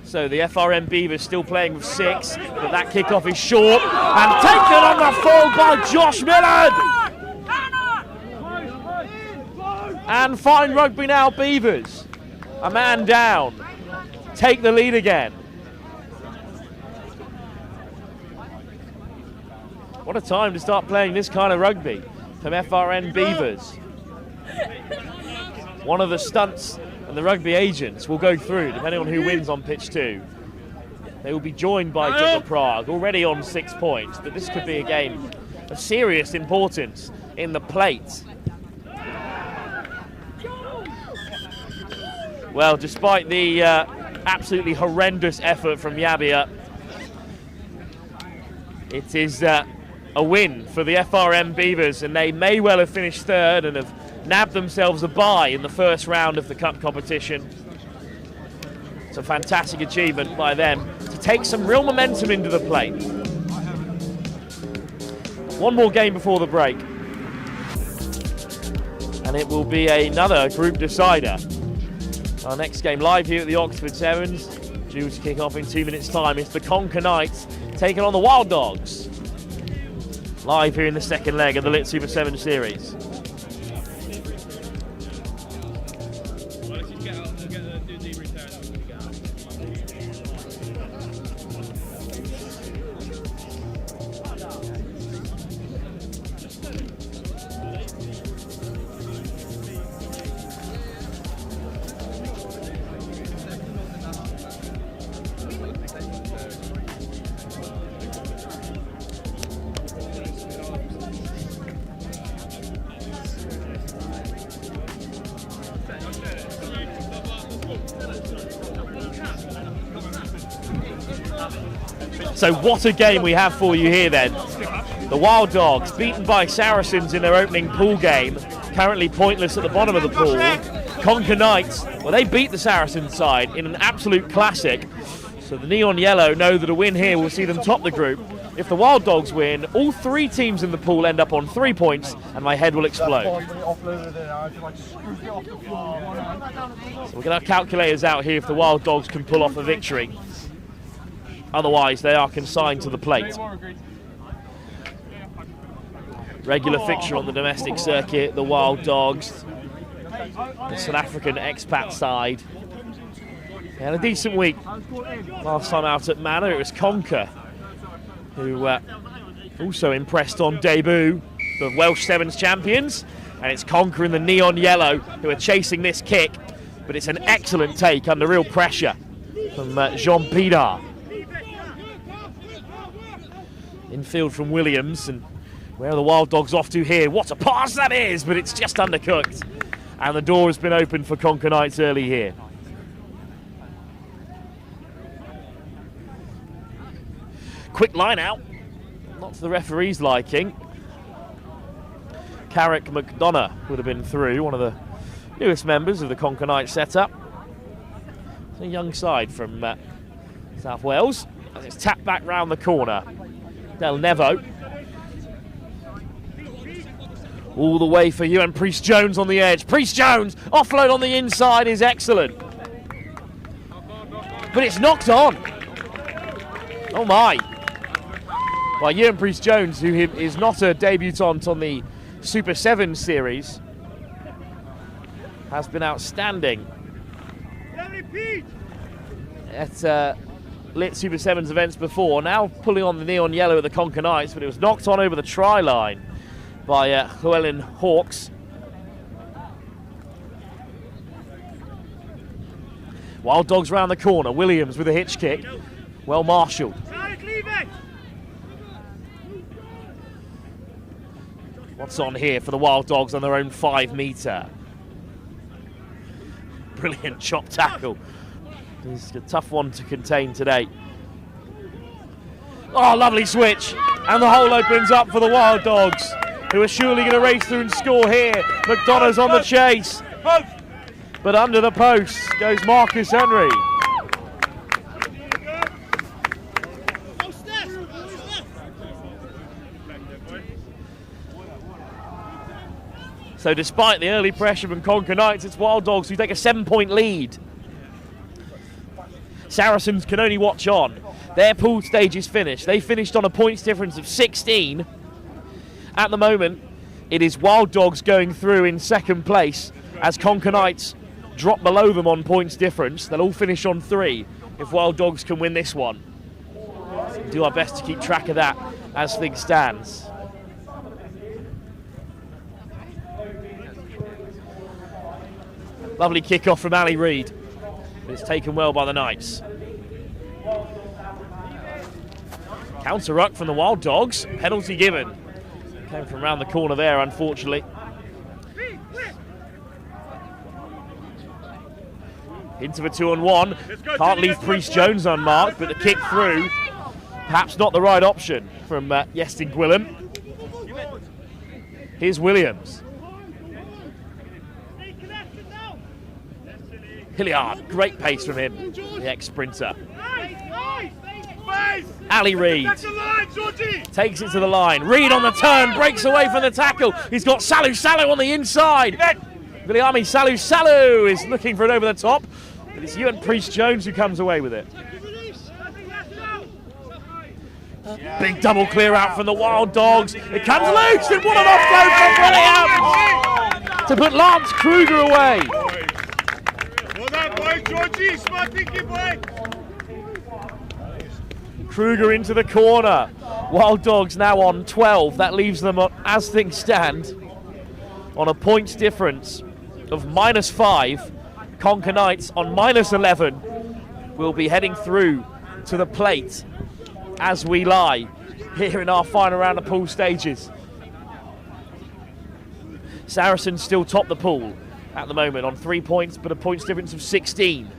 So the FRM Beavers still playing with 6, but that kickoff is short and taken on the full by Josh Millard. And Fine Rugby now Beavers, a man down, take the lead again. What a time to start playing this kind of rugby from FRN Beavers. One of the stunts and the rugby agents will go through, depending on who wins on pitch 2. They will be joined by Dukla Prague, already on 6 points, but this could be a game of serious importance in the plate. Well, despite the absolutely horrendous effort from Yabia, it is a win for the FRM Beavers, and they may well have finished 3rd and have nabbed themselves a bye in the first round of the cup competition. It's a fantastic achievement by them to take some real momentum into the plate. One more game before the break, and it will be another group decider. Our next game live here at the Oxford Sevens, due to kick off in 2 minutes' time. It's the Conker Knights taking on the Wild Dogs. Live here in the second leg of the Lit Super 7 series. So what a game we have for you here then. The Wild Dogs beaten by Saracens in their opening pool game, currently pointless at the bottom of the pool. Conker Knights, well, they beat the Saracens side in an absolute classic. So the Neon Yellow know that a win here will see them top the group. If the Wild Dogs win, all 3 teams in the pool end up on 3 points, and my head will explode. So we'll get our calculators out here if the Wild Dogs can pull off a victory. Otherwise, they are consigned to the plate. Regular fixture on the domestic circuit, the Wild Dogs, the South African expat side. They had a decent week. Last time out at Manor, it was Conker, who also impressed on debut, the Welsh Sevens champions. And it's Conker in the Neon Yellow who are chasing this kick. but it's an excellent take under real pressure from Jean Pidar. Infield from Williams, and where are the Wild Dogs off to here? What a pass that is, but it's just undercooked. And the door has been opened for Conker Knights early here. Quick line out, not to the referee's liking. Carrick McDonough would have been through, one of the newest members of the Conker Knights setup. It's a young side from South Wales, as it's tapped back round the corner. Del Nevo. All the way for Ewan Priest-Jones on the edge. Priest-Jones, offload on the inside is excellent. But it's knocked on. Oh my. Well, Ewan Priest-Jones, who is not a debutant on the Super 7 series, has been outstanding at lit Super 7s events before. Now pulling on the neon yellow of the Conker Knights, but it was knocked on over the try line by Llewellyn Hawks. Wild Dogs round the corner. Williams with a hitch kick. Well marshalled. What's on here for the Wild Dogs on their own 5 metre? Brilliant chop tackle. It's a tough one to contain today. Oh, lovely switch. And the hole opens up for the Wild Dogs, who are surely going to race through and score here. McDonough's on the chase. But under the post goes Marcus Henry. So despite the early pressure from Conker Knights, it's Wild Dogs who take a 7-point lead. Saracens can only watch on. Their pool stage is finished. They finished on a points difference of 16. At the moment, it is Wild Dogs going through in second place as Conker Knights drop below them on points difference. They'll all finish on 3 if Wild Dogs can win this one. We'll do our best to keep track of that as things stands. Lovely kick-off from Ali Reid. It's taken well by the Knights. Counter ruck from the Wild Dogs. Penalty given. Came from around the corner there, unfortunately. Into a 2-on-1. Can't leave Priest-Jones unmarked, but the kick through. Perhaps not the right option from Iestyn Gwilym. Here's Williams. Hilliard, great pace from him, the ex-sprinter. Ali Reid takes it to the line. Reid on the turn, breaks away from the tackle. He's got Salu on the inside. Viliami Salu is looking for it over the top, but it's Ewan Priest-Jones who comes away with it. Big double clear out from the Wild Dogs. It comes loose, and what an offload from Williams to put Lance Kruger away. Kruger into the corner. Wild Dogs now on 12. That leaves them, as things stand, on a points difference of -5. Conker Knights on -11 will be heading through to the plate as we lie here in our final round of pool stages. Saracens still top the pool at the moment on 3 points, but a points difference of 16.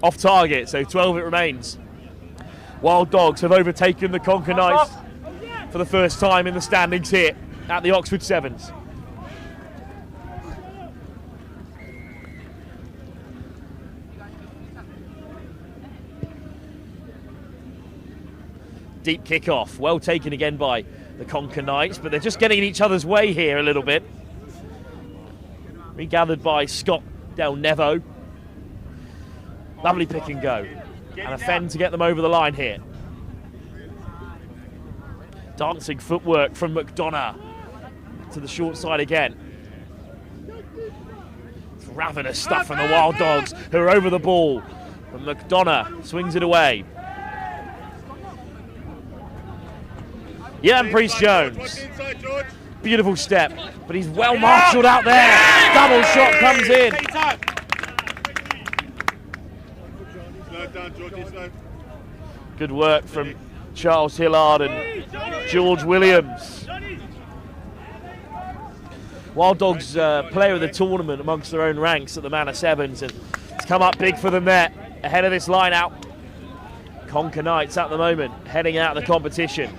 Off target, so 12 it remains. Wild Dogs have overtaken the Conker Knights for the first time in the standings here at the Oxford Sevens. Deep kick-off, well taken again by the Conker Knights, but they're just getting in each other's way here a little bit. Regathered by Scott Del Nevo. Lovely pick and go. And a fend to get them over the line here. Dancing footwork from McDonough to the short side again. It's ravenous stuff from the Wild Dogs, who are over the ball. And McDonough swings it away. Ewan Priest-Jones Beautiful step, but he's well marshalled out there. Double shot comes in. Slow down, Georgie, slow. Good work from Charles Hillard and George Williams. Wild Dogs player of the tournament amongst their own ranks at the Manor Sevens, and it's come up big for them there ahead of this line out. Conker Knights at the moment heading out of the competition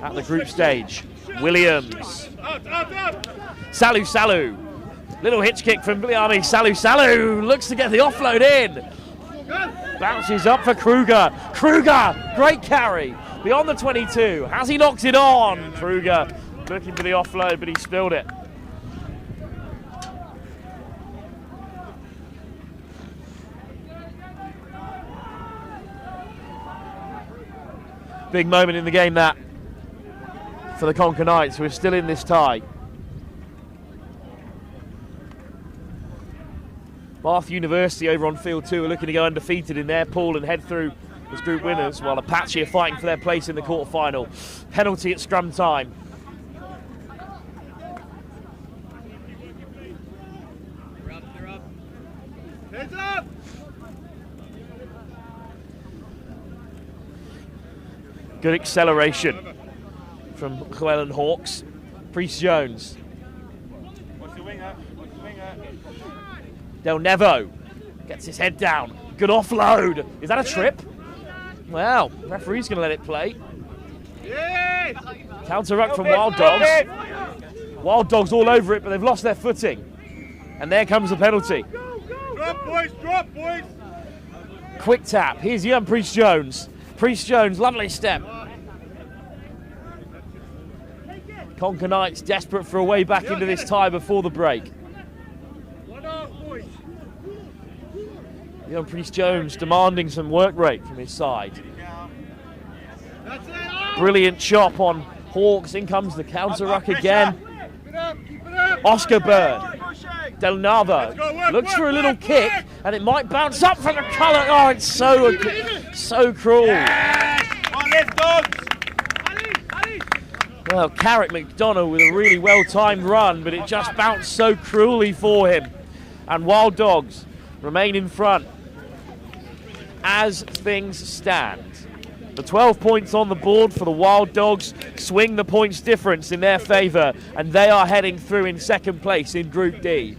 at the group stage. Williams. Salu. Little hitch kick from Bliami. Salu looks to get the offload in. Bounces up for Kruger. Great carry. Beyond the 22. Has he knocked it on? Kruger looking for the offload, but he spilled it. Big moment in the game that for the Conker Knights, who are still in this tie. Bath University over on field 2 are looking to go undefeated in their pool and head through as group winners, while Apache are fighting for their place in the quarterfinal. Penalty at scrum time. Heads up! Good acceleration from Llewellyn Hawks. Priest Jones. Watch the winger. Del Nevo gets his head down. Good offload. Is that a trip? Well, referee's going to let it play. Counter ruck from Wild Dogs. Wild Dogs all over it, but they've lost their footing. And there comes the penalty. Drop, boys. Quick tap. Here's young Priest Jones. Priest Jones, lovely step. Conker Knights desperate for a way back into this tie before the break. Young Priest Jones demanding some work rate from his side. Brilliant chop on Hawks. In comes the counter ruck again. Oscar Bird. Del Navo looks for a little kick, and it might bounce up from the colour. Oh, it's so cruel. Well, Carrick McDonough with a really well-timed run, but it just bounced so cruelly for him. And Wild Dogs remain in front as things stand. The 12 points on the board for the Wild Dogs swing the points difference in their favour, and they are heading through in second place in Group D.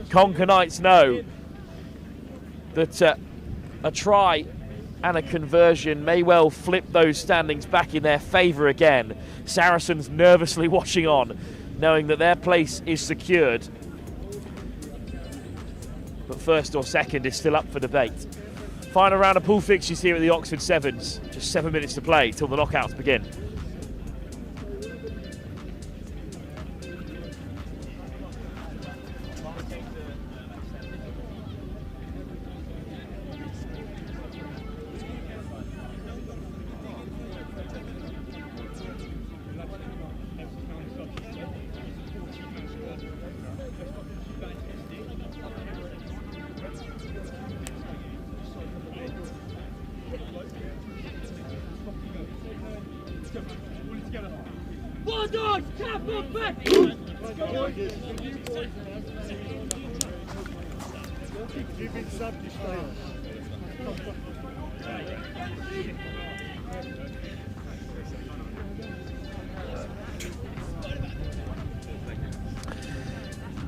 Conker Knights know that a try and a conversion may well flip those standings back in their favour again. Saracens nervously watching on, knowing that their place is secured. But first or second is still up for debate. Final round of pool fixtures here at the Oxford Sevens. Just 7 minutes to play till the knockouts begin.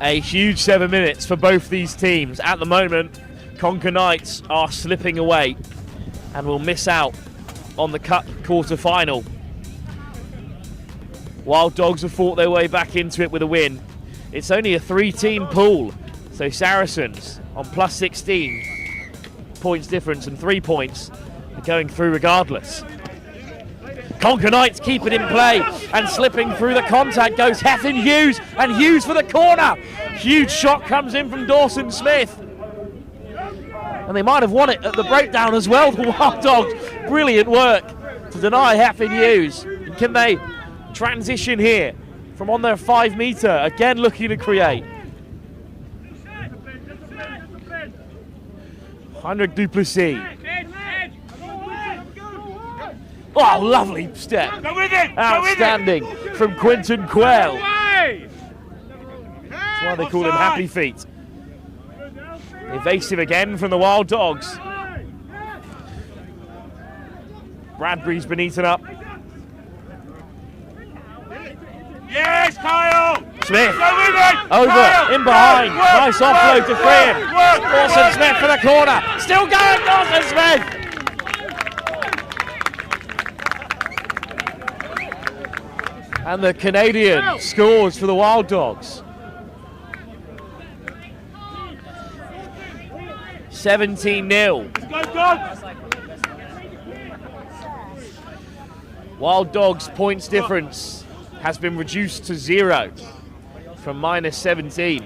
A huge 7 minutes for both these teams. At the moment, Conker Knights are slipping away and will miss out on the Cup quarter-final. Wild Dogs have fought their way back into it with a win. It's only a 3-team pool, so Saracens on plus 16 points difference and 3 points are going through regardless. Conker Knights keep it in play, and slipping through the contact goes Hethin Hughes, and Hughes for the corner. Huge shot comes in from Dawson Smith. And they might have won it at the breakdown as well, the Wild Dogs. Brilliant work to deny Hethin Hughes. And can they transition here from on their 5 metre, again looking to create. Heinrich Duplessis. Oh, lovely step. Outstanding from Quinton Quell. why they call them Happy Feet. Evasive again from the Wild Dogs. Bradbury's been eaten up. Yes, Kyle! Smith, over, in behind, nice offload to free him. Dawson Smith for the corner, still going, Dawson Smith! And the Canadian scores for the Wild Dogs. 17-0. Wild Dogs' points difference has been reduced to 0 from -17.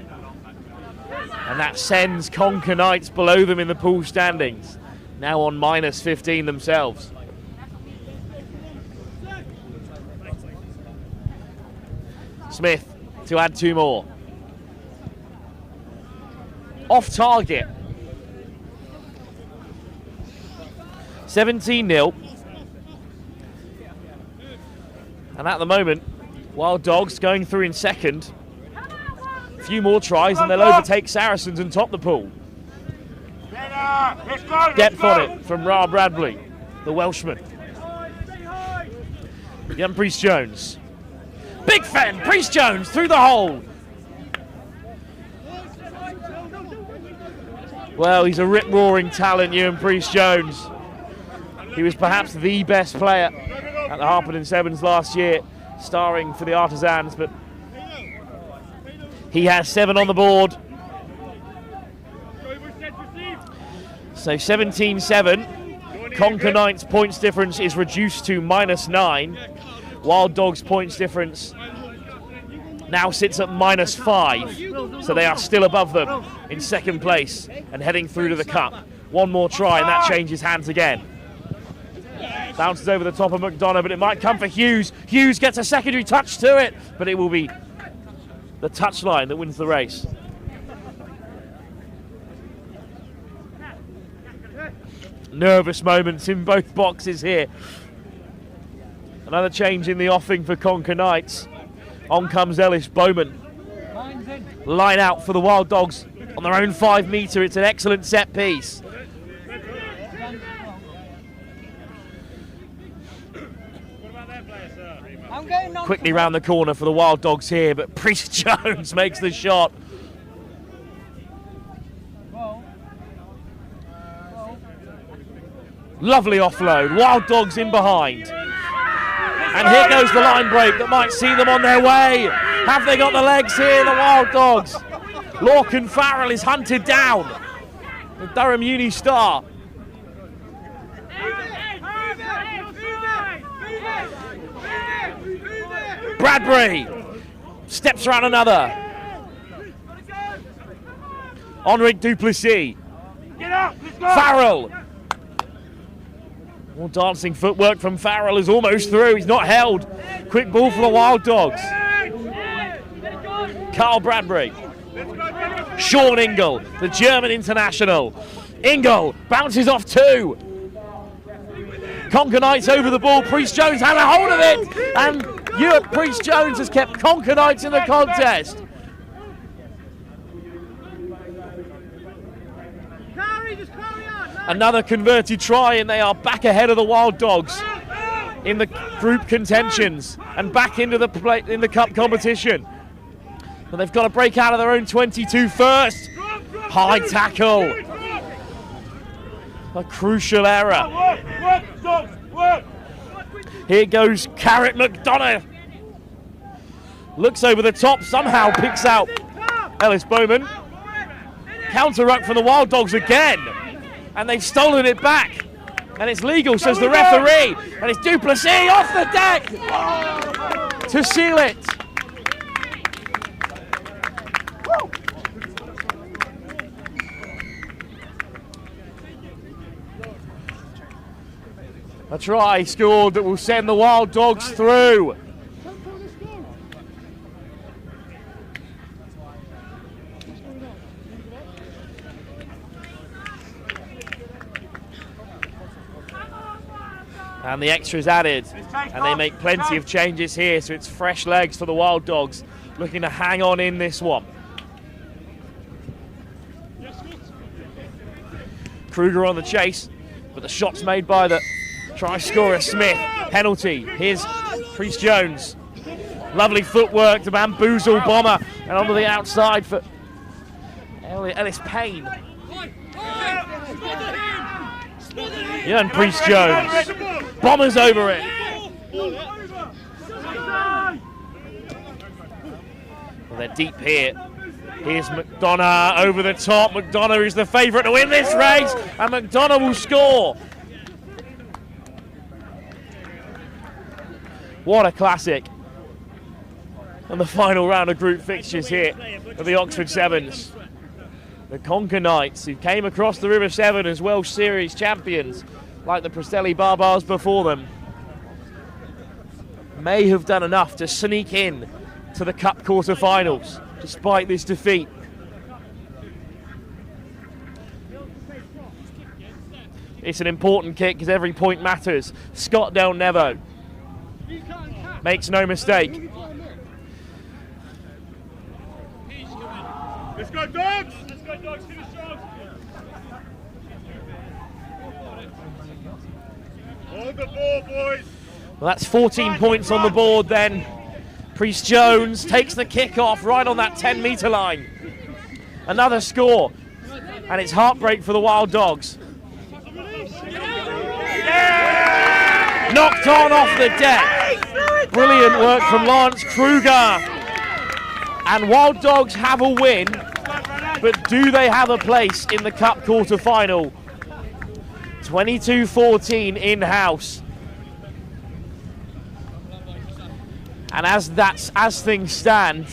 And that sends Conker Knights below them in the pool standings, now on -15 themselves. Smith to add 2 more. Off target. 17-0. And at the moment, Wild Dogs going through in second. A few more tries and they'll overtake Saracens and top the pool. Depth on it from Ra Bradley, the Welshman. Young Priest Jones. Big Fen, Priest Jones through the hole. Well, he's a rip-roaring talent, Ewan Priest Jones. He was perhaps the best player at the Harpenden Sevens last year, starring for the Artisans, but he has 7 on the board. So 17-7. Conker Knights' points difference is reduced to -9. Wild Dogs' points difference now sits at -5. So they are still above them in second place and heading through to the cup. One more try and that changes hands again. Bounces over the top of McDonough, but it might come for Hughes. Hughes gets a secondary touch to it, but it will be the touchline that wins the race. Nervous moments in both boxes here. Another change in the offing for Conker Knights. On comes Ellis Bowman. Line out for the Wild Dogs on their own 5 metre. It's an excellent set piece. Quickly round the corner for the Wild Dogs here, but Priest Jones makes the shot. Lovely offload, Wild Dogs in behind. And here goes the line break that might see them on their way. Have they got the legs here, the Wild Dogs? Lorcan Farrell is hunted down. The Durham Uni star. Bradbury steps around another. Henrik Duplessis. Farrell. More dancing footwork from Farrell is almost through. He's not held. Quick ball for the Wild Dogs. Carl Bradbury. Sean Ingle, the German international. Ingle bounces off 2. Conker Knights over the ball. Priest Jones had a hold of it. And Ewart Priest Jones has kept Conker Knights in the contest. Another converted try and they are back ahead of the Wild Dogs in the group contentions and back into the cup competition. But they've got to break out of their own 22 first. High tackle. A crucial error. Here goes Carrot McDonough. Looks over the top, somehow picks out Ellis Bowman. Counter ruck from the Wild Dogs again. And they've stolen it back. And it's legal, says the referee. And it's Duplessis off the deck to seal it. A try scored that will send the Wild Dogs through. And the extras added, and they make plenty of changes here, so it's fresh legs for the Wild Dogs, looking to hang on in this one. Kruger on the chase, but the shot's made by the try scorer Smith. Penalty. Here's Priest Jones. Lovely footwork to bamboozle Bomber, and onto the outside for Ellis Payne. Yeah, and Priest Jones. Bomber's over it. Well, they're deep here. Here's McDonough over the top. McDonough is the favourite to win this race, and McDonough will score. What a classic. And the final round of group fixtures here for the Oxford Sevens. The Conker Knights, who came across the River Severn as Welsh Series champions, like the Preseli Barbars before them, may have done enough to sneak in to the Cup quarter-finals, despite this defeat. It's an important kick because every point matters. Scott Del Nevo makes no mistake. Let's go, dogs! Let's go, dogs! Finish strong! On the ball, boys! Well, that's 14 points on the board then. Priest Jones takes the kick off right on that 10-metre line. Another score, and it's heartbreak for the Wild Dogs. Yeah! Knocked on off the deck. Brilliant work from Lance Kruger. And Wild Dogs have a win, but do they have a place in the Cup quarter-final? 22-14 in-house. And as things stand,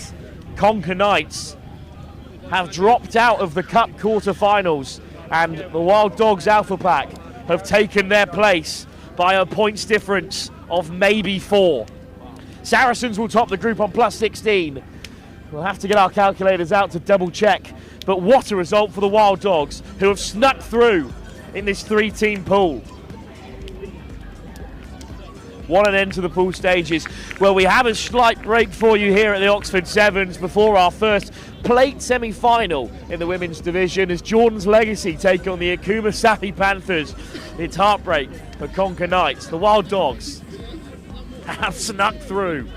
Conker Knights have dropped out of the Cup quarter-finals, and the Wild Dogs Alpha Pack have taken their place by a points difference of maybe 4. Saracens will top the group on +16. We'll have to get our calculators out to double check, but what a result for the Wild Dogs, who have snuck through in this 3-team pool. What an end to the pool stages. Well, we have a slight break for you here at the Oxford Sevens before our first plate semi-final in the women's division as Jordan's Legacy take on the Akuma Safi Panthers. It's heartbreak for Conker Knights. The Wild Dogs have snuck through.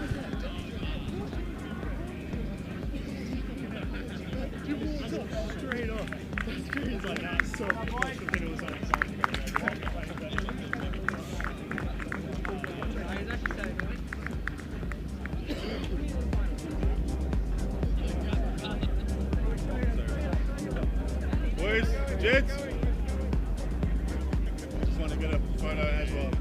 Boys, Jets. Just want to get a photo as well.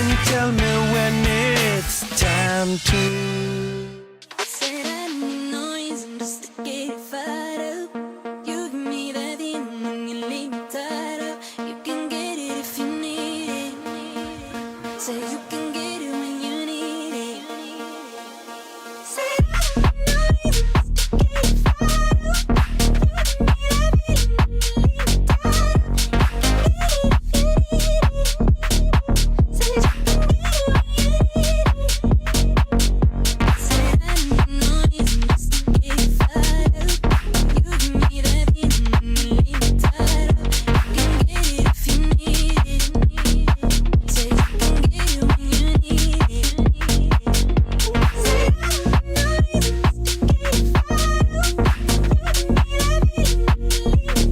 and tell me when it's time to. Said I need noise and just to get it fired up. You give me that feeling when you leave me tied up. You can get it if you need it. Say you can get it when you need it. Said I need noise and just to get it fired up. You give me that feeling when you leave me tied up. You can get it if you need it. Say you can get it when you need it. Said I need noise and just to get it fired up. You give me that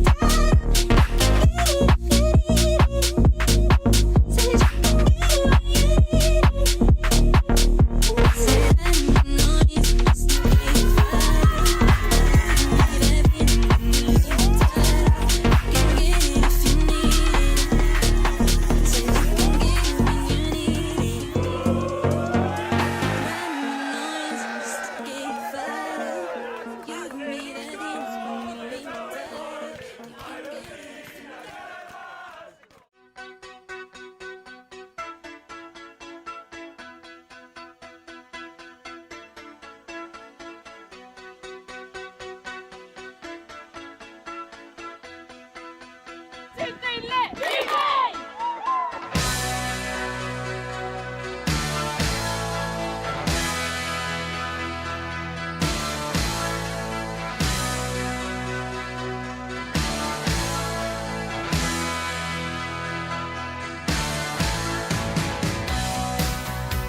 feeling when you leave me tied up. You can get it if you need it. Say you can get it when you need it. Said I need noise and just to get it fired up. You give me that feeling when you leave me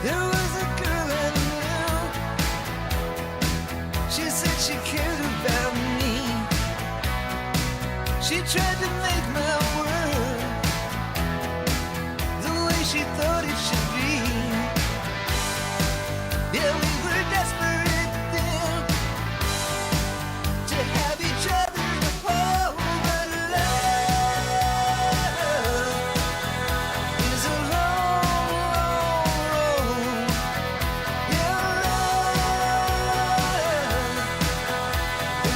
There was a girl I knew. She said she cared about me. She tried to make my world the way she thought it should be. Yeah, we were desperate then to have each other in the world, but love is a long, long road. Yeah, love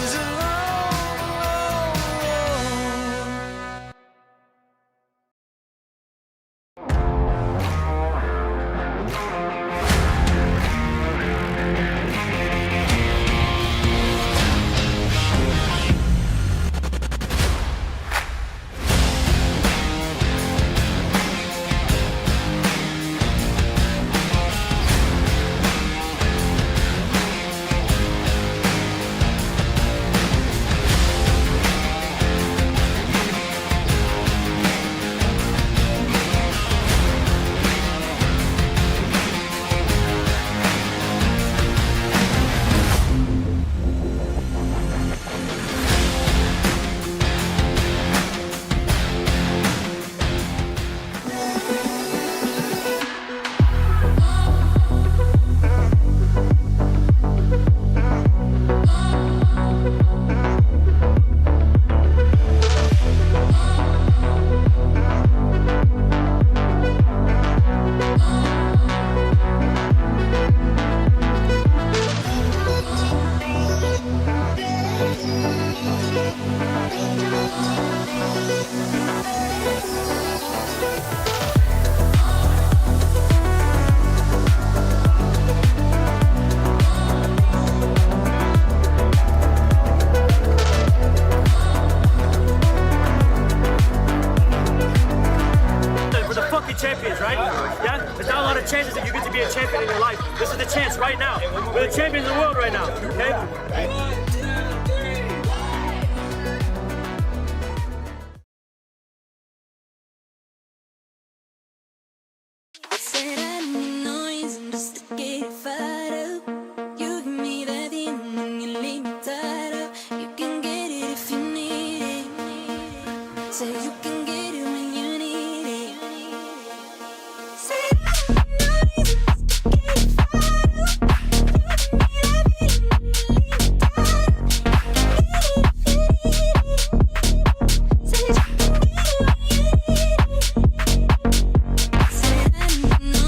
is a long, long road. We're the fucking champions, right? Yeah? There's not a lot of chances that you get to be a champion in your life. This is the chance right now. We're the champions of the world right now, okay? Said I need noise and just to get it fired up. You give me that feeling when you leave me tied up. You can get it if you need it. Say you can get it when you need it. Said I need noise and just to get it fired up. You give me that feeling when you leave me tied up. You can get it if you need it. Say you can get it when you need it. Said I need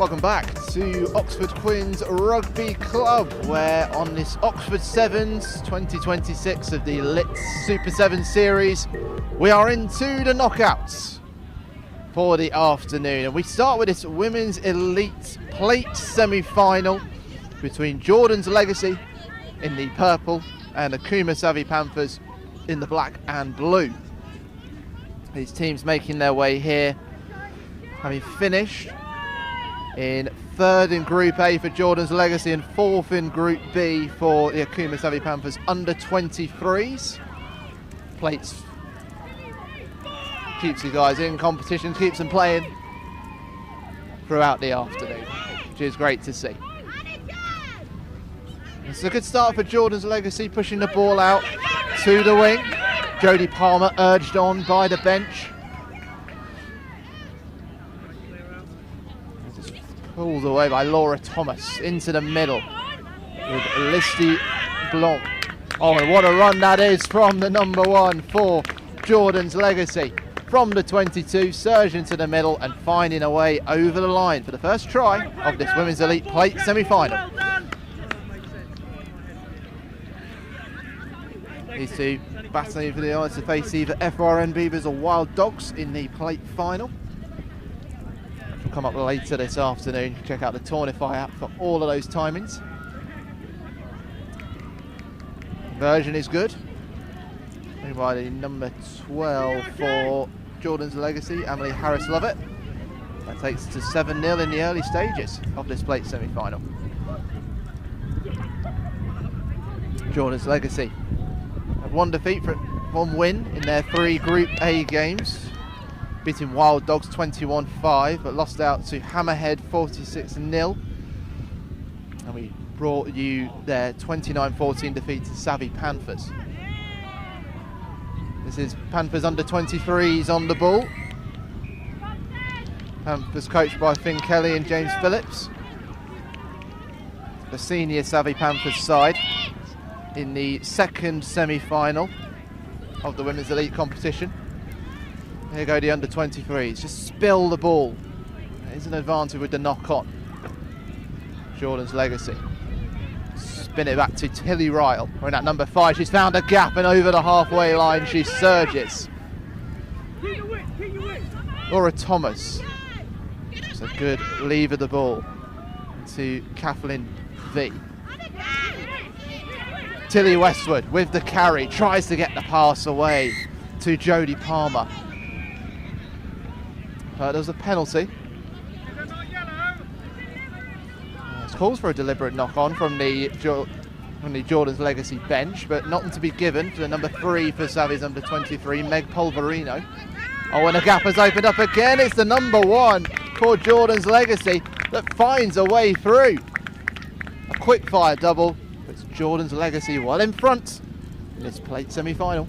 Welcome back to Oxford Quins Rugby Club, where on this Oxford Sevens 2026 of the Lit Super 7 series, we are into the knockouts for the afternoon. And we start with this Women's Elite Plate semi-final between Jordan's Legacy in the purple and Akuma Panthers in the black and blue. These teams making their way here, having finished in third in Group A for Jordan's Legacy and fourth in Group B for the Akuma Panthers under 23s. Plates keeps you guys in competition, keeps them playing throughout the afternoon, which is great to see. It's a good start for Jordan's Legacy, pushing the ball out to the wing. Jodie Palmer urged on by the bench. Pulled away by Laura Thomas into the middle. with Listy Blanc. Oh, and what a run that is from the number 1 for Jordan's Legacy. From the 22, surging to the middle and finding a way over the line for the first try of this Women's Elite Plate semi-final. These two battling for the honour to face either FRN Beavers or Wild Dogs in the Plate final. Which will come up later this afternoon. Check out the Tournify app for all of those timings. Conversion is good. By the number 12 for Jordan's Legacy, Emily Harris Lovett. That takes it to 7-0 in the early stages of this Plate semi-final. Jordan's Legacy had 1 defeat, 1 win in their 3 Group A games, beating Wild Dogs 21-5, but lost out to Hammerhead 46-0. And we brought you their 29-14 defeat to Savvy Panthers. This is Panthers under 23s on the ball. Panthers coached by Finn Kelly and James Phillips. The senior Savvy Panthers side in the 2nd semi-final of the Women's Elite competition. Here go the under 23s. Just spill the ball. There's an advantage with the knock-on. Jordan's Legacy. Spin it back to Tilly Ryle. We're in at number 5. She's found a gap and over the halfway line she surges. Laura Thomas. It's a good leave of the ball to Kathleen V. Tilly Westwood with the carry. Tries to get the pass away to Jodie Palmer. There was a penalty. Calls for a deliberate knock-on from the Jordan's Legacy bench, but not to be given to the number 3 for Savvy's under 23, Meg Polverino. Oh, and a gap has opened up again. It's the number 1 for Jordan's Legacy that finds a way through. A quick fire double puts Jordan's Legacy well in front in this Plate semi-final.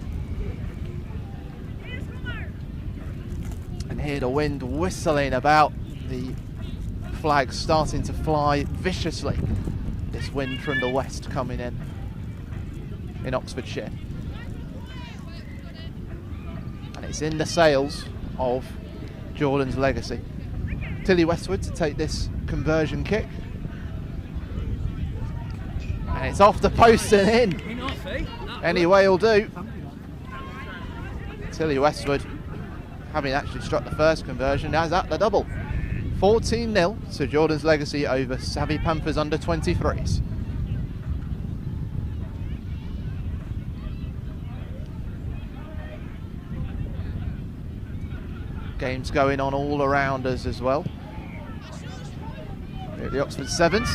And here the wind whistling about, the flag starting to fly viciously. This wind from the west coming in Oxfordshire. And it's in the sails of Jordan's Legacy. Tilly Westwood to take this conversion kick. And it's off the post and in. Any way will do. Tilly Westwood, having actually struck the first conversion, has at the double. 14-0 to Jordan's Legacy over Savvy Panthers under 23s. Games going on all around us as well. Here at the Oxford Sevens.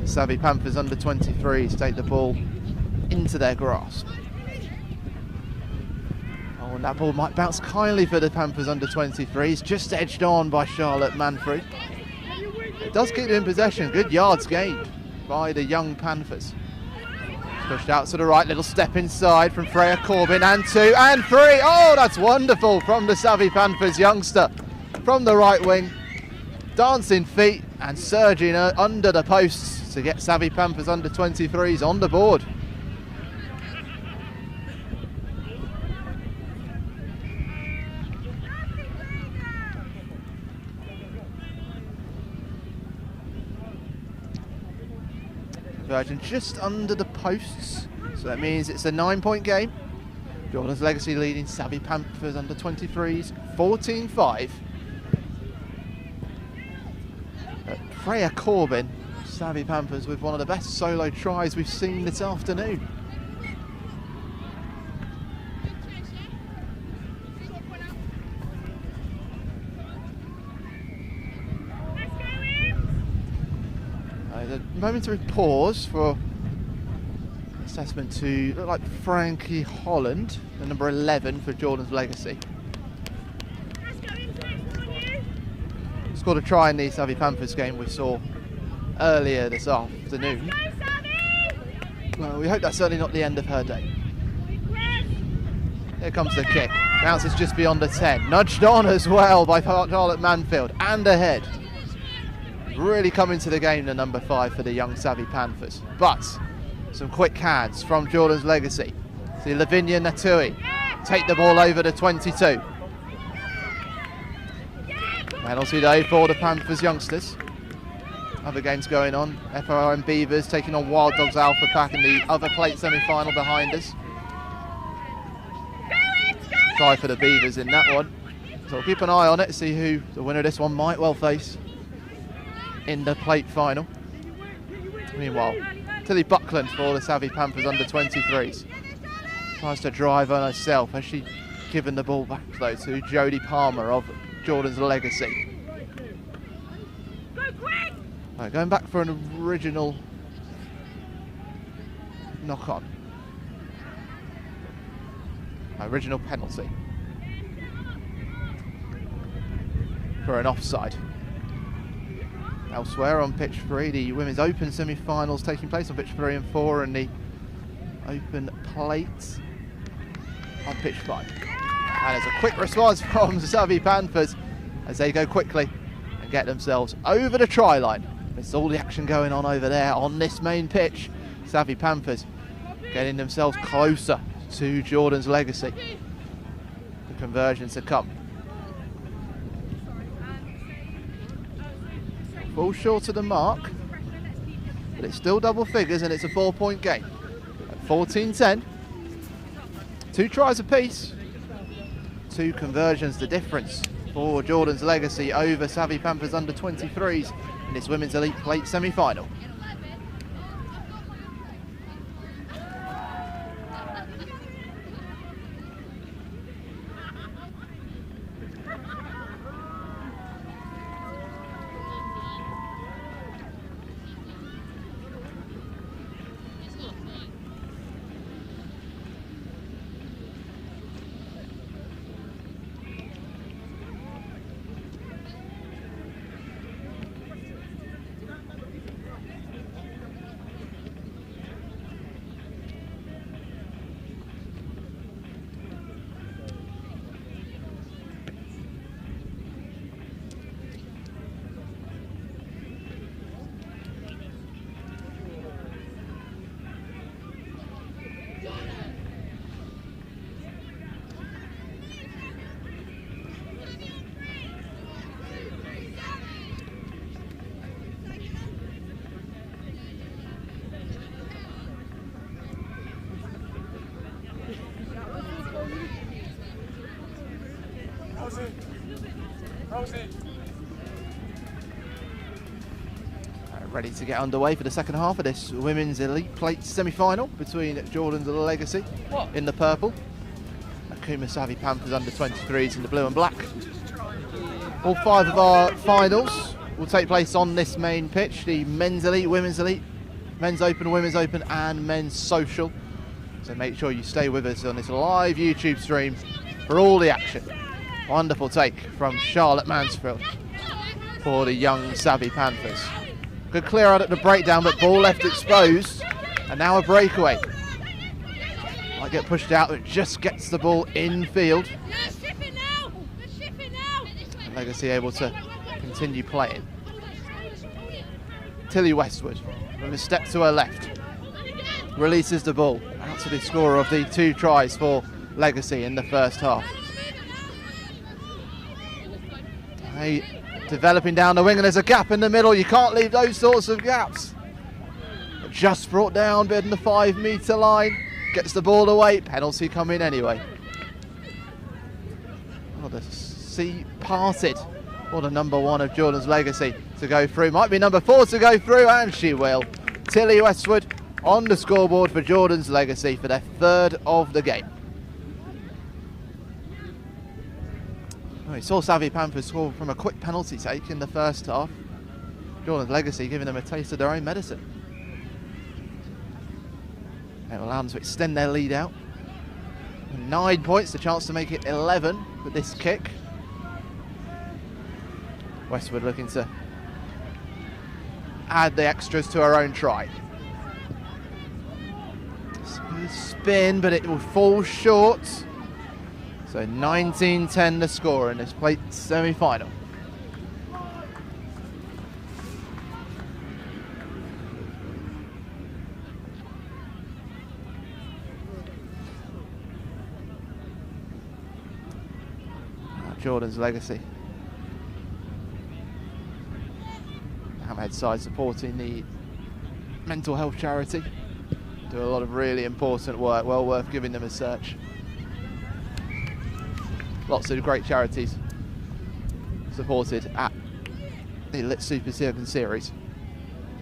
Savvy Panthers under 23s take the ball into their grasp. And that ball might bounce kindly for the Panthers under 23s, just edged on by Charlotte Manfred. It does keep them in possession, good yards gained by the young Panthers. Pushed out to the right, little step inside from Freya Corbin, and 2 and 3. Oh, that's wonderful from the Savvy Panthers youngster. From the right wing, dancing feet and surging under the posts to get Savvy Panthers under 23s on the board. Conversion just under the posts, so that means it's a 9-point game. Jordan's Legacy leading Savvy Panthers under 23s 14-5. Freya Corbin, Savvy Panthers with one of the best solo tries we've seen this afternoon. A momentary pause for assessment to look like Frankie Holland, the number 11 for Jordan's Legacy. Scored a try in the Savvy Panthers game we saw earlier this afternoon. Well, we hope that's certainly not the end of her day. Here comes the kick. Bounces just beyond the 10. Nudged on as well by Charlotte Manfield and ahead. really come into the game, the number 5 for the young savvy Panthers. But some quick hands from Jordan's Legacy. See Lavinia Natui take the ball over to 22. Penalty though for the Panthers youngsters. Other games going on. FOM Beavers taking on Wild Dogs Alpha Pack in the other plate semi-final behind us. Try for the Beavers in that one. So we'll keep an eye on it, see who the winner of this one might well face in the plate final. Meanwhile, Tilly Buckland for the savvy Panthers under 23s. Tries to drive on herself. Has she given the ball back though to Jodie Palmer of Jordan's Legacy? Right, going back for an original knock-on. Original penalty. For an offside. Elsewhere on pitch 3, the Women's Open semi-finals taking place on pitch 3 and 4, and the Open Plate on pitch 5. And there's a quick response from the savvy Panthers as they go quickly and get themselves over the try line. It's all the action going on over there on this main pitch. Savvy Panthers getting themselves closer to Jordan's Legacy. The conversions to come. Fall short of the mark, but it's still double figures and it's a 4-point game. At 14-10, 2 tries apiece, 2 conversions the difference for Jordan's Legacy over savvy Panthers under 23s in this Women's Elite Plate semi-final. Ready to get underway for the second half of this Women's Elite Plate semi-final between Jordan's Legacy in the purple, Akuma savvy Panthers under 23s in the blue and black. All 5 of our finals will take place on this main pitch: the Men's Elite, Women's Elite, Men's Open, Women's Open and Men's Social. So make sure you stay with us on this live YouTube stream for all the action. Wonderful take from Charlotte Mansfield for the young savvy Panthers. Good clear out at the breakdown, but ball left exposed, and now a breakaway. Might get pushed out, but just gets the ball in field. Legacy able to continue playing. Tilly Westwood with a step to her left. Releases the ball out to the scorer of the 2 tries for Legacy in the first half. Developing down the wing, and there's a gap in the middle. You can't leave those sorts of gaps. Just brought down beyond the 5-metre line. Gets the ball away. Penalty coming anyway. Oh, the sea parted for the number 1 of Jordan's Legacy to go through. Might be number 4 to go through, and she will. Tilly Westwood on the scoreboard for Jordan's Legacy for their 3rd of the game. We saw savvy Panthers score from a quick penalty take in the first half. Jordan's Legacy giving them a taste of their own medicine. It will allow them to extend their lead out. 9 points, the chance to make it 11 with this kick. Westwood looking to add the extras to her own try. Smooth spin, but it will fall short. So 19-10 the score in this plate semi-final. Jordan's Legacy. Hammerheads side supporting the mental health charity. Do a lot of really important work, well worth giving them a search. Lots of great charities supported at the Lit Super 7 Series.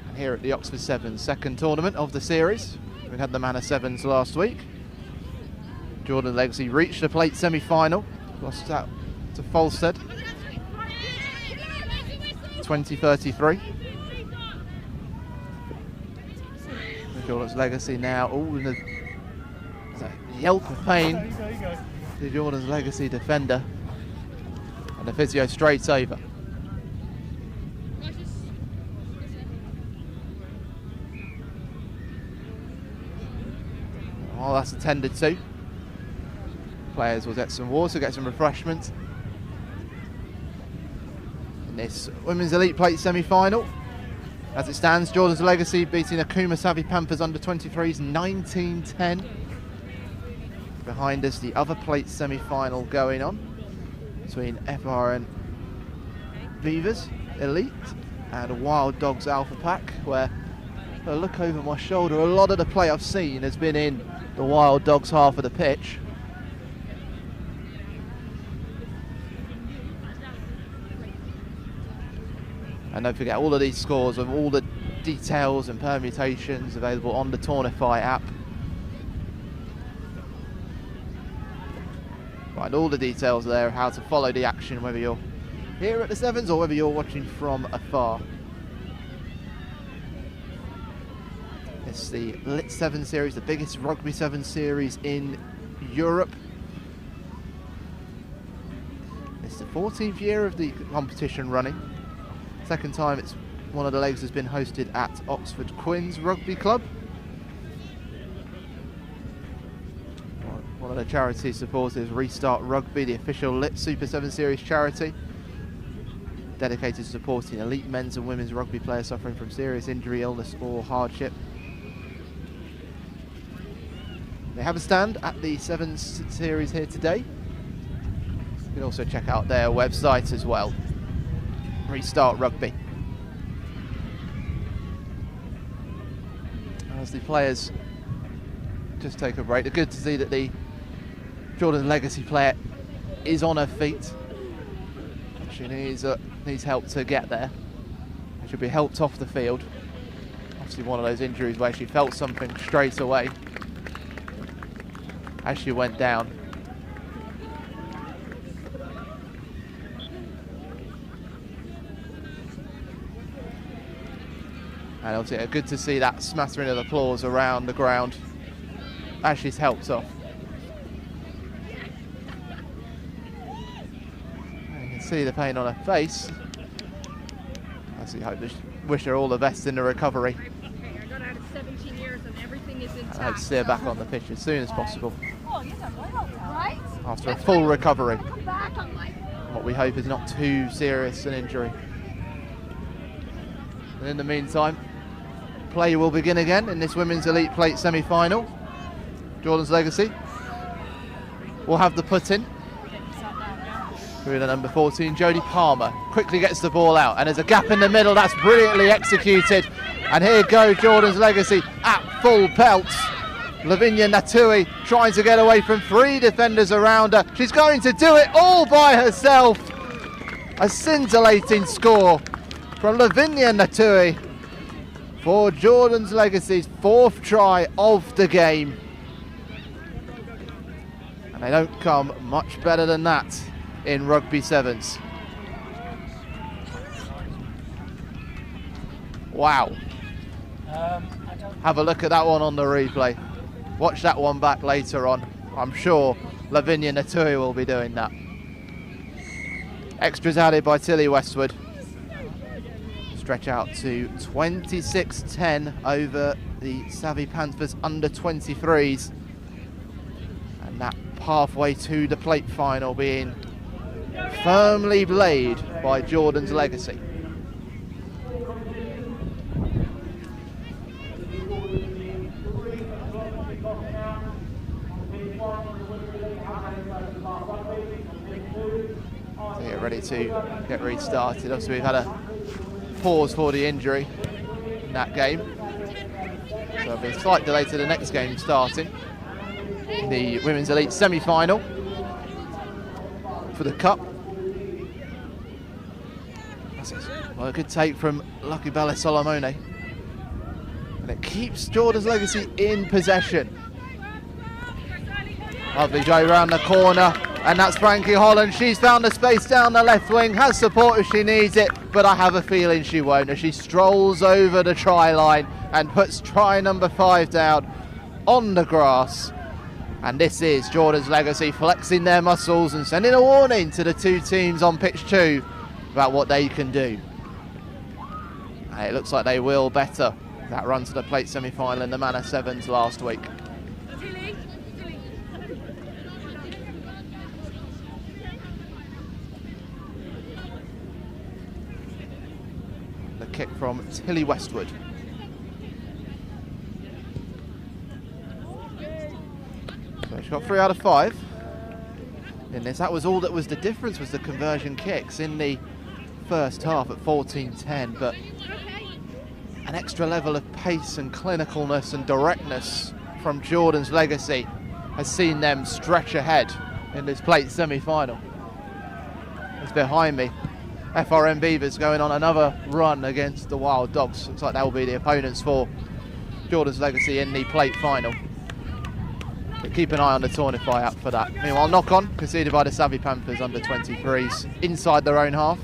And here at the Oxford Sevens, second tournament of the series. We had the Manor Sevens last week. Jordan Legacy reached the plate semi-final, lost out to Falstead, 20-33. Jordan's Legacy now all in a yelp of pain. The Jordan's Legacy defender, and the physio straight over. Well, that's attended to. Players will get some water, get some refreshment. In this Women's Elite Plate semi-final, as it stands, Jordan's Legacy beating Akuma Savvy Panthers under 23s 19-10. Behind us, the other plate semi-final going on between FRN Beavers Elite and Wild Dogs Alpha Pack, where a look over my shoulder, a lot of the play I've seen has been in the Wild Dogs half of the pitch. And don't forget, all of these scores of all the details and permutations available on the Tournify app. Find all the details there, how to follow the action, whether you're here at the Sevens or whether you're watching from afar. It's the Lit 7 series, the biggest Rugby 7 series in Europe. It's the 14th year of the competition running. Second time it's one of the legs has been hosted at Oxford Quins Rugby Club. One of the charity supporters, Restart Rugby, the official Lit Super 7 Series charity, dedicated to supporting elite men's and women's rugby players suffering from serious injury, illness or hardship. They have a stand at the Sevens series here today. You can also check out their website as well, Restart Rugby. As the players just take a break, it's good to see that the Jordan Legacy player is on her feet. She needs help to get there. She'll be helped off the field. Obviously one of those injuries where she felt something straight away as she went down. And obviously good to see that smattering of applause around the ground as she's helped off. And you can see the pain on her face. I wish her all the best in the recovery. I got out of 17 years and everything is intact. I hope to see her back on the pitch as soon as possible Right? after a full recovery. What we hope is not too serious an injury. And in the meantime, play will begin again in this Women's Elite Plate semi-final. Jordan's Legacy will have the put-in. Through the number 14, Jodie Palmer quickly gets the ball out, and there's a gap in the middle. That's brilliantly executed. And here goes Jordan's Legacy at full pelts. Lavinia Natui trying to get away from three defenders around her. She's going to do it all by herself. A scintillating score from Lavinia Natui for Jordan's Legacy's fourth try of the game. And they don't come much better than that in Rugby Sevens. Wow. Have a look at that one on the replay. Watch that one back later on. I'm sure Lavinia Natui will be doing that. Extras added by Tilly Westwood. Stretch out to 26-10 over the Savvy Panthers under 23s. And that pathway to the plate final being firmly laid by Jordan's Legacy. to get restarted. Obviously, we've had a pause for the injury in that game. So there'll be a slight delay to the next game starting. The Women's Elite semi-final for the Cup. Well, a good take from Lucky Bella Solomone. And it keeps Jordan's Legacy in possession. Lovely Joe round the corner, and that's Frankie Holland. She's found the space down the left wing, has support if she needs it, but I have a feeling she won't as she strolls over the try line and puts try number 5 down on the grass. And this is Jordan's Legacy flexing their muscles and sending a warning to the two teams on pitch 2 about what they can do. And it looks like they will better that run to the plate semi-final in the manner Sevens last week. The kick from Tilly Westwood. So she got 3 out of 5 in this. That was all that was the difference, was the conversion kicks in the first half at 14-10, but an extra level of pace and clinicalness and directness from Jordan's Legacy has seen them stretch ahead in this plate semi-final. It's behind me. FRM Beavers going on another run against the Wild Dogs. Looks like that will be the opponents for Jordan's Legacy in the plate final. But keep an eye on the Tornify app for that. Meanwhile, knock on conceded by the Savvy Panthers under 23s inside their own half.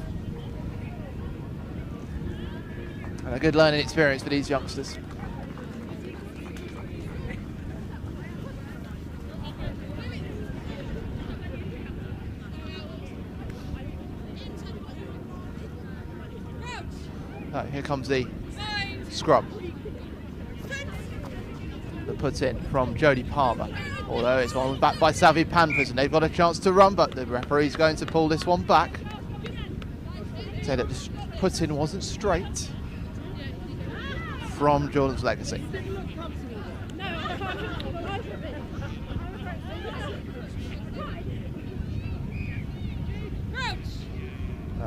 And a good learning experience for these youngsters. Oh, here comes the scrub that puts in from Jodie Palmer. Although it's one back by Savvy Panthers and they've got a chance to run, but the referee's going to pull this one back. Say that the put in wasn't straight from Jordan's Legacy.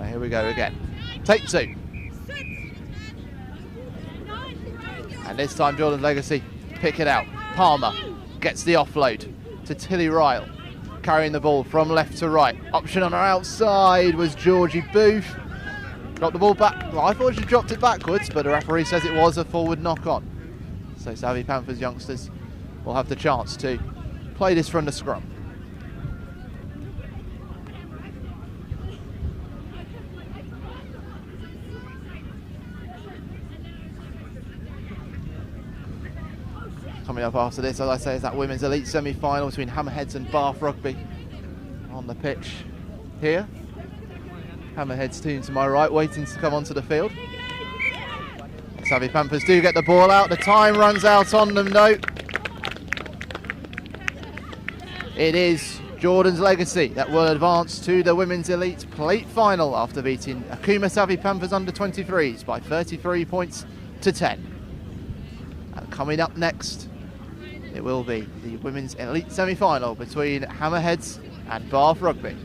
Here we go again. Take 2. And this time Jordan's Legacy pick it out. Palmer gets the offload to Tilly Ryle, carrying the ball from left to right. Option on her outside was Georgie Booth. Dropped the ball back. Well, I thought she dropped it backwards, but the referee says it was a forward knock on. So Savvy Panthers youngsters will have the chance to play this from the scrum. Coming up after this, as I say, is that Women's Elite semi-final between Hammerheads and Bath Rugby on the pitch here. Hammerheads team to my right, waiting to come onto the field. Savvy Panthers do get the ball out. The time runs out on them though. It is Jordan's Legacy that will advance to the Women's Elite plate final after beating Akuma Savvy Panthers under 23s by 33 points to 10. And coming up next, it will be the Women's Elite semi-final between Hammerheads and Bath Rugby.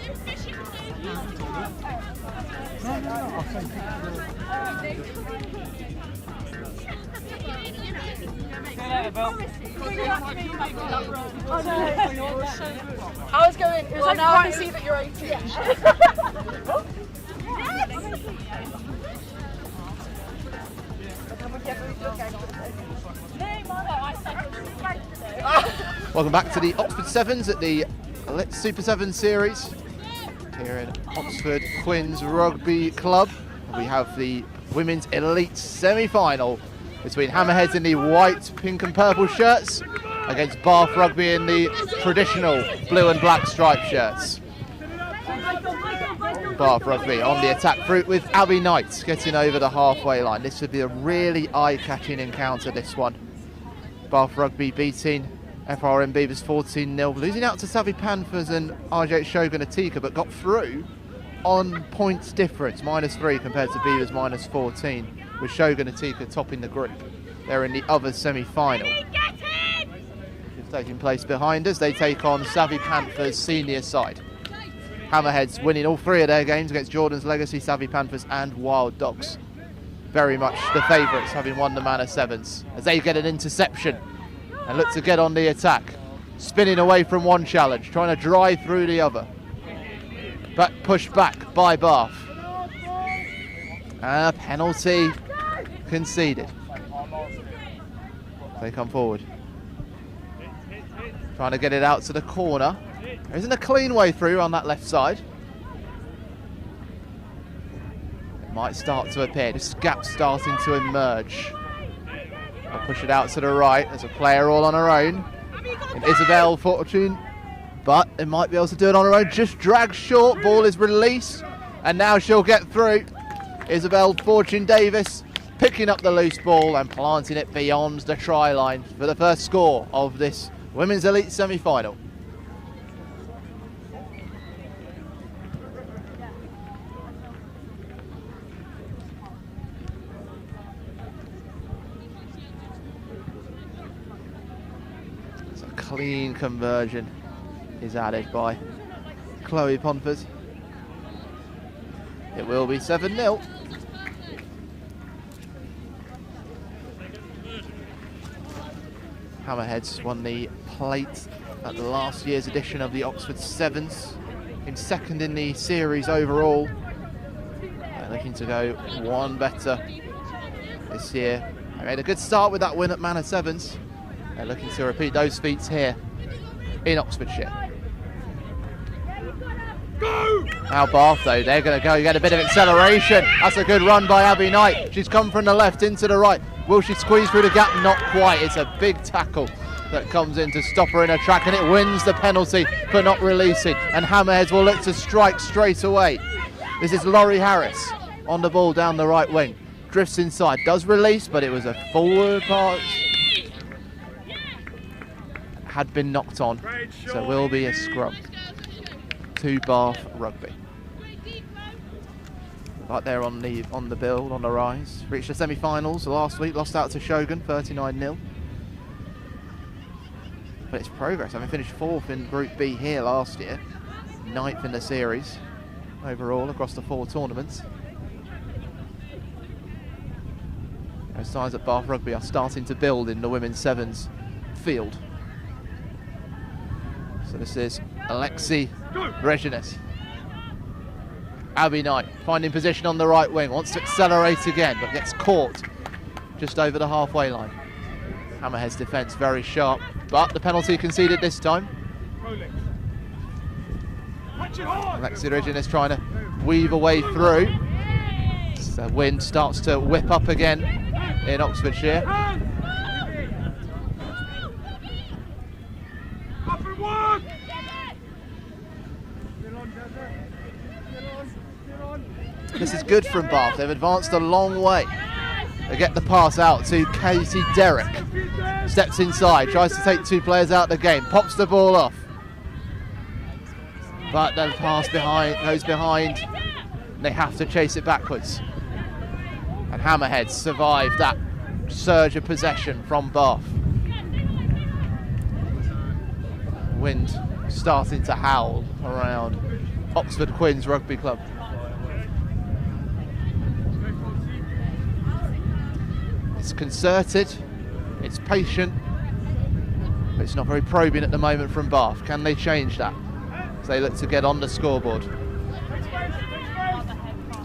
I was going, well, now I can see that you're 18. Welcome back to the Oxford Sevens at the Let's Super Sevens series here in Oxford Quins Rugby Club. We have the Women's Elite semi-final between Hammerheads in the white, pink and purple shirts against Bath Rugby in the traditional blue and black striped shirts. Bath Rugby on the attack fruit with Abby Knight getting over the halfway line. This would be a really eye-catching encounter, this one. Bath Rugby beating FRM Beavers 14-0, losing out to Savvy Panthers and RJ Shogun Akita, but got through on points difference, -3 compared to Beavers -14, with Shogun Akita topping the group. They're in the other semi-final. It's taking place behind us. They take on Savvy Panthers senior side. Hammerheads winning all 3 of their games against Jordan's Legacy, Savvy Panthers and Wild Dogs. Very much the favourites, having won the Manor Sevens, as they get an interception and look to get on the attack. Spinning away from one challenge, trying to drive through the other. But pushed back by Bath. A penalty conceded. They come forward. Trying to get it out to the corner. There isn't a clean way through on that left side. It might start to appear, this gap starting to emerge. I'll push it out to the right. There's a player all on her own. And Isabel Fortune, but it might be able to do it on her own. Just dragged short, ball is released, and now she'll get through. Isabel Fortune Davis picking up the loose ball and planting it beyond the try line for the first score of this Women's Elite semi-final. Clean conversion is added by Chloe Ponford. It will be 7-0. Hammerheads won the plate at the last year's edition of the Oxford Sevens, in second in the series overall. They're looking to go one better this year. They made a good start with that win at Manor Sevens. They're looking to repeat those feats here in Oxfordshire. Now Bath though, they're going to go get a bit of acceleration. That's a good run by Abby Knight. She's come from the left into the right. Will she squeeze through the gap? Not quite. It's a big tackle that comes in to stop her in her track, and it wins the penalty for not releasing. And Hammerheads will look to strike straight away. This is Laurie Harris on the ball down the right wing. Drifts inside, does release, but it was a forward pass. Had been knocked on, so it will be a scrum to Bath Rugby. Right there on the build, on the rise. Reached the semi-finals last week, lost out to Shogun, 39-0. But it's progress, having finished 4th in Group B here last year, 9th in the series overall across the 4 tournaments. Those signs that Bath Rugby are starting to build in the Women's Sevens field. So this is Alexi Reginas. Abby Knight finding position on the right wing, wants to accelerate again, but gets caught just over the halfway line. Hammerhead's defence very sharp, but the penalty conceded this time. Alexi Reginas trying to weave a way through. So the wind starts to whip up again in Oxfordshire. This is good from Bath. They've advanced a long way. They get the pass out to Katie Derrick. Steps inside, tries to take 2 players out of the game, pops the ball off. But the pass goes behind. They have to chase it backwards. And Hammerheads survive that surge of possession from Bath. Wind starting to howl around Oxford Quins Rugby Club. It's concerted, it's patient, but it's not very probing at the moment from Bath. Can they change that as they look to get on the scoreboard?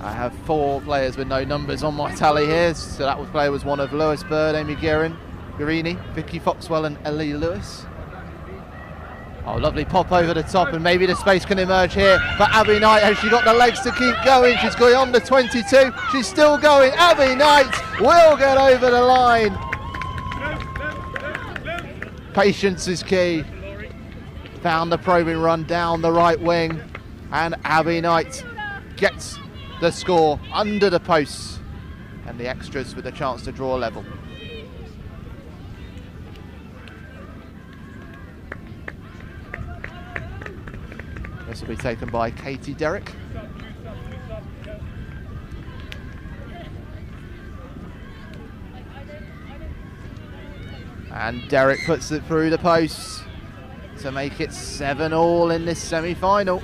I have 4 players with no numbers on my tally here. So that player was one of Lewis Bird, Amy Guerini, Vicky Foxwell and Ellie Lewis. Oh, lovely pop over the top, and maybe the space can emerge here for Abby Knight. Has she got the legs to keep going? She's going on the 22. She's still going. Abby Knight will get over the line. Patience is key. Found the probing run down the right wing, and Abby Knight gets the score under the posts, and the extras with a chance to draw level. This will be taken by Katie Derrick. And Derrick puts it through the posts to make it 7-all in this semi-final.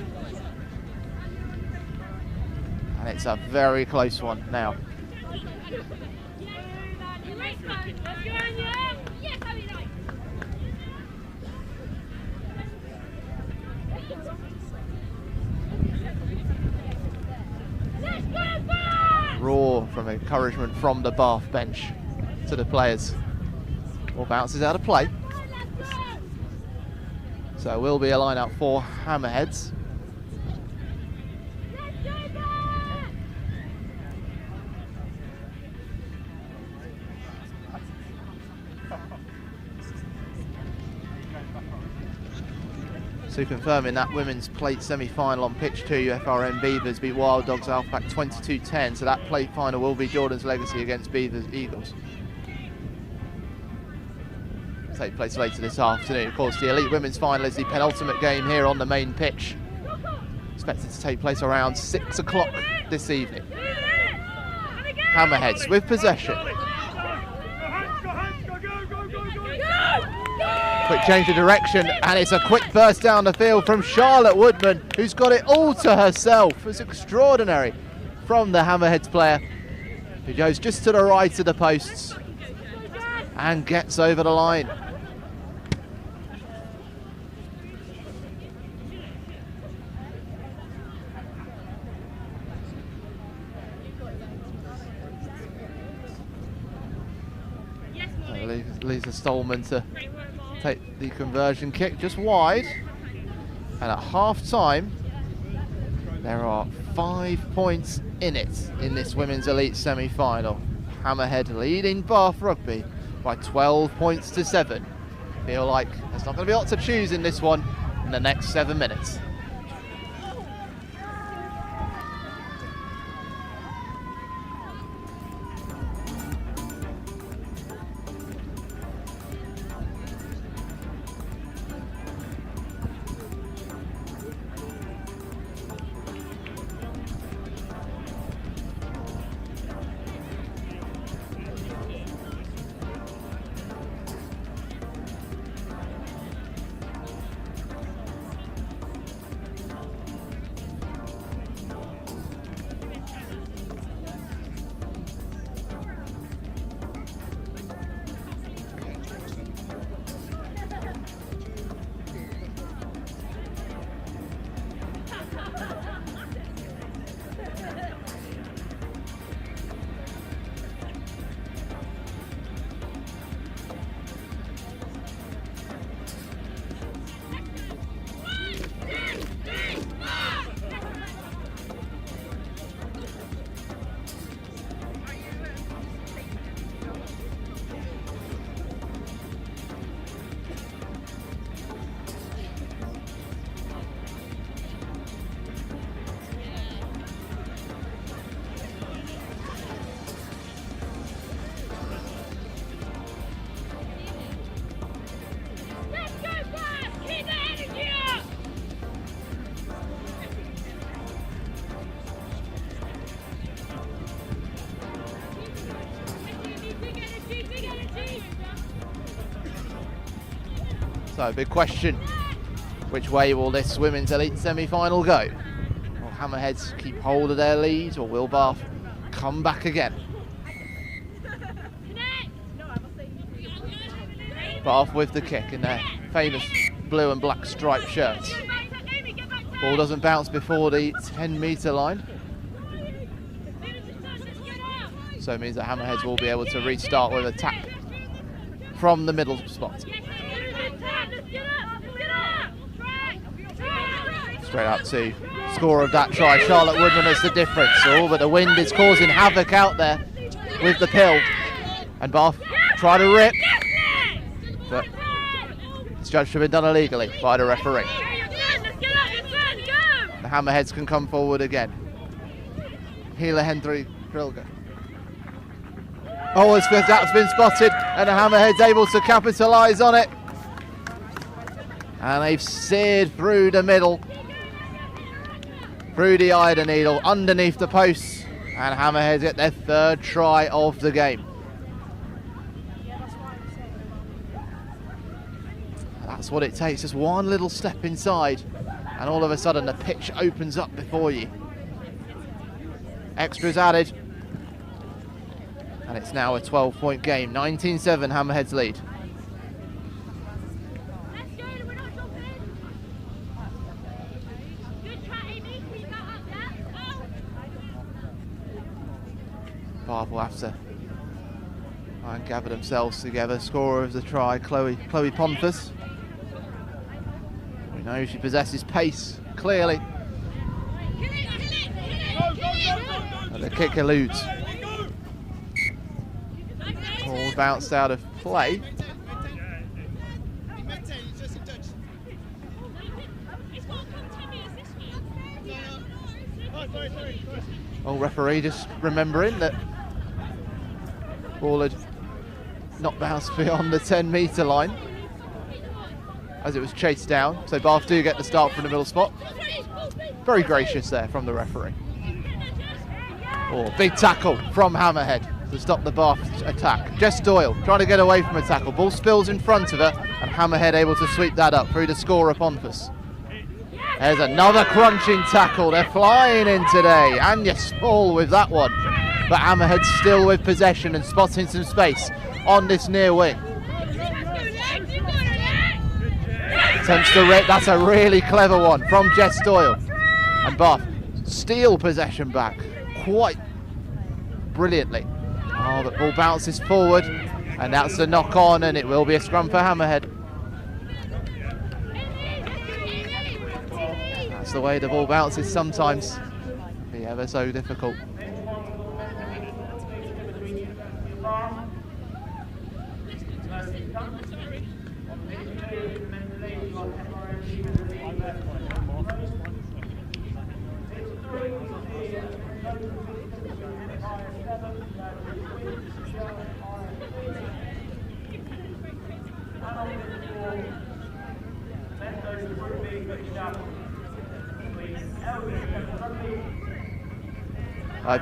And it's a very close one now. Roar from encouragement from the Bath bench to the players. All bounces out of play. So it will be a line out for Hammerheads. So confirming that women's plate semi-final on pitch 2, FRN Beavers beat Wild Dogs Alphaback 22-10. So that plate final will be Jordan's Legacy against Beavers Eagles. Take place later this afternoon. Of course, the Elite Women's Final is the penultimate game here on the main pitch. Expected to take place around 6 o'clock this evening. Hammerheads with possession. Quick change of direction, and it's a quick burst down the field from Charlotte Woodman, who's got it all to herself. It's extraordinary from the Hammerheads player, who goes just to the right of the posts and gets over the line. Lisa Stolman to take the conversion kick just wide, and at half time there are 5 points in it in this women's elite semi-final. Hammerhead leading Bath Rugby by 12 points to 7. Feel like there's not going to be a lot to choose in this one in the next 7 minutes. So big question, which way will this women's elite semi-final go? Hammerheads keep hold of their lead, or will Bath come back again? Bath with the kick in their famous blue and black striped shirts. Ball doesn't bounce before the 10-metre line. So it means that Hammerheads will be able to restart with a tap from the middle spot. Straight up to score of that try. Charlotte Woodman is the difference. Oh, but the wind is causing havoc out there with the pill. And Bath try to rip, but it's judged to have been done illegally by the referee. The Hammerheads can come forward again. Hila Hendry Krilger. Oh, that's been spotted, and the Hammerheads able to capitalise on it. And they've seared through the middle, through the eye of the needle, underneath the posts, and Hammerheads get their 3rd try of the game. That's what it takes, just one little step inside, and all of a sudden the pitch opens up before you. Extras added, and it's now a 12-point game. 19-7, Hammerheads lead. Bath will have to try and gather themselves together. Scorer of the try, Chloe Ponthas. We know she possesses pace, clearly. And the kick eludes. Ball bounced out of play. Oh, referee just remembering that ball had not bounced beyond the 10-metre line as it was chased down. So Bath do get the start from the middle spot. Very gracious there from the referee. Oh, big tackle from Hammerhead to stop the Bath attack. Jess Doyle trying to get away from a tackle. Ball spills in front of her, and Hammerhead able to sweep that up through the scorer Ponthas. There's another crunching tackle. They're flying in today. Anya Small with that one. But Hammerhead still with possession and spotting some space on this near wing. Attempts to rip. That's a really clever one from Jess Doyle. And Bath steal possession back quite brilliantly. Oh, the ball bounces forward, and that's the knock on, and it will be a scrum for Hammerhead. That's the way the ball bounces sometimes. Be ever so difficult.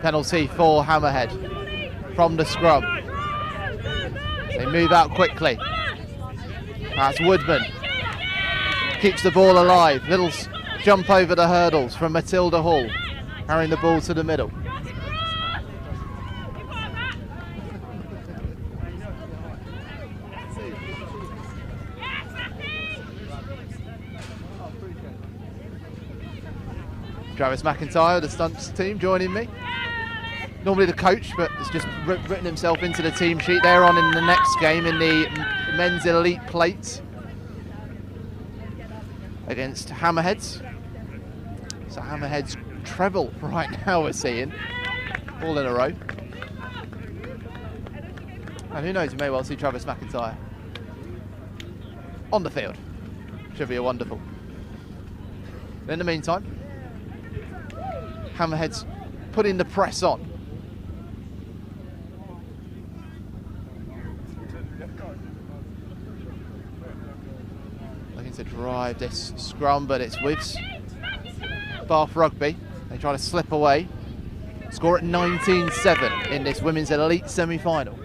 Penalty for Hammerhead from the scrum. They move out quickly. That's Woodman. Keeps the ball alive. Little jump over the hurdles from Matilda Hall, carrying the ball to the middle. Travis McIntyre, the stunts team, joining me. Normally the coach, but has just written himself into the team sheet. They're on in the next game in the men's elite plate against Hammerheads. So Hammerheads treble right now, we're seeing. All in a row. And who knows, we may well see Travis McIntyre on the field. Should be a wonderful. In the meantime, Hammerheads putting the press on. Looking to drive this scrum, but it's with Bath Rugby. They try to slip away. Score at 19-7 in this women's elite semi-final.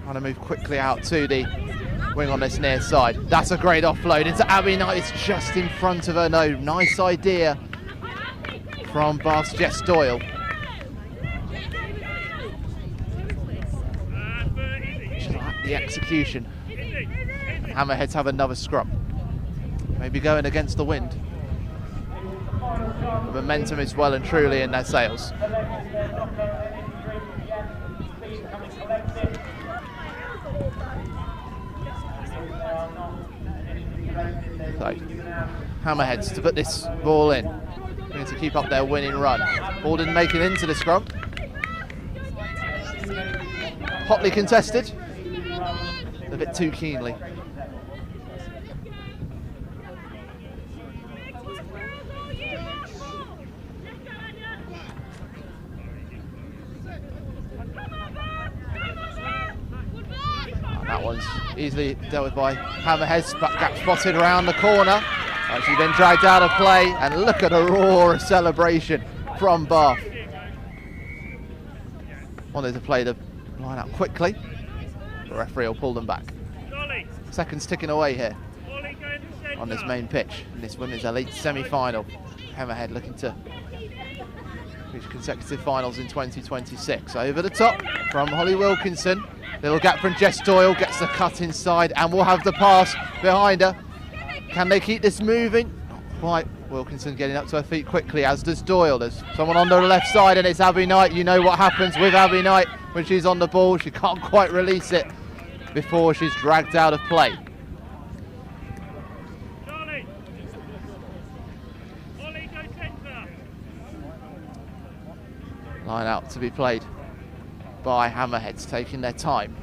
Trying to move quickly out to the wing on this near side. That's a great offload into Abby Knight. It's just in front of her. No, nice idea from Bath's Jess Doyle. Just like the execution. Hammerheads have another scrum. Maybe going against the wind. The momentum is well and truly in their sails. So, Hammerheads to put this ball in. Going to keep up their winning run. Ball didn't make it into the scrum. Hotly contested. A bit too keenly. That one's easily dealt with by Hammerheads, but gap spotted around the corner. She's been dragged out of play, and look at a roar of celebration from Bath. Wanted to play the line out quickly. The referee will pull them back. Seconds ticking away here on this main pitch in this Women's Elite semi-final. Hammerhead looking to reach consecutive finals in 2026. Over the top from Holly Wilkinson. Little gap from Jess Doyle, gets the cut inside, and we'll have the pass behind her. Can they keep this moving? Not quite. Wilkinson getting up to her feet quickly, as does Doyle. There's someone on the left side, and it's Abby Knight. You know what happens with Abby Knight when she's on the ball. She can't quite release it before she's dragged out of play. Line out to be played by Hammerheads, taking their time.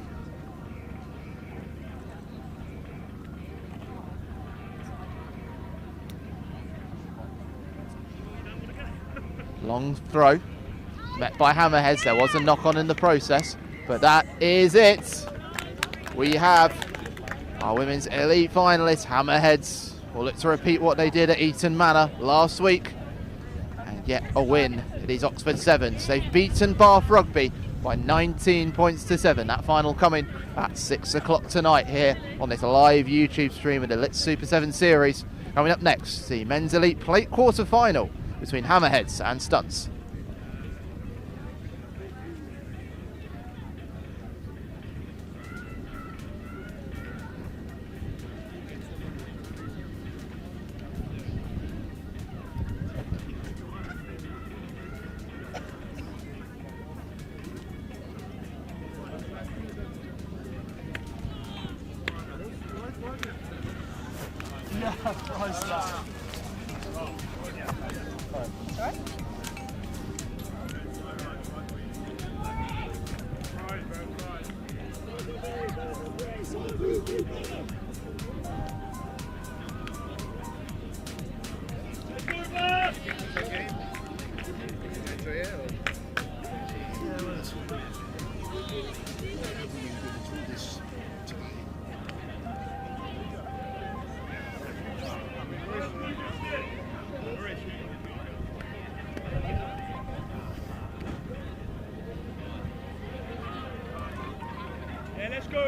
Long throw, met by Hammerheads. There was a knock on in the process, but that is it. We have our Women's Elite finalists. Hammerheads will look to repeat what they did at Eton Manor last week and get a win. It is Oxford Sevens. They've beaten Bath Rugby by 19 points to 7. That final coming at 6 o'clock tonight here on this live YouTube stream of the Lit Super 7 series. Coming up next, the Men's Elite Plate quarter final between Hammerheads and Stunts.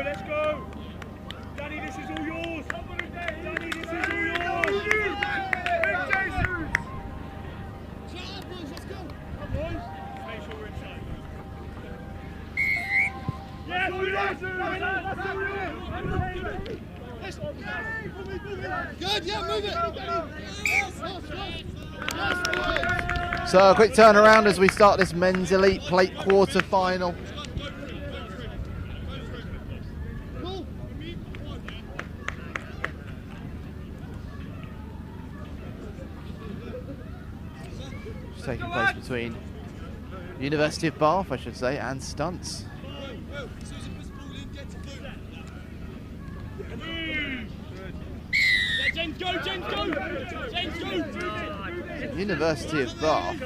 Let's go! Danny, this is all yours! Danny, this is all yours! Big Jesus! Shut up, boys, let's go! Come boys! Make sure we're inside. Yes, Good, yeah, move it! So a quick turnaround as we start this Men's Elite Plate quarter final. Taking place between University of Bath, I should say, and Stunts. James, go! James, go! James, go! University of Bath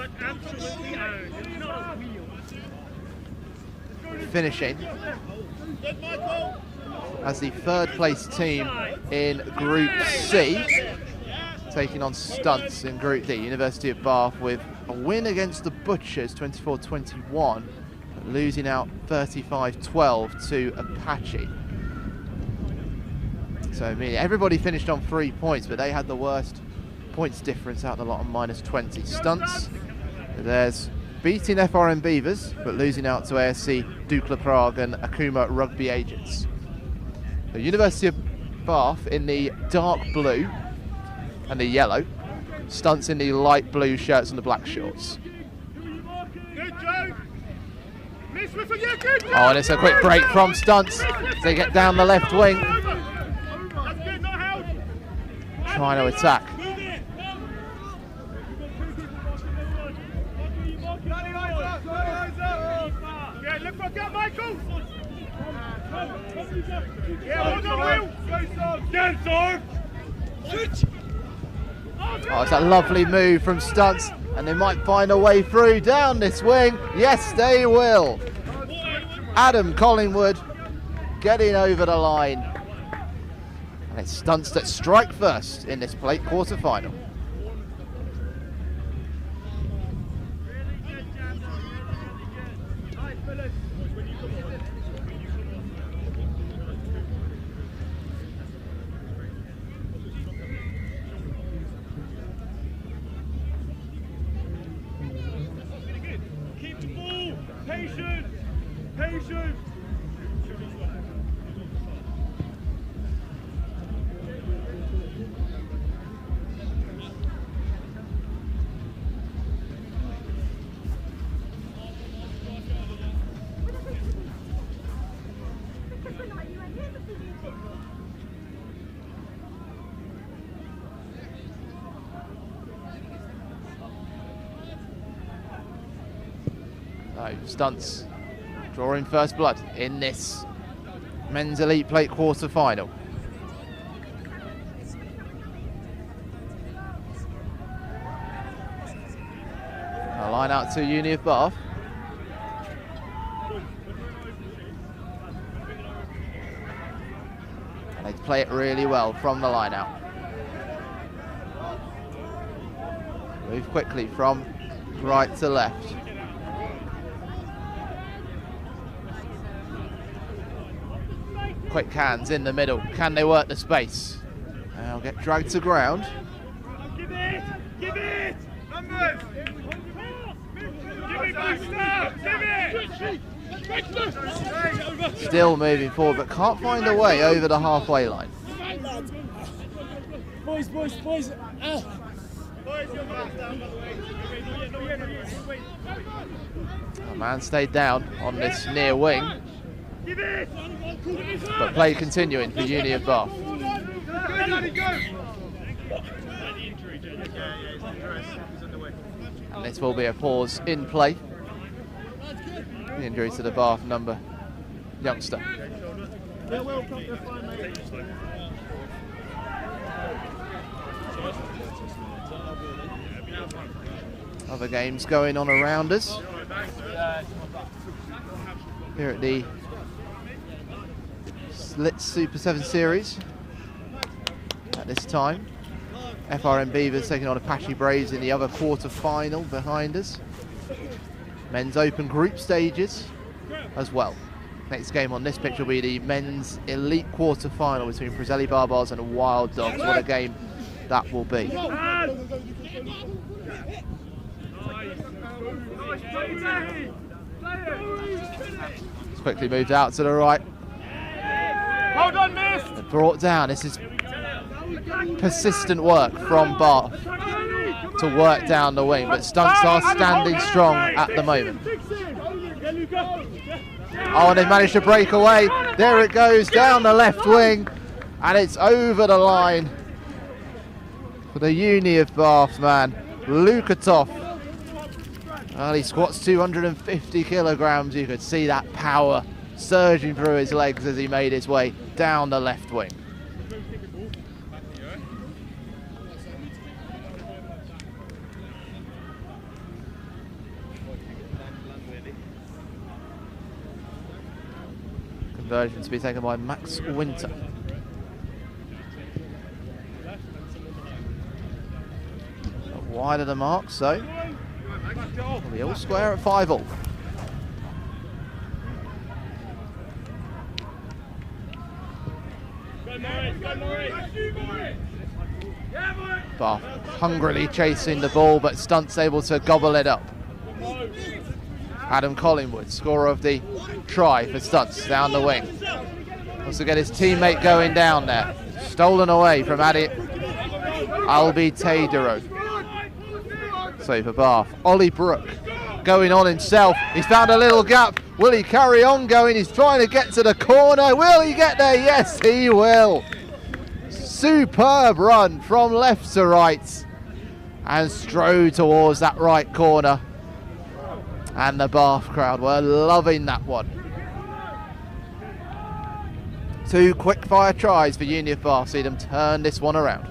finishing as the third place team in Group C, taking on Stunts in Group D. University of Bath with a win against the Butchers 24-21, losing out 35-12 to Apache. So I mean, everybody finished on 3 points, but they had the worst points difference out of the lot on -20. Stunts, there's beating FRM Beavers, but losing out to ASC Dukla Prague and Akuma Rugby Agents. The University of Bath in the dark blue and the yellow, Stunts in the light blue shirts and the black shorts. Oh, and it's a quick break from Stunts. They get down the left wing, trying to attack. Oh, it's a lovely move from Stunts, and they might find a way through down this wing. Yes, they will. Adam Collingwood getting over the line. And it's Stunts that strike first in this plate quarter-final. Stunts drawing first blood in this men's elite plate quarter final. A line out to Uni of Bath. And they play it really well from the line out. Move quickly from right to left. Quick hands in the middle. Can they work the space? They'll get dragged to ground. Give it! Give it! Numbers! Give it back, give it! Still moving forward, but can't find a way over the halfway line. Boys. A man stayed down on this near wing, but play continuing for Uni of Bath. And this will be a pause in play. The injury to the Bath number youngster. Other games going on around us here at the Lit Super 7 Series. At this time, FRM Beavers taking on Apache Braves in the other quarter final behind us. Men's Open group stages as well. Next game on this pitch will be the men's elite quarter final between Preseli Barbars and Wild Dogs. What a game that will be. It's quickly moved out to the right. Hold on, miss! Brought down. This is persistent work from Bath to work down the wing, but Stunts are standing strong at the moment. Oh, and they've managed to break away. There it goes down the left wing, and it's over the line for the Uni of Bath man, Lukatov. Well, he squats 250 kilograms. You could see that power surging through his legs as he made his way down the left wing. Conversion to be taken by Max Winter. Wide of the mark, so we'll be all square at 5-all. Bath hungrily chasing the ball, but Stunts able to gobble it up. Adam Collingwood, scorer of the try for Stunts, down the wing. Wants to get his teammate going down there. Stolen away from Adi Albi Teidero. So for Bath, Ollie Brook going on himself. He's found a little gap. Will he carry on going? He's trying to get to the corner. Will he get there? Yes, he will. Superb run from left to right and strode towards that right corner. And the Bath crowd were loving that one. 2 quick fire tries for Uni of Bath. See them turn this one around.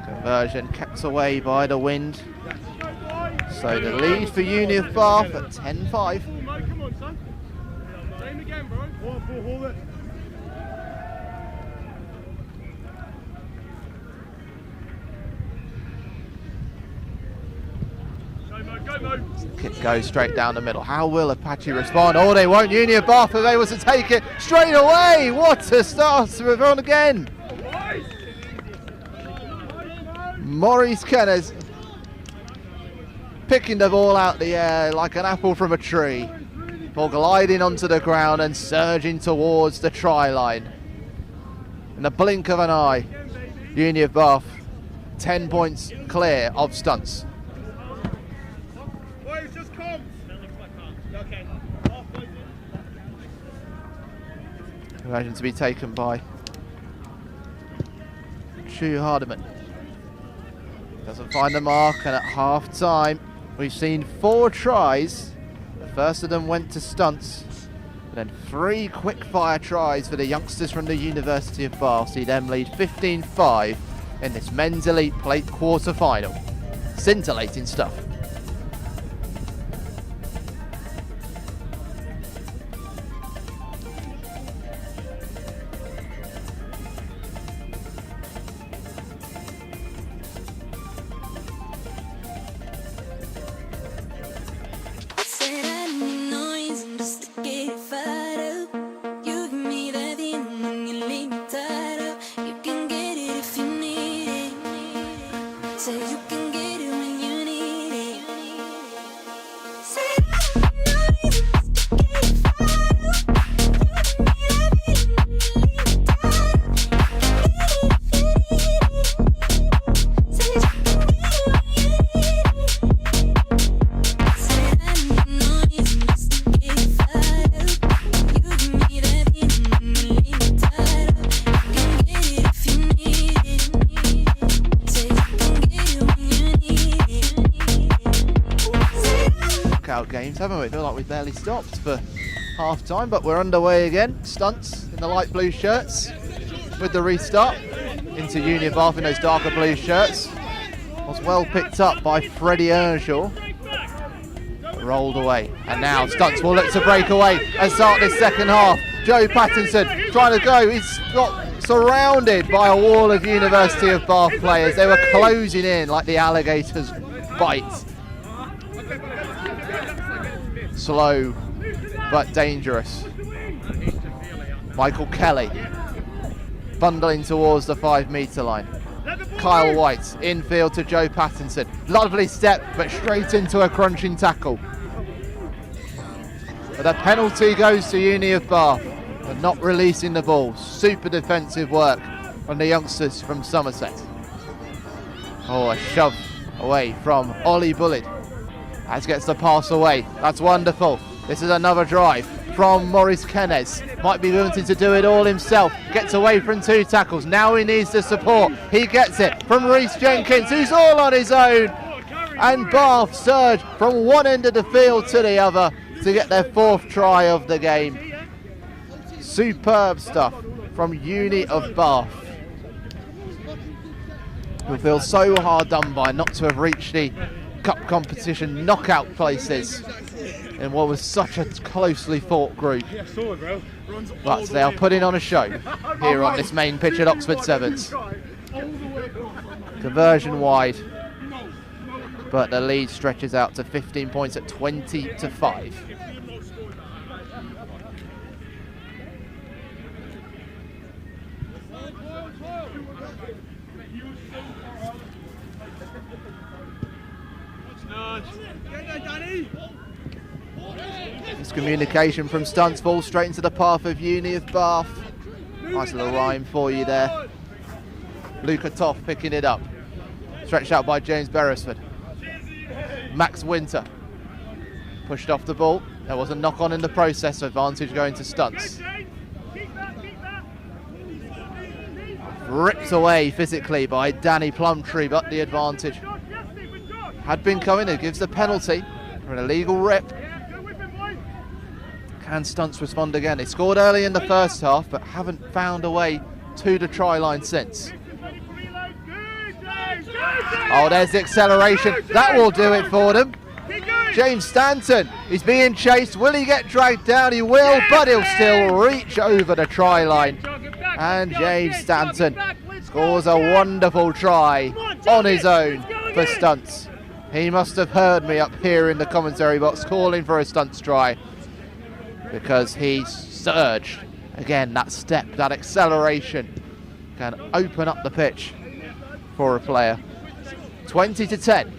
Conversion kept away by the wind. So the lead for Uni of Bath at 10-5. Come on, son. Same again, bro. Hold it. Kick goes straight down the middle. How will Apache respond? Oh, they won't. Uni of Bath are able to take it straight away. What a start to Revon again. Maurice Kenners picking the ball out the air like an apple from a tree, before gliding onto the ground and surging towards the try line. In the blink of an eye, Uni of Bath 10 points clear of Stunts. Conversion to be taken by Chu Hardiman. Doesn't find the mark, and at half time we've seen 4 tries. The first of them went to Stunts, and then 3 quick fire tries for the youngsters from the University of Bath. See them lead 15-5 in this men's elite plate quarter final. Scintillating stuff. Games, haven't we? Feel like we barely stopped for half time, but we're underway again. Stunts in the light blue shirts with the restart into Uni of Bath in those darker blue shirts. Was well picked up by Freddie Earnshaw. Rolled away, and now Stunts will look to break away and start this second half. Joe Pattinson trying to go. He's got surrounded by a wall of University of Bath players. They were closing in like the alligators bite. Slow but dangerous. Michael Kelly bundling towards the 5-metre line. Kyle White infield to Joe Pattinson. Lovely step, but straight into a crunching tackle. But the penalty goes to Uni of Bath for not releasing the ball. Super defensive work from the youngsters from Somerset. Oh, a shove away from Ollie Bullard. As gets the pass away. That's wonderful. This is another drive from Maurice Kennez. Might be wanting to do it all himself. Gets away from 2 tackles. Now he needs the support. He gets it from Reece Jenkins, who's all on his own. And Bath surge from one end of the field to the other to get their 4th try of the game. Superb stuff from Uni of Bath, who feel so hard done by not to have reached the Cup competition knockout places in what was such a closely fought group. But they are putting on a show here on this main pitch at Oxford Sevens. Conversion wide, but the lead stretches out to 15 points at 20-5. Miscommunication from Stunts, ball straight into the path of Uni of Bath. Nice little rhyme for you there. Luca Toff picking it up. Stretched out by James Beresford. Max Winter pushed off the ball. There was a knock on in the process, so advantage going to Stunts. Ripped away physically by Danny Plumtree, but the advantage had been coming. It gives the penalty for an illegal rip. Can Stunts respond again? They scored early in the first half, but haven't found a way to the try line since. Oh, there's the acceleration. That will do it for them. James Stanton, he's being chased. Will he get dragged down? He will, but he'll still reach over the try line. And James Stanton scores a wonderful try on his own for Stunts. He must have heard me up here in the commentary box calling for a Stunts try, because he surged. Again, that step, that acceleration can open up the pitch for a player. 20-10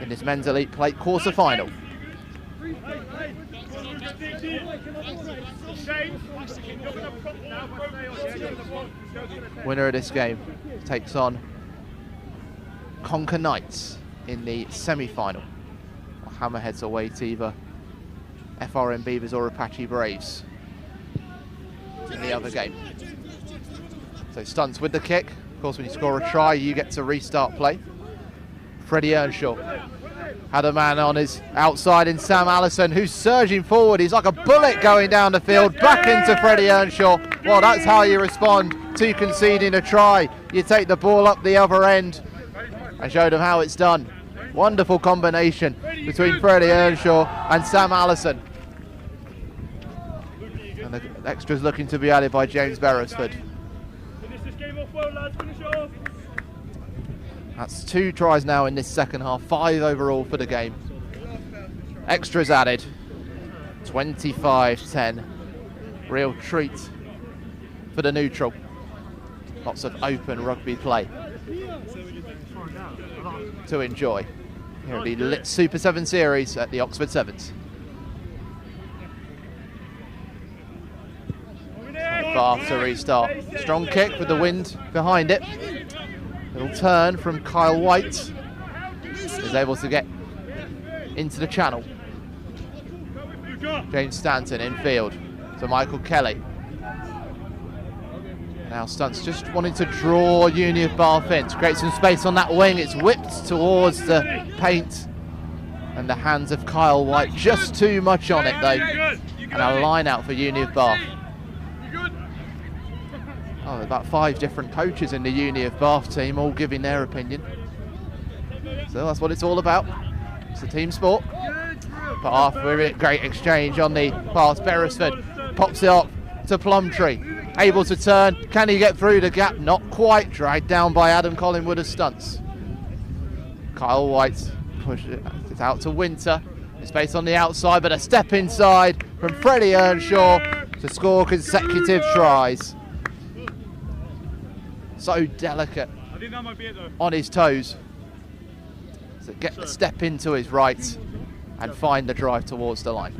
in this men's elite plate quarter final. Winner of this game takes on Conker Knights in the semi-final. Hammerheads away to either FRM Beavers or Apache Braves in the other game. So Stunts with the kick. Of course, when you score a try, you get to restart play. Freddie Earnshaw had a man on his outside in Sam Allison, who's surging forward. He's like a bullet going down the field, back into Freddie Earnshaw. Well, that's how you respond to conceding a try. You take the ball up the other end. I showed him how it's done. Wonderful combination between Freddie Earnshaw and Sam Allison. And the extras looking to be added by James Beresford. That's 2 tries now in this second half, 5 overall for the game. Extras added, 25-10. Real treat for the neutral. Lots of open rugby play to enjoy here at the Lit Super 7 Series at the Oxford Sevens. Bath to restart. Strong kick with the wind behind it. Little turn from Kyle White. Is able to get into the channel. James Stanton in field to Michael Kelly. Now Stunts just wanting to draw Uni of Bath in to create some space on that wing. It's whipped towards the paint and the hands of Kyle White. Just too much on it though. And a line out for Uni of Bath. Oh, about 5 different coaches in the Uni of Bath team, all giving their opinion. So that's what it's all about. It's a team sport. But after a great exchange on the pass, Beresford pops it up to Plumtree. Able to turn. Can he get through the gap? Not quite. Dragged down by Adam Collingwood of Stunts. Kyle White pushes it out to Winter. Space on the outside, but a step inside from Freddie Earnshaw to score consecutive tries. So delicate on his toes. So get the step into his right and find the drive towards the line.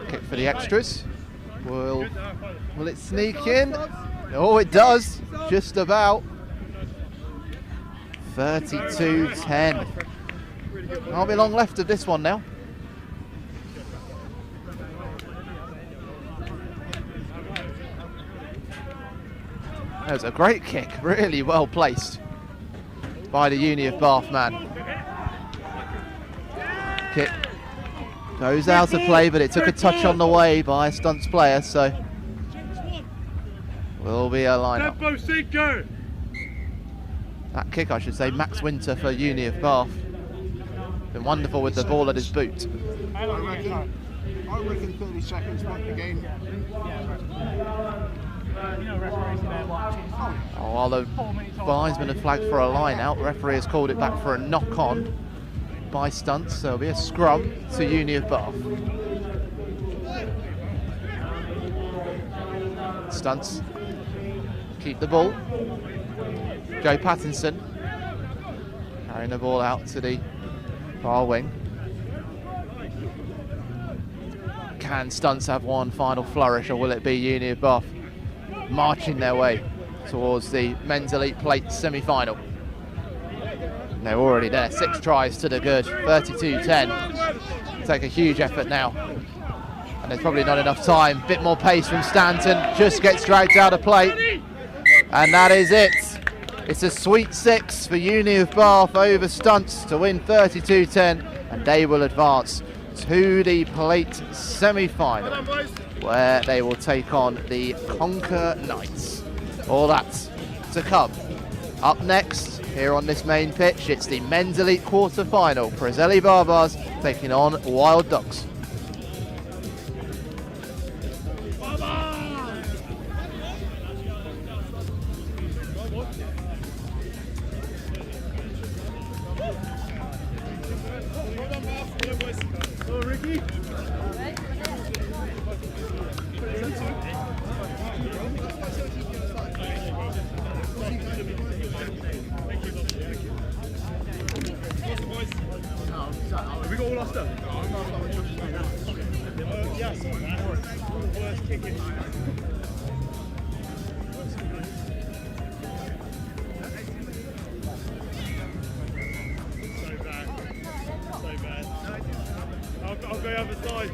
Kick for the extras. Will it sneak in? Oh, it does. Just about. 32-10. Can't be long left of this one now. That was a great kick, really well placed by the Uni of Bath man. Kick goes out of play, but it took a touch on the way by a Stunts player, so will be a lineup. Tempo, Cinco. That kick, I should say, Max Winter for Uni of Bath. Been wonderful with the ball at his boot. I reckon 30 seconds, but again. While the linesman had flagged for a line out, referee has called it back for a knock on by Stunts. So there'll be a scrum to Uni of Bath. Stunts keep the ball. Joe Pattinson carrying the ball out to the far wing. Can Stunts have one final flourish, or will it be Uni of Bath marching their way towards the men's elite plate semi-final? They're already there, 6 tries to the good, 32-10. Take a huge effort now. And there's probably not enough time. Bit more pace from Stanton, just gets dragged out of play. And that is it. It's a sweet 6 for Uni of Bath over Stunts to win 32-10, and they will advance to the plate semi-final, where they will take on the Conquer Knights. All that to come. Up next, here on this main pitch, it's the men's elite quarter-final. Preseli Barbars taking on Wild Dogs. Have we got all our stuff? Yeah, I saw that. Worst kicking. So bad. So bad. I'll go the other side.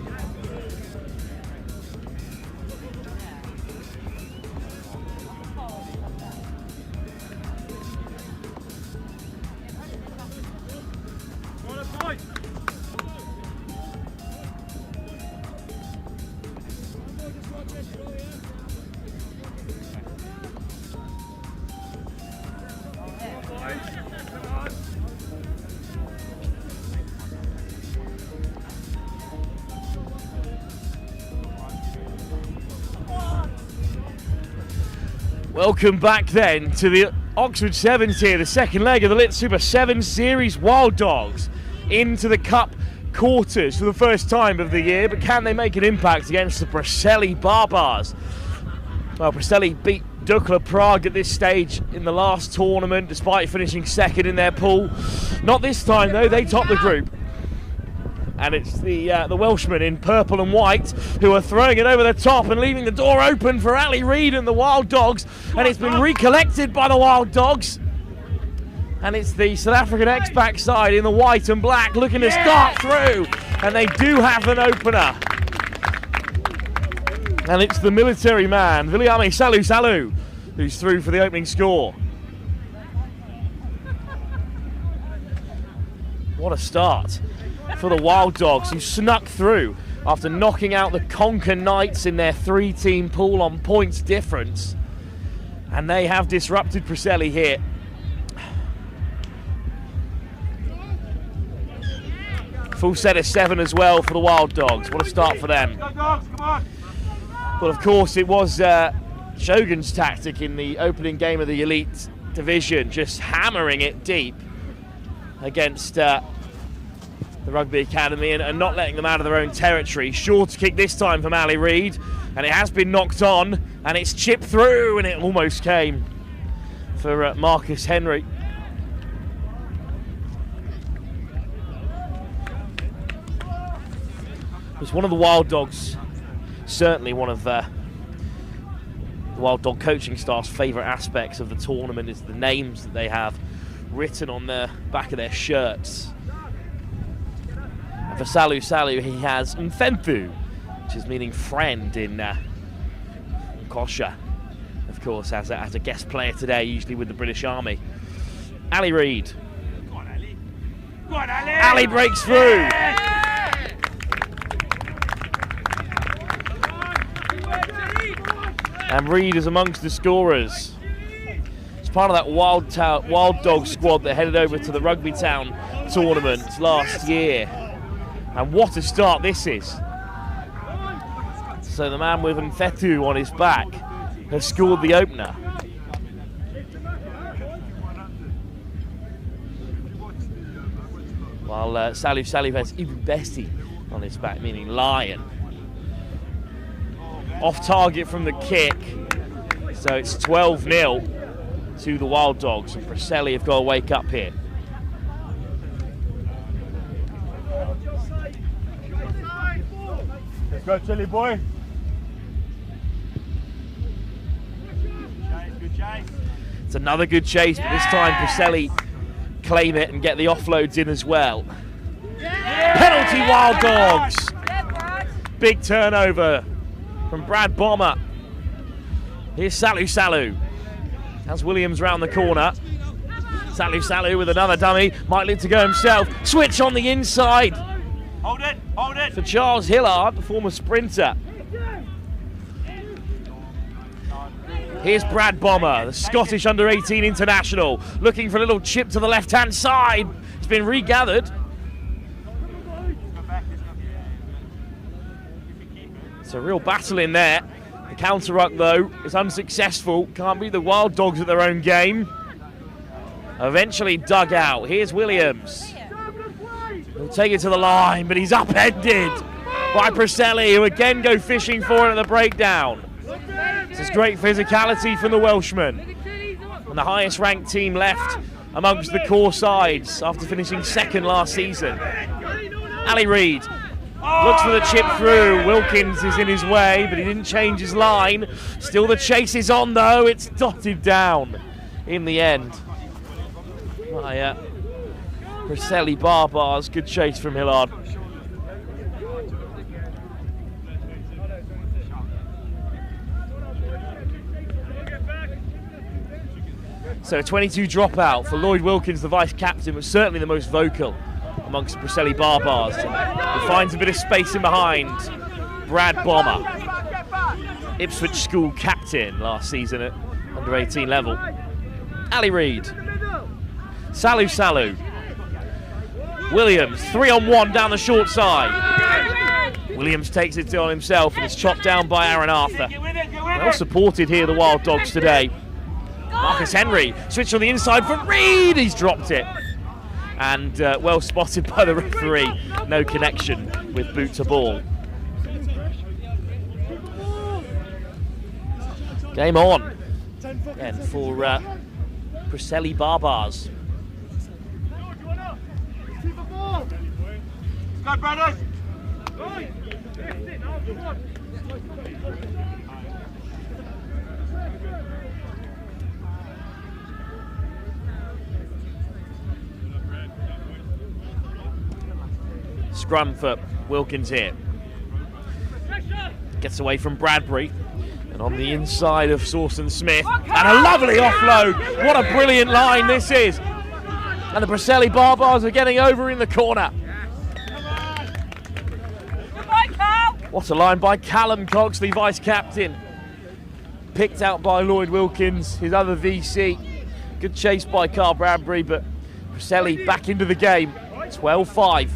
Welcome back then to the Oxford Sevens here, the second leg of the Lit Super 7 Series. Wild Dogs into the Cup quarters for the first time of the year, but can they make an impact against the Preseli Barbars? Well, Preseli beat Dukla Prague at this stage in the last tournament, despite finishing second in their pool. Not this time though, they top the group. And it's the Welshmen in purple and white who are throwing it over the top and leaving the door open for Ali Reid and the Wild Dogs. And it's been recollected by the Wild Dogs. And it's the South African X-Pac side in the white and black looking to start through. And they do have an opener. And it's the military man, Viliame Salu, who's through for the opening score. What a start for the Wild Dogs, who snuck through after knocking out the Conquer Knights in their 3-team pool on points difference. And they have disrupted Preseli here. Full set of 7 as well for the Wild Dogs. What a start for them. Well, of course, it was Shogun's tactic in the opening game of the Elite Division, just hammering it deep against the Rugby Academy and not letting them out of their own territory. Short kick this time from Ali Reid, and it has been knocked on, and it's chipped through, and it almost came for Marcus Henry. It was one of the Wild Dogs, certainly one of the Wild Dog coaching staff's favourite aspects of the tournament is the names that they have written on the back of their shirts. For Salu, he has Mfemfu, which is meaning friend in Kosha, of course, as a guest player today, usually with the British Army. Ali Reid. Go on, Ali. Go on, Ali. Ali breaks through. And Reed is amongst the scorers. It's part of that Wild Dog squad that headed over to the Rugby Town tournament last year. And what a start this is. So the man with Mfetu on his back has scored the opener. While Salif has Ibn Besti on his back, meaning lion. Off target from the kick. So it's 12-0 to the Wild Dogs, and Preseli have got to wake up here. Let's go, Chili boy. Good chase. It's another good chase, but this time Preseli claim it and get the offloads in as well. Penalty Wild Dogs. Big turnover from Brad Bomber. Here's Salu. As Williams round the corner. Salu with another dummy. Might look to go himself. Switch on the inside. Hold it. For Charles Hillard, the former sprinter. Here's Brad Bomber, the Scottish under-18 international, looking for a little chip to the left-hand side. It's been regathered. It's a real battle in there. The counter-ruck, though, is unsuccessful. Can't beat the Wild Dogs at their own game. Eventually dug out. Here's Williams. He'll take it to the line, but he's upended by Preseli, who again go fishing for it at the breakdown. This is great physicality from the Welshman. And the highest ranked team left amongst the core sides after finishing second last season. Ali Reid looks for the chip through. Wilkins is in his way, but he didn't change his line. Still the chase is on, though. It's dotted down in the end. Preseli bars. Good chase from Hillard. So a 22 dropout for Lloyd Wilkins, the vice captain, was certainly the most vocal amongst the Preseli bars. He finds a bit of space in behind. Brad Bomber, Ipswich school captain last season at under 18 level. Ali Reid. Salu. Williams, 3-on-1 down the short side. Williams takes it on himself and is chopped down by Aaron Arthur. Well supported here, the Wild Dogs today. Marcus Henry, switch on the inside for Reid, he's dropped it. And well spotted by the referee, no connection with boot to ball. Game on, again for Preseli bars. Go, brothers! Scrum for Wilkins here. Gets away from Bradbury. And on the inside of Sawson Smith. And a lovely offload. What a brilliant line this is. And the Preseli bars are getting over in the corner. What a line by Callum Cox, the vice captain. Picked out by Lloyd Wilkins, his other VC. Good chase by Carl Bradbury, but Preseli back into the game. 12-5.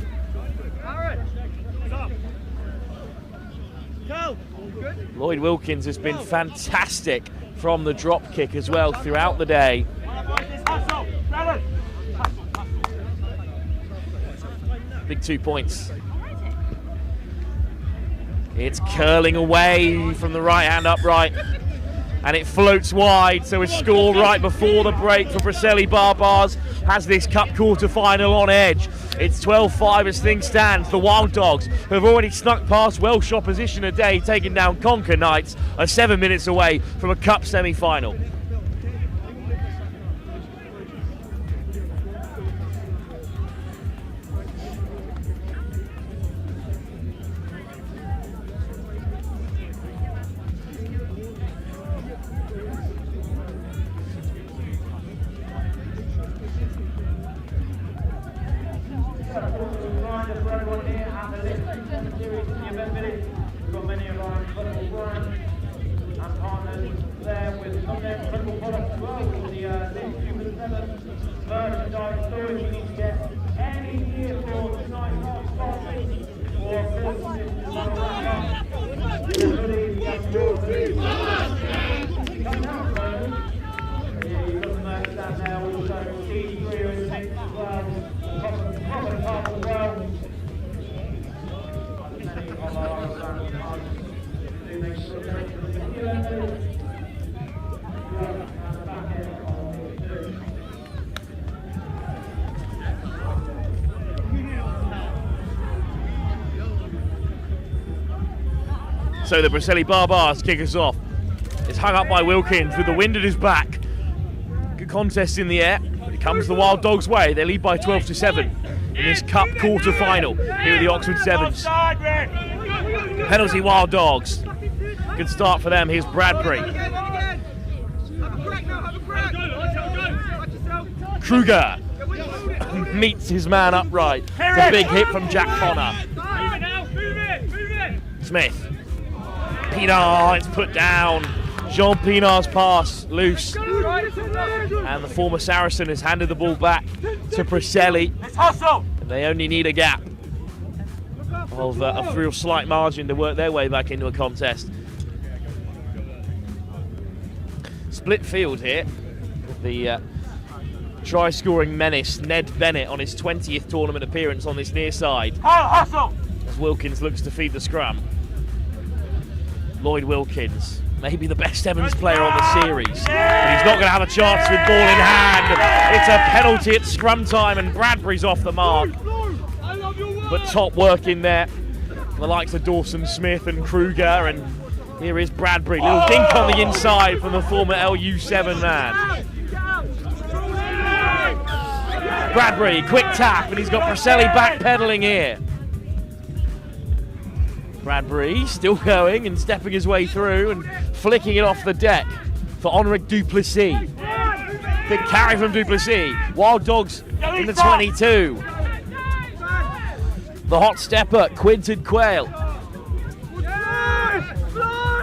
Lloyd Wilkins has been fantastic from the drop kick as well throughout the day. Big 2 points. It's curling away from the right hand upright and it floats wide, so a score right before the break for Preseli bars has this cup quarter final on edge. It's 12-5 as things stand. The Wild Dogs, who have already snuck past Welsh opposition a day, taking down Conker Knights, are 7 minutes away from a cup semi-final. We've got many of our football brands and partners merchandise storage. You need to get any gear for tonight's sponsors or businesses to run around. The hoodies, the hoodies. Come down, Simon. Yeah, you've got the merchandise now. Also, C3 are in the mix as well. Proper part as well. Many of our do make sure to take the So the Preseli Barbars kick us off. It's hung up by Wilkins with the wind at his back. Good contest in the air. It comes the Wild Dogs' way. They lead by 12-7 in this Cup quarter-final here at the Oxford Sevens. Penalty Wild Dogs. Good start for them. Here's Bradbury. Kruger meets his man upright. It's a big hit from Jack Connor. Smith. Pinar, it's put down. Jean Pinar's pass, loose. And the former Saracen has handed the ball back to Preseli. And they only need a gap of a real slight margin to work their way back into a contest. Split field here with the try-scoring menace, Ned Bennett, on his 20th tournament appearance on this near side. As Wilkins looks to feed the scrum. Lloyd Wilkins, maybe the best Evans player on the series, but he's not going to have a chance with ball in hand. It's a penalty at scrum time and Bradbury's off the mark. But top work in there, the likes of Dawson Smith and Kruger, and here is Bradbury. Little dink on the inside from the former LU7 man. Bradbury, quick tap, and he's got Preseli backpedaling here. Bradbury still going and stepping his way through and flicking it off the deck for Henrik Duplessis. Big carry from Duplessis. Wild Dogs in the 22. The hot stepper, Quinton Quayle.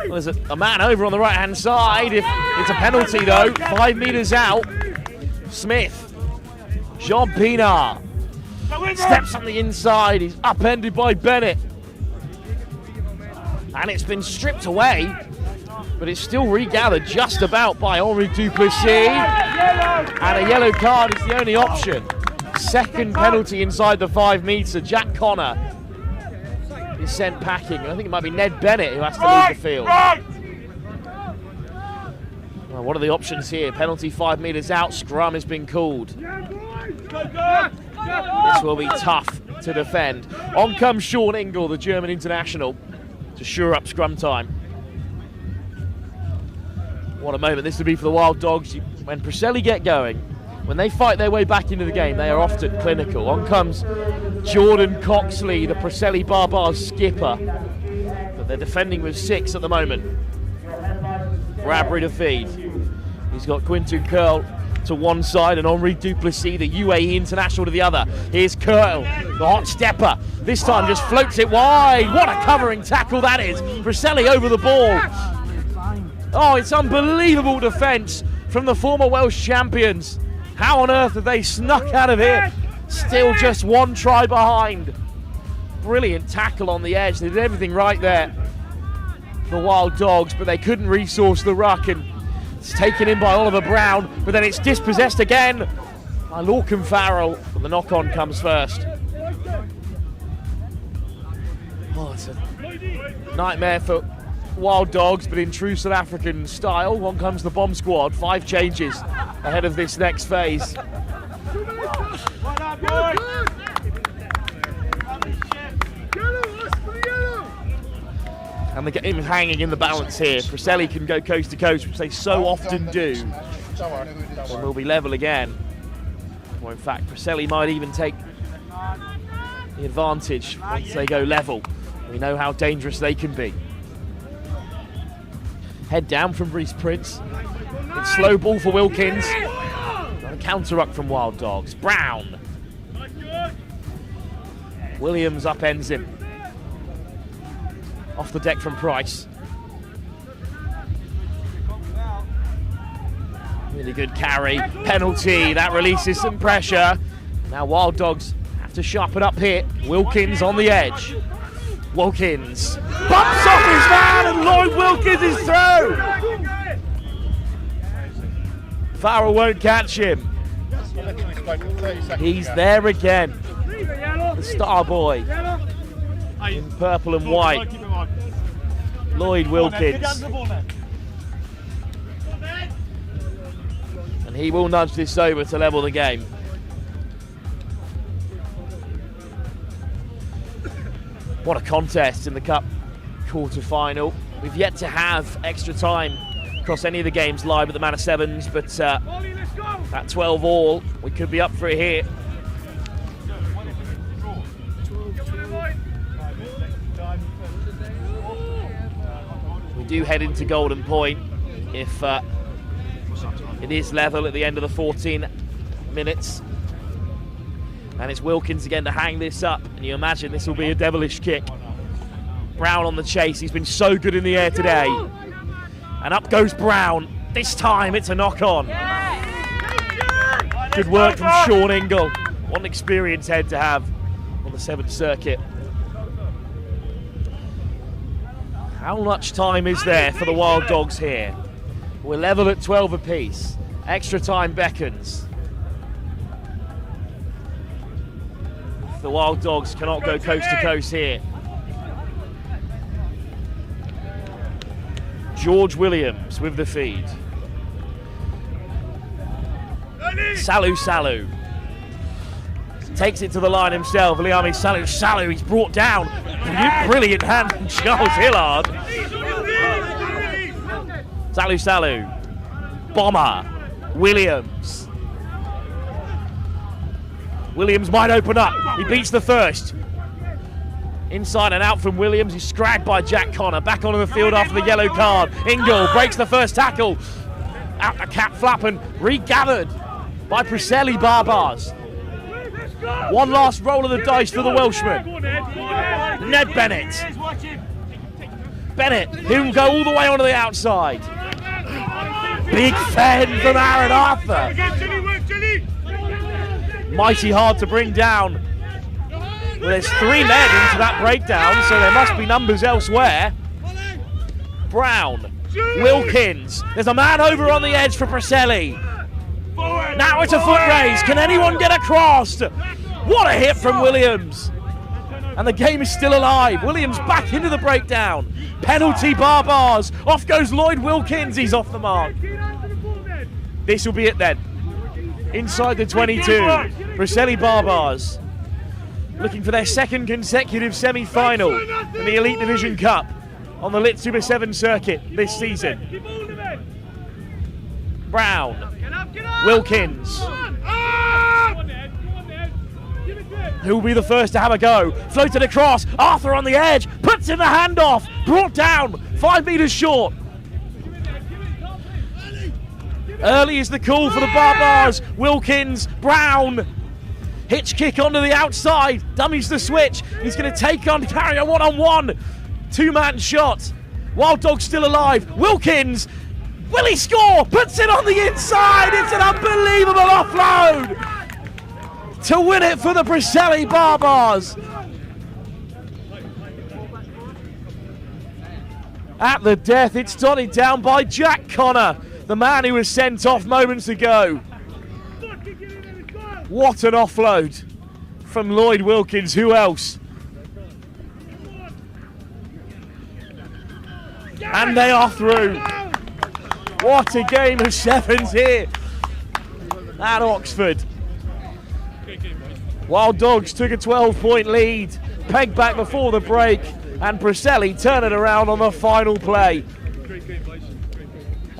Well, there's a man over on the right-hand side. If it's a penalty, though, 5 metres out. Smith. Jean Pinar. Steps on the inside. He's upended by Bennett. And it's been stripped away, but it's still regathered just about by Henri Duplessis. And a yellow card is the only option. Second penalty inside the 5 metre. Jack Connor is sent packing. I think it might be Ned Bennett who has to leave the field. Well, what are the options here? Penalty 5 metres out. Scrum has been called. This will be tough to defend. On comes Sean Ingle, the German international, to shore up scrum time. What a moment this would be for the Wild Dogs. When Preseli get going, when they fight their way back into the game, they are often clinical. On comes Jordan Coxley, the Preseli Barbars skipper. But they're defending with 6 at the moment. Bradbury to feed. He's got Quinton Curl to one side and Henri Duplessis, the UAE international, to the other. Here's Curl, the hot stepper. This time just floats it wide. What a covering tackle that is. Preseli over the ball. Oh, it's unbelievable defence from the former Welsh champions. How on earth have they snuck out of here? Still just 1 try behind. Brilliant tackle on the edge. They did everything right there, the Wild Dogs, but they couldn't resource the ruck, and it's taken in by Oliver Brown, but then it's dispossessed again by Lorcan Farrell, but the knock-on comes first. Oh, it's a nightmare for Wild Dogs, but in true South African style. On comes the bomb squad. 5 changes ahead of this next phase. And the game is hanging in the balance here. Preseli can go coast to coast, which they so often do. And we'll be level again. Or in fact, Preseli might even take the advantage once they go level. We know how dangerous they can be. Head down from Reece Prince. It's slow ball for Wilkins. And a counter-ruck from Wild Dogs. Brown. Williams upends him. Off the deck from Price. Really good carry. Penalty. That releases some pressure. Now Wild Dogs have to sharpen up here. Wilkins on the edge. Wilkins bumps off his man and Lloyd Wilkins is through. Farrell won't catch him. He's there again. The star boy in purple and white. Lloyd Wilkins. And he will nudge this over to level the game. What a contest in the Cup quarter-final. We've yet to have extra time across any of the games live at the Manor Sevens, but at 12 all, we could be up for it here. We do head into Golden Point if it is level at the end of the 14 minutes. And it's Wilkins again to hang this up. And you imagine this will be a devilish kick. Brown on the chase. He's been so good in the air today. And up goes Brown. This time it's a knock-on. Good work from Sean Ingle. What an experienced head to have on the 7th circuit. How much time is there for the Wild Dogs here? We're level at 12 apiece. Extra time beckons. The Wild Dogs cannot go coast to coast here. George Williams with the feed. Salu. Takes it to the line himself. Liami Salu, he's brought down. Brilliant hand from Charles Hillard. Salu. Bomber. Williams. Williams might open up. He beats the first. Inside and out from Williams. He's scragged by Jack Connor. Back onto the field after the yellow card. Ingle breaks the first tackle. Out the cap flap and regathered by Preseli Barbars. One last roll of the dice for the Welshman. Ned Bennett. He will go all the way onto the outside. Big fend from Aaron Arthur. Mighty hard to bring down. Well, there's 3 men into that breakdown, so there must be numbers elsewhere. Brown, Wilkins. There's a man over on the edge for Preseli. Now it's a foot race. Can anyone get across? What a hit from Williams. And the game is still alive. Williams back into the breakdown. Penalty Barbars. Off goes Lloyd Wilkins. He's off the mark. This will be it then. Inside the 22. Preseli Barbars looking for their 2nd consecutive semi-final in the Elite Division Cup on the Lit Super 7 circuit this season. Brown, Wilkins. Who will be the first to have a go? Floated across, Arthur on the edge, puts in the handoff, brought down, 5 metres short. Early is the call for the Barbars. Wilkins, Brown. Hitch kick onto the outside. Dummies the switch. He's going to take on, carry a one-on-one. 2-man shot. Wild Dog's still alive. Wilkins. Will he score? Puts it on the inside. It's an unbelievable offload to win it for the Preseli Barbars. At the death, it's dotted down by Jack Connor, the man who was sent off moments ago. What an offload from Lloyd Wilkins. Who else? And they are through. What a game of sevens here at Oxford. Wild Dogs took a 12-point lead, pegged back before the break, and Preseli turn it around on the final play.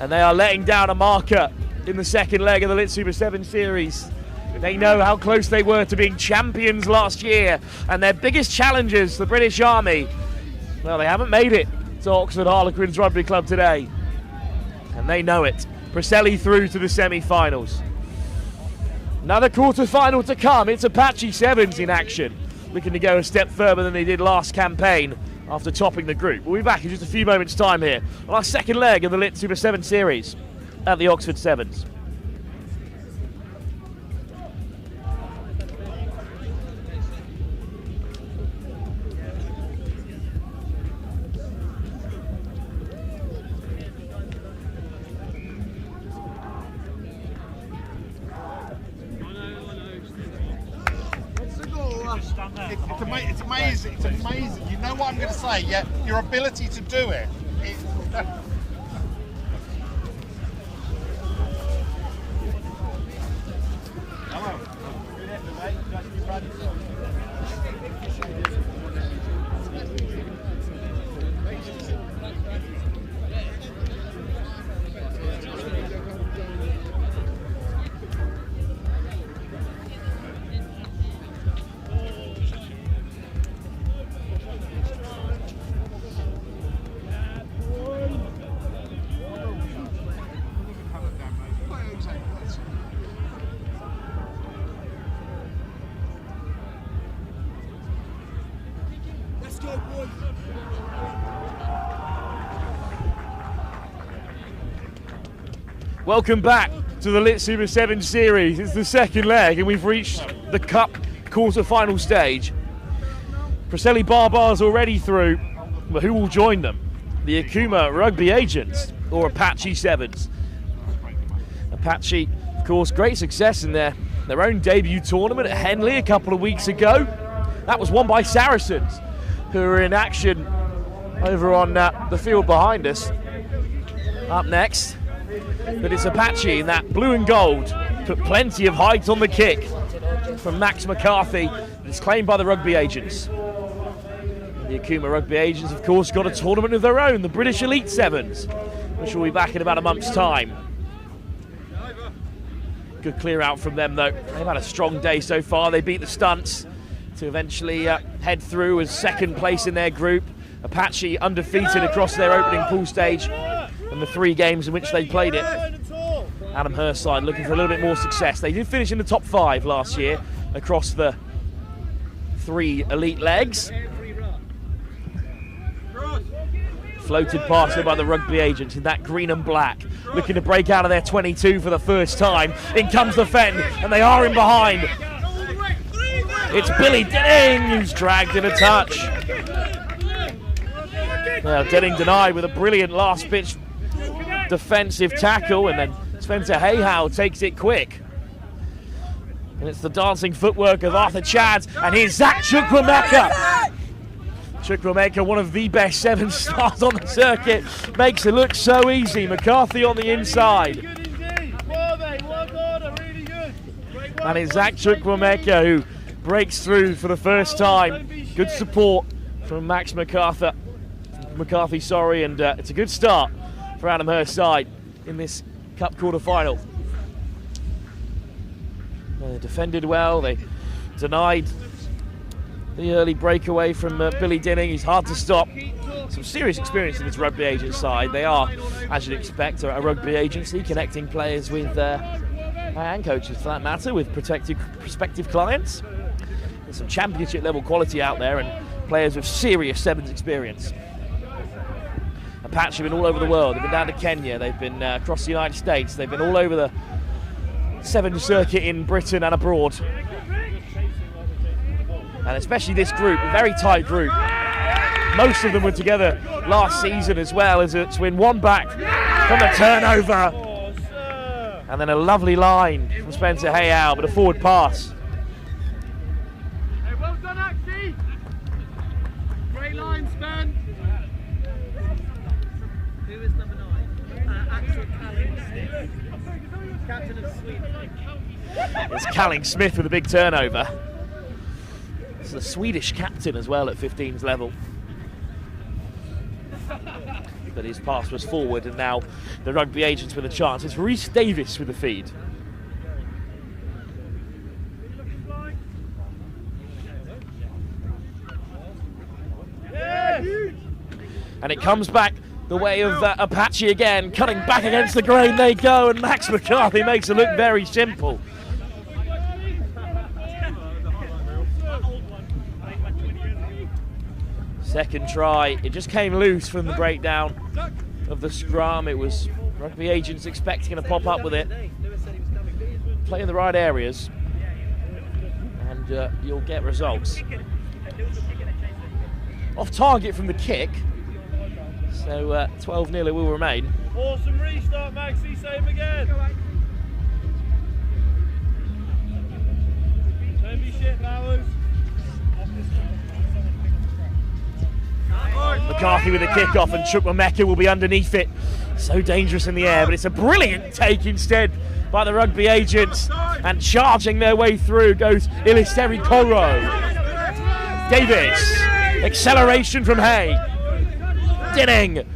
And they are letting down a marker in the 2nd leg of the Lit Super 7 series. They know how close they were to being champions last year, and their biggest challengers, the British Army, well, they haven't made it to Oxford Harlequins Rugby Club today. And they know it. Preseli through to the semi-finals. Another quarter-final to come. It's Apache Sevens in action, looking to go a step further than they did last campaign after topping the group. We'll be back in just a few moments' time here on our 2nd leg of the Lit Super 7 series at the Oxford Sevens. It's amazing. It's amazing. You know what I'm going to say, yeah? Your ability to do it. Welcome back to the Lit Super 7 series. It's the second leg and we've reached the Cup quarter-final stage. Preseli Barbars already through, but who will join them? The Akuma Rugby Agents or Apache Sevens? Apache, of course, great success in their own debut tournament at Henley a couple of weeks ago. That was won by Saracens, who are in action over on the field behind us. Up next, but it's Apache in that blue and gold. Put plenty of height on the kick from Max McCarthy. It's claimed by the Rugby Agents. The Akuma Rugby Agents, of course, got a tournament of their own, the British Elite Sevens, which will be back in about a month's time. Good clear out from them, though. They've had a strong day so far. They beat the Stunts to eventually head through as second place in their group. Apache undefeated across their opening pool stage and the 3 games in which they played it. Adam Hurst's side looking for a little bit more success. They did finish in the top 5 last year across the 3 elite legs. Floated past them by the Rugby Agents in that green and black, looking to break out of their 22 for the first time. In comes the Fenn, and they are in behind. It's Billy Denning who's dragged in a touch. Now Denning denied with a brilliant last pitch defensive tackle, and then Spencer Hayhow takes it quick. And it's the dancing footwork of Arthur Chads, and here's Zach Chukwuemeka. Chukwuemeka, one of the best 7 stars on the circuit, makes it look so easy. McCarthy on the inside. And it's Zach Chukwuemeka who breaks through for the first time. Good support from Max McCarthy, and it's a good start for Adam Hurst's side in this Cup quarter-final. They defended well, they denied the early breakaway from Billy Denning. He's hard to stop. Some serious experience in this Rugby Agent side. They are, as you'd expect, a rugby agency connecting players with, and coaches for that matter, with prospective clients. There's some championship level quality out there and players with serious 7s experience. Apache have been all over the world. They've been down to Kenya, they've been across the United States, they've been all over the 7 circuit in Britain and abroad. And especially this group, a very tight group. Most of them were together last season as well, as it's win one back from the turnover. And then a lovely line from Spencer Hayhow, but a forward pass. Hey, well done, Axie. Great line, Spen. Who is number 9? Axel Calling, captain of Sweden. It's Calling Smith with a big turnover. It's the Swedish captain as well at 15s level. But his pass was forward, and now the Rugby Agents with a chance. It's Rhys Davis with the feed. And it comes back the way of Apache again, cutting back against the grain they go, and Max McCarthy makes it look very simple. Second try, it just came loose from the breakdown of the scrum. It was Rugby Agents expecting to pop up with it. Play in the right areas and you'll get results. Off target from the kick, so 12-0 it will remain. Awesome restart, Maxie, save again. Don't be shit, Bowers. McCarthy with a kick-off, and Chukwemeka will be underneath it. So dangerous in the air, but it's a brilliant take instead by the Rugby agents, and charging their way through goes Ilisteri Koro. Davis, acceleration from Hay. Dinning,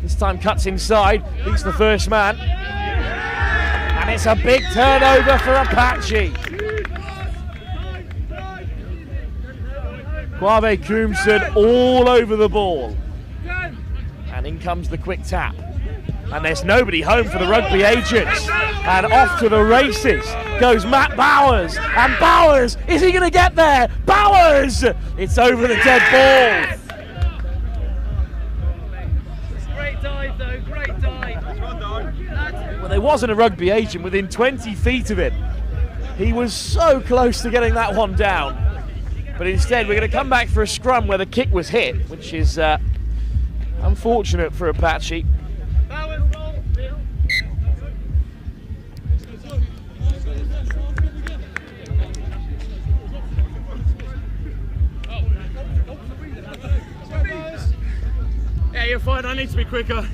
this time cuts inside, beats the first man, and it's a big turnover for Apache. Quave Koomson all over the ball, and in comes the quick tap. And there's nobody home for the Rugby agents. And off to the races goes Matt Bowers. And Bowers, is he going to get there? Bowers! It's over the dead ball. Great dive though, great dive. Well, there wasn't a Rugby agent within 20 feet of him. He was so close to getting that one down. But instead, we're going to come back for a scrum where the kick was hit, which is unfortunate for Apache. Yeah, you're fine. I need to be quicker.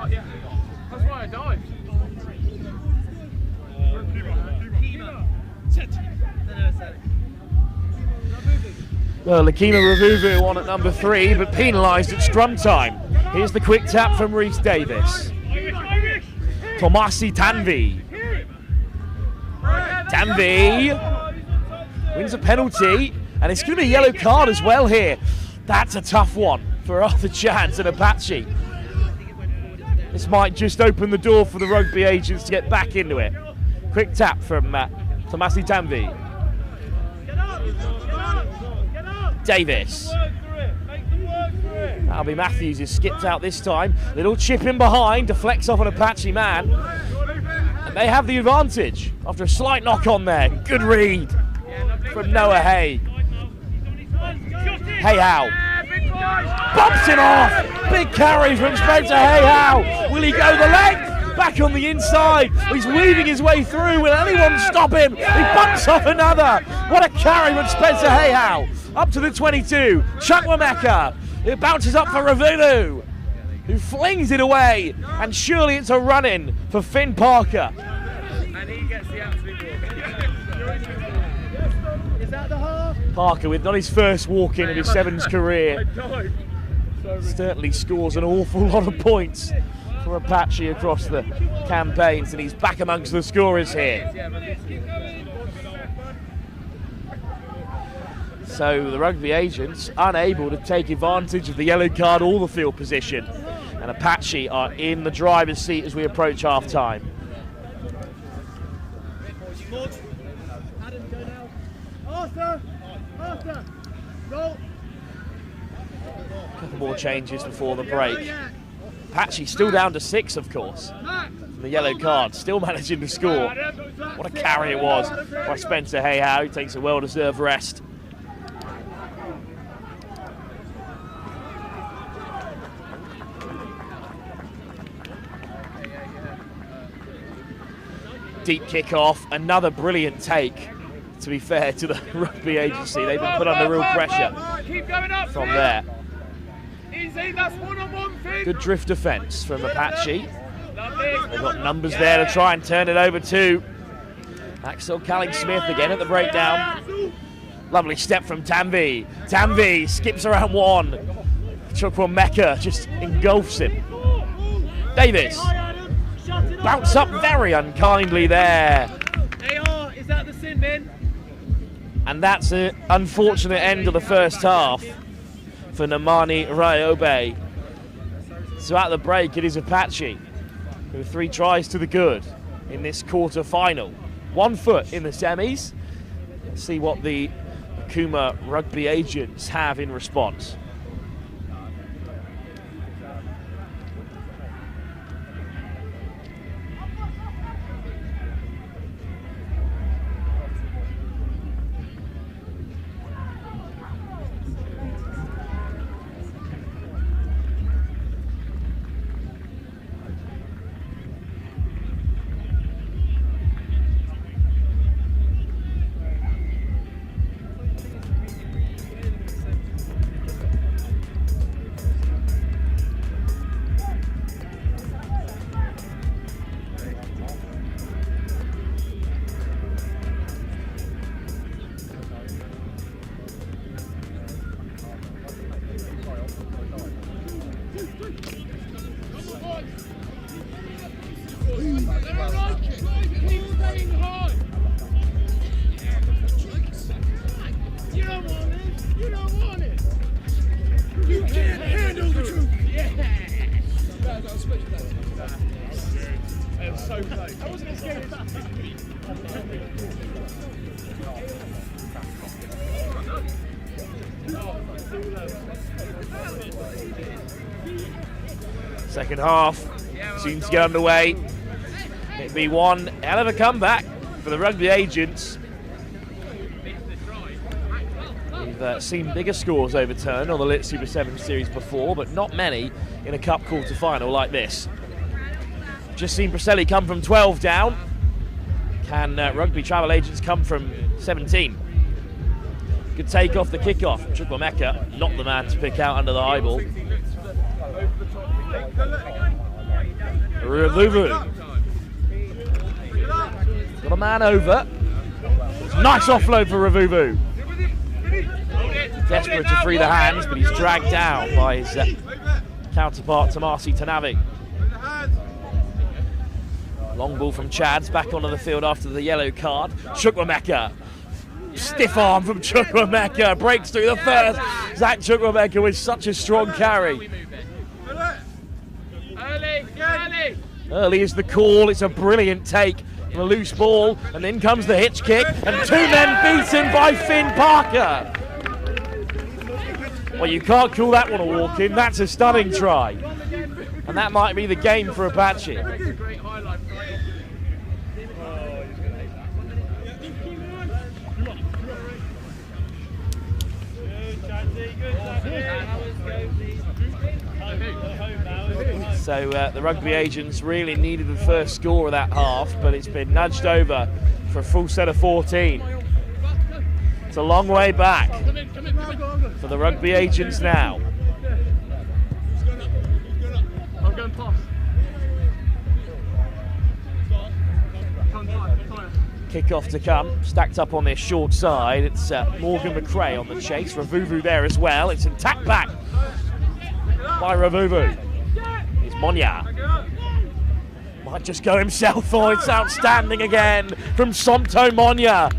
Yeah. That's why I dived. Well, Lakina Ravuvu on at number 3, but penalised at scrum time. Here's the quick tap from Rhys Davis. Tomasi Tanvi. Tanvi wins a penalty, and it's going to be a yellow card as well here. That's a tough one for Arthur Chance and Apache. This might just open the door for the Rugby agents to get back into it. Quick tap from Tomasi Tanvi. Davis. That'll be Matthews, who's skipped out this time. Little chip in behind, deflects off an Apache man. And they have the advantage after a slight knock on there. Good read from Noah Hay. Hayhow bumps it off. Big carry from Spencer Hayhow. Will he go the length? Back on the inside. He's weaving his way through. Will anyone stop him? He bumps off another. What a carry from Spencer Hayhow. Up to the 22. Chukwemeka. It bounces up for Ravulu, who flings it away. And surely it's a run-in for Finn Parker. And he gets the absolute Is that the half? Parker with not his first walk-in of his Sevens career. Certainly scores an awful lot of points for Apache across the campaigns, and he's back amongst the scorers here. So the Rugby agents unable to take advantage of the yellow card or the field position, and Apache are in the driver's seat as we approach half-time. Arthur, roll. A couple more changes before the break. Apache still down to 6, of course. From the yellow card, still managing to score. What a carry it was by Spencer Hayhow. He takes a well-deserved rest. Deep kick-off, another brilliant take. To be fair to the Rugby agency, they've been put under real pressure from there. Good drift defence from Apache. They've got numbers there to try and turn it over to Axel Calling-Smith again at the breakdown. Lovely step from Tanvi. Tanvi skips around one. Chukwemeka just engulfs him. Davis. Bounce up very unkindly there. Is that the sin bin? And that's an unfortunate end of the first half for Namani Rayobe. So at the break, it is Apache with 3 tries to the good in this quarter final. 1 foot in the semis. Let's see what the Akuma Rugby agents have in response. It was so close. I wasn't as scared. Second half seems to get underway. It'd be one hell of a comeback for the Rugby agents. We've seen bigger scores overturned on the Lit Super 7 series before, but not many in a cup quarter-final like this. Just seen Preseli come from 12 down. Can Rugby travel agents come from 17? Good take off the kickoff. Chukwuemeka, not the man to pick out under the eyeball. Revuvu. Got a man over. Nice offload for Revuvu. Desperate to free the hands, but he's dragged down by his counterpart Tamasi Tanavi. Long ball from Chads, back onto the field after the yellow card. Chukwuemeka. Stiff arm from Chukwuemeka, breaks through the first. Zach Chukwuemeka with such a strong carry. Early is the call, it's a brilliant take from a loose ball, and in comes the hitch kick, and two men beaten by Finn Parker. Well, you can't call that one a walk-in, that's a stunning try. And that might be the game for Apache. So the Rugby agents really needed the first score of that half, but it's been nudged over for a full set of 14. It's a long way back for the Rugby agents now. I'm going past. Kick-off to come, stacked up on their short side. It's Morgan McRae on the chase. Revuvu there as well. It's attacked back by Revuvu. It's Monya. Might just go himself. Oh, it's outstanding again from Somto Monya.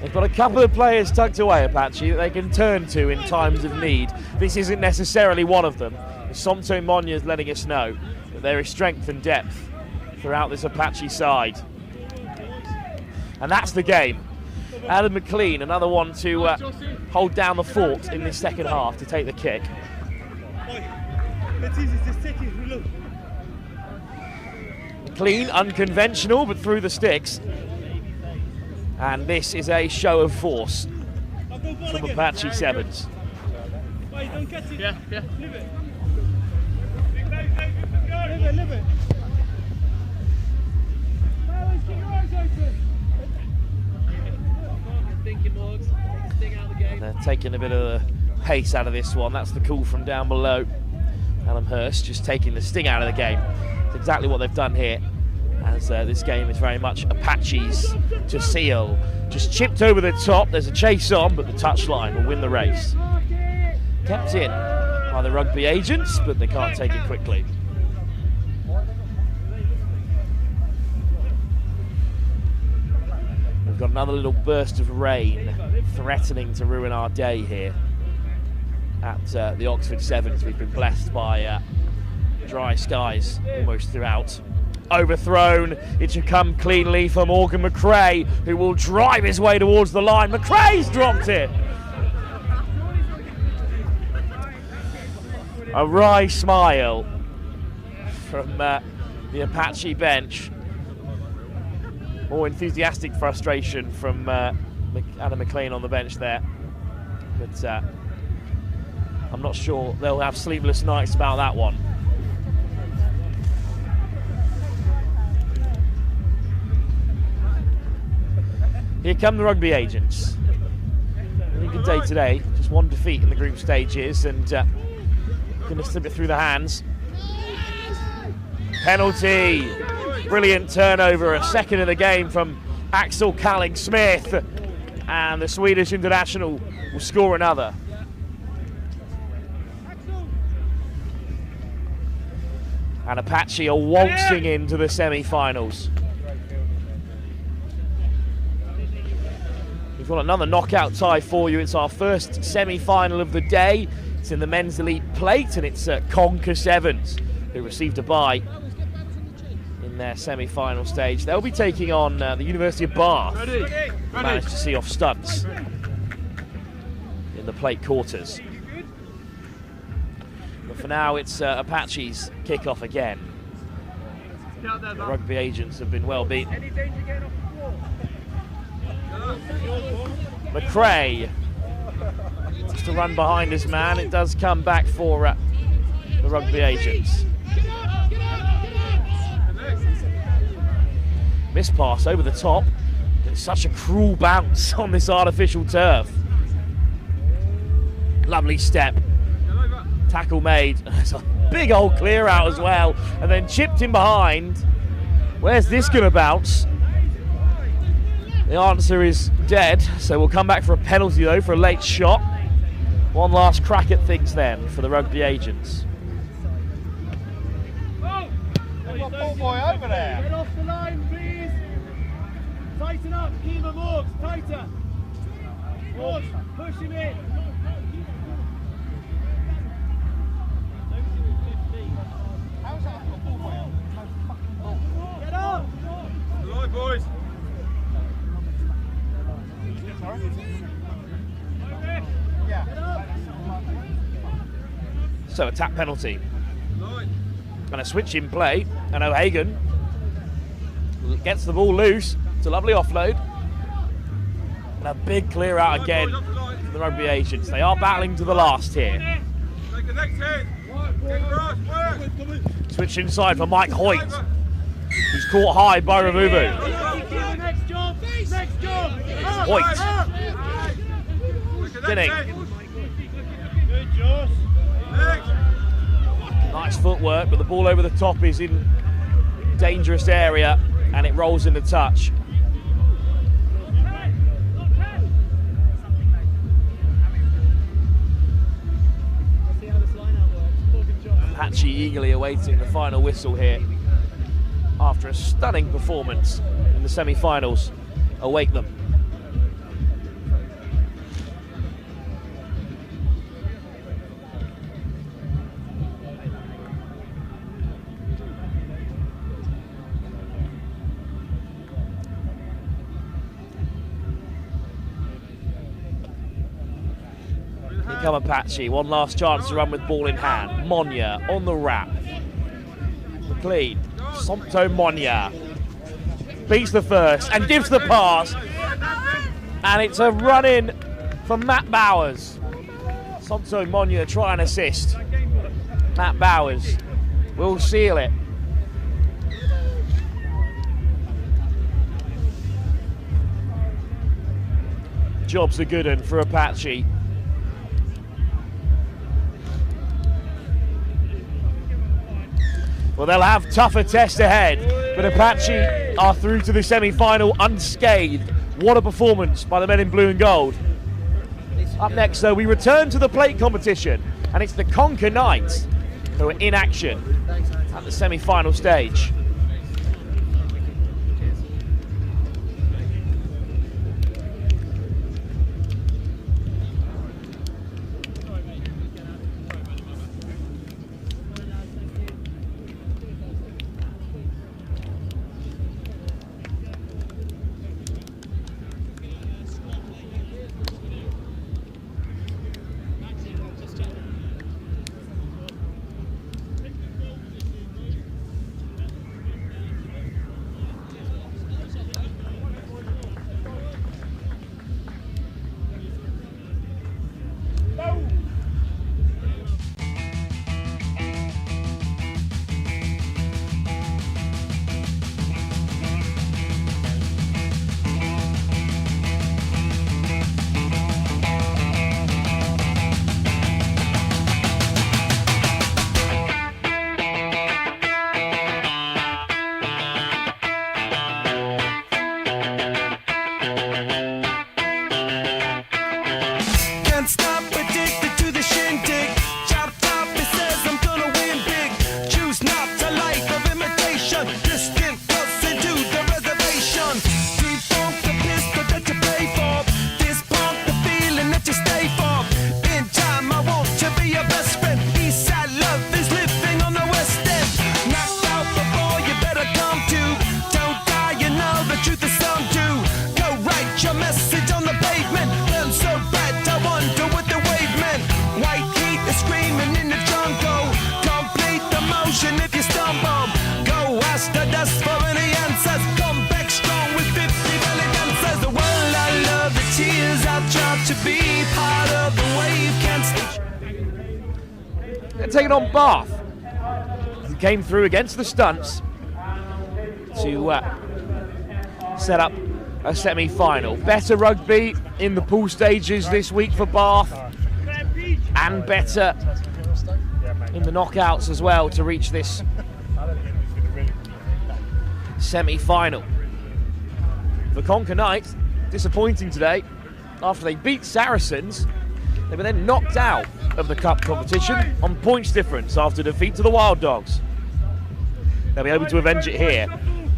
They've got a couple of players tucked away, Apache, that they can turn to in times of need. This isn't necessarily one of them. Somto Monya is letting us know that there is strength and depth throughout this Apache side. And that's the game. Adam McLean, another one to hold down the fort in this second half to take the kick. McLean, unconventional, but through the sticks. And this is a show of force from Apache Sevens. Yeah. And they're taking a bit of the pace out of this one. That's the call from down below. Elmhurst just taking the sting out of the game. It's exactly what they've done here, as this game is very much Apache's to seal. Just chipped over the top. There's a chase on, but the touchline will win the race. Kept in by the Rugby agents, but they can't take it quickly. We've got another little burst of rain threatening to ruin our day here at the Oxford Sevens. We've been blessed by dry skies almost throughout. Overthrown, it should come cleanly for Morgan McRae, who will drive his way towards the line. McRae's dropped it! A wry smile from the Apache bench. More enthusiastic frustration from Adam McLean on the bench there. But I'm not sure they'll have sleepless nights about that one. Here come the Rugby agents. Really good day today. Just one defeat in the group stages, and going to slip it through the hands. Penalty. Brilliant turnover. A second of the game from Axel Calling-Smith. And the Swedish international will score another. And Apache are waltzing into the semi-finals. We've got another knockout tie for you. It's our first semi-final of the day. It's in the men's elite plate, and it's Conquer Sevens who received a bye in their semi-final stage. They'll be taking on the University of Bath. Who managed to see off stunts in the plate quarters. But for now, it's Apache's kick-off again. The Rugby agents have been well beaten. McRae wants to run behind his man. It does come back for the Rugby agents. Miss pass over the top. It's such a cruel bounce on this artificial turf. Lovely step. Tackle made. It's a big old clear out as well. And then chipped in behind. Where's this going to bounce? The answer is dead. So we'll come back for a penalty though for a late shot. One last crack at things then for the Rugby agents. Got a ball boy over there. Get off the line, please. Tighten up, Kima Morgs, tighter. Morgs, push him in. How's that a ball boy? Get up. The line, boys. So a tap penalty. And a switch in play, and O'Hagan gets the ball loose. It's a lovely offload. And a big clear out again for the Rugby agents. They are battling to the last here. Switch inside for Mike Hoyt, who's caught high by Remuvu. Next job. Next job. Hoyt. Dinning. Good, Josh. Nice footwork, but the ball over the top is in dangerous area, and it rolls into touch. Apache eagerly awaiting the final whistle here after a stunning performance in the semi-finals await them. Here come Apache, one last chance to run with ball in hand. Monya on the wrap. McLean, Santo Monya beats the first and gives the pass. And it's a run-in from Matt Bowers. Santo Monya try and assist. Matt Bowers will seal it. Job's a good one for Apache. Well, they'll have tougher tests ahead, but Apache are through to the semi-final unscathed. What a performance by the men in blue and gold. Up next, though, we return to the plate competition, and it's the Conquer Knights who are in action at the semi-final stage. to be part of the wave, can't stay. They're taking on Bath, who came through against the Stunts to set up a semi-final. Better rugby in the pool stages this week for Bath, and better in the knockouts as well to reach this semi-final. For Conker Knights, disappointing today. After they beat Saracens, they were then knocked out of the cup competition on points difference after defeat to the Wild Dogs. They'll be able to avenge it here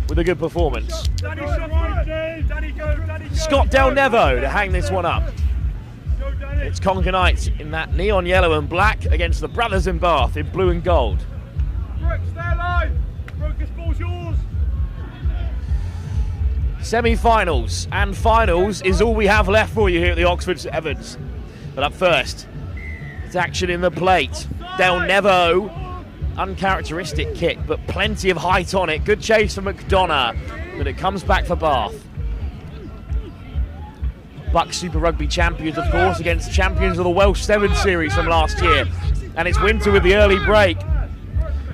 with a good performance. Scott Del Nevo to hang this one up. It's Conker Knights in that neon yellow and black against the brothers in Bath in blue and gold. Brooke, stay alive! Brooke, this ball's yours! Semi-finals and finals is all we have left for you here at the Oxford Sevens. But up first, it's action in the plate. Del Nevo, uncharacteristic kick, but plenty of height on it. Good chase for McDonough, but it comes back for Bath. Bucks Super Rugby champions, of course, against champions of the Welsh Sevens series from last year. And it's Winter with the early break.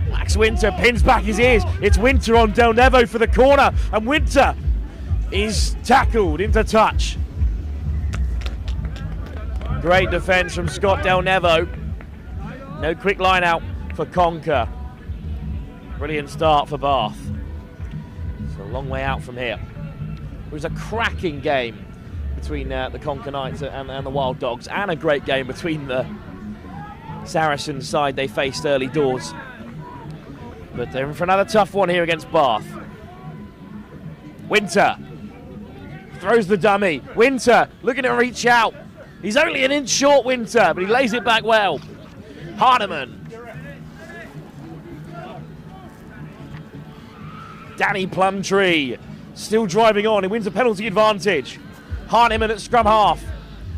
Max Winter pins back his ears. It's Winter on Del Nevo for the corner, and Winter is tackled into touch. Great defence from Scott Del Nevo. No quick line out for Conker. Brilliant start for Bath. It's a long way out from here. It was a cracking game between the Conker Knights and the Wild Dogs, and a great game between the Saracens side they faced early doors. But they're in for another tough one here against Bath. Winter throws the dummy. Winter looking to reach out. He's only an inch short, Winter, but he lays it back well. Hardiman. Danny Plumtree still driving on. He wins a penalty advantage. Hardiman at scrum half.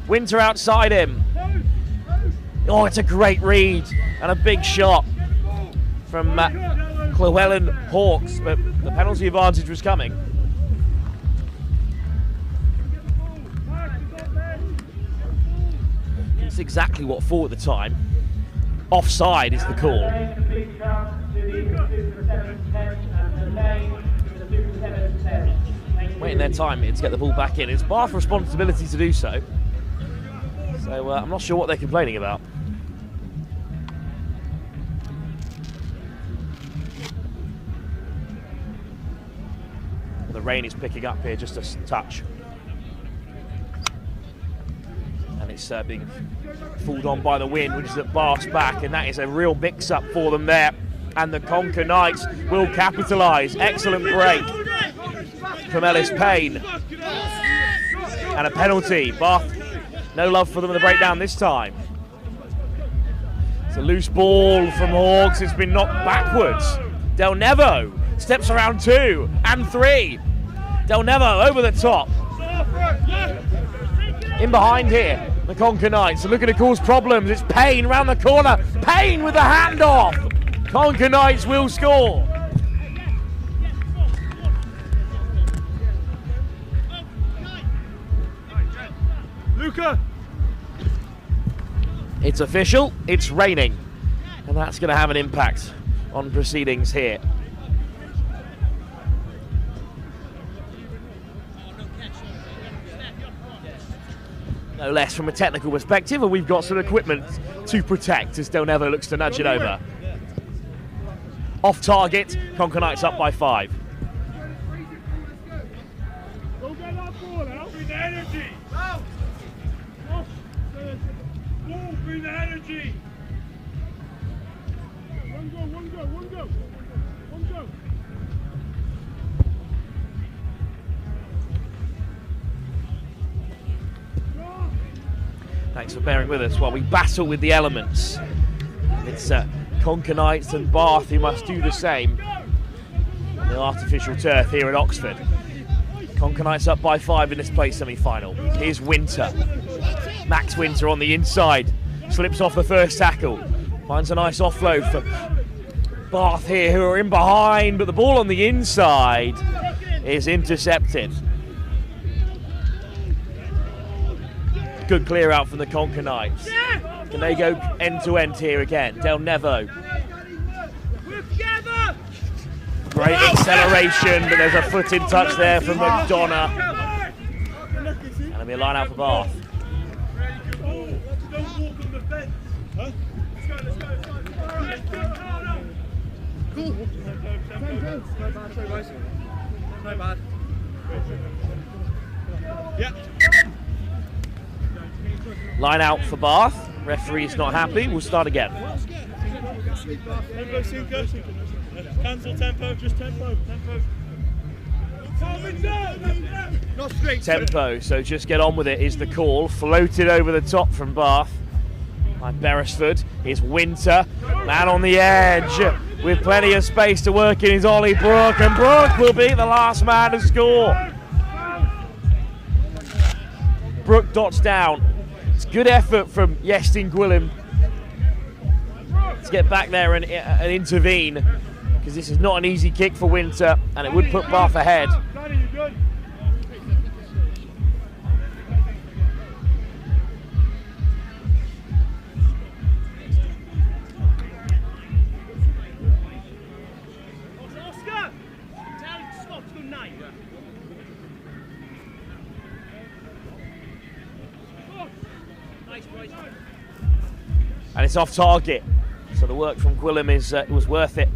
Winter outside him. Oh, it's a great read and a big shot from Llewellyn Hawks, but the penalty advantage was coming. It's exactly what thought at the time. Offside is the call. Waiting their time here to get the ball back in. It's Bath's responsibility to do so. So I'm not sure what they're complaining about. The rain is picking up here just a touch. And it's being fooled on by the wind, which is at Bath's back, and that is a real mix-up for them there. And the Conker Knights will capitalise. Excellent break from Ellis Payne. And a penalty. Bath, no love for them in the breakdown this time. It's a loose ball from Hawks. It's been knocked backwards. Del Nevo steps around 2 and 3. Del Nevo over the top. In behind here, the Conker Knights are looking to cause problems. It's Payne round the corner. Payne with the handoff. Conker Knights will score. Luca. It's official. It's raining, and that's going to have an impact on proceedings here. No less from a technical perspective, and we've got some equipment to protect as Del Nevo looks to nudge it over. Off target, Conker Knights up by 5. Go get that ball out. Bring the energy. Ball, bring the energy. One go, one go, one go. One go. Thanks for bearing with us while we battle with the elements. It's Conker Knights and Bath who must do the same. The artificial turf here at Oxford. Conker Knights up by 5 in this play semi-final. Here's Winter. Max Winter on the inside. Slips off the first tackle. Finds a nice offload for Bath here, who are in behind, but the ball on the inside is intercepted. Good clear out from the Conquer Knights. Can they go end to end here again? Del Nevo. Great acceleration, but there's a foot in touch there from McDonough. And it'll be a line out for Bath. No bad. Yeah. Line out for Bath. Referee's not happy. We'll start again. Tempo, Cinco. Cancel tempo, just tempo. Not straight. Tempo, so just get on with it is the call. Floated over the top from Bath by Beresford. Here's Winter, man on the edge with plenty of space to work in. Is Ollie Brook, and Brook will be the last man to score. Brook dots down. It's good effort from Iestyn Gwilym to get back there and intervene, because this is not an easy kick for Winter, and it would put Bath ahead. And it's off target, so the work from Gwilym is was worth it.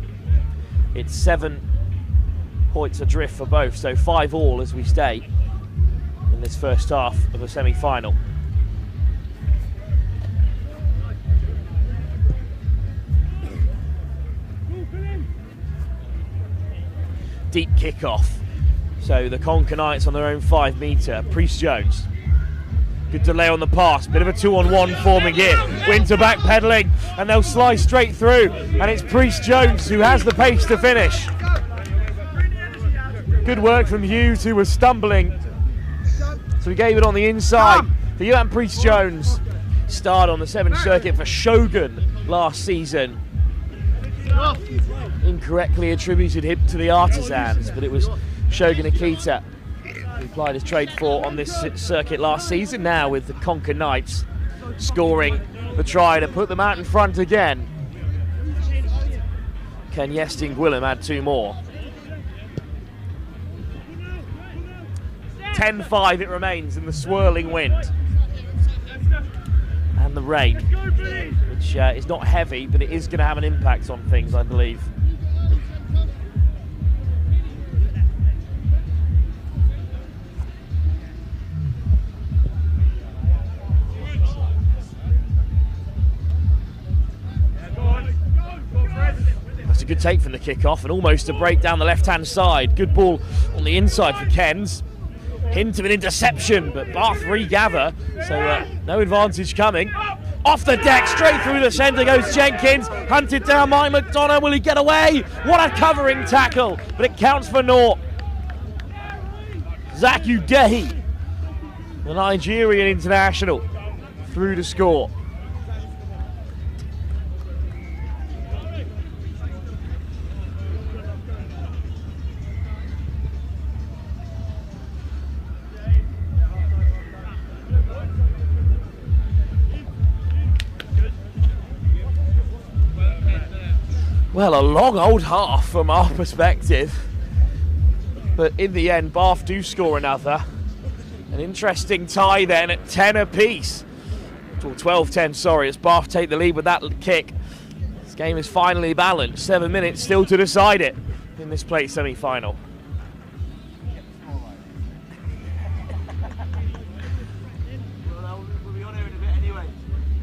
It's 7 points adrift for both, so 5 all as we stay in this first half of the semi-final. Deep kickoff, so the Conquer Knights on their own 5 metre. Priest Jones. Good delay on the pass, bit of a 2-on-1 forming here. Winter backpedaling, and they'll slice straight through, and it's Priest Jones who has the pace to finish. Good work from Hughes, who was stumbling, so he gave it on the inside for Johan Priest Jones. Starred on the 7th circuit for Shogun last season. Incorrectly attributed him to the Artisans, but it was Shogun Akita who applied his trade for on this circuit last season. Now with the Conquer Knights scoring the try to put them out in front again. Can Iestyn Gwilym add 2 more? 10-5 it remains in the swirling wind and the rain, which is not heavy, but it is going to have an impact on things, I believe. That's a good take from the kickoff, and almost a break down the left-hand side. Good ball on the inside for Kens. Hint of an interception, but Bath regather, so no advantage coming. Off the deck, straight through the centre goes Jenkins, hunted down by McDonough. Will he get away? What a covering tackle, but it counts for naught. Zach Udehi, the Nigerian international, through to score. Well, a long old half from our perspective, but in the end Bath do score another. An interesting tie then at 10 apiece, or 12-10, sorry, as Bath take the lead with that kick. This game is finally balanced. 7 minutes still to decide it in this plate semi-final. We'll be on here in a bit anyway.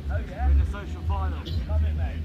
Oh yeah? We're in the social final. Come in, mate.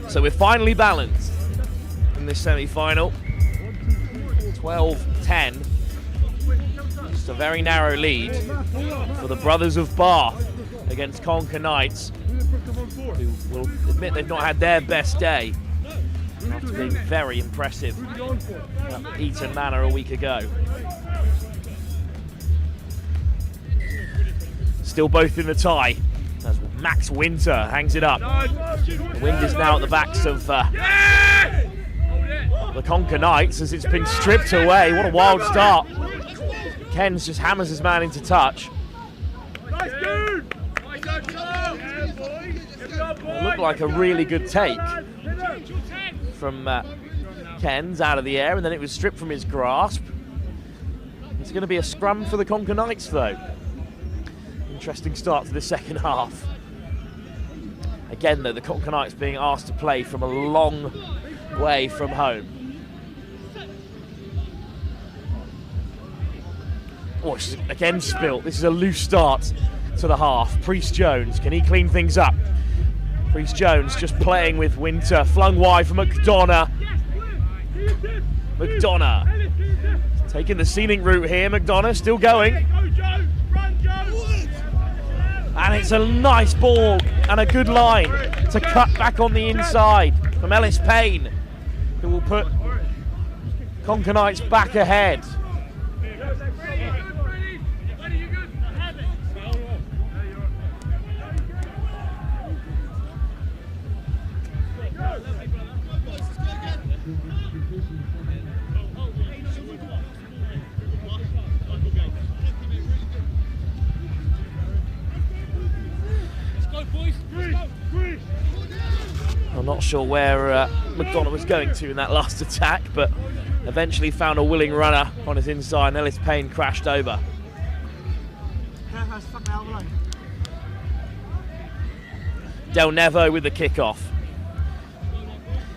So we're finally balanced in this semi-final. 12-10. Just a very narrow lead for the Brothers of Bath against Conker Knights, who will admit they've not had their best day after being very impressive at Eton Manor a week ago. Still both in the tie as Max Winter hangs it up. The wind is now at the backs of the Conker Knights as it's been stripped away. What a wild start. Quins just hammers his man into touch. It looked like a really good take from Quins out of the air, and then it was stripped from his grasp. It's going to be a scrum for the Conker Knights though. Interesting start to the second half. Again though, the Conker Knights being asked to play from a long way from home. Oh, it's again spilt. This is a loose start to the half. Priest Jones, can he clean things up? Priest Jones just playing with Winter, flung wide for McDonough. McDonough taking the scenic route here. McDonough still going. And it's a nice ball and a good line to cut back on the inside from Ellis Payne, who will put Conker Knights back ahead. I'm not sure where McDonough was going to in that last attack, but eventually found a willing runner on his inside and Ellis Payne crashed over. Del Nevo with the kickoff.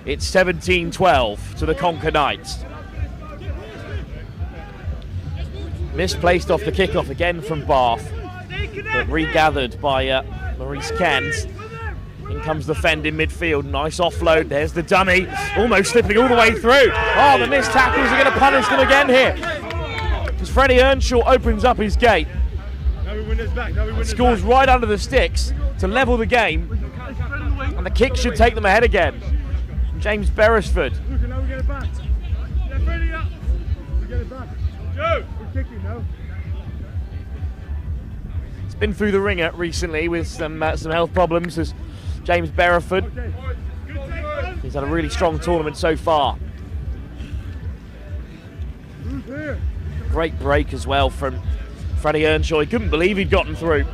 It's 17-12 to the Conker Knights. Misplaced off the kickoff again from Bath, but regathered by Maurice Quins. In comes the fend in midfield. Nice offload. There's the dummy. Almost slipping all the way through. Oh, the missed tackles are going to punish them again here. Because Freddie Earnshaw opens up his gate. Scores right under the sticks to level the game. And the kick should take them ahead again. James Beresford. It's been through the ringer recently with some health problems. As James Beresford, he's had a really strong tournament so far. Great break as well from Freddie Earnshaw. He couldn't believe he'd gotten through.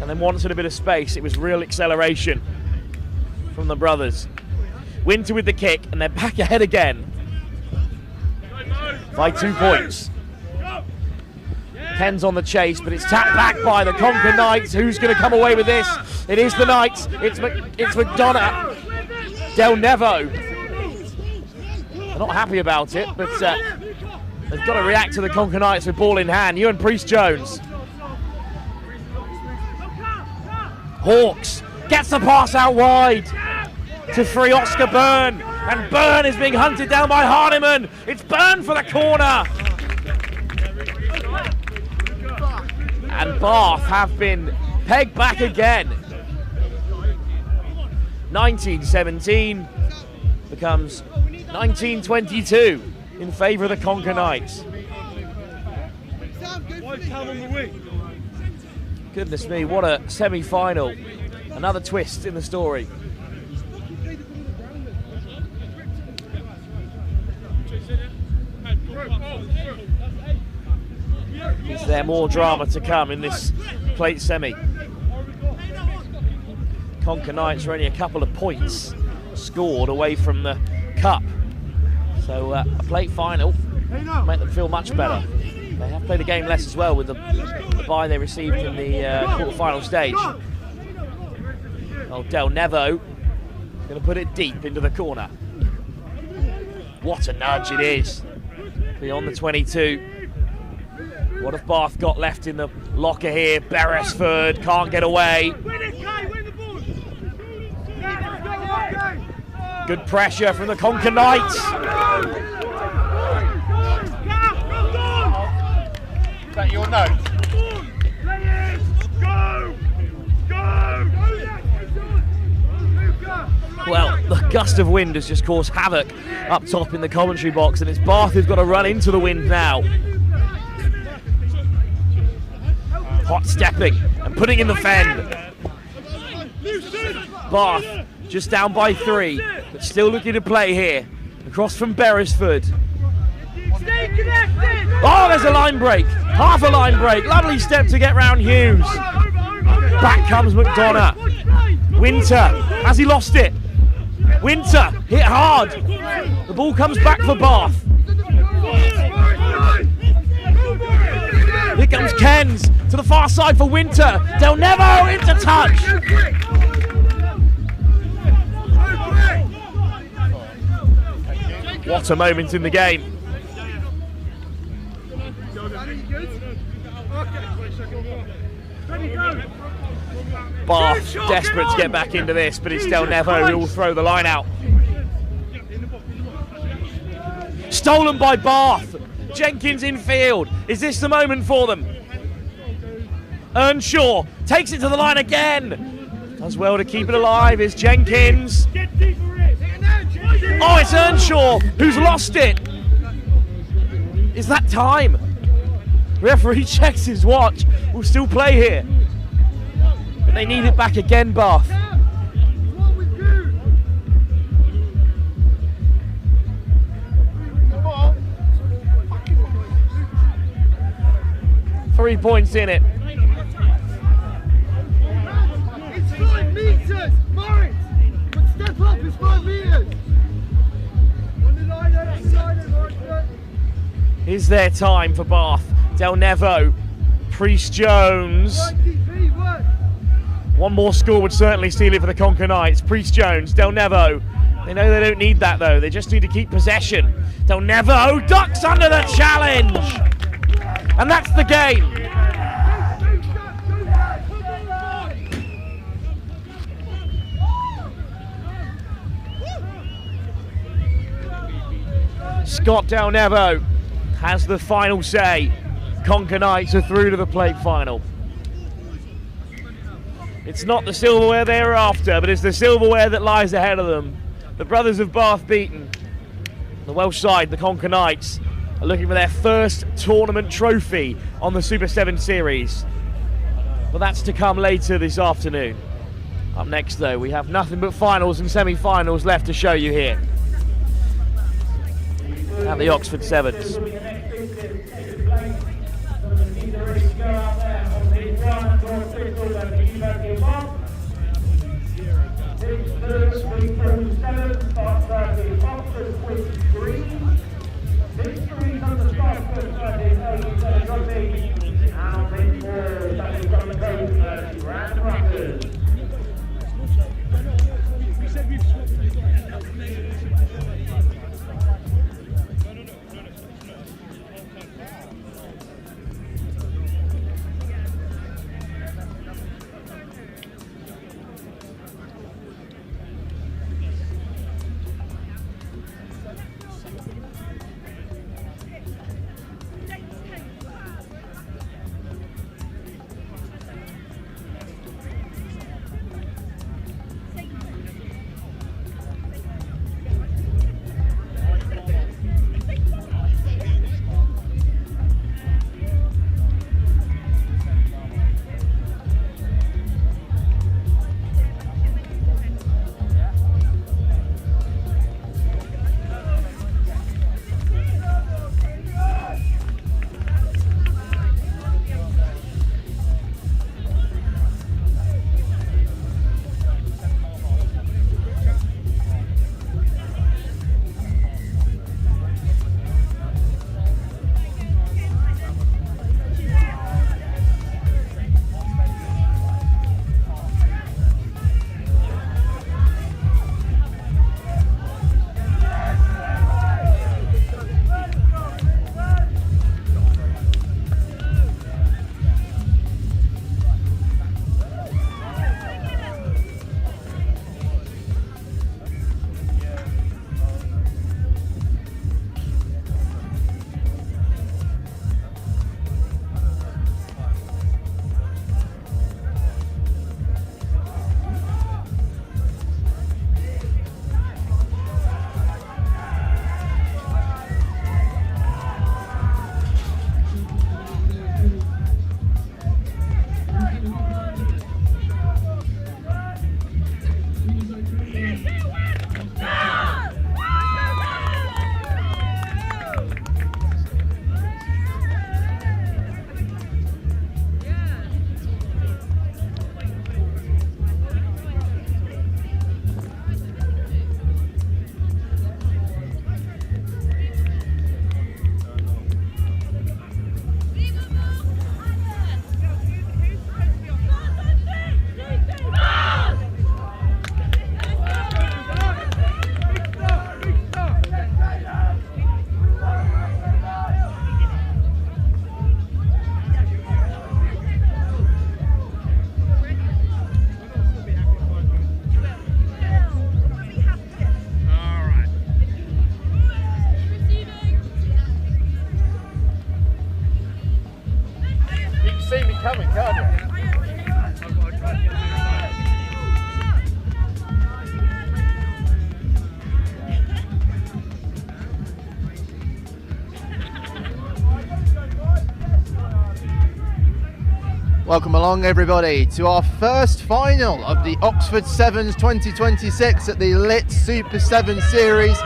And then once in a bit of space, it was real acceleration from the brothers. Winter with the kick, and they're back ahead again by 2 points. Quins on the chase, but it's tapped back by the Conker Knights. Who's going to come away with this? It is the Knights. It's McDonough. Del Nevo. They're not happy about it, but they've got to react to the Conker Knights with ball in hand. Ewan Priest Jones. Hawks gets the pass out wide to free Oscar Byrne. And Byrne is being hunted down by Hardiman. It's Byrne for the corner. And Bath have been pegged back again. 19-17 becomes 19-22 in favour of the Conker Knights. Goodness me, what a semi-final. Another twist in the story. Is there more drama to come in this plate semi? Conker Knights are only a couple of points scored away from the cup. So a plate final will make them feel much better. They have played a game less as well with the bye they received in the quarter-final stage. Oh, Del Nevo going to put it deep into the corner. What a nudge it is. Beyond the 22. What have Bath got left in the locker here? Beresford can't get away. Good pressure from the Conker Knights. Is that your note? Well, the gust of wind has just caused havoc up top in the commentary box, and it's Bath who's got to run into the wind now. Hot stepping and putting in the fend. Bath just down by 3, but still looking to play here. Across from Beresford. Oh, there's a line break. Half a line break. Lovely step to get round Hughes. Back comes McDonough. Winter, has he lost it? Winter, hit hard. The ball comes back for Bath. Here comes Kens to the far side for Winter. Del Nevo into touch. What a moment in the game. Bath desperate to get back into this, but it's Del Nevo who will throw the line out. Stolen by Bath. Jenkins in field. Is this the moment for them? Earnshaw takes it to the line again. Does well to keep it alive is Jenkins. Oh, it's Earnshaw who's lost it. Is that time? Referee checks his watch. We'll still play here. But they need it back again, Bath. Three points in it. It's 5 meters, Morris. But step up, it's 5 meters. On the line, Is there time for Bath? Del Nevo, Priest Jones. One more score would certainly seal it for the Conker Knights. Priest Jones, Del Nevo. They know they don't need that though. They just need to keep possession. Del Nevo ducks under the challenge. And that's the game. Scott Del Nevo has the final say. Conker Knights are through to the plate final. It's not the silverware they were after, but it's the silverware that lies ahead of them. The brothers of Bath beaten. The Welsh side, the Conker Knights, are looking for their first tournament trophy on the Super 7 series. But that's to come later this afternoon. Up next though, we have nothing but finals and semi-finals left to show you here at the Oxford Sevens. Welcome along everybody to our first final of the Oxford Sevens 2026 at the Lit Super 7 Series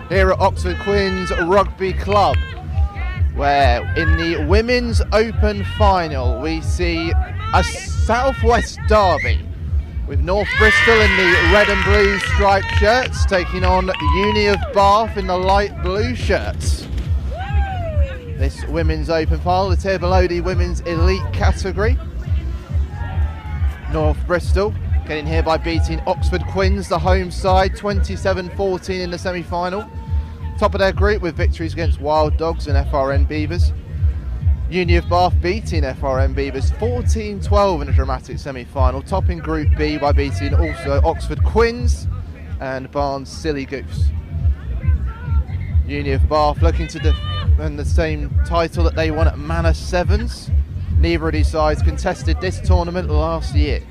here at Oxford Quins Rugby Club, where in the Women's Open Final we see a Southwest derby with North Bristol in the red and blue striped shirts taking on Uni of Bath in the light blue shirts. This Women's Open Final, the tier below the Women's Elite category. North Bristol getting here by beating Oxford Quins, the home side, 27-14 in the semi-final. Top of their group with victories against Wild Dogs and FRN Beavers. Uni of Bath beating FRN Beavers 14-12 in a dramatic semi-final. Topping Group B by beating also Oxford Quins and Barnes Silly Goose. Uni of Bath looking to defend the same title that they won at Manor Sevens. Neither of these sides contested this tournament last year.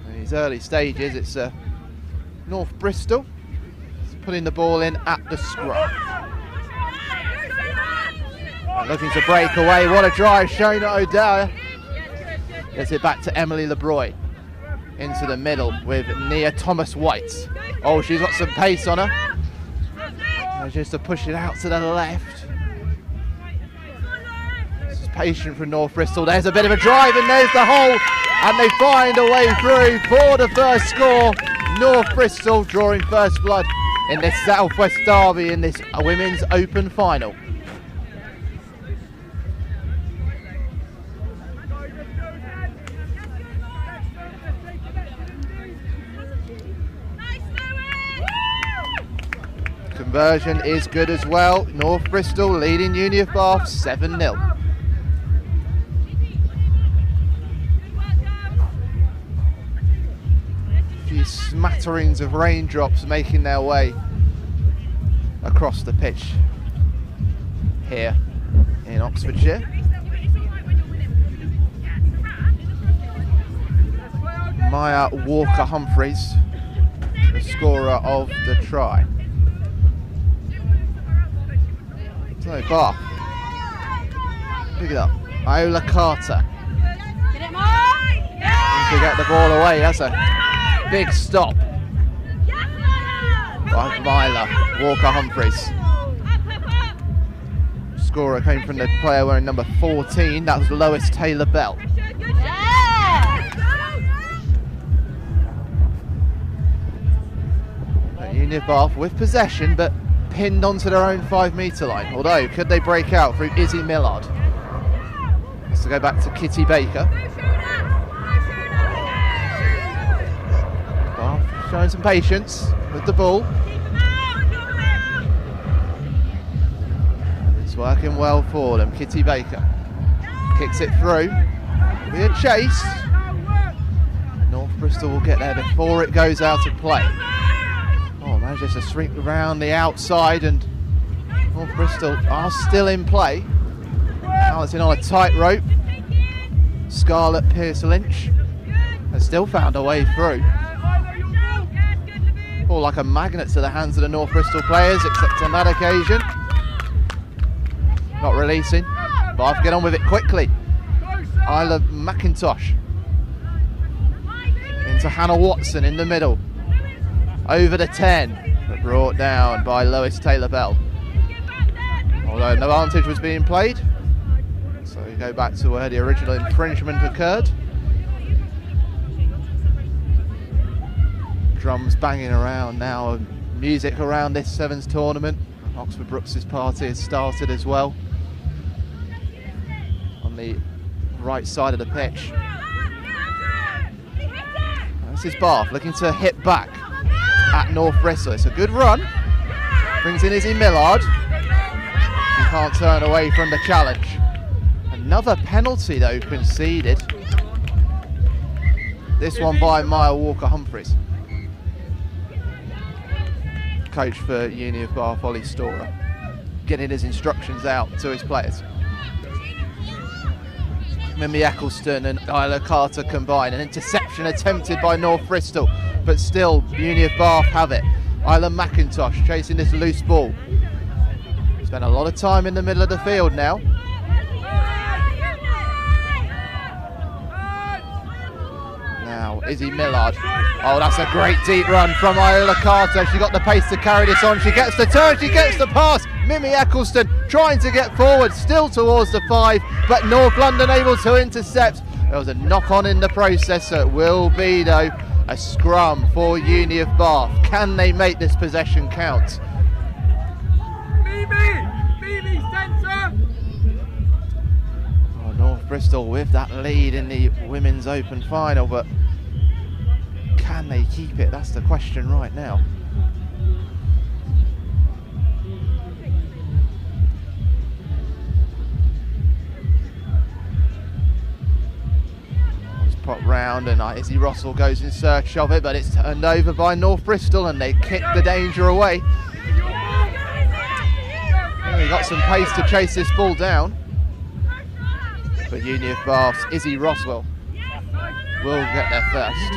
In these early stages, it's North Bristol putting the ball in at the scrum. And looking to break away. What a drive, Shona O'Dowd. Gets it back to Emily LeBroy. Into the middle with Nia Thomas-White. Oh, she's got some pace on her. Just to push it out to the left. This is patient from North Bristol. There's a bit of a drive and there's the hole. And they find a way through for the first score. North Bristol drawing first blood in this Southwest derby in this Women's Open Final. Conversion is good as well. North Bristol leading Uni of Bath 7-0. A few smatterings of raindrops making their way across the pitch here in Oxfordshire. Maya Walker-Humphreys, the scorer of the try. So Bath, pick it up. Iola Carter. Get it, Mark! To get the ball away, that's a big stop by Myla Walker-Humphreys. Scorer came from the player wearing number 14, that was Lois Taylor-Bell. Uni of Bath with possession, but pinned onto their own 5-metre line. Although, could they break out through Izzy Millard? Has to go back to Kitty Baker. Bath showing some patience with the ball. It's working well for them. Kitty Baker kicks it through. Be a chase. North Bristol will get there before it goes out of play. Manages to sweep around the outside and North Bristol are still in play. Balancing on a tightrope. Scarlett Pearce-Lynch has still found a way through. All like a magnet to the hands of the North Bristol players, except on that occasion. Not releasing. Bath get on with it quickly. Isla McIntosh. Into Hannah Watson in the middle. Over the 10, but brought down by Lois Taylor-Bell. Although no advantage was being played, so we go back to where the original infringement occurred. Drums banging around now, music around this Sevens tournament. Oxford Brooks' party has started as well on the right side of the pitch. This is Bath looking to hit back at North Bristol. It's a good run. Brings in Izzy Millard. He can't turn away from the challenge. Another penalty though conceded. This one by Maya Walker-Humphreys. Coach for Uni of Bath, Ollie Storer, getting his instructions out to his players. Mimi Eccleston and Isla Carter combine. An interception attempted by North Bristol, but still Uni of Bath have it. Isla McIntosh chasing this loose ball. Spent a lot of time in the middle of the field now. Now, Izzy Millard. Oh, that's a great deep run from Iola Carter. She got the pace to carry this on. She gets the turn, she gets the pass. Mimi Eccleston trying to get forward, still towards the 5, but North London able to intercept. There was a knock-on in the process, so it will be, though, a scrum for Uni of Bath. Can they make this possession count? Mimi, centre! Oh, North Bristol with that lead in the Women's Open final, but can they keep it? That's the question right now. Pop round and Izzy Russell goes in search of it, but it's turned over by North Bristol and they kick the danger away. They got some pace to chase this ball down, but Uni of Bath's Izzy Roswell will get there first.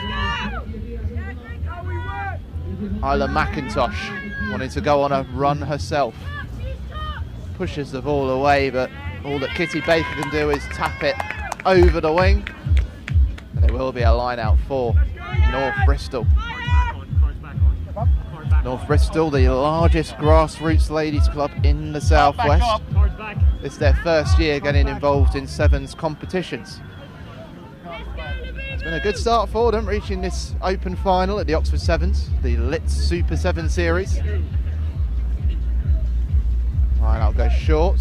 Isla McIntosh wanting to go on a run herself, pushes the ball away, but all that Kitty Baker can do is tap it over the wing. There will be a line out for North Bristol. North Bristol, the largest grassroots ladies club in the southwest. It's their first year getting involved in Sevens competitions. It's been a good start for them, reaching this open final at the Oxford Sevens, the Lit Super 7 series. Line out goes short.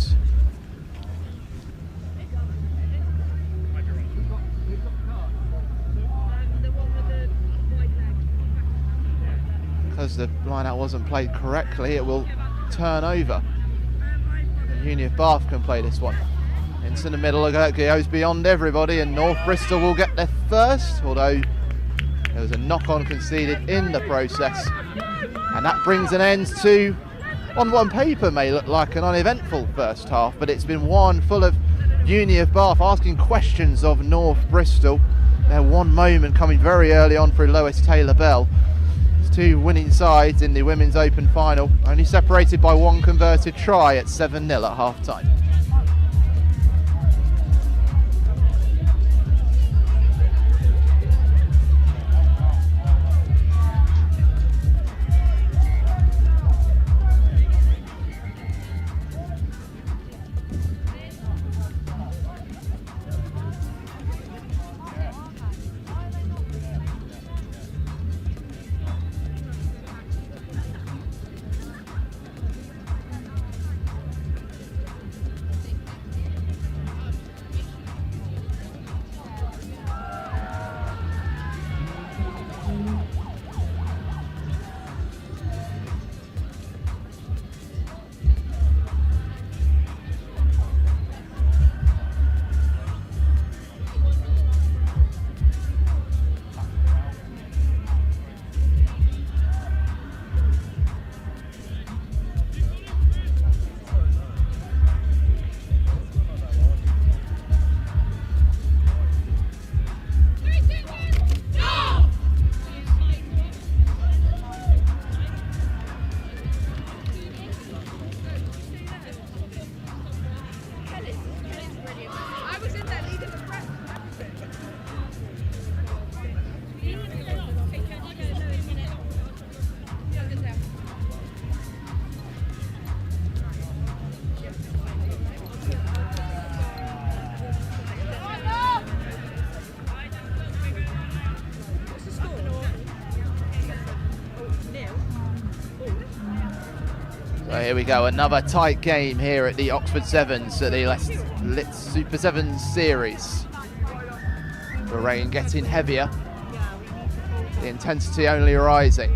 Because the line-out wasn't played correctly, it will turn over. And Uni of Bath can play this one. Into the middle, it goes beyond everybody, and North Bristol will get there first, although there was a knock-on conceded in the process. And that brings an end to, on paper may look like an uneventful first half, but it's been one full of Uni of Bath asking questions of North Bristol. Their one moment coming very early on through Lois Taylor-Bell. Two winning sides in the Women's Open final, only separated by one converted try at 7-0 at half-time. So here we go, another tight game here at the Oxford Sevens at the Lit Super 7 series. The rain getting heavier, the intensity only rising.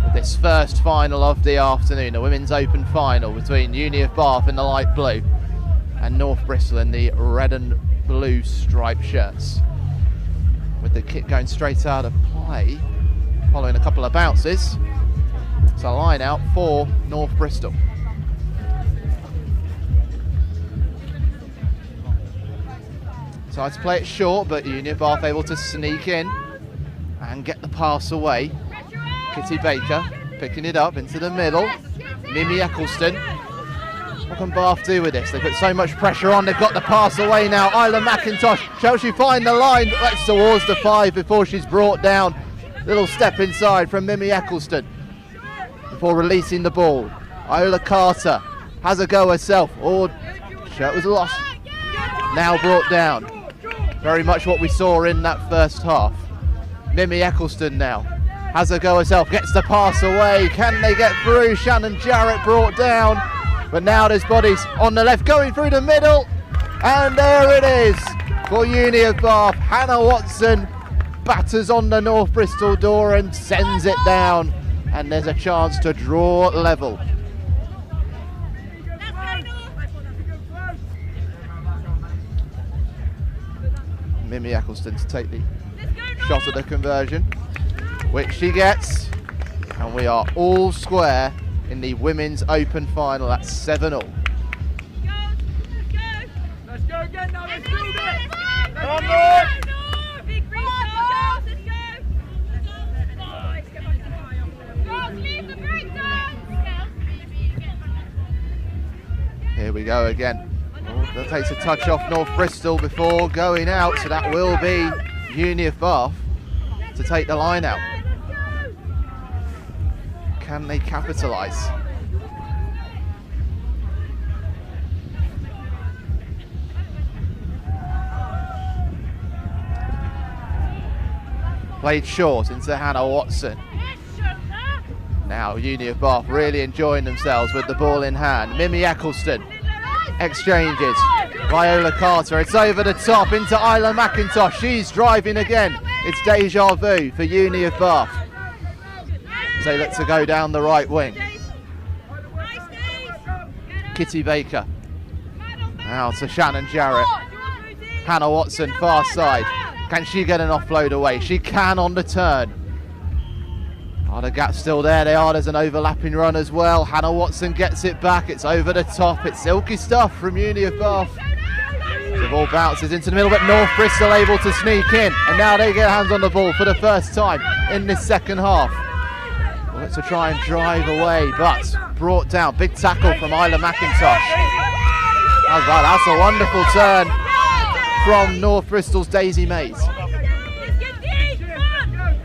With this first final of the afternoon, a Women's Open final between Uni of Bath in the light blue and North Bristol in the red and blue striped shirts. With the kick going straight out of play, following a couple of bounces. It's a line out for North Bristol. Tried to play it short, but Uni of Bath able to sneak in and get the pass away. Kitty Baker picking it up into the middle. Mimi Eccleston What can Bath do with this? They put so much pressure on. They've got the pass away now. Isla McIntosh, shall she find the line? That's towards the 5 before she's brought down. Little step inside from Mimi Eccleston before releasing the ball. Iola Carter has a go herself. Oh, it was lost. Now brought down. Very much what we saw in that first half. Mimi Eccleston now has a go herself. Gets the pass away. Can they get through? Shannon Jarrett brought down. But now there's bodies on the left going through the middle. And there it is for Uni of Bath. Hannah Watson batters on the North Bristol door and sends it down. And there's a chance to draw level. Mimi Eccleston to take the shot at the conversion, which she gets. And we are all square in the Women's Open final at 7-all. Let's go again now, let's build it! Come on! Big green star, girls, let's go! Girls, leave the breakdown! Here we go again. Oh, that takes a touch off North Bristol before going out, so that will be Uni of Bath to take the line out. Can they capitalise? Played short into Hannah Watson. Now Uni of Bath really enjoying themselves with the ball in hand. Mimi Eccleston exchanges. Viola Carter, it's over the top into Isla McIntosh. She's driving again. It's deja vu for Uni of Bath. They look to go down the right wing. Kitty Baker. Now to Shannon Jarrett. Hannah Watson, far side. Can she get an offload away? She can on the turn. Oh, the gap's still there. There's an overlapping run as well. Hannah Watson gets it back. It's over the top. It's silky stuff from Uni of Bath. The ball bounces into the middle, but North Bristol able to sneak in. And now they get hands on the ball for the first time in this second half. Well, to try and drive away, but brought down. Big tackle from Isla McIntosh. That's a wonderful turn from North Bristol's Daisy Mays.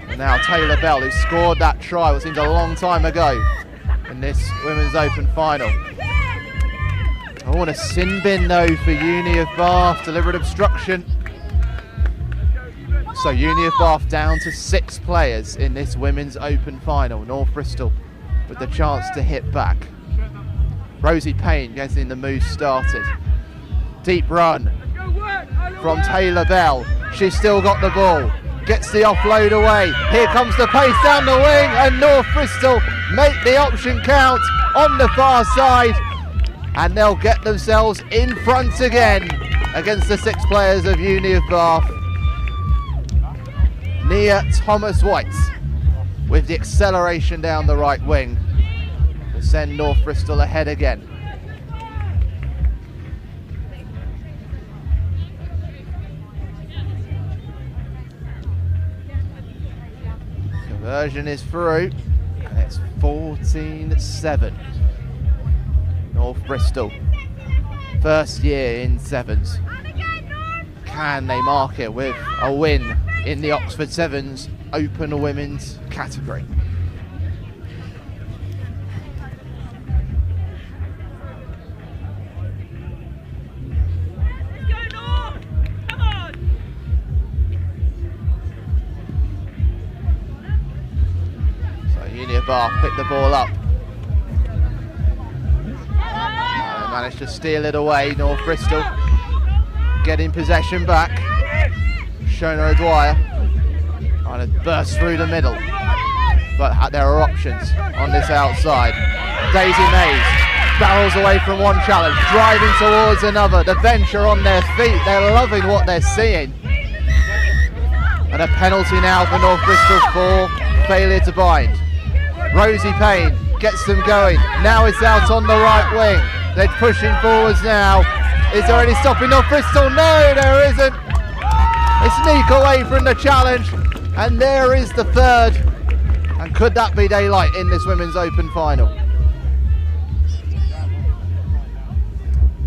And now Taylor Bell, who scored that try, what seems a long time ago in this Women's Open final. Oh, and a sin bin though for Uni of Bath, deliberate obstruction. So Uni of Bath down to 6 players in this Women's Open final. North Bristol with the chance to hit back. Rosie Payne getting the move started. Deep run from Taylor Bell. She's still got the ball. Gets the offload away. Here comes the pace down the wing, and North Bristol make the option count on the far side. And they'll get themselves in front again against the 6 players of Uni of Bath. Nia Thomas-White with the acceleration down the right wing to send North Bristol ahead again. Conversion is through, and it's 14-7. North Bristol, first year in Sevens. Can they mark it with a win in the Oxford Sevens Open Women's category? So Uni of Bath picked the ball up. And managed to steal it away. North Bristol getting possession back. Shona O'Dwyer trying to burst through the middle, but there are options on this outside. Daisy Mays barrels away from one challenge, driving towards another. The bench are on their feet, they're loving what they're seeing. And a penalty now for North Bristol for failure to bind. Rosie Payne gets them going, now it's out on the right wing. They're pushing forwards now. Is there any stopping North Bristol? No, there isn't. They sneak away from the challenge, and there is the third. And could that be daylight in this Women's Open final?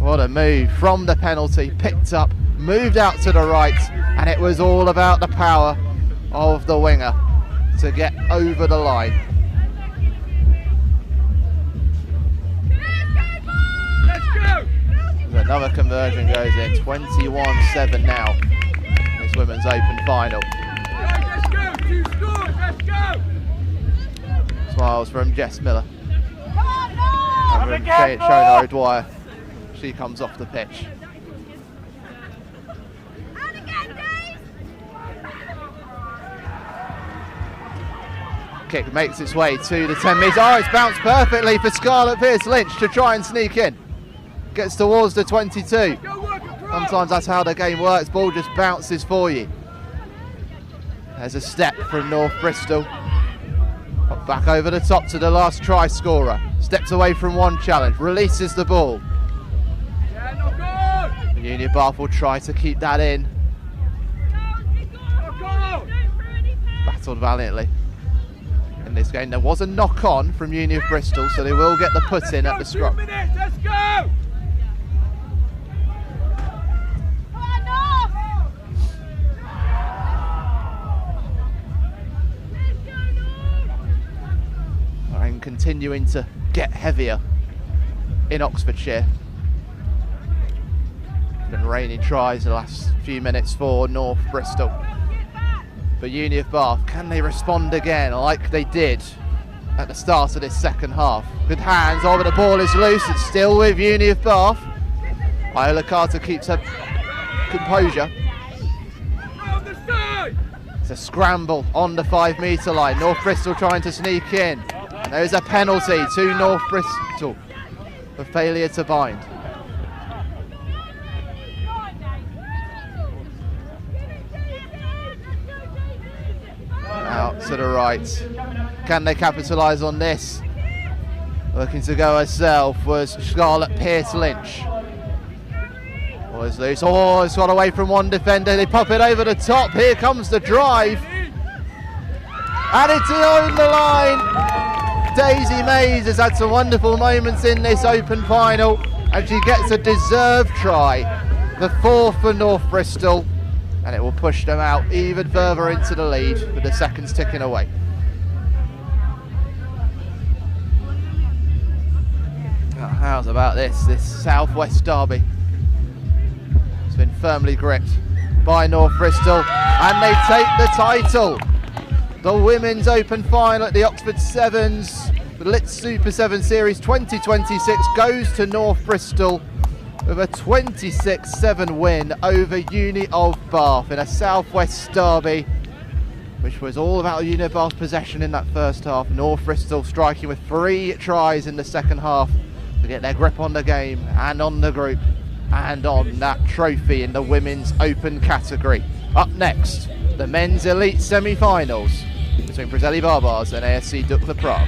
What a move from the penalty, picked up, moved out to the right, and it was all about the power of the winger to get over the line. Another conversion goes in, 21-7 now, this women's open final. Smiles from Jess Miller. And from Shona O'Dwyer, she comes off the pitch. Kick makes its way to the 10 metres. Oh, it's bounced perfectly for Scarlett Pearce-Lynch to try and sneak in. Gets towards the 22. Sometimes that's how the game works, ball just bounces for you. There's a step from North Bristol. Back over the top to the last try scorer. Steps away from one challenge, releases the ball. Union Bath will try to keep that in. Battled valiantly. In this game there was a knock on from Union of Bristol, so they will get the put in at the scrum. Let's go! And continuing to get heavier in Oxfordshire. Been raining tries the last few minutes for North Bristol. But Uni of Bath, can they respond again like they did at the start of this second half? Good hands, over the ball is loose, it's still with Uni of Bath. Iola Carter keeps her composure. It's a scramble on the 5 metre line. North Bristol trying to sneak in. And there's a penalty to North Bristol for failure to bind. Out to the right. Can they capitalise on this? Looking to go herself was Scarlett Pearce-Lynch. Was loose. Oh, it's got away from one defender. They pop it over the top. Here comes the drive. And it's on the line. Daisy Mays has had some wonderful moments in this open final, and she gets a deserved try. The 4th for North Bristol, and it will push them out even further into the lead with the seconds ticking away. How's about this Southwest derby? It's been firmly gripped by North Bristol, and they take the title. The Women's Open Final at the Oxford Sevens, the Lit Super 7 Series 2026 goes to North Bristol with a 26-7 win over Uni of Bath in a Southwest derby, which was all about Uni of Bath's possession in that first half. North Bristol striking with 3 tries in the second half to get their grip on the game and on the group and on that trophy in the Women's Open category. Up next, the Men's Elite semi-finals between Preseli Barbars and ASC Dukla Prague.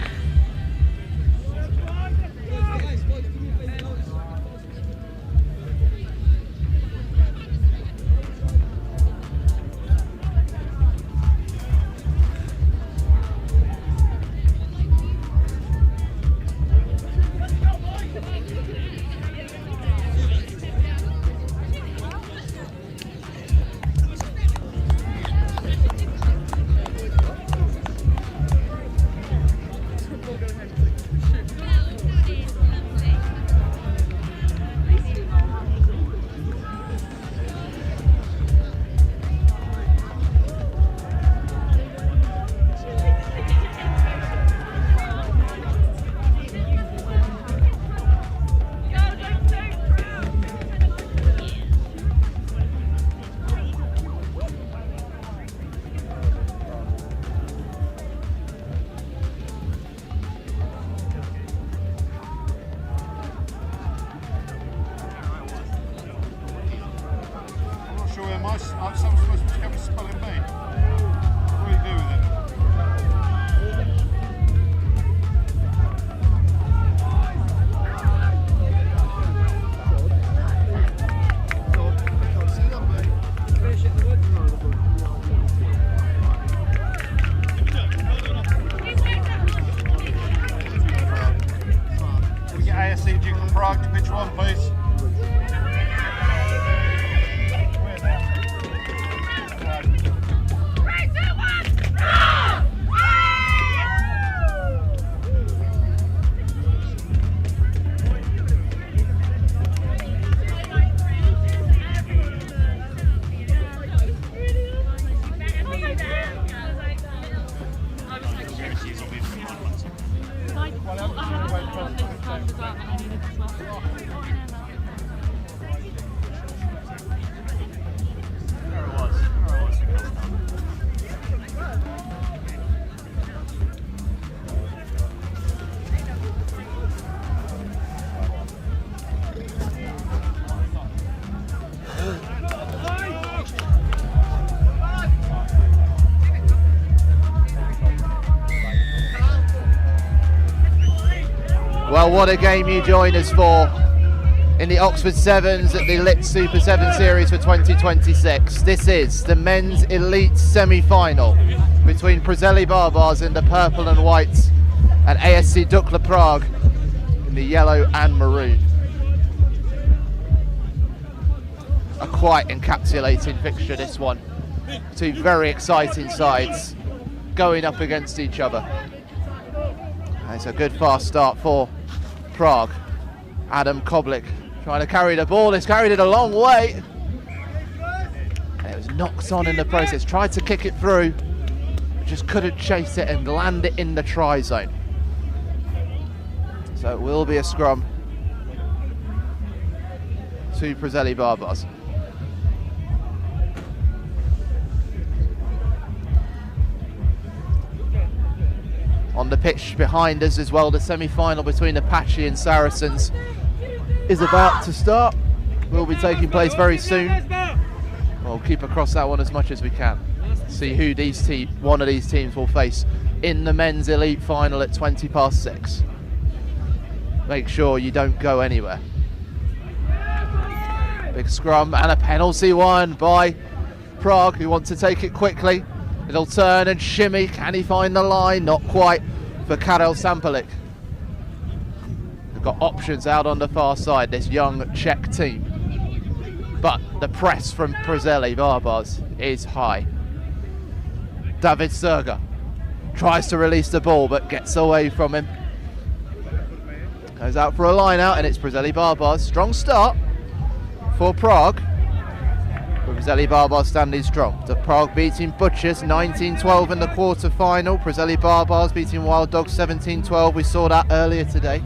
Well, what a game you join us for in the Oxford Sevens at the Lit Super 7 Series for 2026. This is the men's elite semi-final between Preseli Barbars in the purple and white and ASC Dukla Prague in the yellow and maroon. A quite encapsulating fixture, this one. Two very exciting sides going up against each other. And it's a good fast start for Prague. Adam Koblik trying to carry the ball. He's carried it a long way. And it was knocked on in the process. Tried to kick it through, but just couldn't chase it and land it in the try zone. So it will be a scrum to Preseli Barbars. On the pitch behind us as well, the semi-final between Apache and Saracens is about to start. Will be taking place very soon. We'll keep across that one as much as we can. See who one of these teams will face in the men's elite final at 6:20. Make sure you don't go anywhere. Big scrum and a penalty won by Prague, who want to take it quickly. It'll turn and shimmy. Can he find the line? Not quite for Karel Sampalik. They've got options out on the far side, this young Czech team. But the press from Preseli Barbars is high. David Serger tries to release the ball but gets away from him. Goes out for a line out and it's Preseli Barbars. Strong start for Prague. Preseli Barbars standing strong. The Prague beating Butchers 19-12 in the quarter final. Preseli Barbars beating Wild Dogs 17-12. We saw that earlier today.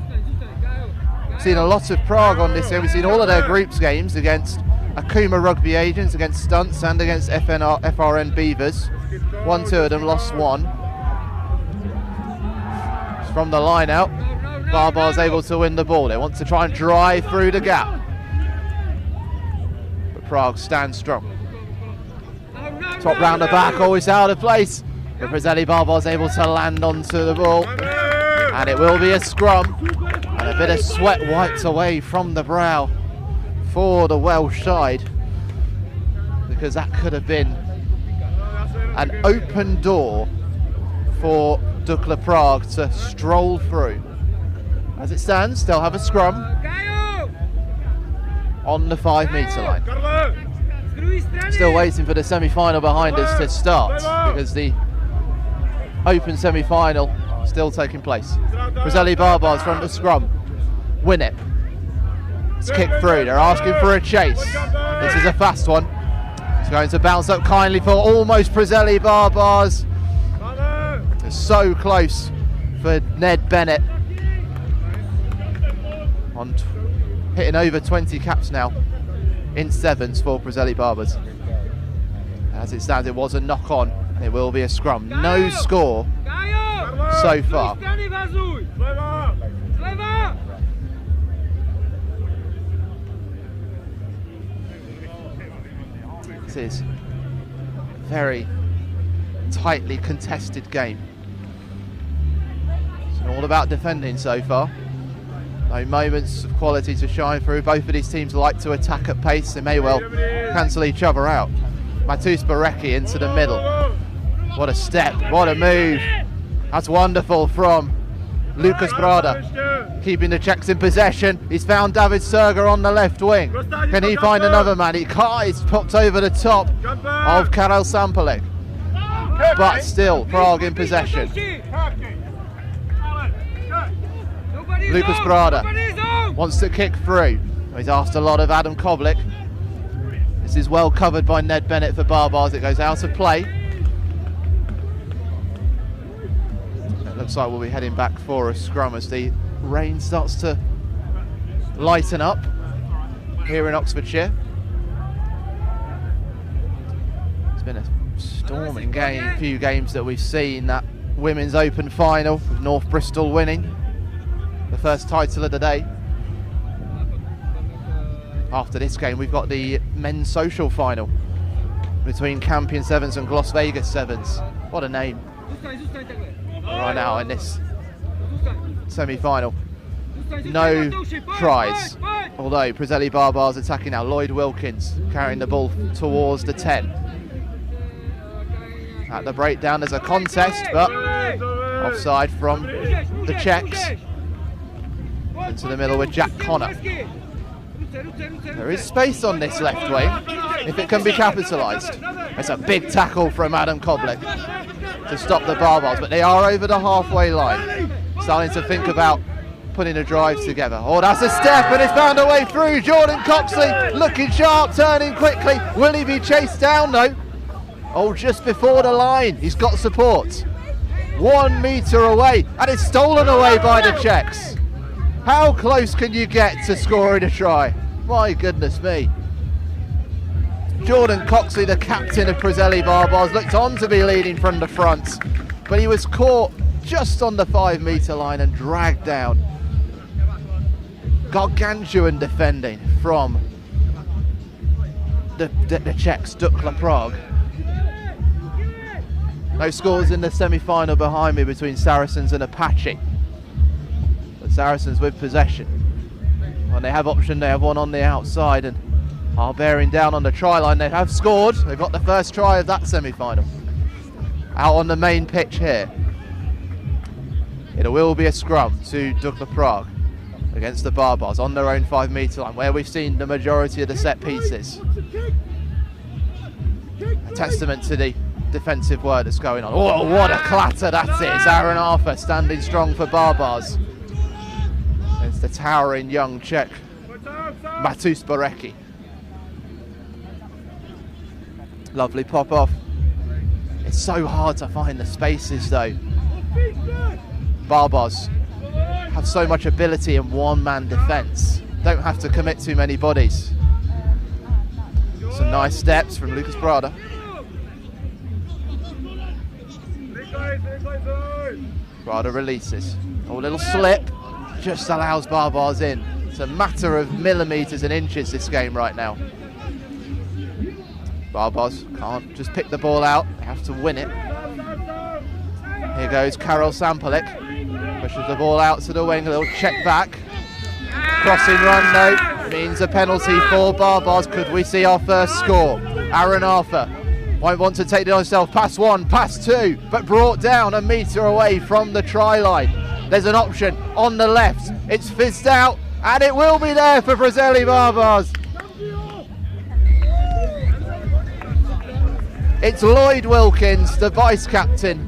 We've seen a lot of Prague on this year. We've seen all of their groups games against Akuma Rugby Agents, against Stunts and against FRN Beavers. 1-2 of them, lost one. From the line out, Barbars able to win the ball. They want to try and drive through the gap. Prague stands strong. Top round the back, always out of place. But Preseli Barbars able to land onto the ball. And it will be a scrum. And a bit of sweat wiped away from the brow for the Welsh side. Because that could have been an open door for Dukla Prague to stroll through. As it stands, they'll have a scrum on the 5 metre line. Still waiting for the semi-final behind us to start because the open semi-final still taking place. Preseli Barbars from the scrum. Win it. It's kicked through. They're asking for a chase. This is a fast one. It's going to bounce up kindly for almost Preseli Barbars. It's so close for Ned Bennett. On hitting over 20 caps now in sevens for Preseli Barbars. As it stands, it was a knock on and it will be a scrum. No score so far. This is a very tightly contested game. It's all about defending so far. No moments of quality to shine through. Both of these teams like to attack at pace. They may well cancel each other out. Matus Barecki into the middle. What a step, what a move. That's wonderful from Lucas Brada. Keeping the Czechs in possession. He's found David Serger on the left wing. Can he find another man? He can't. He's popped over the top of Karel Sampalik. But still, Prague in possession. Lucas Brada wants to kick through. He's asked a lot of Adam Koblik. This is well covered by Ned Bennett for Barbars. It goes out of play. Looks like we'll be heading back for a scrum as the rain starts to lighten up here in Oxfordshire. It's been a storming few games that we've seen. That Women's Open final with North Bristol winning the first title of the day. After this game, we've got the men's social final between Campion Sevens and Las Vegas Sevens. What a name. Right now in this semi-final. No tries, although Preseli Barbars attacking now. Lloyd Wilkins carrying the ball towards the 10. At the breakdown, there's a contest, but offside from the Czechs. Into the middle with Jack Connor. There is space on this left wing if it can be capitalised. It's a big tackle from Adam Koblik to stop the Barbars, but they are over the halfway line. Starting to think about putting a drive together. Oh, that's a step, and it's found a way through. Jordan Coxley looking sharp, turning quickly. Will he be chased down though? Oh, just before the line. He's got support. 1 metre away, and it's stolen away by the Czechs. How close can you get to scoring a try? My goodness me. Jordan Coxley, the captain of Preseli Barbars, looked on to be leading from the front, but he was caught just on the 5 metre line and dragged down. Gargantuan defending from the Czechs, Dukla Prague. No scores in the semi-final behind me between Saracens and Apache. But Saracens with possession. When they have option, they have one on the outside and are bearing down on the try line. They have scored. They've got the first try of that semi-final. Out on the main pitch here. It will be a scrum to Dukla Prague against the Barbars on their own 5 metre line, where we've seen the majority of the set pieces. A testament to the defensive work that's going on. Oh, what a clatter that is. Aaron Arthur standing strong for Barbars. It's the towering young Czech Matus Borecki. Lovely pop off. It's so hard to find the spaces though. Barbars have so much ability in one-man defence. Don't have to commit too many bodies. Some nice steps from Lucas Brada. Brada releases. Oh, a little slip. Just allows Barbars in. It's a matter of millimetres and inches this game right now. Barbars can't just pick the ball out. They have to win it. Here goes Karol Sampolik. Pushes the ball out to the wing. A little check back. Crossing run though means a penalty for Barbars. Could we see our first score? Aaron Arthur won't want to take it on himself. Pass 1, pass 2, but brought down a metre away from the try line. There's an option on the left. It's fizzed out, and it will be there for Preseli Barbars. It's Lloyd Wilkins, the vice-captain.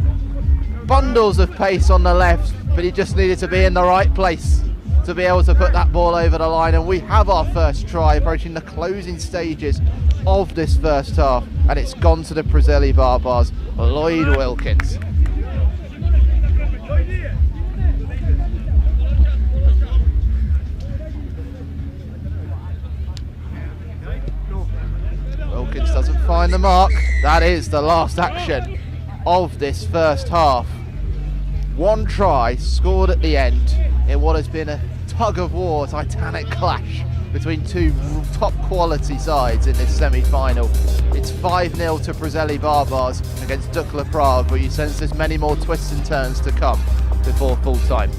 Bundles of pace on the left, but he just needed to be in the right place to be able to put that ball over the line. And we have our first try approaching the closing stages of this first half, and it's gone to the Preseli Barbars, Lloyd Wilkins. Wilkins doesn't find the mark. That is the last action of this first half. 1 try scored at the end in what has been a tug-of-war, titanic clash between 2 top quality sides in this semi-final. It's 5-0 to Preseli Barbars against Dukla Prague, but you sense there's many more twists and turns to come before full time.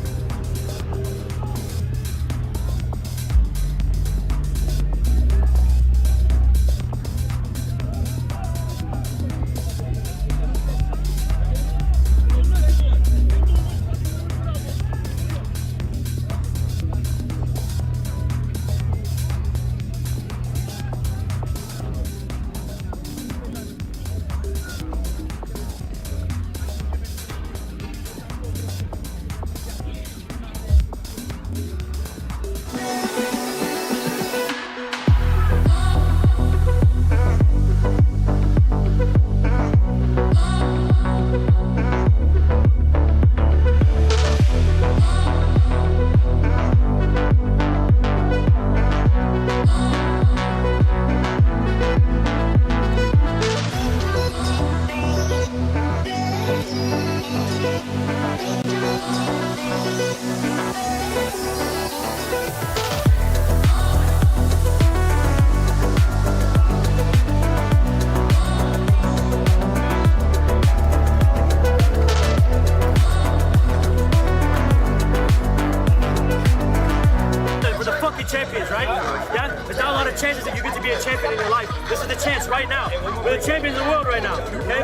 champion in your life. This is the chance right now. We're the champions of the world right now, okay?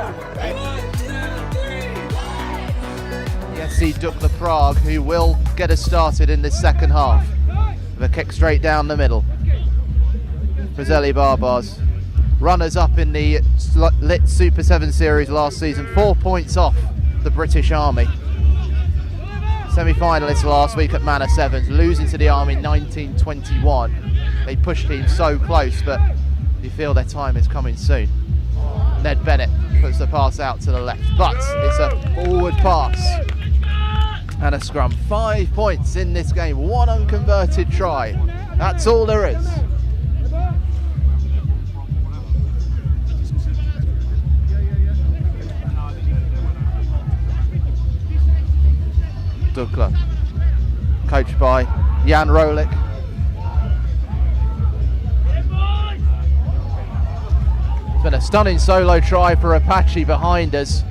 The SEVENS Dukla Prague, who will get us started in this second half. With a kick straight down the middle. Preseli Barbars, runners up in the Lit Super 7 Series last season, 4 points off the British Army. Semi-finalists last week at Manor Sevens, losing to the Army 19-21. They pushed teams so close, but you feel their time is coming soon. Ned Bennett puts the pass out to the left, but it's a forward pass and a scrum. 5 points in this game, 1 unconverted try. That's all there is. Dukla, coached by Jan Rolik. It's been a stunning solo try for Apache behind us.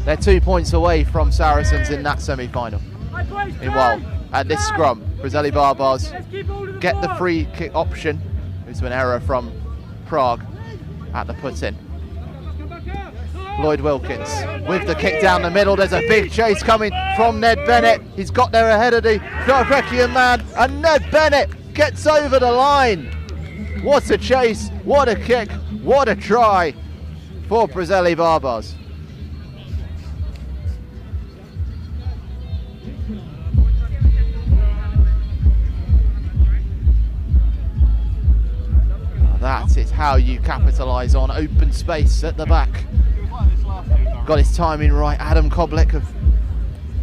They're 2 points away from Saracens in that semi-final. Meanwhile, at this scrum, Preseli Barbars get the free kick option. It's an error from Prague at the put-in. Lloyd Wilkins with the kick down the middle. There's a big chase coming from Ned Bennett. He's got there ahead of the Norwegian man, and Ned Bennett gets over the line. What a chase, what a kick, what a try for Preseli Barbars. That is how you capitalise on open space at the back. Got his timing right. Adam Koblik of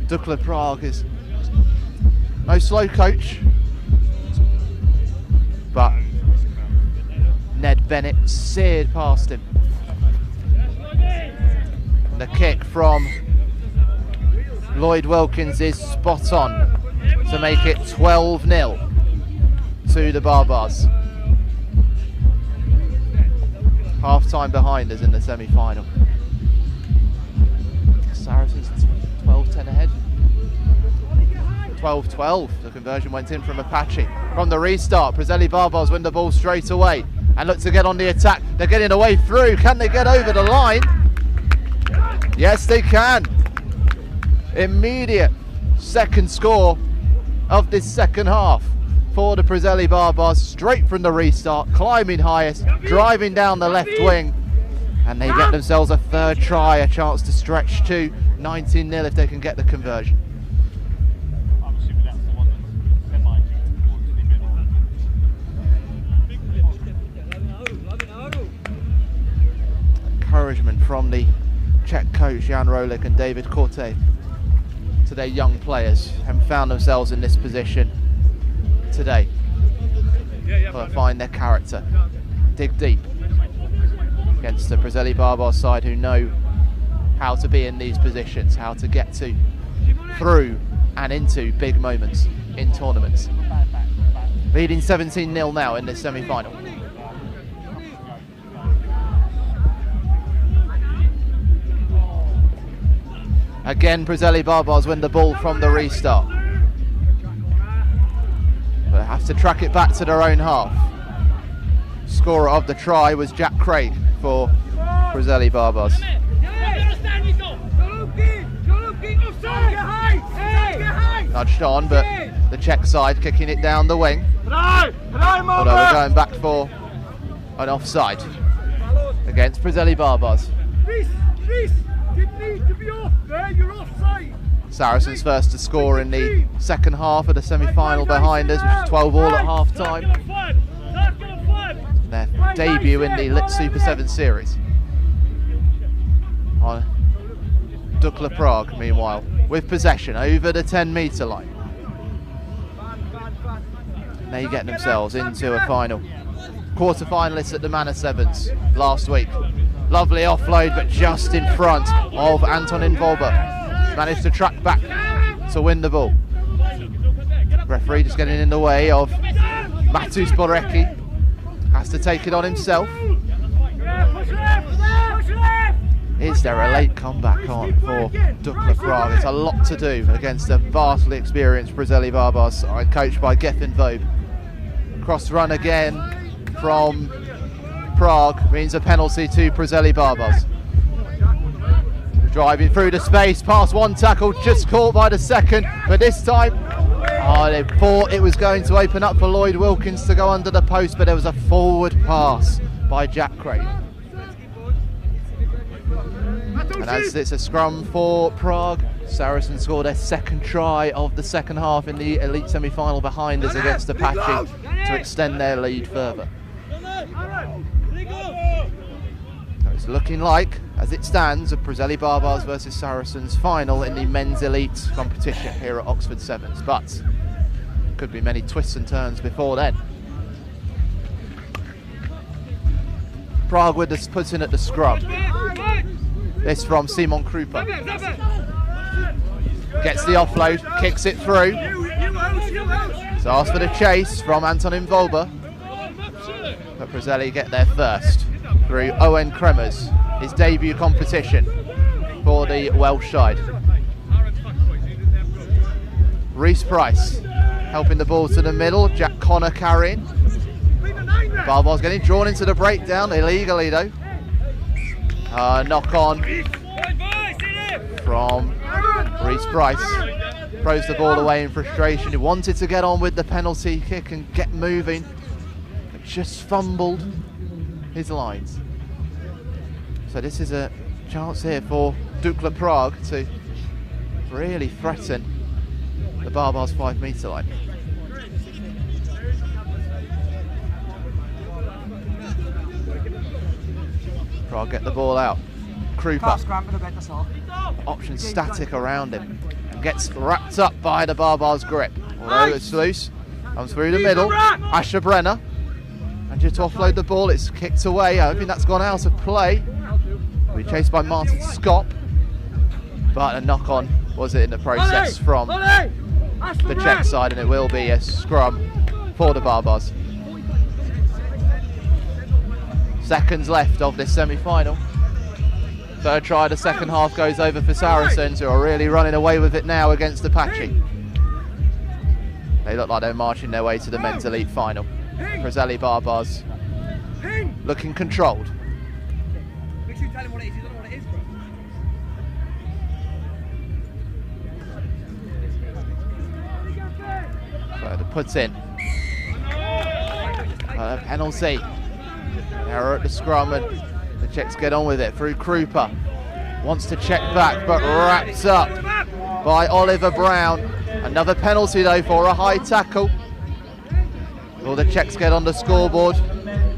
Dukla Prague is no slow coach, but Ned Bennett seared past him. And the kick from Lloyd Wilkins is spot on to make it 12-0 to the Barbars. Half time behind us in the semi-final. Saracens 12-10 ahead. 12-12. The conversion went in from Apache. From the restart, Preseli Barbars win the ball straight away and look to get on the attack. They're getting away through. Can they get over the line? Yes, they can. Immediate second score of this second half for the Preseli Barbars, straight from the restart, climbing highest, driving down the left wing, and they get themselves a third try, a chance to stretch to 19-0 if they can get the conversion. I'm assuming that's the one that's semi towards the middle. Encouragement from the Czech coach Jan Rolik and David Korte to their young players, and found themselves in this position today. Got to find their character, dig deep against the Preseli Barbars side, who know how to be in these positions, how to get to, through and into big moments in tournaments. Leading 17-0 now in this semi-final. Again, Preseli Barbars win the ball from the restart. But they have to track it back to their own half. Scorer of the try was Jack Craig for Preseli Barbars. Nudged on, but the Czech side kicking it down the wing. Although we're going back for an offside against Preseli Barbars. Saracens first to score in the second half of the semi-final behind us, which is 12 all at half time. Their debut in the Lit Super 7 series. On Dukla Prague, meanwhile, with possession over the 10-metre line. They get themselves into a final. Quarter-finalists at the Manor Sevens last week. Lovely offload, but just in front of Antonin Volber. Managed to track back to win the ball. Referee just getting in the way of Matus Borecki. Has to take it on himself. Is there a late comeback on for Dukla Prague? It's a lot to do against a vastly experienced Preseli Barbars side, coached by Geffen Vobe. Cross run again from Prague means a penalty to Preseli Barbars. Driving through the space, past one tackle, just caught by the second, but this time, they thought it was going to open up for Lloyd Wilkins to go under the post, but there was a forward pass by Jack Craig. And as it's a scrum for Prague, Saracens scored their second try of the second half in the elite semi-final behind us against Apache to extend their lead further. So it's looking like, as it stands, a Preseli Barbars versus Saracens final in the men's elite competition here at Oxford Sevens, but could be many twists and turns before then. Prague with this puts in at the scrum. This from Simon Krupa. Gets the offload, kicks it through. So asked for the chase from Antonin Volba. But Preseli get there first through Owen Kremers, his debut competition for the Welsh side. Reese Price helping the ball to the middle, Jack Connor carrying. Barbars getting drawn into the breakdown, illegally though. Knock on from Reese Price. Throws the ball away in frustration. He wanted to get on with the penalty kick and get moving, but just fumbled his lines. So this is a chance here for Dukla Prague to really threaten the Barbars 5 metre line. Prague get the ball out. Krupa, option static around him, and gets wrapped up by the Barbars grip. Although it's loose, comes through the middle. Asher Brenner, and just to offload the ball, it's kicked away. I think that's gone out of play. We're chased by Martin Scott, but a knock on was it in the process from the Czech side, and it will be a scrum for the Barbars. Seconds left of this semi-final. Third try of the second half goes over for Saracens, who are really running away with it now against Apache. They look like they're marching their way to the men's elite final. Preseli Barbars looking controlled. Make sure you tell him what it is. You don't know what it is, bro. So the puts in. A penalty. Error at the scrum, and the Czechs get on with it through Krupa. Wants to check back, but wrapped up by Oliver Brown. Another penalty though for a high tackle. Will the Czechs get on the scoreboard?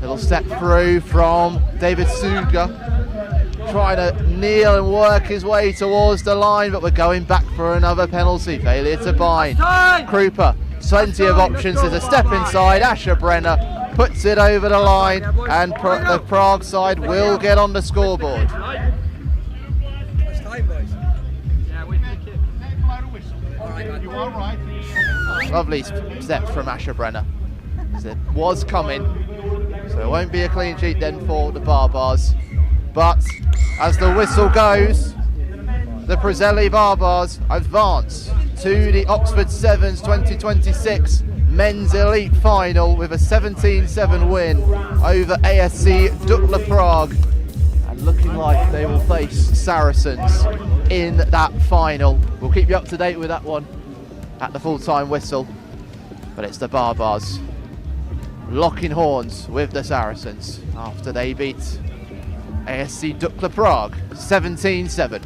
Little step through from David Suga. Trying to kneel and work his way towards the line, but we're going back for another penalty. Failure to bind. Krupa, plenty of options. There's a step inside. Asher Brenner puts it over the line, and the Prague side will get on the scoreboard. Lovely step from Asher Brenner. It was coming, so it won't be a clean sheet then for the Barbars. But as the whistle goes, the Preseli Barbars advance to the Oxford Sevens 2026 men's elite final with a 17-7 win over ASC Dukla Prague, and looking like they will face Saracens in that final. We'll keep you up to date with that one at the full-time whistle, but it's the Barbars locking horns with the Saracens after they beat ASC Dukla Prague 17-7.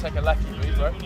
Take a lucky move, right?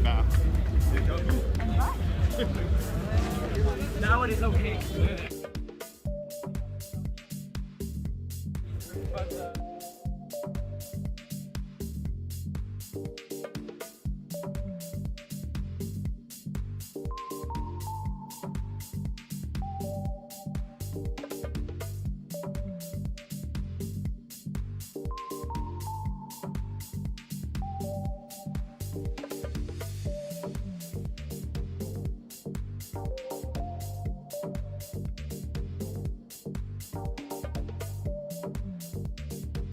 getting better. Now it is okay.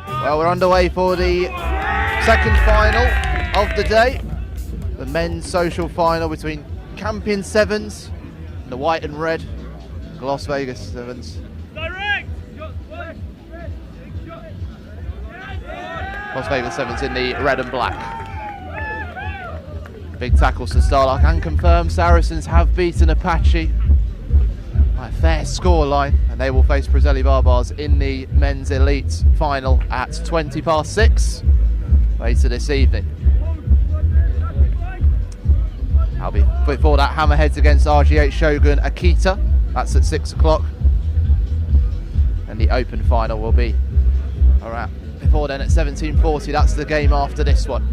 Well, we're underway for the second final of the day. The men's social final between Campion Sevens, the white and red, Las Vegas Sevens. Las Vegas Sevens in the red and black. Big tackles to start. I can confirm Saracens have beaten Apache by a fair scoreline, and they will face Preseli Barbars in the men's elite final at 6:20 later this evening. I'll be before that Hammerheads against RGH Shogun Akita. That's at 6 o'clock, and the open final will be around before then at 17:40. That's the game after this one.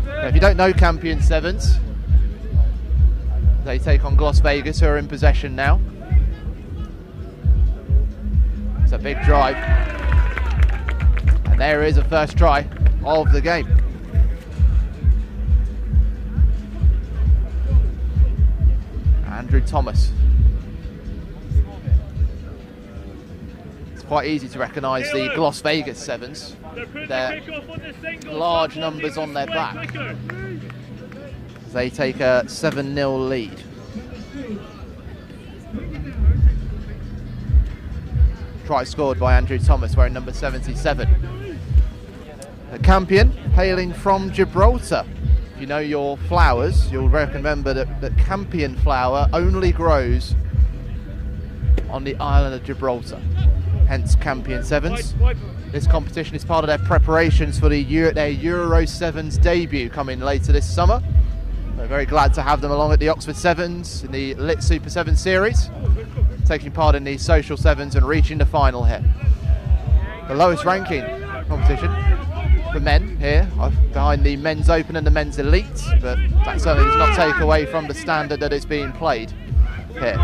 Now, if you don't know Campion Sevens, they take on Las Vegas, who are in possession now. It's a big drive. And there is a first try of the game. Andrew Thomas. It's quite easy to recognise the Las Vegas Sevens. Their large numbers on their back. They take a 7-0 lead. Try scored by Andrew Thomas, wearing number 77. The Campion, hailing from Gibraltar. If you know your flowers, you'll remember that the Campion flower only grows on the island of Gibraltar, hence Campion Sevens. This competition is part of their preparations for their Euro Sevens debut coming later this summer. We're very glad to have them along at the Oxford Sevens in the Lit Super 7 series, taking part in the Social Sevens and reaching the final here. The lowest ranking competition for men here, behind the Men's Open and the Men's Elite, but that certainly does not take away from the standard that is being played here.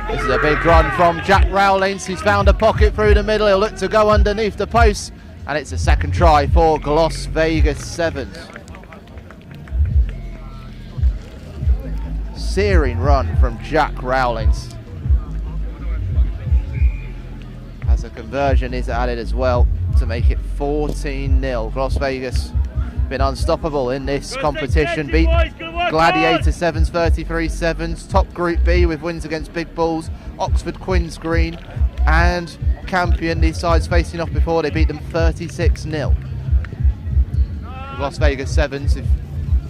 This is a big run from Jack Rowlings. He's found a pocket through the middle. He'll look to go underneath the post, and it's a second try for Las Vegas Sevens. Searing run from Jack Rowlings. As a conversion is added as well to make it 14-0. Las Vegas been unstoppable in this competition. Beat Gladiator Sevens 33-7s. Top Group B with wins against Big Bulls, Oxford Quins Green and Campion. These sides facing off before, they beat them 36-0. Las Vegas Sevens, if you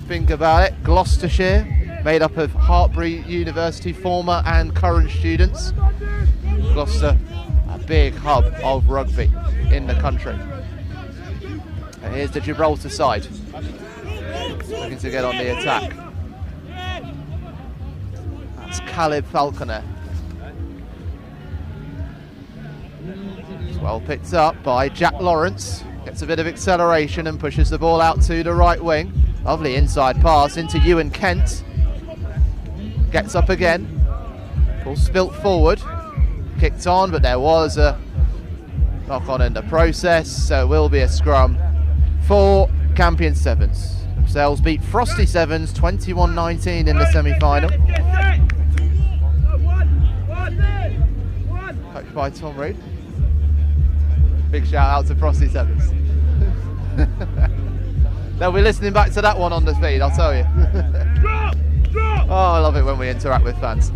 think about it, Gloucestershire, made up of Hartbury University former and current students. Gloucester, a big hub of rugby in the country. And here's the Gibraltar side, looking to get on the attack. That's Caleb Falconer. It's well picked up by Jack Lawrence. Gets a bit of acceleration and pushes the ball out to the right wing. Lovely inside pass into Ewan Kent. Gets up again. Ball spilt forward. Kicked on, but there was a knock on in the process, so it will be a scrum for Campion Sevens. Themselves beat Frosty Sevens 21-19 in the semi-final. Coached by Tom Reed. Big shout out to Frosty Sevens. They'll be listening back to that one on the feed, I'll tell you. Oh, I love it when we interact with fans.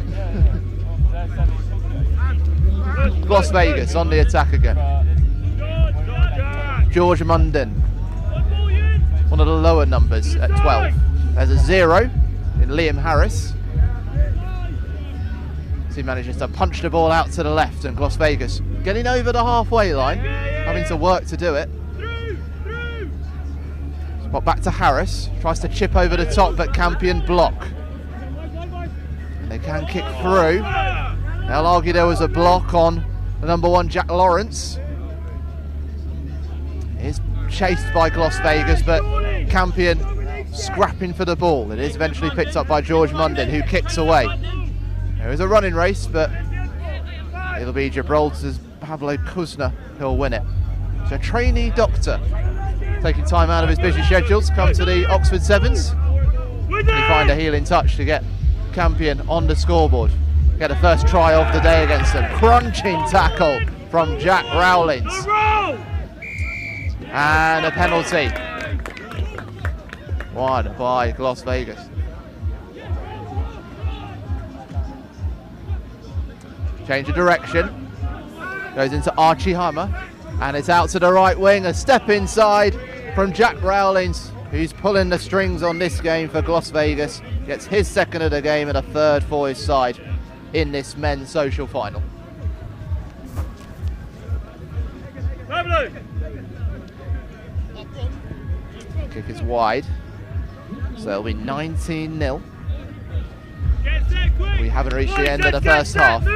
Las Vegas on the attack again. George Munden, one of the lower numbers at 12. There's a 0 in Liam Harris. So he manages to punch the ball out to the left, and Las Vegas getting over the halfway line, having to work to do it. Got back to Harris, tries to chip over the top, but Campion block. And they can kick through. They'll argue there was a block on the number 1, Jack Lawrence. Is chased by Las Vegas, but Campion scrapping for the ball. It is eventually picked up by George Mundin, who kicks away. There is a running race, but it'll be Gibraltar's Pablo Kuzna who'll win it. So trainee doctor taking time out of his busy schedules to come to the Oxford Sevens. He find a healing touch to get Campion on the scoreboard. Get a first try of the day against them. Crunching tackle from Jack Rowlings. And a penalty. Won by Las Vegas. Change of direction. Goes into Archie Hammer. And it's out to the right wing. A step inside from Jack Rowlings, who's pulling the strings on this game for Las Vegas. Gets his second of the game and a third for his side in this men's social final. Kick is wide, so it'll be 19-0. We haven't reached the end of the first half.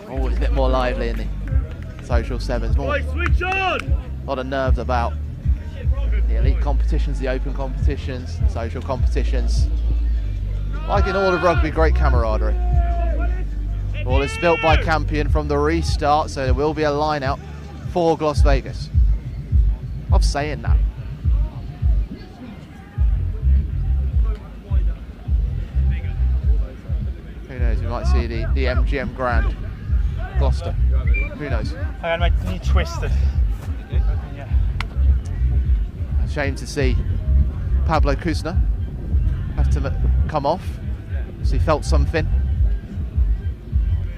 Oh, it's a bit more lively in the social sevens. More, a lot of nerves about the elite competitions, the open competitions, the social competitions. Like in all of rugby, great camaraderie. Ball is spilt by Campion from the restart, so there will be a line out for Las Vegas. I'm saying that. Who knows, we might see the MGM Grand Gloucester. Who knows? I had my knee twisted. Yeah. A shame to see Pablo Kuzna have to come off, as he felt something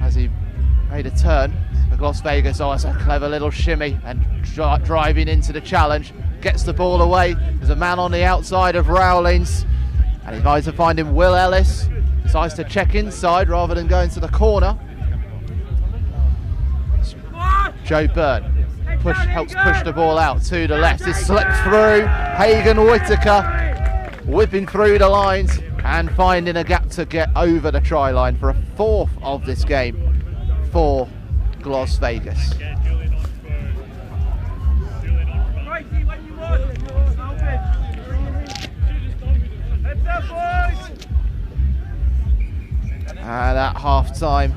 as he made a turn. Las Vegas, oh, it's a clever little shimmy and driving into the challenge. Gets the ball away. There's a man on the outside of Rowlings, and he tries to find him. Will Ellis decides to check inside rather than going to the corner. Joe Byrne helps push the ball out to the left. It's slipped through. Hagan Whitaker whipping through the lines and finding a gap to get over the try line for a fourth of this game for Las Vegas. And at half time,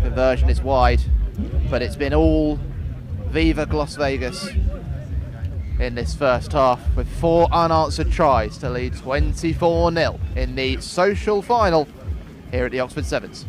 conversion is wide, but it's been all Viva Las Vegas in this first half, with 4 unanswered tries to lead 24-0 in the social final here at the Oxford Sevens.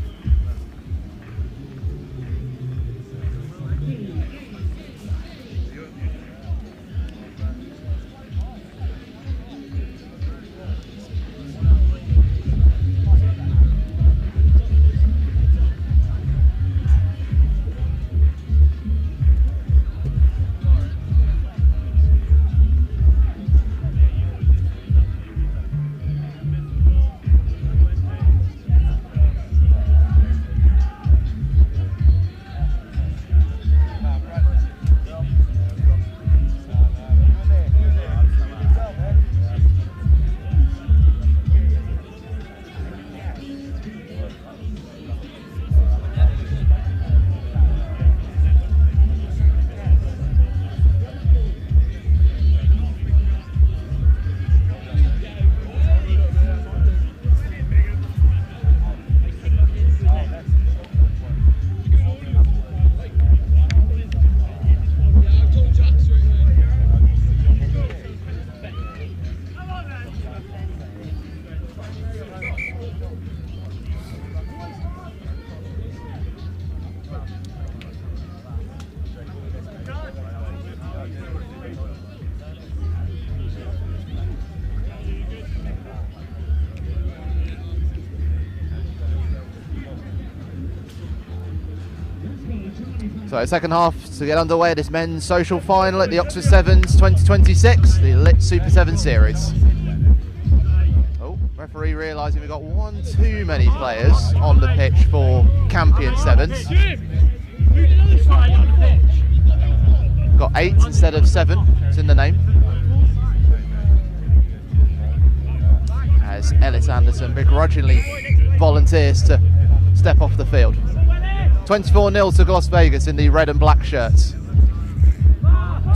So second half to get underway, this men's social final at the Oxford Sevens 2026, the Lit Super 7 Series. Oh, referee realising we've got one too many players on the pitch for Campion Sevens. Got 8 instead of 7. It's in the name. As Ellis Anderson begrudgingly volunteers to step off the field. 24-0 to Las Vegas in the red and black shirts.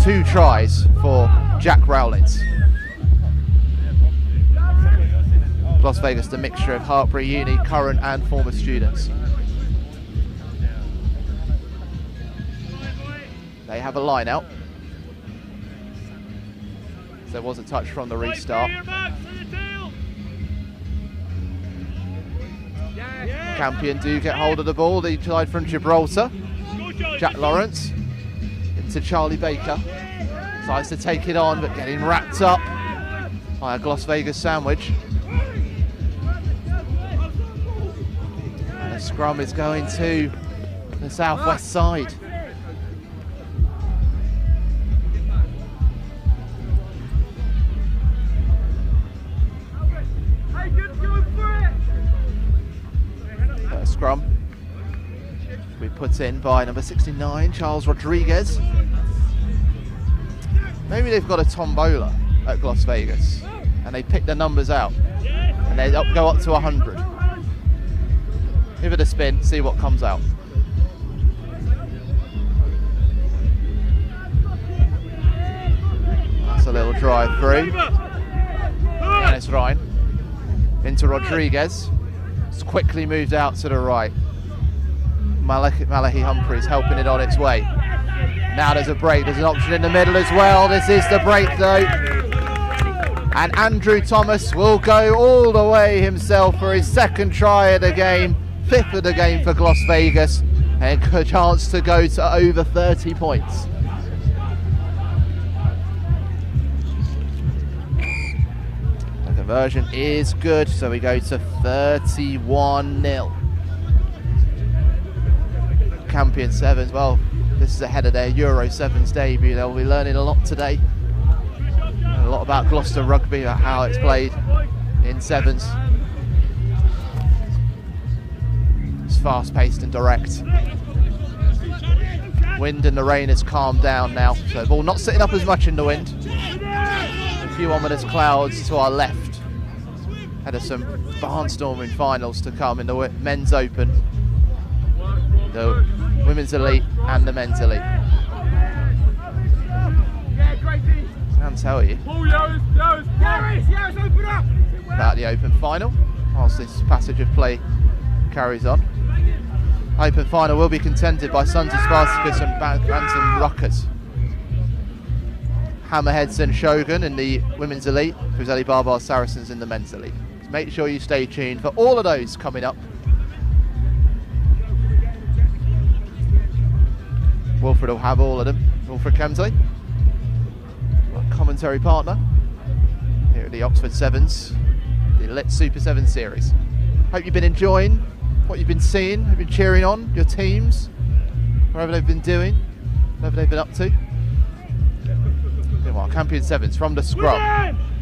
2 tries for Jack Rowlins. Las Vegas, the mixture of Hartbury Uni, current and former students. They have a line out. There was a touch from the restart. Campion do get hold of the ball. The side from Gibraltar. Jack Lawrence into Charlie Baker. Tries to take it on, but getting wrapped up by a Las Vegas sandwich. And the scrum is going to the southwest side. Scrum we put in by number 69, Charles Rodriguez. Maybe they've got a tombola at Las Vegas and they pick the numbers out and they go up to 100. Give it a spin, see what comes out. That's a little drive through. And it's Ryan into Rodriguez. It's quickly moved out to the right. Malachi Humphreys helping it on its way. Now there's a break, there's an option in the middle as well. This is the break though. And Andrew Thomas will go all the way himself for his 2nd try of the game, 5th of the game for Las Vegas, and a chance to go to over 30 points. The conversion is good, so we go to 31-0. Campion Sevens, well, this is ahead of their Euro Sevens debut. They'll be learning a lot today. A lot about Gloucester Rugby, about how it's played in Sevens. It's fast-paced and direct. Wind and the rain has calmed down now, so the ball not sitting up as much in the wind. A few ominous clouds to our left. Ahead of some barnstorming finals to come in the men's open, the women's elite and the men's elite. Can tell you about the open final whilst this passage of play carries on. Open final will be contended by Sons of Spartacus and Bantam Ruckers. Hammerheads and Shogun in the women's elite, Preseli Barbars Saracens in the men's elite. So make sure you stay tuned for all of those coming up. Wilfred will have all of them. Wilfred Kemsley, commentary partner here at the Oxford Sevens, the Lit Super 7 series. Hope you've been enjoying what you've been seeing, have been cheering on your teams, wherever they've been doing, whatever they've been up to. Meanwhile, Campion Sevens from the scrum.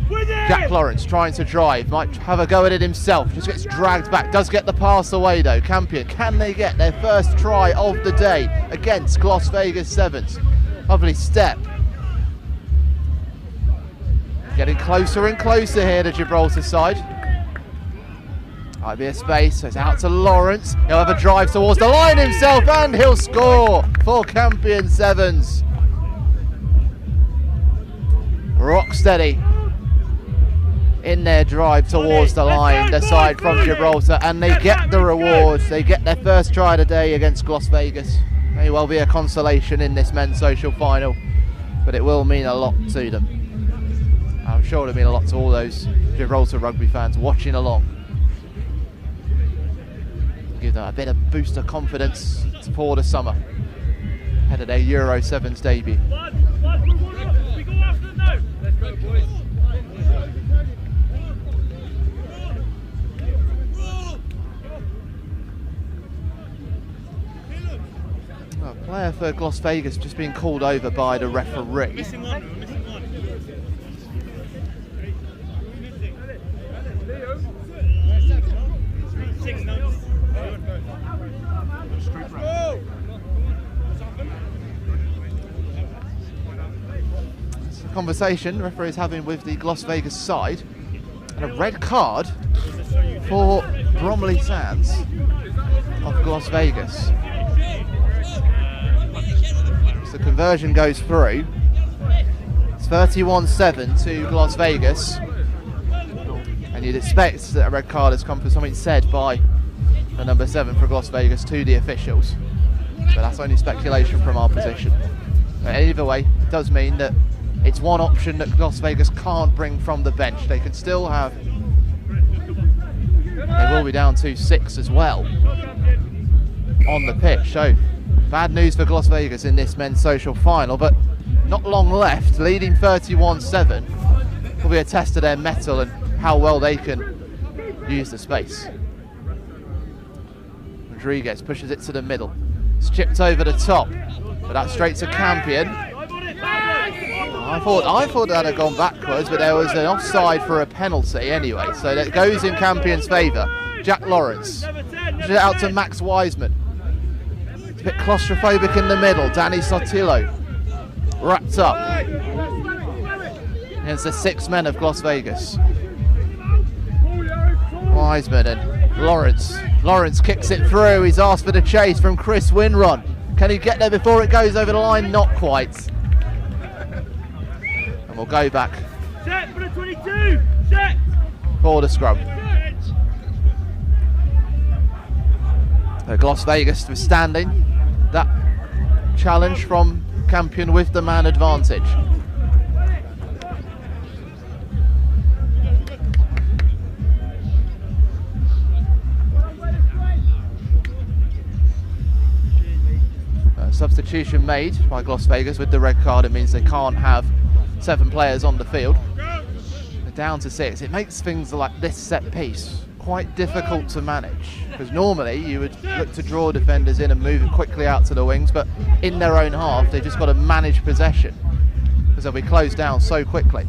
Jack Lawrence trying to drive, might have a go at it himself, just gets dragged back, does get the pass away though. Campion, can they get their first try of the day against Las Vegas Sevens? Lovely step. Getting closer and closer here to Gibraltar side. Might be a space, so it's out to Lawrence. He'll have a drive towards the line himself and he'll score for Campion Sevens. Rock steady in their drive towards the line, the side from Gibraltar, and they get the rewards. They get their first try of the day against Las Vegas. May well be a consolation in this men's social final, but it will mean a lot to them. I'm sure it'll mean a lot to all those Gibraltar rugby fans watching along. Give them a bit of boost of confidence for the summer, ahead of their Euro Sevens debut. A player for Las Vegas just being called over by the referee. conversation the referee is having with the Las Vegas side, and a red card for Bromley Sands of Las Vegas. So the conversion goes through. It's 31-7 to Las Vegas, and you'd expect that a red card has come for something said by the number 7 for Las Vegas to the officials, but that's only speculation from our position. But either way, it does mean that it's one option that Las Vegas can't bring from the bench. They can still have, they will be down 2-6 as well on the pitch. So bad news for Las Vegas in this men's social final, but not long left. Leading 31-7 will be a test of their mettle and how well they can use the space. Rodriguez pushes it to the middle. It's chipped over the top, but that's straight to Campion. I thought that had gone backwards, but there was an offside for a penalty anyway, so that goes in Campion's favour. Jack Lawrence pushes it out to Max Wiseman. It's a bit claustrophobic in the middle. Danny Sotillo wrapped up against the 6 men of Las Vegas. Wiseman and Lawrence. Lawrence kicks it through. He's asked for the chase from Chris Winron. Can he get there before it goes over the line? Not quite. And we'll go back. Set for the 22. Set for the scrum. So Las Vegas withstanding that challenge from Campion with the man advantage. Substitution made by Las Vegas with the red card. It means they can't have 7 players on the field. They're down to 6. It makes things like this set piece quite difficult to manage, because normally you would look to draw defenders in and move it quickly out to the wings, but in their own half they've just got to manage possession because they'll be closed down so quickly.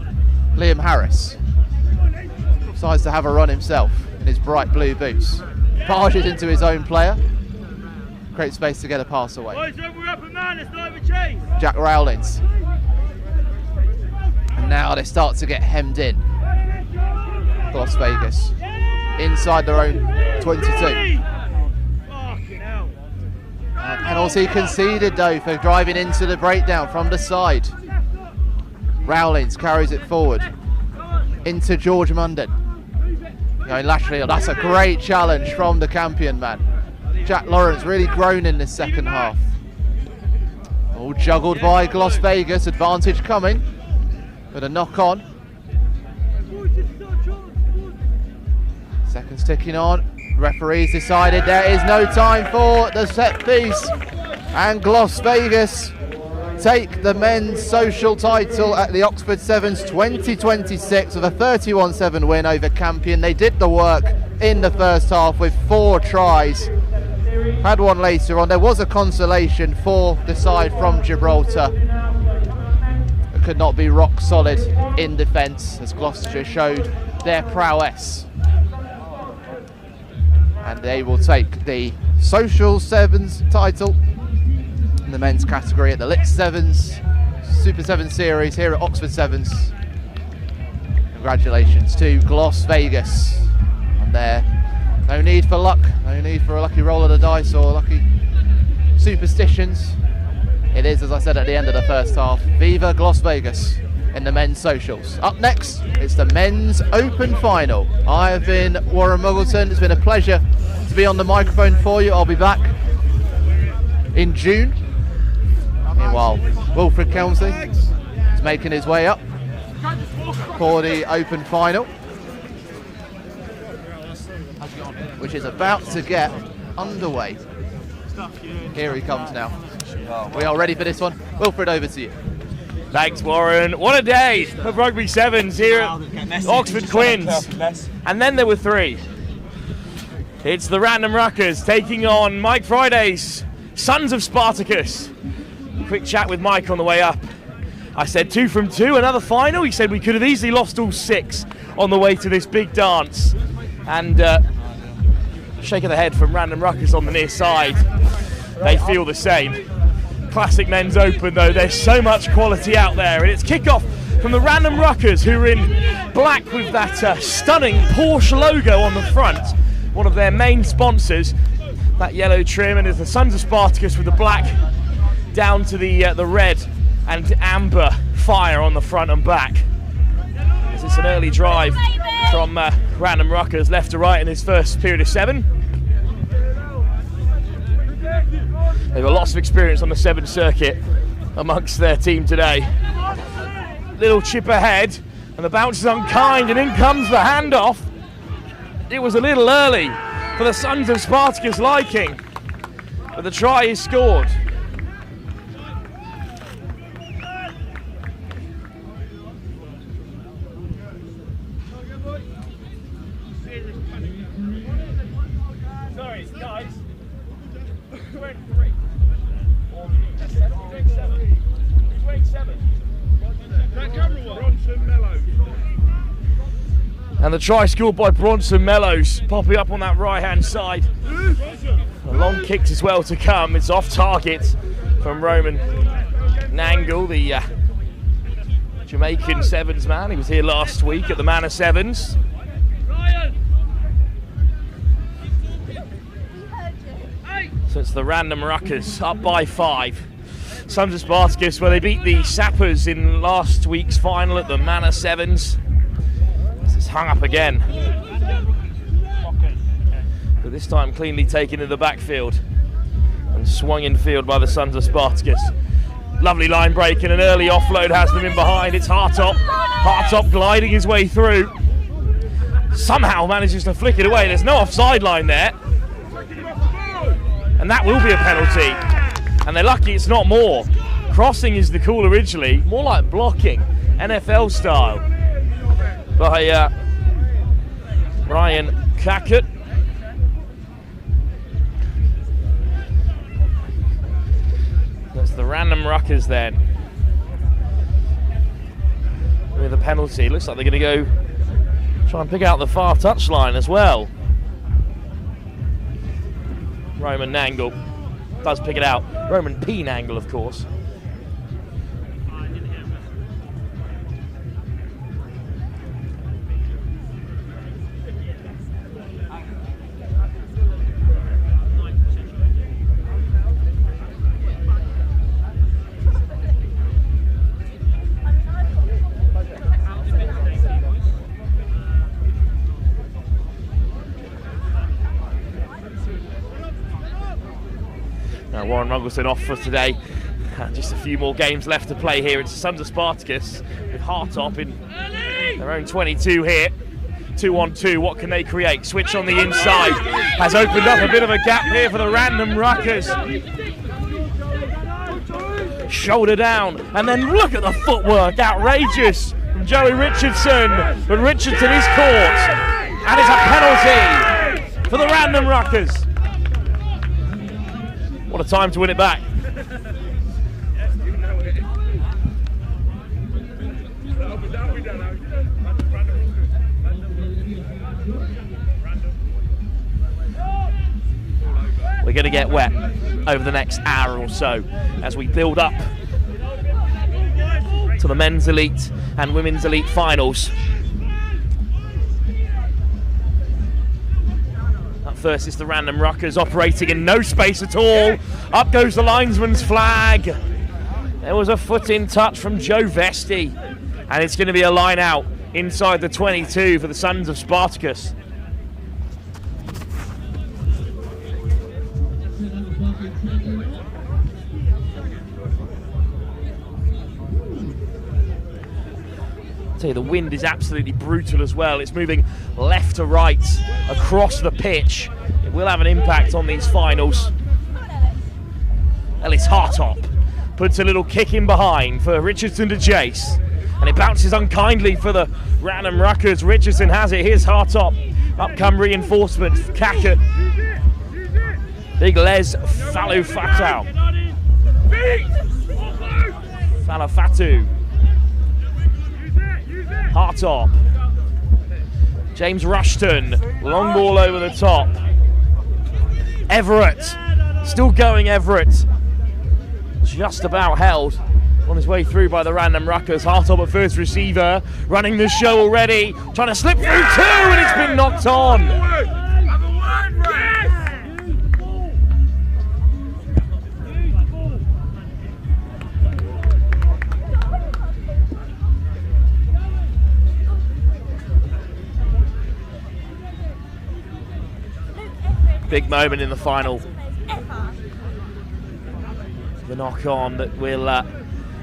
Liam Harris decides to have a run himself in his bright blue boots, barges into his own player, creates space to get a pass away. Jack Rowlings. And now they start to get hemmed in. Las Vegas. Inside their own 22. Penalty conceded though for driving into the breakdown from the side. Rowlings carries it forward into George Munden. Going laterally, that's a great challenge from the Campion man. Jack Lawrence really grown in this second half. All juggled by Las Vegas, advantage coming, but a knock on. Seconds ticking on. Referees decided there is no time for the set piece, and Las Vegas take the men's social title at the Oxford Sevens 2026 with a 31-7 win over Campion. They did the work in the first half with 4 tries. Had one later on. There was a consolation for the side from Gibraltar. It could not be rock solid in defence as Gloucestershire showed their prowess. And they will take the Social Sevens title in the men's category at the Lit Sevens Super 7 Series here at Oxford Sevens. Congratulations to Las Vegas on their no need for luck, no need for a lucky roll of the dice or lucky superstitions. It is, as I said at the end of the first half, Viva Las Vegas in the men's socials. Up next, it's the men's open final. I have been Warren Muggleton. It's been a pleasure to be on the microphone for you. I'll be back in June. Meanwhile, Wilfred Kelmsley is making his way up for the open final, which is about to get underway. Here he comes now. We are ready for this one. Wilfred, over to you. Thanks, Warren. What a day of Rugby Sevens here at Oxford Quins. And then there were 3. It's the Random Ruckers taking on Mike Friday's Sons of Spartacus. Quick chat with Mike on the way up. I said 2 from 2, another final. He said we could have easily lost all 6 on the way to this big dance. And shake of the head from Random Ruckers on the near side. They feel the same. Classic men's open though, there's so much quality out there, and it's kickoff from the Random Ruckers, who are in black with that stunning Porsche logo on the front, one of their main sponsors. That yellow trim, and it's the Sons of Spartacus with the black down to the red and amber fire on the front and back. As it's an early drive from Random Ruckers, left to right in his first period of 7. They've got lots of experience on the 7 circuit amongst their team today. Little chip ahead, and the bounce is unkind, and in comes the handoff. It was a little early for the Sons of Spartacus liking, but the try is scored. Sorry, guys. 23. He's wearing 7. That camera one. Bronson Mellows. And the try scored by Bronson Mellows, popping up on that right-hand side. A long kick as well to come. It's off target from Roman Nangle, the Jamaican Sevens man. He was here last week at the Man of Sevens. So it's the Random Ruckers up by 5. Sons of Spartacus, where they beat the Sappers in last week's final at the Man of Sevens. It's hung up again, but this time cleanly taken in the backfield and swung in field by the Sons of Spartacus. Lovely line break, and an early offload has them in behind. It's Hartop. Hartop gliding his way through. Somehow manages to flick it away. There's no offside line there, and that will be a penalty. And they're lucky it's not more. Crossing is the call originally, more like blocking, NFL style, by Ryan Cackett. That's the Random Ruckers then. With a penalty. Looks like they're going to go try and pick out the far touchline as well. Roman Nangle does pick it out. Roman P. Nangle, of course. Warren Ruggleson off for today. Just a few more games left to play here. It's the Sons of Spartacus with Hartop in their own 22 here. 2-on-2, what can they create? Switch on the inside has opened up a bit of a gap here for the Random Ruckers. Shoulder down, and then look at the footwork, outrageous from Joey Richardson. But Richardson is caught, and it's a penalty for the Random Ruckers. What a time to win it back. We're going to get wet over the next hour or so as we build up to the men's elite and women's elite finals. First is the Random Ruckers operating in no space at all. Up goes the linesman's flag. There was a foot in touch from Joe Vesti, and it's going to be a line out inside the 22 for the Sons of Spartacus. I tell you, the wind is absolutely brutal as well. It's moving left to right across the pitch. It will have an impact on these finals. Ellis Hartop puts a little kick in behind for Richardson to Jace, and it bounces unkindly for the Random Ruckers. Richardson has it. Here's Hartop. Up come reinforcements. Cackett. Big Les Falufatu. Falafatu. Hartop. James Rushton. Long ball over the top. Everett. Still going, Everett. Just about held. On his way through by the random ruckers. Hartop at first receiver, running the show already, trying to slip through 2, and it's been knocked on. Big moment in the final. The knock on that will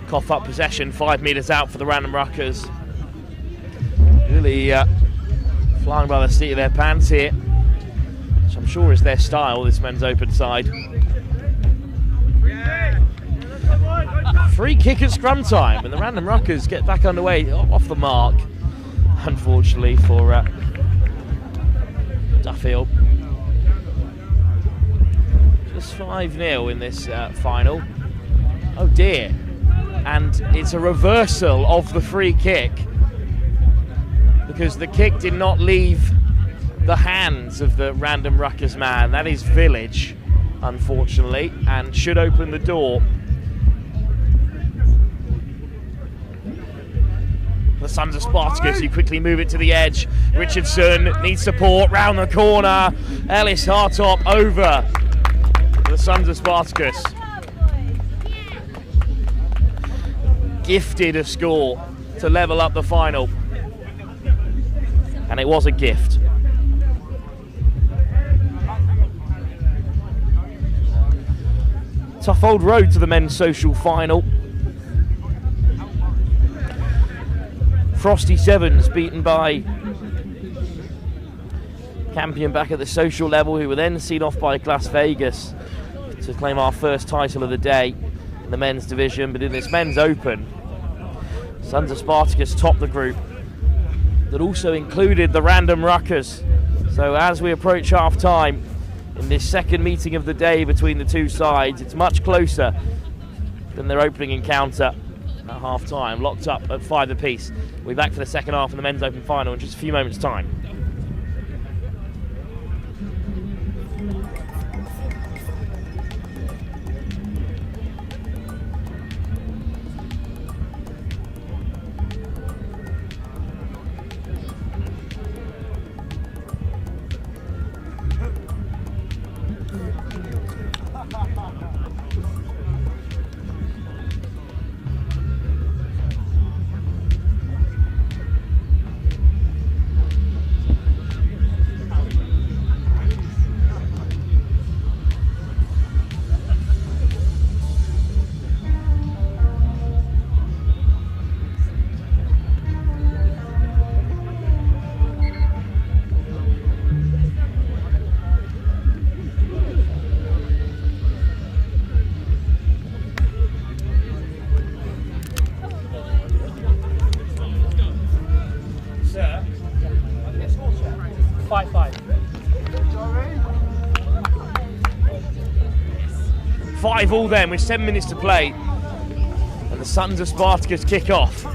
cough up possession 5 metres out for the random ruckers. Really flying by the seat of their pants here, which I'm sure is their style, this men's open side. Free kick at scrum time, and the random ruckers get back underway off the mark, unfortunately for Duffield. Just 5-0 in this final. Oh dear. And it's a reversal of the free kick, because the kick did not leave the hands of the random ruckers man. That is Village, unfortunately, and should open the door. The Sons of Spartacus, who quickly move it to the edge. Richardson needs support, round the corner. Ellis Hartop over the Sons of Spartacus. Gifted a score to level up the final, and it was a gift. Tough old road to the men's social final. Frosty Sevens beaten by Campion back at the social level, who were then seen off by Las Vegas to claim our first title of the day in the men's division. But in this men's open, Sons of Spartacus topped the group that also included the random ruckers. So as we approach half time in this second meeting of the day between the two sides, it's much closer than their opening encounter at half time, locked up at 5 apiece. We'll be back for the second half of the men's open final in just a few moments' time. All then with 7 minutes to play, and the Sons of Spartacus kick off.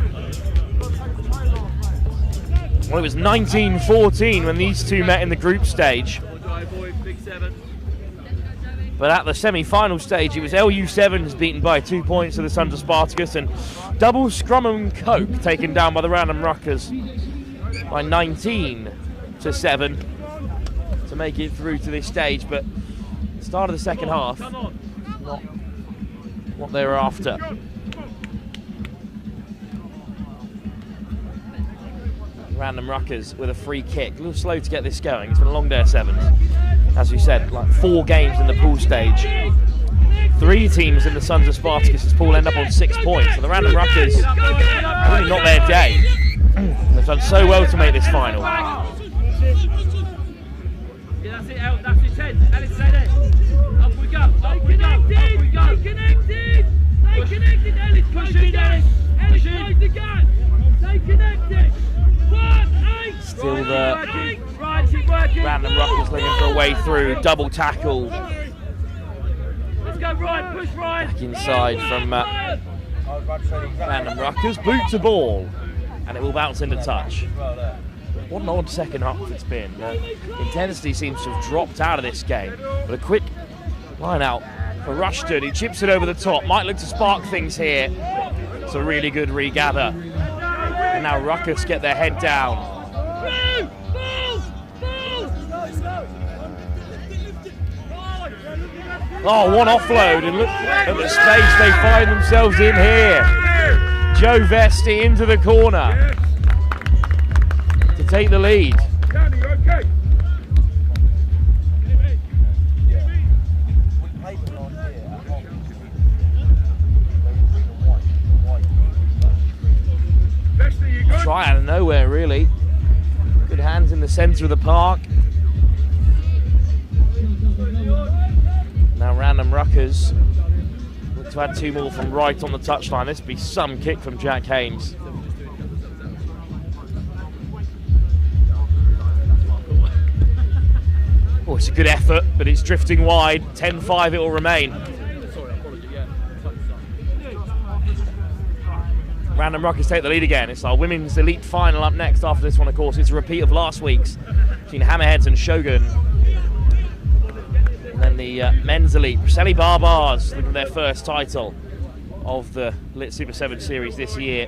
Well, it was 19-14 when these two met in the group stage, but at the semi-final stage it was LU Sevens beaten by 2 points to the Sons of Spartacus, and double scrum and coke taken down by the random ruckers by 19-7 to make it through to this stage. But the start of the second half, not what they were after. Random ruckers with a free kick. A little slow to get this going. It's been a long day of sevens. As we said, like 4 games in the pool stage. 3 teams in the Sons of Spartacus' pool end up on 6 points. So the random ruckers, really not their day. They've done so well to make this final. Yeah, that's it, out. That's it, 10. Alex, stay there. Up we go. Up we go. Up we go. Stay connected. Stay connected, Alex. Push in, Alex. Alex, close the gap. Stay connected. Still the random ruckers looking for a way through. Double tackle. Let's go, Ryan. Push, Ryan. Back inside from random ruckers. Boot to ball. And it will bounce into touch. What an odd second half it's been. Intensity seems to have dropped out of this game. But a quick line out for Rushton. He chips it over the top. Might look to spark things here. It's a really good regather. And now Ruckus get their head down. Oh, one offload, and look at the space they find themselves in here. Joe Vesti into the corner to take the lead. Try out of nowhere, really. Good hands in the centre of the park. Now random ruckers. Look to add 2 more from right on the touchline. This would be some kick from Jack Haynes. Oh, it's a good effort, but it's drifting wide. 10-5 it will remain. Random Rockets take the lead again. It's our women's elite final up next after this one, of course. It's a repeat of last week's between Hammerheads and Shogun. And then the men's elite, Preseli Barbars, looking at their first title of the Lit Super 7 series this year.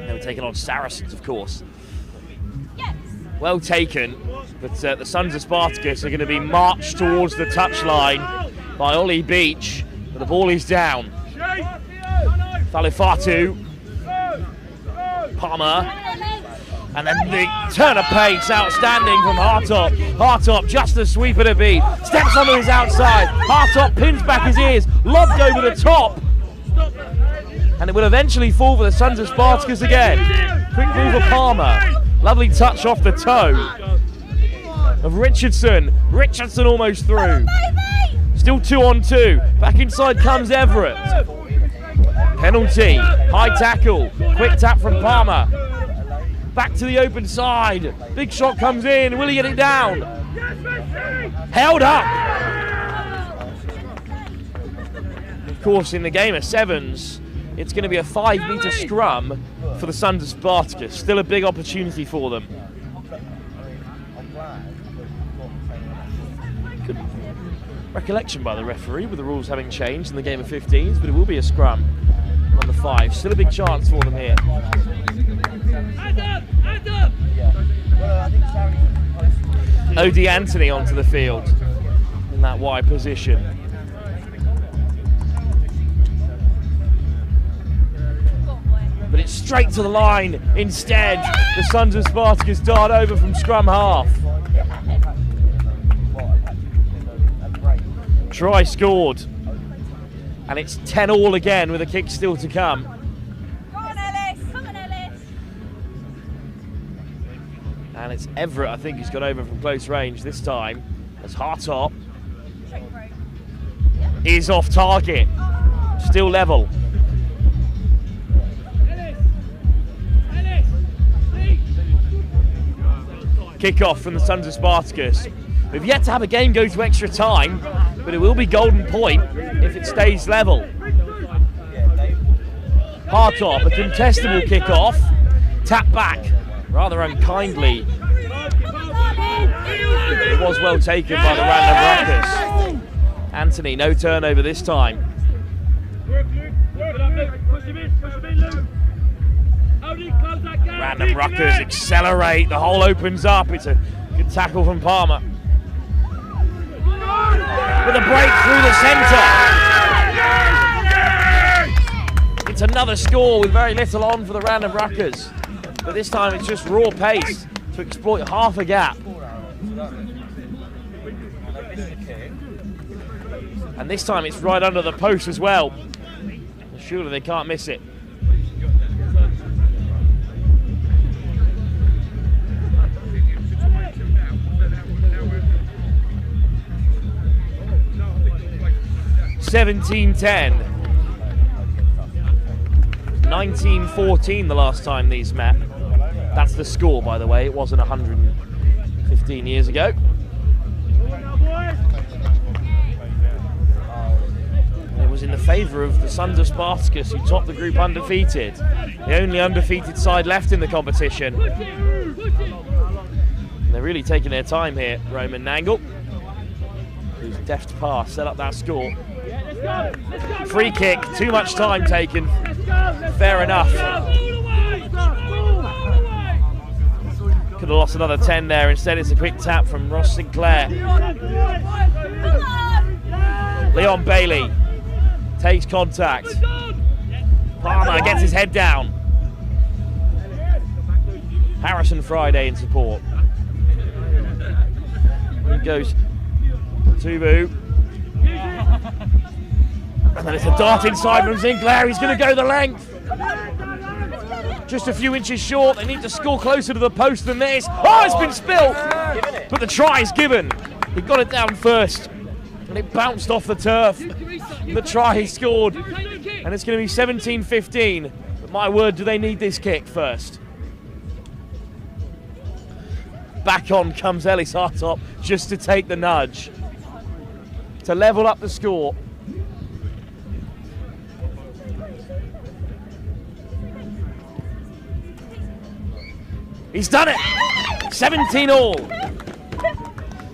They were taking on Saracens, of course. Well taken, but the Sons of Spartacus are going to be marched towards the touchline by Ollie Beach. But the ball is down. Falifatu, Palmer, and then the turn of pace, outstanding from Hartop. Hartop, just the sweeper to beat, steps onto his outside. Hartop pins back his ears, lobbed over the top, and it will eventually fall for the Sons of Spartacus again. Quick move of Palmer, lovely touch off the toe of Richardson. Richardson almost through. Still 2-on-2. Back inside comes Everett. Penalty. High tackle. Quick tap from Palmer. Back to the open side. Big shot comes in. Will he get it down? Held up. Of course, in the game of sevens, it's going to be a 5-metre scrum for the Sons of Spartacus. Still a big opportunity for them. Good recollection by the referee with the rules having changed in the game of 15s, but it will be a scrum on the 5. Still a big chance for them here. Odie Anthony onto the field in that wide position. But it's straight to the line instead. The Sons of Spartacus dart over from scrum half. Try scored, and it's 10-all again with a kick still to come. Come on, Ellis! Come on, Ellis! And it's Everett, I think, who's got over from close range this time, as Hartop is off target. Still level. Kick off from the Sons of Spartacus. We've yet to have a game go to extra time, but it will be golden point if it stays level. Hartop, a contestable kick-off. Tap back, rather unkindly. It was well taken by the random ruckers. Anthony, no turnover this time. Random ruckers accelerate, the hole opens up. It's a good tackle from Palmer. With a break through the centre. It's another score with very little on for the random ruckers. But this time it's just raw pace to exploit half a gap. And this time it's right under the post as well. Surely they can't miss it. (17-10). 1914 the last time these met. That's the score, by the way. It wasn't 115 years ago. It was in the favour of the Sons of Spartacus, who topped the group undefeated. The only undefeated side left in the competition. And they're really taking their time here. Roman Nangle, whose deft pass set up that score. Free kick, too much time taken. Fair enough. Could have lost another 10 there. Instead, it's a quick tap from Ross Sinclair. Leon Bailey takes contact. Palmer gets his head down. Harrison Friday in support. He goes Tubu. And then it's a dart inside from Sinclair. He's going to go the length. Just a few inches short. They need to score closer to the post than this. Oh, it's been spilt. But the try is given. He got it down first. And it bounced off the turf. The try he scored. And it's going to be 17-15. But my word, do they need this kick first? Back on comes Ellis Hartop just to take the nudge. To level up the score. He's done it! 17 all.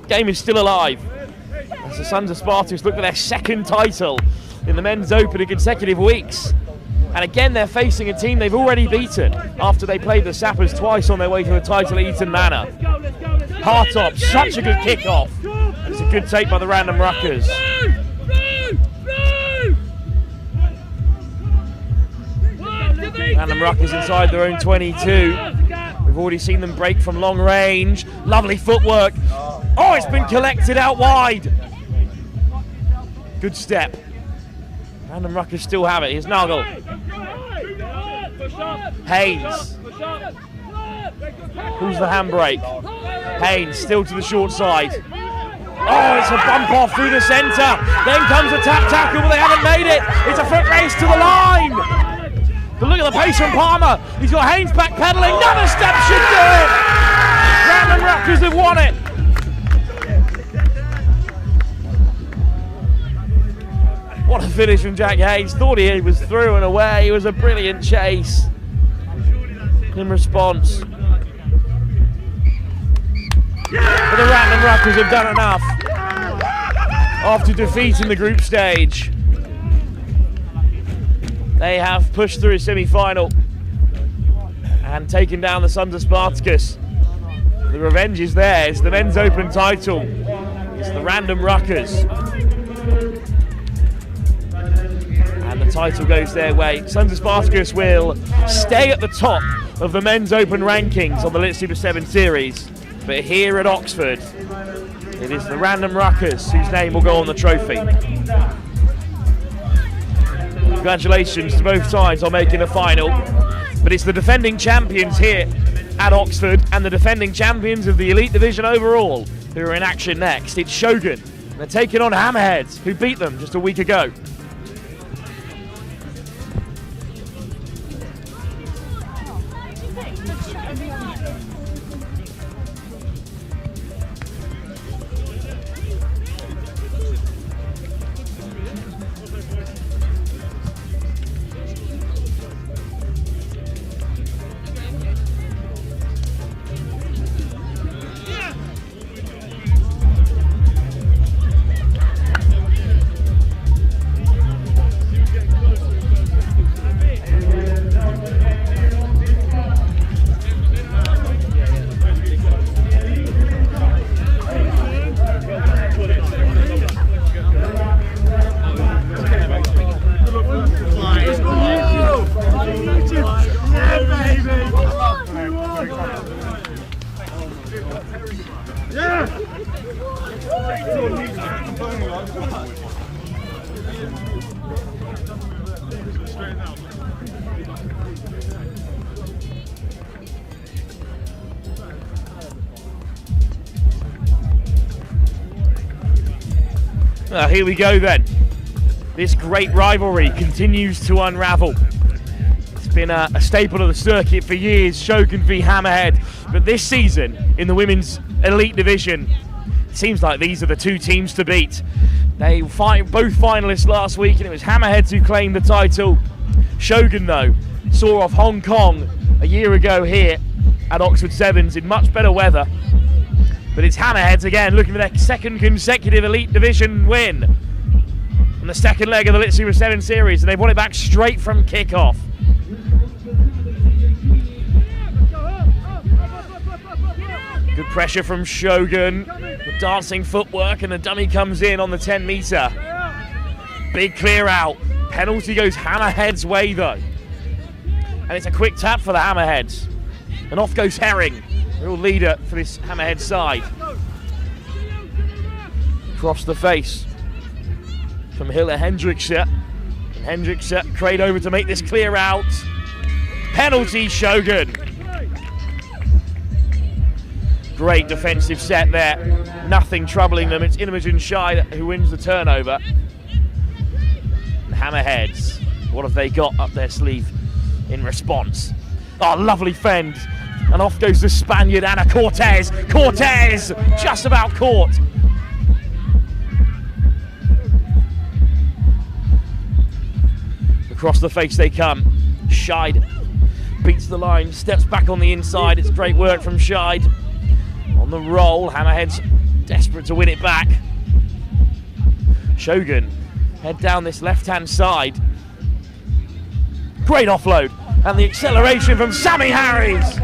Game is still alive. As the Sons of Spartans look for their second title in the Men's Open in consecutive weeks. And again, they're facing a team they've already beaten after they played the Sappers twice on their way to the title at Eton Manor. Hartop, such a good kickoff. It's a good take by the Random Ruckers. Random Ruckers inside their own 22. We've already seen them break from long range. Lovely footwork. Oh, it's been collected out wide. Good step. Random Ruckers still have it. Here's Nagel. Haynes. Who's the handbrake? Haynes still to the short side. Oh, it's a bump off through the centre. Then comes a tap tackle, but they haven't made it. It's a foot race to the line. But look at the pace from Palmer. He's got Haynes backpedaling. Another step should do it. Random Ruckers have won it. What a finish from Jack Haynes. Thought he was through and away. It was a brilliant chase. In response. But the Random Ruckers have done enough. After defeating the group stage. They have pushed through a semi-final and taken down the Sons of Spartacus. The revenge is theirs. The Men's Open title. It's the Random Ruckers. And the title goes their way. Sons of Spartacus will stay at the top of the Men's Open rankings on the Lit Super 7 series. But here at Oxford, it is the Random Ruckers whose name will go on the trophy. Congratulations to both sides on making the final. But it's the defending champions here at Oxford and the defending champions of the Elite Division overall who are in action next. It's Shogun. They're taking on Hammerheads, who beat them just a week ago. Here we go then. This great rivalry continues to unravel. It's been a staple of the circuit for years, Shogun v Hammerhead. But this season, in the Women's Elite Division, it seems like these are the two teams to beat. They fight both finalists last week, and it was Hammerheads who claimed the title. Shogun, though, saw off Hong Kong a year ago here at Oxford Sevens in much better weather. But it's Hammerheads again, looking for their second consecutive Elite Division win. on the second leg of the Lit Super 7 series, and they've won it back straight from kickoff. Good pressure from Shogun, the dancing footwork, and the dummy comes in on the 10 metre. Big clear out. Penalty goes Hammerheads' way though. And it's a quick tap for the Hammerheads. And off goes Herring, real leader for this Hammerhead side. Across the face from Hille Hendrikse. And Hendrikse crate over to make this clear out. Penalty Shogun. Great defensive set there. Nothing troubling them. It's Imogen Shai who wins the turnover. And Hammerheads, what have they got up their sleeve in response? Oh, lovely fend. And off goes the Spaniard, Ana Cortez. Cortez just about caught. Across the face they come. Scheid beats the line, steps back on the inside. It's great work from Scheid. On the roll, Hammerheads desperate to win it back. Shogun head down this left-hand side. Great offload, and the acceleration from Sammy Harries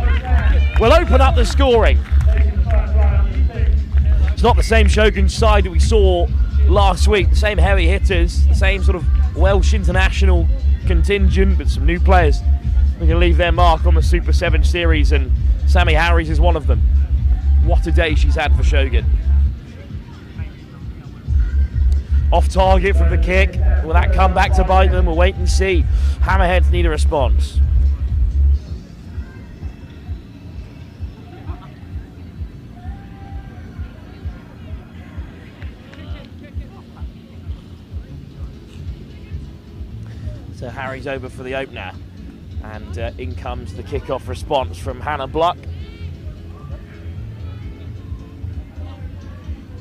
will open up the scoring. It's not the same Shogun side that we saw last week, the same heavy hitters, the same sort of Welsh international contingent, but some new players who can leave their mark on the Super 7 series, and Sammy Harries is one of them. What a day she's had for Shogun. Off target from the kick. Will that come back to bite them? We'll wait and see. Hammerheads need a response. So Harry's over for the opener. And in comes the kickoff response from Hannah Bluck.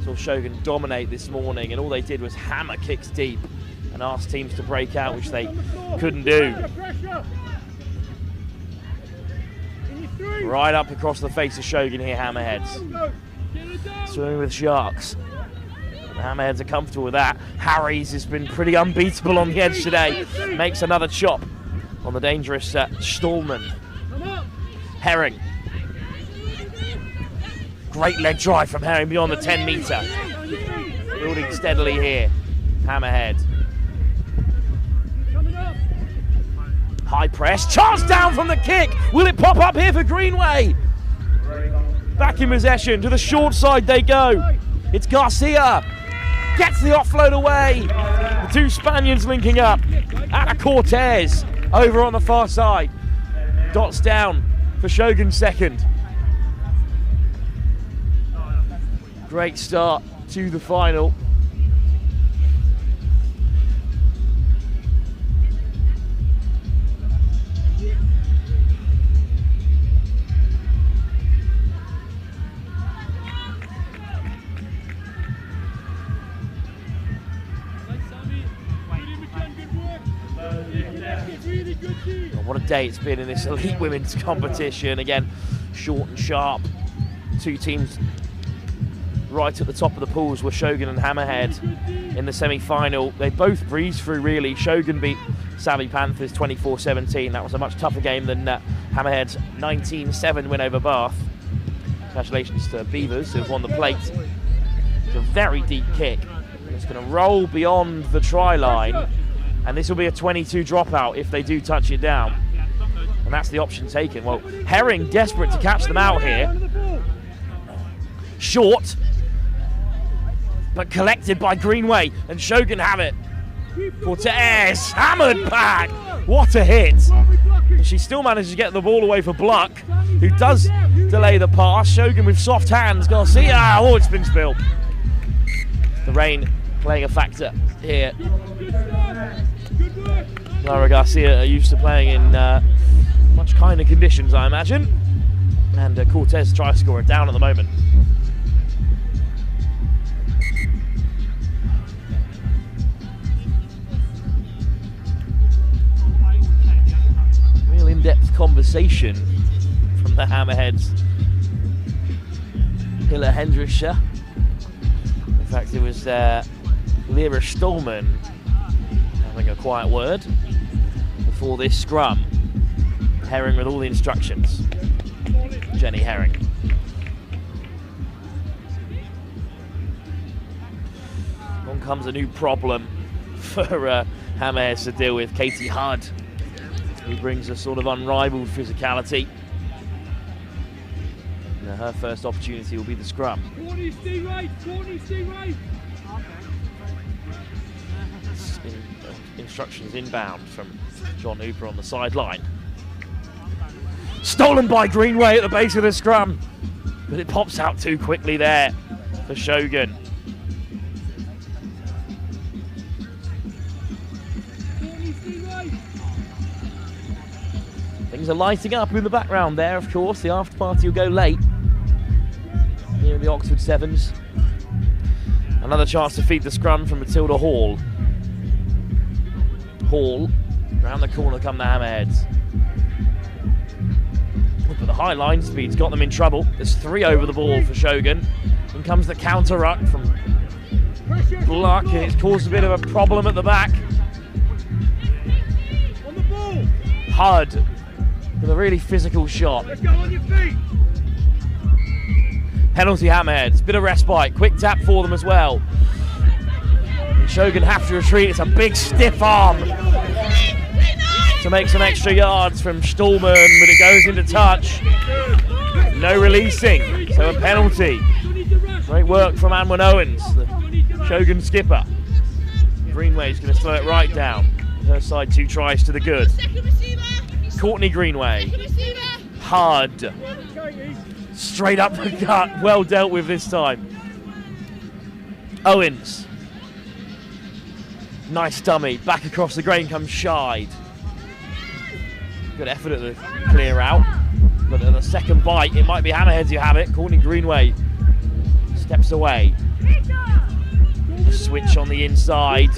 Saw Shogun dominate this morning, and all they did was hammer kicks deep and ask teams to break out, which they couldn't do. Right up across the face of Shogun here, Hammerheads. Swimming with sharks. The Hammerheads are comfortable with that. Harries has been pretty unbeatable on the edge today. Makes another chop on the dangerous Stallman. Herring. Great leg drive from Herring beyond the 10 metre. Building steadily here. Hammerhead. High press. Chance down from the kick. Will it pop up here for Greenway? Back in possession. To the short side they go. It's Garcia. Gets the offload away. The two Spaniards linking up. Ana Cortez over on the far side. Dots down for Shogun second. Great start to the final. What a day it's been in this elite women's competition. Again, short and sharp. Two teams right at the top of the pools were Shogun and Hammerhead in the semi-final. They both breezed through, really. Shogun beat Savvy Panthers 24-17. That was a much tougher game than Hammerhead's 19-7 win over Bath. Congratulations to Beavers, who have won the plate. It's a very deep kick. It's going to roll beyond the try line, and this will be a 22 dropout if they do touch it down. And that's the option taken. Well, Herring desperate to catch them out here. Short, but collected by Greenway, and Shogun have it. Cortez, hammered back. What a hit. And she still manages to get the ball away for Bluck, who does delay the pass. Shogun with soft hands. Garcia, oh, it's been spilled. The rain playing a factor here. Lara Garcia are used to playing in much kinder conditions, I imagine. And Cortez tries to score it down at the moment. Real in-depth conversation from the Hammerheads. Hille Hendrikse. In fact, it was Lyra Stallman having a quiet word before this scrum. Herring with all the instructions. Jenny Herring. On comes a new problem for Hammerheads to deal with. Katie Hudd, who brings a sort of unrivaled physicality. And her first opportunity will be the scrum. Instructions inbound from John Hooper on the sideline. Stolen by Greenway at the base of the scrum, but it pops out too quickly there for Shogun. Things are lighting up in the background there, of course. The after party will go late here in the Oxford Sevens. Another chance to feed the scrum from Matilda Hall. Hall, round the corner come the Hammerheads. But the high line speed's got them in trouble. There's 3 over the ball for Shogun. In comes the counter ruck from Bluck, and it's caused a bit of a problem at the back. Hudd with a really physical shot. Let's go on your feet. Penalty Hammerheads, bit of respite, quick tap for them as well. And Shogun have to retreat. It's a big stiff arm to make some extra yards from Stallman, but it goes into touch. No releasing, so a penalty. Great work from Anwen Owens, the Shogun skipper. Greenway's going to slow it right down. Her side 2 tries to the good. Courtney Greenway. Hard. Straight up the gut. Well dealt with this time. Owens. Nice dummy. Back across the grain comes Scheid. Good effort at the clear out. But at the second bite, it might be Hammerheads who have it. Courtney Greenway steps away. Switch on the inside.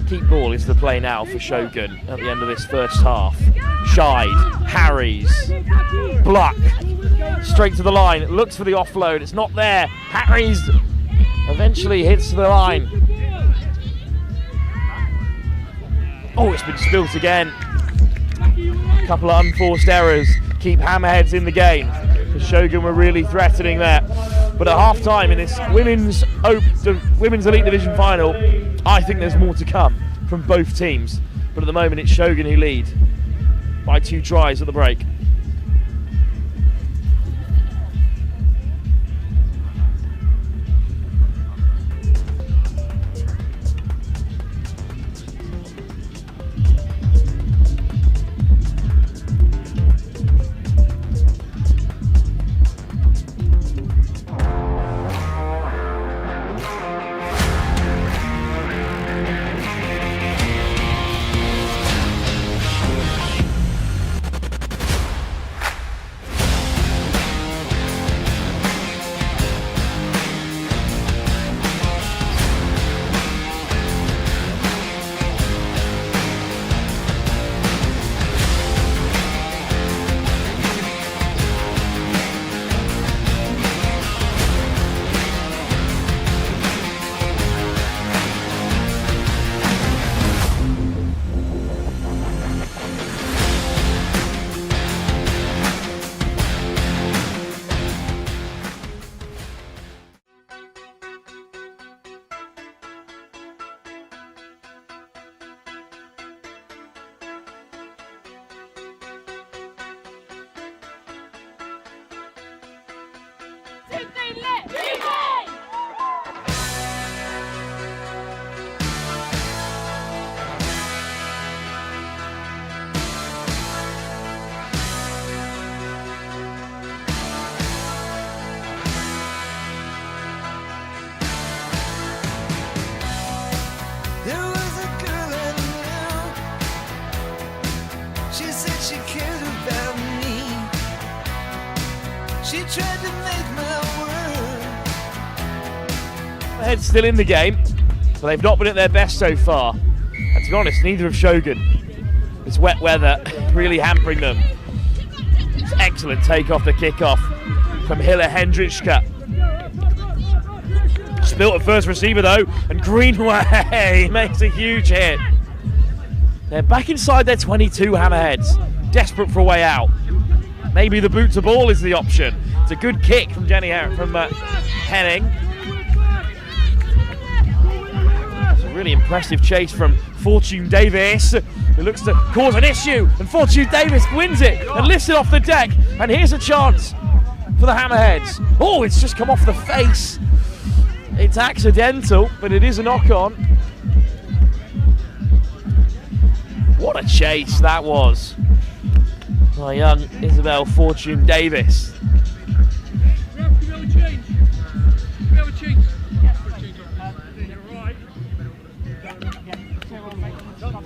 Keep ball is the play now for Shogun at the end of this first half. Scheid, Harries, Bluck, straight to the line. It looks for the offload. It's not there. Harries eventually hits the line. Oh, it's been spilt again. A couple of unforced errors keep Hammerheads in the game. The Shogun were really threatening there. But at half time in this Women's Elite Division final, I think there's more to come from both teams. But at the moment it's Shogun who lead by 2 tries at the break. Heads still in the game, but they've not been at their best so far. And to be honest, neither have Shogun. This wet weather really hampering them. It's excellent take off the kickoff from Hilla Hendrichka. spilt at first receiver though, and Greenway makes a huge hit. They're back inside their 22, Hammerheads, desperate for a way out. Maybe the boot to ball is the option. It's a good kick from Henning. It's a really impressive chase from Fortune Davis, who looks to cause an issue, and Fortune Davis wins it and lifts it off the deck, and here's a chance for the Hammerheads. Oh, it's just come off the face. It's accidental, but it is a knock-on. What a chase that was by young Isabel Fortune Davis.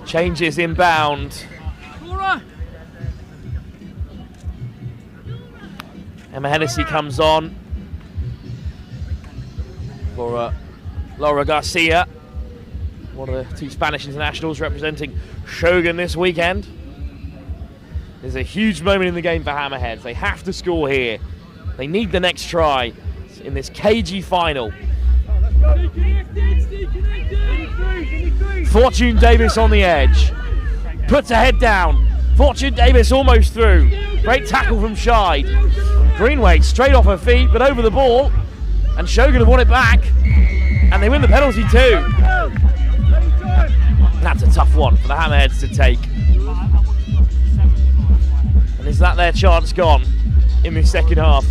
Changes inbound. Emma Hennessy comes on for Laura Garcia, one of the two Spanish internationals representing Shogun this weekend. There's a huge moment in the game for Hammerheads. They have to score here. They need the next try in this cagey final. Fortune Davis on the edge. Puts her head down. Fortune Davis almost through. Great tackle from Scheid. Greenway straight off her feet, but over the ball. And Shogun have won it back. And they win the penalty too. That's a tough one for the Hammerheads to take. And is that their chance gone in this second half?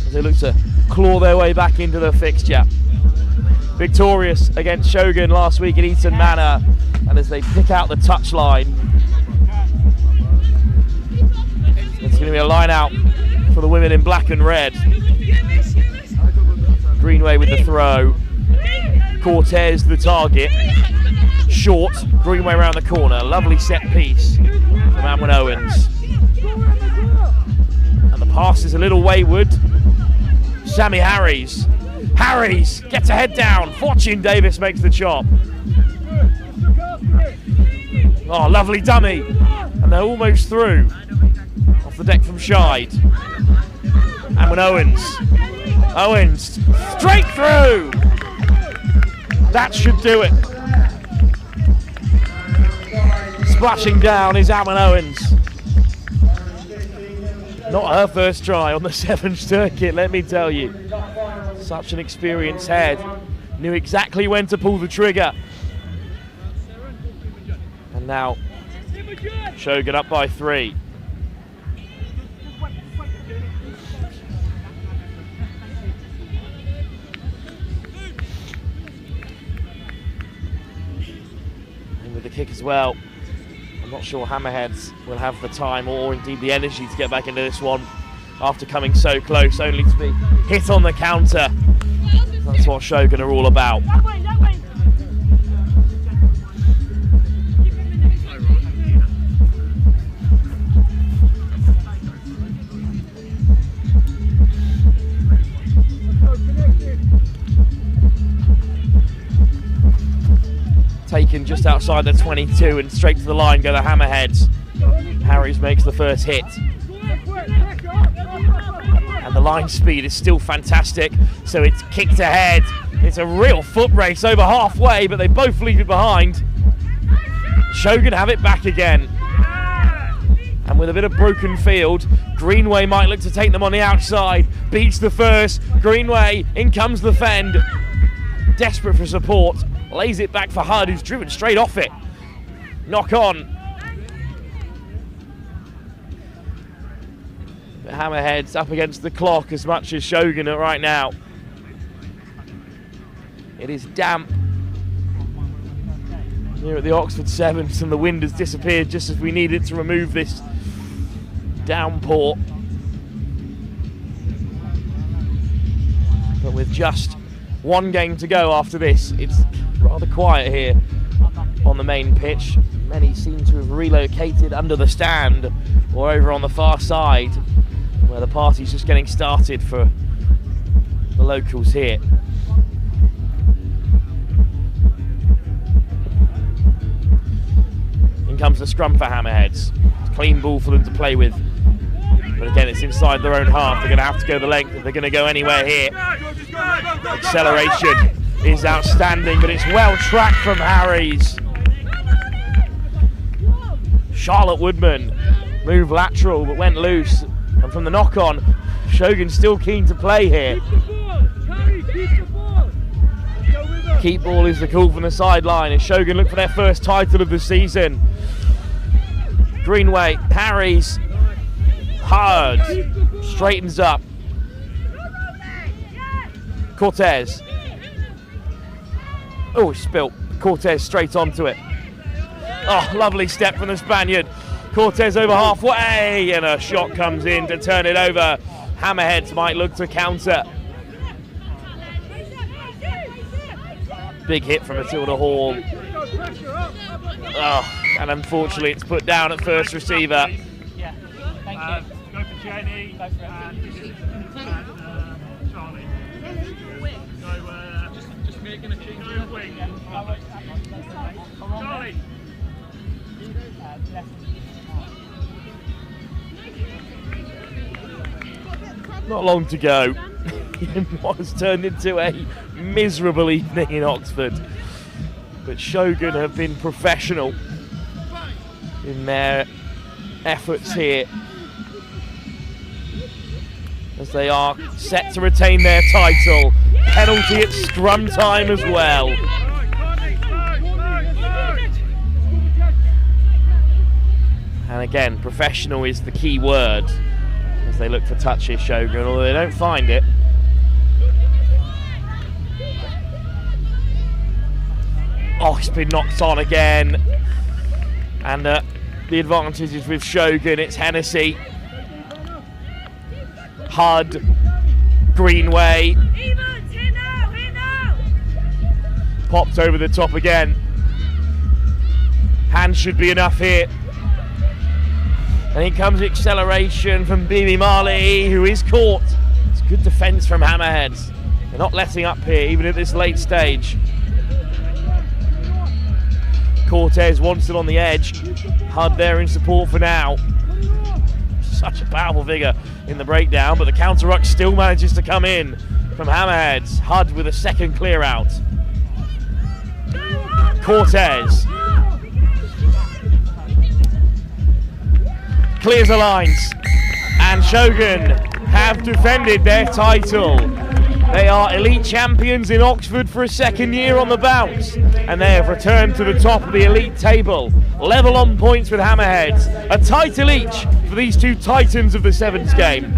As they look to claw their way back into the fixture. Victorious against Shogun last week at Eaton Manor. And as they pick out the touchline, it's going to be a line out for the women in black and red. Greenway with the throw. Cortez the target. Short, Greenway around the corner. Lovely set piece from Amwyn Owens. And the pass is a little wayward. Sammy Harries. Harries gets a head down. Fortune Davis makes the chop. Oh, lovely dummy. And they're almost through. Off the deck from Scheid. Amwyn Owens. Owens straight through. That should do it. Splashing down is Amwyn Owens. Not her first try on the Sevens circuit, let me tell you. Such an experienced head. Knew exactly when to pull the trigger. And now Shogun up by 3. And with the kick as well. I'm not sure Hammerheads will have the time or indeed the energy to get back into this one after coming so close, only to be hit on the counter. That's what Shogun are all about. Taken just outside the 22 and straight to the line go the Hammerheads. Harries makes the first hit. And the line speed is still fantastic, so it's kicked ahead. It's a real foot race over halfway, but they both leave it behind. Shogun have it back again. And with a bit of broken field, Greenway might look to take them on the outside. Beats the first. Greenway, in comes the fend. Desperate for support. Lays it back for Hud, who's driven straight off it. Knock on. The Hammerheads up against the clock as much as Shogun are right now. It is damp here at the Oxford Sevens, and the wind has disappeared just as we need it to remove this downpour. But with just one game to go after this, it's rather quiet here on the main pitch. Many seem to have relocated under the stand or over on the far side, where the party's just getting started for the locals here. In comes the scrum for Hammerheads. Clean ball for them to play with. But again, it's inside their own half. They're going to have to go the length if they're going to go anywhere here. Acceleration is outstanding, but it's well tracked from Harry's. Charlotte Woodman moved lateral but went loose. And from the knock-on, Shogun still keen to play here. Keep ball is the call from the sideline, and Shogun look for their first title of the season. Greenway, Harry's, hard, straightens up. Cortez. Oh, spilt. Cortez straight onto it. Oh, lovely step from the Spaniard. Cortez over halfway, and a shot comes in to turn it over. Hammerheads might look to counter. Big hit from Matilda Hall. Oh, and unfortunately it's put down at first receiver. Yeah, thank you. Go for Jenny. Go for Charlie. Just making a change. Go wing. Charlie. Not long to go in what has turned into a miserable evening in Oxford. But Shogun have been professional in their efforts here, as they are set to retain their title. Penalty at scrum time as well. And again, professional is the key word as they look for touches, Shogun, although they don't find it. Oh, it's been knocked on again. And the advantage is with Shogun. It's Hennessy, Hud, Greenway. Popped over the top again. Hand should be enough here. And here comes acceleration from Bibi Marley, who is caught. It's good defence from Hammerheads. They're not letting up here, even at this late stage. Cortez wants it on the edge. Hud there in support for now. Such a powerful figure in the breakdown, but the counter ruck still manages to come in from Hammerheads. Hud with a second clear out. Cortez clears the lines, and Shogun have defended their title. They are elite champions in Oxford for a second year on the bounce, and they have returned to the top of the elite table, level on points with Hammerheads. A title each for these two titans of the Sevens game,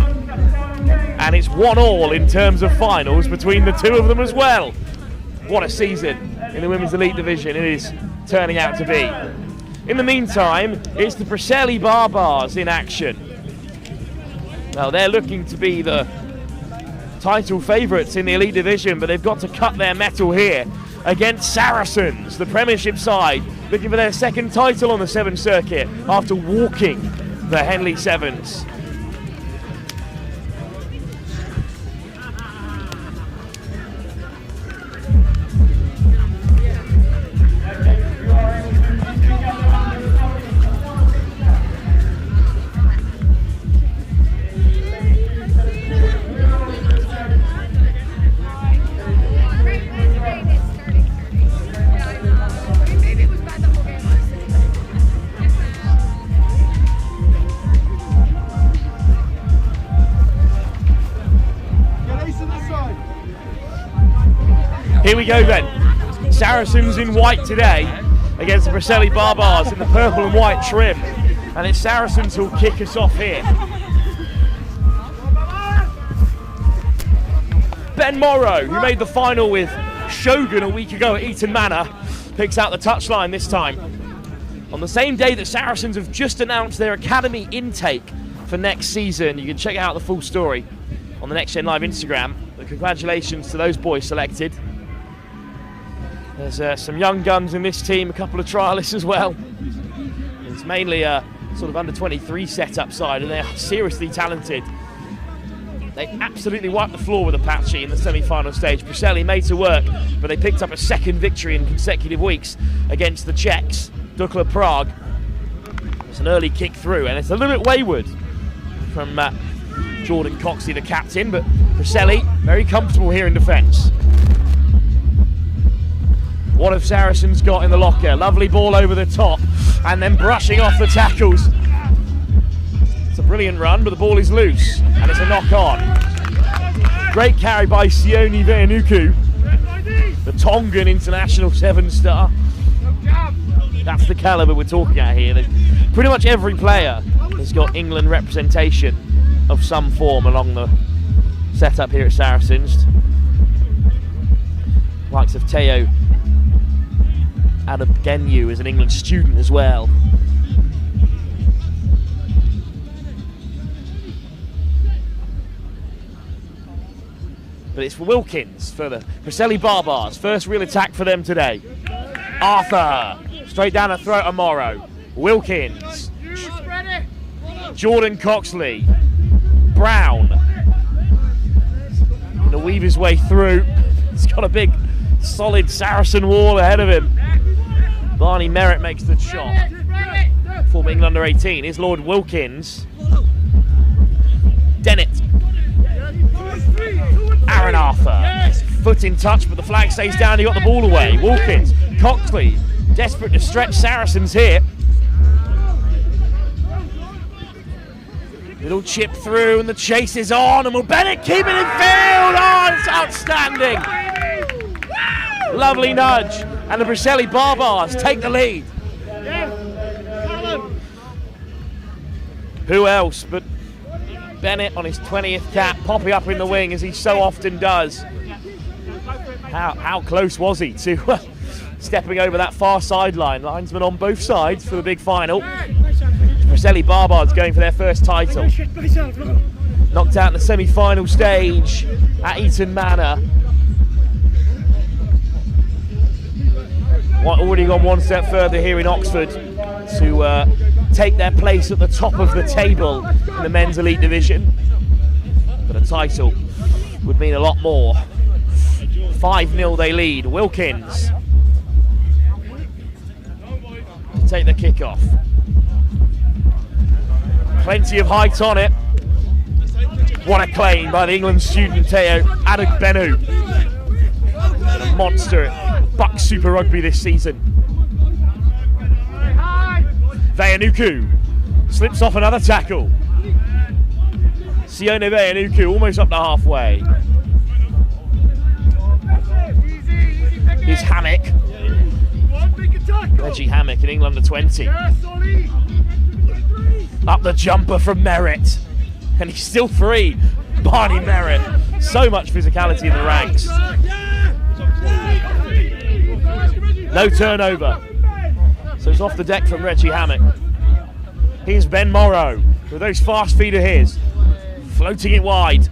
and it's 1-1 in terms of finals between the two of them as well. What a season in the women's elite division it is turning out to be. In the meantime, it's the Preseli Barbars in action. Now they're looking to be the title favourites in the elite division, but they've got to cut their mettle here against Saracens, the Premiership side, looking for their second title on the Sevens circuit after walking the Henley Sevens. Here we go then. Saracens in white today against the Preseli Barbars in the purple and white trim. And it's Saracens who'll kick us off here. Ben Morrow, who made the final with Shogun a week ago at Eton Manor, picks out the touchline this time. On the same day that Saracens have just announced their academy intake for next season. You can check out the full story on the Next Gen Live Instagram. But congratulations to those boys selected. There's some young guns in this team, a couple of trialists as well. It's mainly a sort of under-23 setup side, and they are seriously talented. They absolutely wiped the floor with Apache in the semi-final stage. Preseli made to work, but they picked up a second victory in consecutive weeks against the Czechs, Dukla Prague. It's an early kick through, and it's a little bit wayward from Jordan Coxley, the captain, but Preseli very comfortable here in defence. What have Saracens got in the locker? Lovely ball over the top and then brushing off the tackles. It's a brilliant run, but the ball is loose and it's a knock on. Great carry by Sione Veanuku, the Tongan international 7-star. That's the calibre we're talking at here. Pretty much every player has got England representation of some form along the setup here at Saracens. Likes of Teo Adebgenyu is an England student as well. But it's for Wilkins for the Preseli Barbars. First real attack for them today. Arthur, straight down the throat of Morrow. Wilkins. Jordan Coxley. Brown. Going to weave his way through. He's got a big, solid Saracen wall ahead of him. Barney Merritt makes the shot. Former England under 18. Here's Lord Wilkins. Dennett. Aaron Arthur. Foot in touch, but the flag stays down. He got the ball away. Wilkins. Coxley. Desperate to stretch Saracens here. Little chip through and the chase is on, and will Bennett keep it in field? Oh, it's outstanding. Lovely nudge, and the Preseli Barbars take the lead. Who else but Bennett on his 20th cap, popping up in the wing as he so often does. How close was he to stepping over that far sideline? Linesman on both sides for the big final. Preseli Barbars going for their first title. Knocked out in the semi-final stage at Eton Manor. Already gone one step further here in Oxford to take their place at the top of the table in the men's elite division. But a title would mean a lot more. 5-0 they lead. Wilkins to take the kick-off. Plenty of height on it. What a claim by the England student Teo Adebgenyu. A monster at Buck Super Rugby this season. Veanuku slips off another tackle. Sione Veanuku almost up to halfway. Here's Hammock. Reggie Hammock in England under 20. Up the jumper from Merritt. And he's still free. Barney Merritt. So much physicality in the ranks. No turnover. So it's off the deck from Reggie Hammock. Here's Ben Morrow with those fast feet of his. Floating it wide.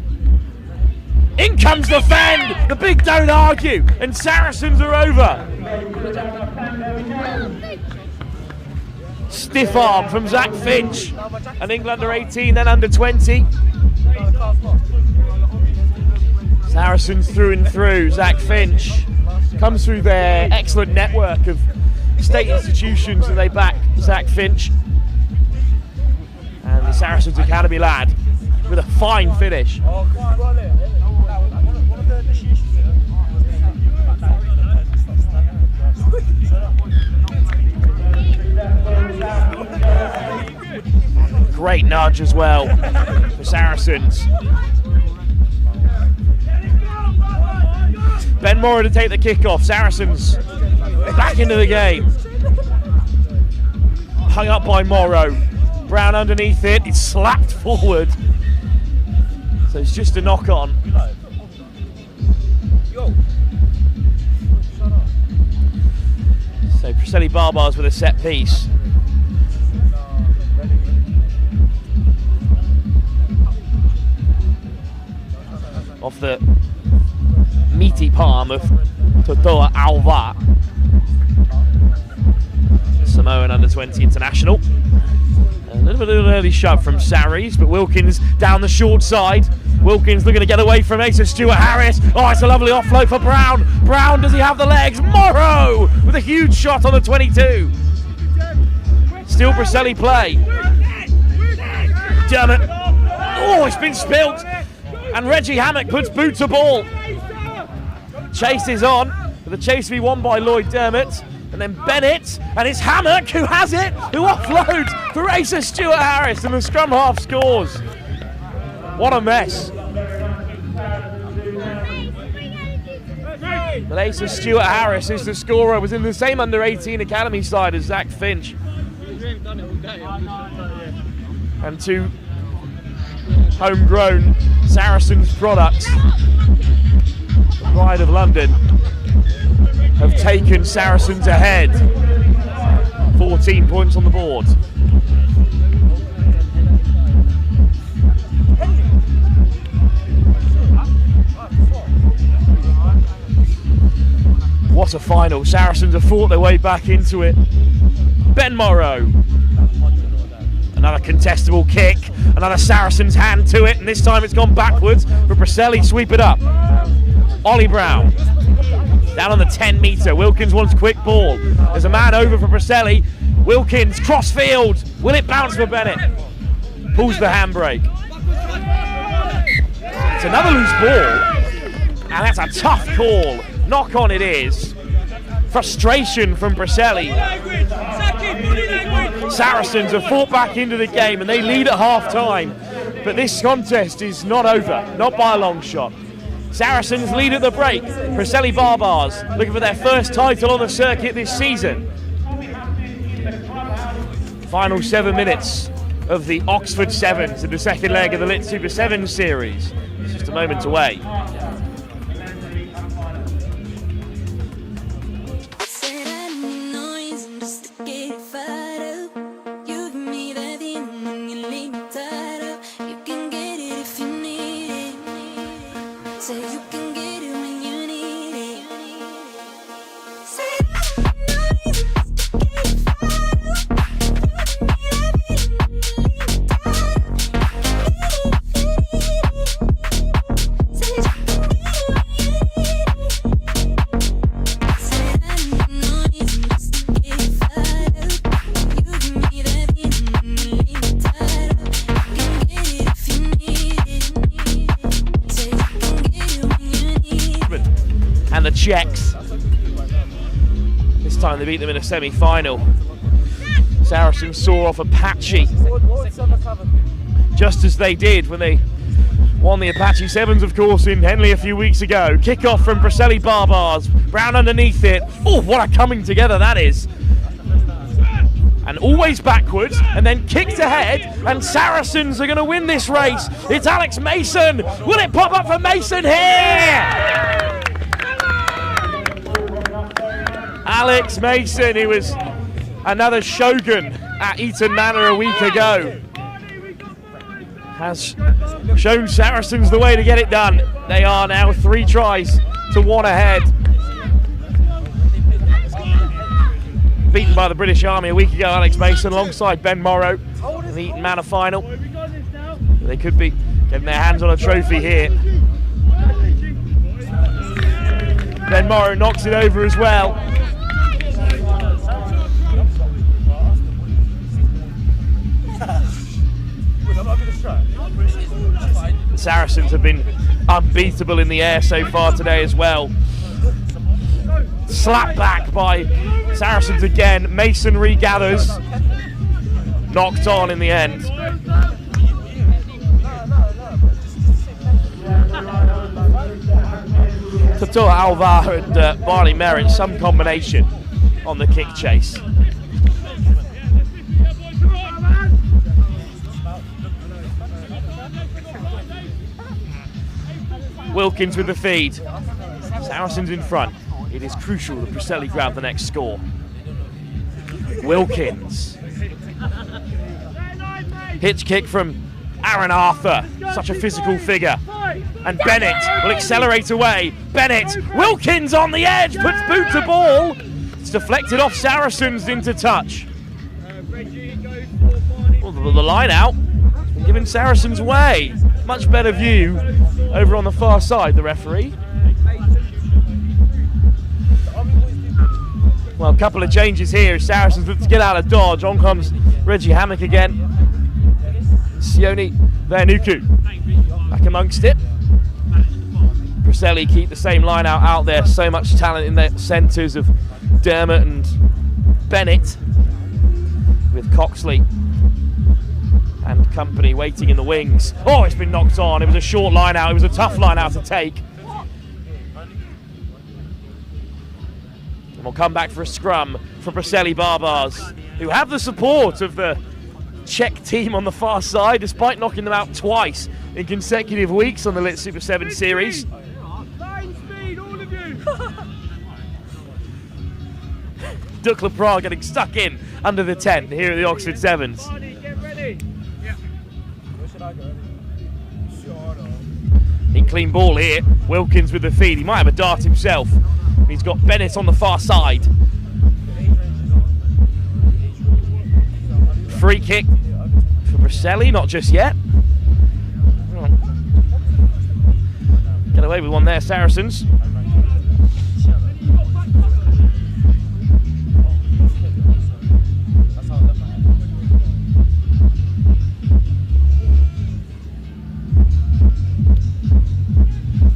In comes the Fend! The big don't argue. And Saracens are over. Stiff arm from Zach Finch. And England under 18, then under 20. Saracens through and through. Zach Finch comes through their excellent network of state institutions and they back Zach Finch. And the Saracens Academy lad with a fine finish. Great nudge as well for Saracens. Ben Morrow to take the kick-off. Saracens back into the game. Hung up by Morrow. Brown underneath it. It's slapped forward. So it's just a knock-on. So Preseli Barbars with a set piece. Off the meaty palm of Totoa Alva, Samoan under 20 international. A little bit of an early shove from Saris, but Wilkins down the short side. Wilkins looking to get away from Asa Stewart Harris. Oh, it's a lovely offload for Brown. Brown, does he have the legs? Morrow with a huge shot on the 22. Still Preseli play. Damn it. Oh, it's been spilt. And Reggie Hammock puts boot to ball. Chase is on, but the chase will be won by Lloyd Dermott. And then Bennett, and it's Hammock who has it, who offloads for Asa Stewart Harris, and the scrum half scores. What a mess. But Asa Stewart Harris is the scorer, was in the same under-18 academy side as Zach Finch. And two homegrown Saracens products, the Pride of London, have taken Saracens ahead. 14 points on the board. What a final. Saracens have fought their way back into it. Ben Morrow. Another contestable kick. Another Saracens hand to it, and this time it's gone backwards. But Preseli sweep it up. Ollie Brown. Down on the 10 metre. Wilkins wants quick ball. There's a man over for Preseli. Wilkins, cross field. Will it bounce for Bennett? Pulls the handbrake. It's another loose ball. And that's a tough call. Knock on it is. Frustration from Preseli. Saracens have fought back into the game and they lead at half time. But this contest is not over. Not by a long shot. Saracens lead at the break. Preseli Barbars looking for their first title on the circuit this season. Final 7 minutes of the Oxford Sevens in the second leg of the Lit Super 7 series. It's just a moment away. Czechs. This time they beat them in a semi-final. Saracens saw off Apache, just as they did when they won the Apache Sevens, of course, in Henley a few weeks ago. Kick-off from Preseli Barbars. Brown underneath it. Oh, what a coming together that is. And always backwards, and then kicked ahead, and Saracens are going to win this race. It's Alex Mason. Will it pop up for Mason here? Alex Mason, he was another Shogun at Eton Manor a week ago, has shown Saracens the way to get it done. They are now 3 tries to 1 ahead. Beaten by the British Army a week ago, Alex Mason alongside Ben Morrow in the Eton Manor final. They could be getting their hands on a trophy here. Ben Morrow knocks it over as well. The Saracens have been unbeatable in the air so far today as well. Slapped back by Saracens again. Mason regathers. Knocked on in the end. Toto Alvar and Barney Merritt, some combination on the kick chase. Wilkins with the feed. Saracens in front. It is crucial that Preseli grab the next score. Wilkins. Hitch kick from Aaron Arthur. Such a physical figure. And Bennett will accelerate away. Bennett. Wilkins on the edge. Puts boot to ball. It's deflected off Saracens into touch. Well, the line out. Giving Saracens way. Much better view over on the far side, the referee. Well, a couple of changes here. Saracens look to get out of dodge. On comes Reggie Hammock again. Sione There, Nuku. Back amongst it. Preseli keep the same line out there. So much talent in the centres of Dermot and Bennett, with Coxley and company waiting in the wings. Oh, it's been knocked on. It was a short line out. It was a tough line out to take. And we'll come back for a scrum for Preseli Barbars, who have the support of the Czech team on the far side, despite knocking them out twice in consecutive weeks on the Lit Super 7 series. Line speed, all of you! Dukla Prague getting stuck in under the tent here at the Oxford Sevens. Get ready! In clean ball here, Wilkins with the feed. He might have a dart himself. He's got Bennett on the far side. Free kick for Preseli, not just yet. Get away with one there, Saracens.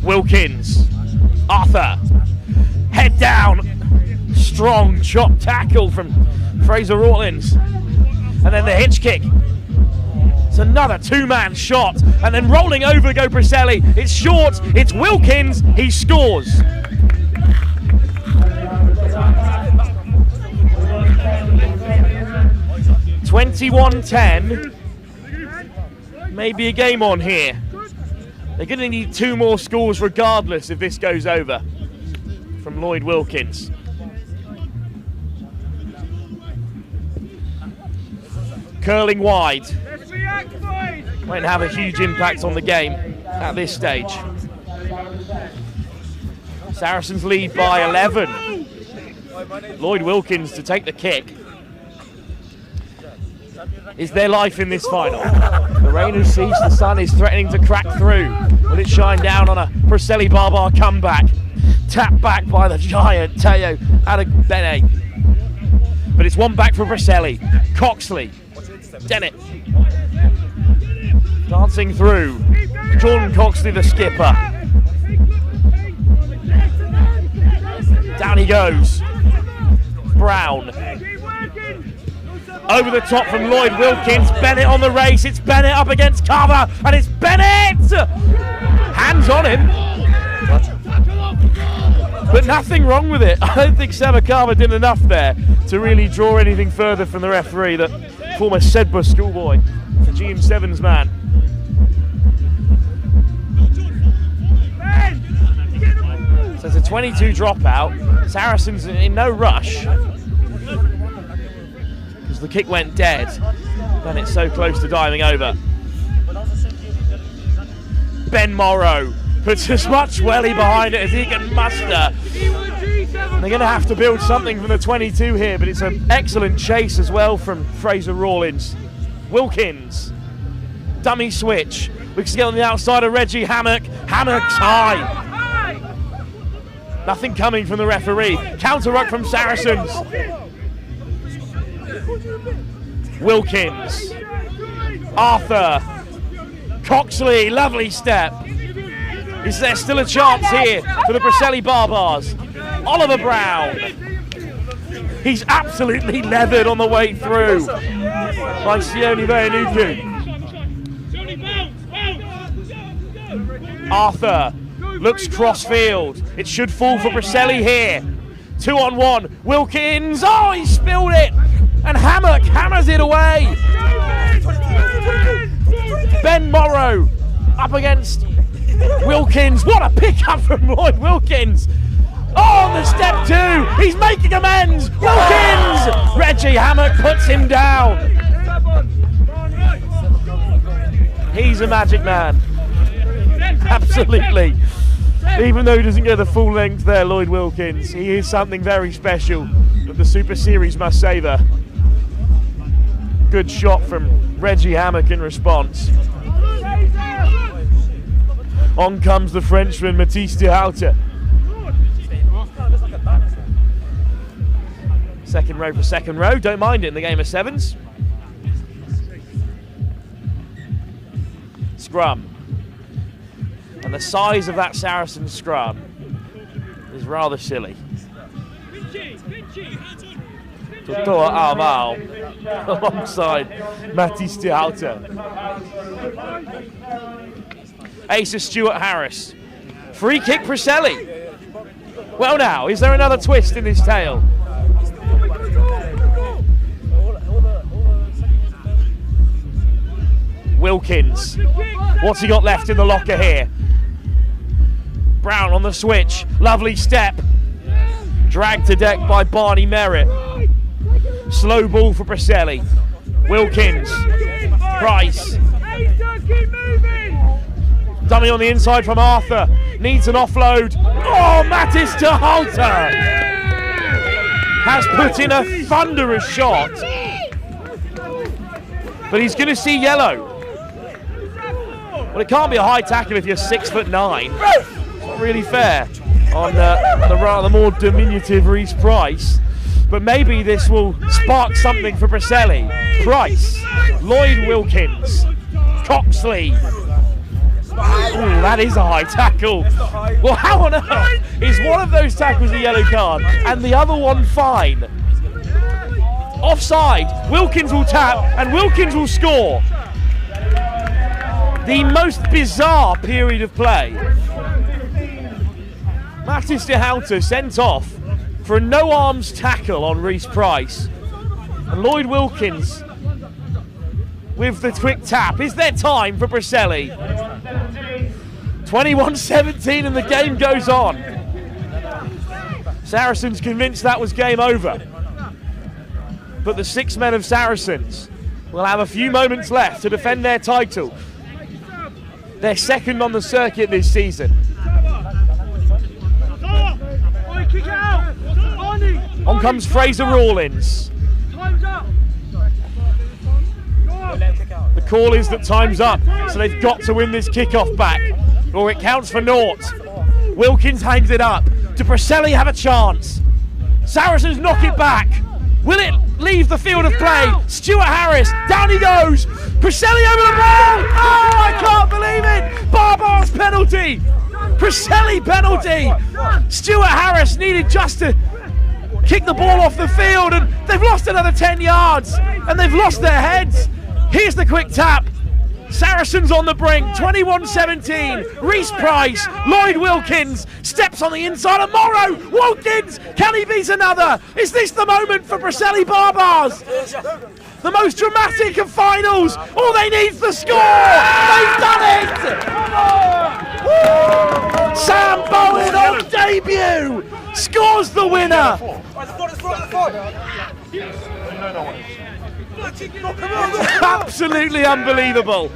Wilkins, Arthur, head down, strong chop tackle from Fraser Rawlins, and then the hitch kick. It's another two-man shot, and then rolling over go Preseli. It's short, it's Wilkins, he scores. (21-10). Maybe a game on here. They're going to need two more scores regardless if this goes over from Lloyd Wilkins. Curling wide. Won't have a huge impact on the game at this stage. Saracens lead by 11. Lloyd Wilkins to take the kick. Is there life in this final? The rain has ceased, the sun is threatening to crack through. Will it shine down on a Preseli Barbar comeback? Tapped back by the giant Teo Adegbene. But it's one back for Preseli. Coxley, Dennett, dancing through. Jordan Coxley, the skipper. Down he goes. Brown. Over the top from Lloyd Wilkins. Bennett on the race. It's Bennett up against cover, and it's Bennett! Hands on him. But nothing wrong with it. I don't think Savakava did enough there to really draw anything further from the referee, the former Sedba schoolboy, the GM7's man. So it's a 22 dropout. Saracens in no rush, because the kick went dead. Bennett's so close to diving over. Ben Morrow puts as much welly behind it as he can muster. And they're going to have to build something from the 22 here, but it's an excellent chase as well from Fraser Rawlins. Wilkins, dummy switch. We can get on the outside of Reggie Hammock. Hammock's high. Nothing coming from the referee. Counter ruck from Saracens. Wilkins, Arthur, Coxley, lovely step. Is there still a chance here for the Preseli Barbars? Oliver Brown. He's absolutely leathered on the way through by Sione Veanuku. Arthur looks cross-field. It should fall for Preseli here. 2-on-1. Wilkins. Oh, he spilled it. And Hammock hammers it away. Ben Morrow up against Wilkins. What a pickup from Lloyd Wilkins. Oh, on the step two. He's making amends. Wilkins. Reggie Hammock puts him down. He's a magic man. Absolutely. Even though he doesn't go the full length there, Lloyd Wilkins, he is something very special that the Super Series must savour. Good shot from Reggie Hammock in response. On comes the Frenchman, Mathis de Houten. Second row for second row, don't mind it in the game of sevens. scrum. And the size of that Saracen scrum is rather silly. Totoa Amal alongside Mattis de Houten. Ace of Stuart Harris. Free kick Preseli. Well now, is there another twist in this tale? Wilkins. What's he got left in the locker here? Brown on the switch. Lovely step. Dragged to deck by Barney Merritt. Slow ball for Preseli. Wilkins. Price. Dummy on the inside from Arthur. Needs an offload. Oh, Mattis de Houten has put in a thunderous shot. But he's going to see yellow. Well, it can't be a high tackle if you're 6'9". It's not really fair on the rather more diminutive Reece Price. But maybe this will spark something for Preseli. Price, Lloyd Wilkins, Coxley. Ooh, that is a high tackle. Well, how on earth is one of those tackles a yellow card and the other one fine? Offside. Wilkins will tap and Wilkins will score. The most bizarre period of play. Mattis de Houten sent off for a no-arms tackle on Reece Price. And Lloyd Wilkins with the quick tap. Is there time for Preseli? 21-17 and the game goes on. Saracens convinced that was game over. But the 6 men of Saracens will have a few moments left to defend their title. They're second on the circuit this season. On comes Fraser Rawlins. The call is that time's up, so they've got to win this kickoff back, or it counts for naught. Wilkins hangs it up. Do Preseli have a chance? Saracens knock it back. Will it leave the field of play? Stuart Harris, down he goes. Preseli over the ball. Oh, I can't believe it. Barbar's penalty. Preseli penalty. Stuart Harris needed just to kick the ball off the field, and they've lost another 10 yards, and they've lost their heads. Here's the quick tap. Saracens on the brink, 21-17. Reece Price, Lloyd Wilkins, steps on the inside of Morrow. Wilkins, can he beat another? Is this the moment for Preseli Barbars? The most dramatic of finals. All they need is the score. They've done it. Woo! Sam Bowen on debut scores the winner. Absolutely unbelievable.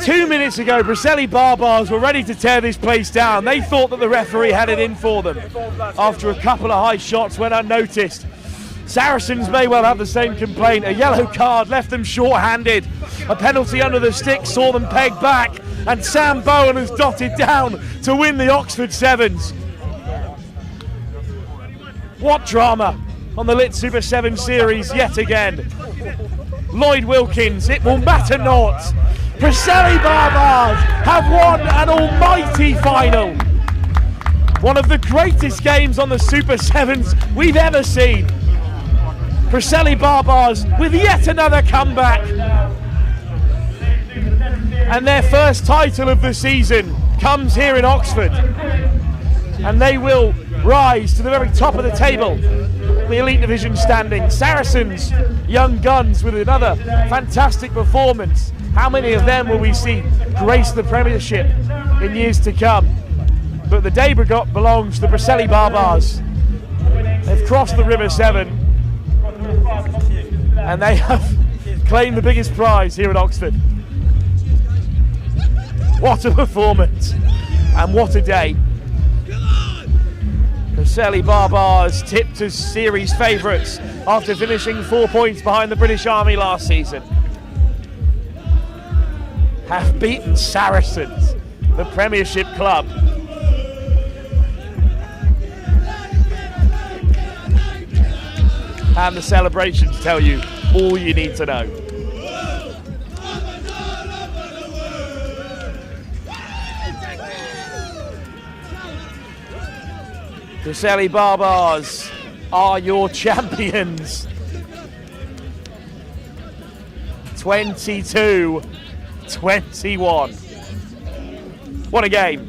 2 minutes ago, Preseli Barbars were ready to tear this place down. They thought that the referee had it in for them after a couple of high shots went unnoticed. Saracens may well have the same complaint. A yellow card left them short-handed. A penalty under the stick saw them peg back, and Sam Bowen has dotted down to win the Oxford Sevens. What drama on the Lit Super 7 series yet again. Lloyd Wilkins, it will matter not. Preseli Barbars have won an almighty final. One of the greatest games on the Super 7s we've ever seen. Preseli Barbars with yet another comeback. And their first title of the season comes here in Oxford. And they will rise to the very top of the table, the Elite Division standing. Saracens, young guns with another fantastic performance. How many of them will we see grace the Premiership in years to come? But the day belongs to the Preseli Barbars. They've crossed the River Severn and they have claimed the biggest prize here at Oxford. What a performance and what a day. Preseli Barbars tipped as series favourites after finishing 4 points behind the British Army last season. Have beaten Saracens, the Premiership club. And the celebrations tell you all you need to know. Preseli Barbars are your champions. 22-21. What a game.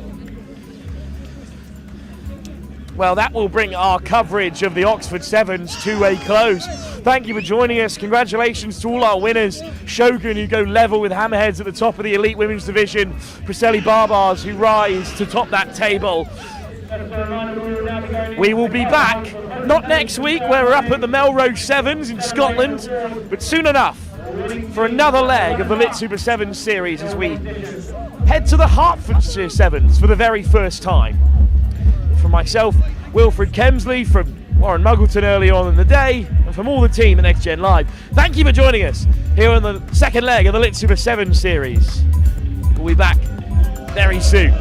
Well, that will bring our coverage of the Oxford Sevens to a close. Thank you for joining us. Congratulations to all our winners. Shogun, who go level with Hammerheads at the top of the elite women's division. Preseli Barbars, who rise to top that table. We will be back, not next week where we're up at the Melrose Sevens in Scotland, but soon enough for another leg of the Lit Super Sevens series as we head to the Hertfordshire Sevens for the very first time. From myself, Wilfred Kemsley, from Warren Muggleton early on in the day, and from all the team at Next Gen Live, thank you for joining us here on the second leg of the Lit Super Sevens series. We'll be back very soon.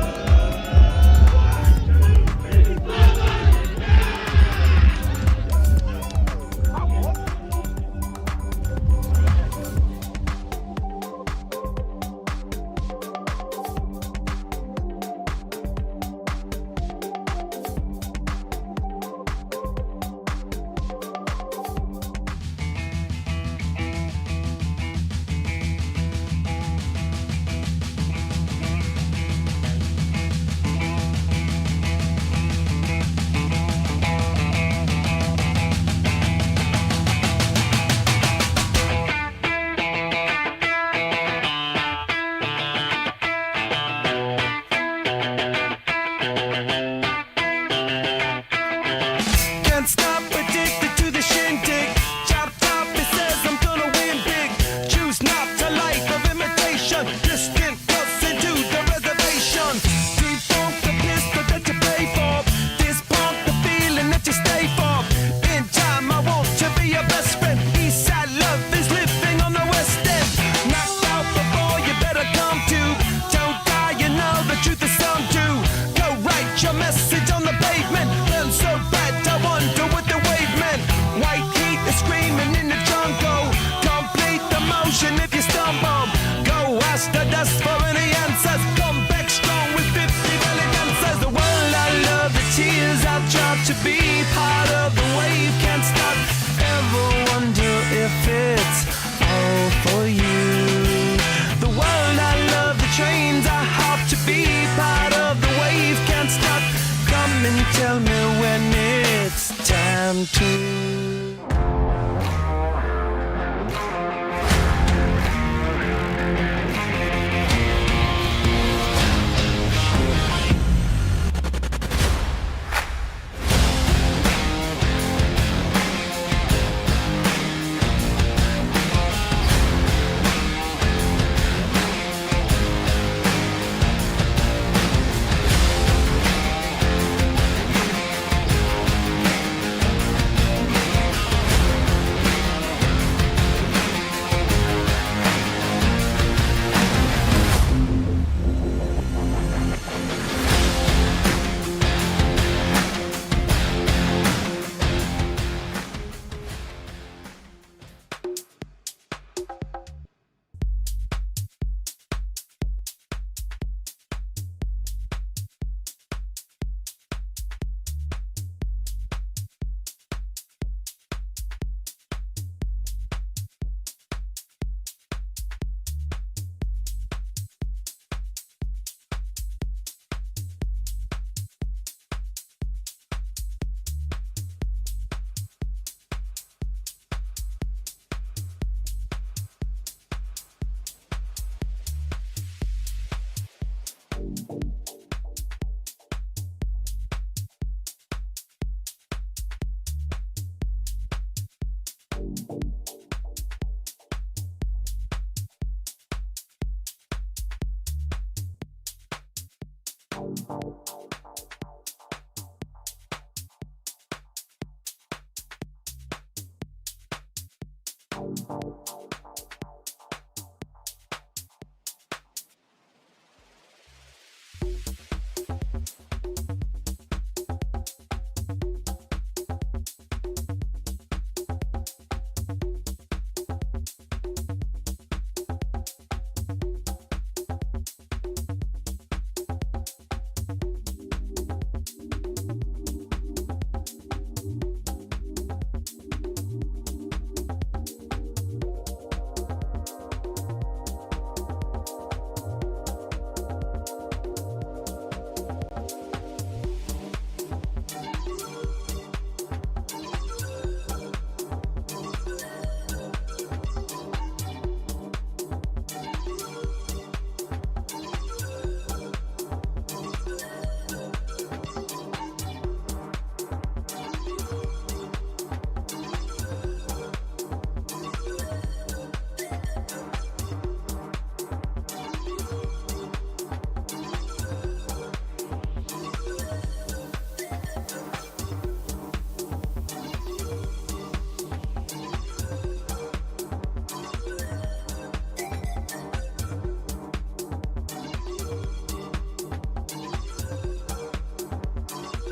To be part of the wave, can't stop, ever wonder if it's all for you. The world I love, the trains I hop, to be part of the wave, can't stop. Come and tell me when it's time to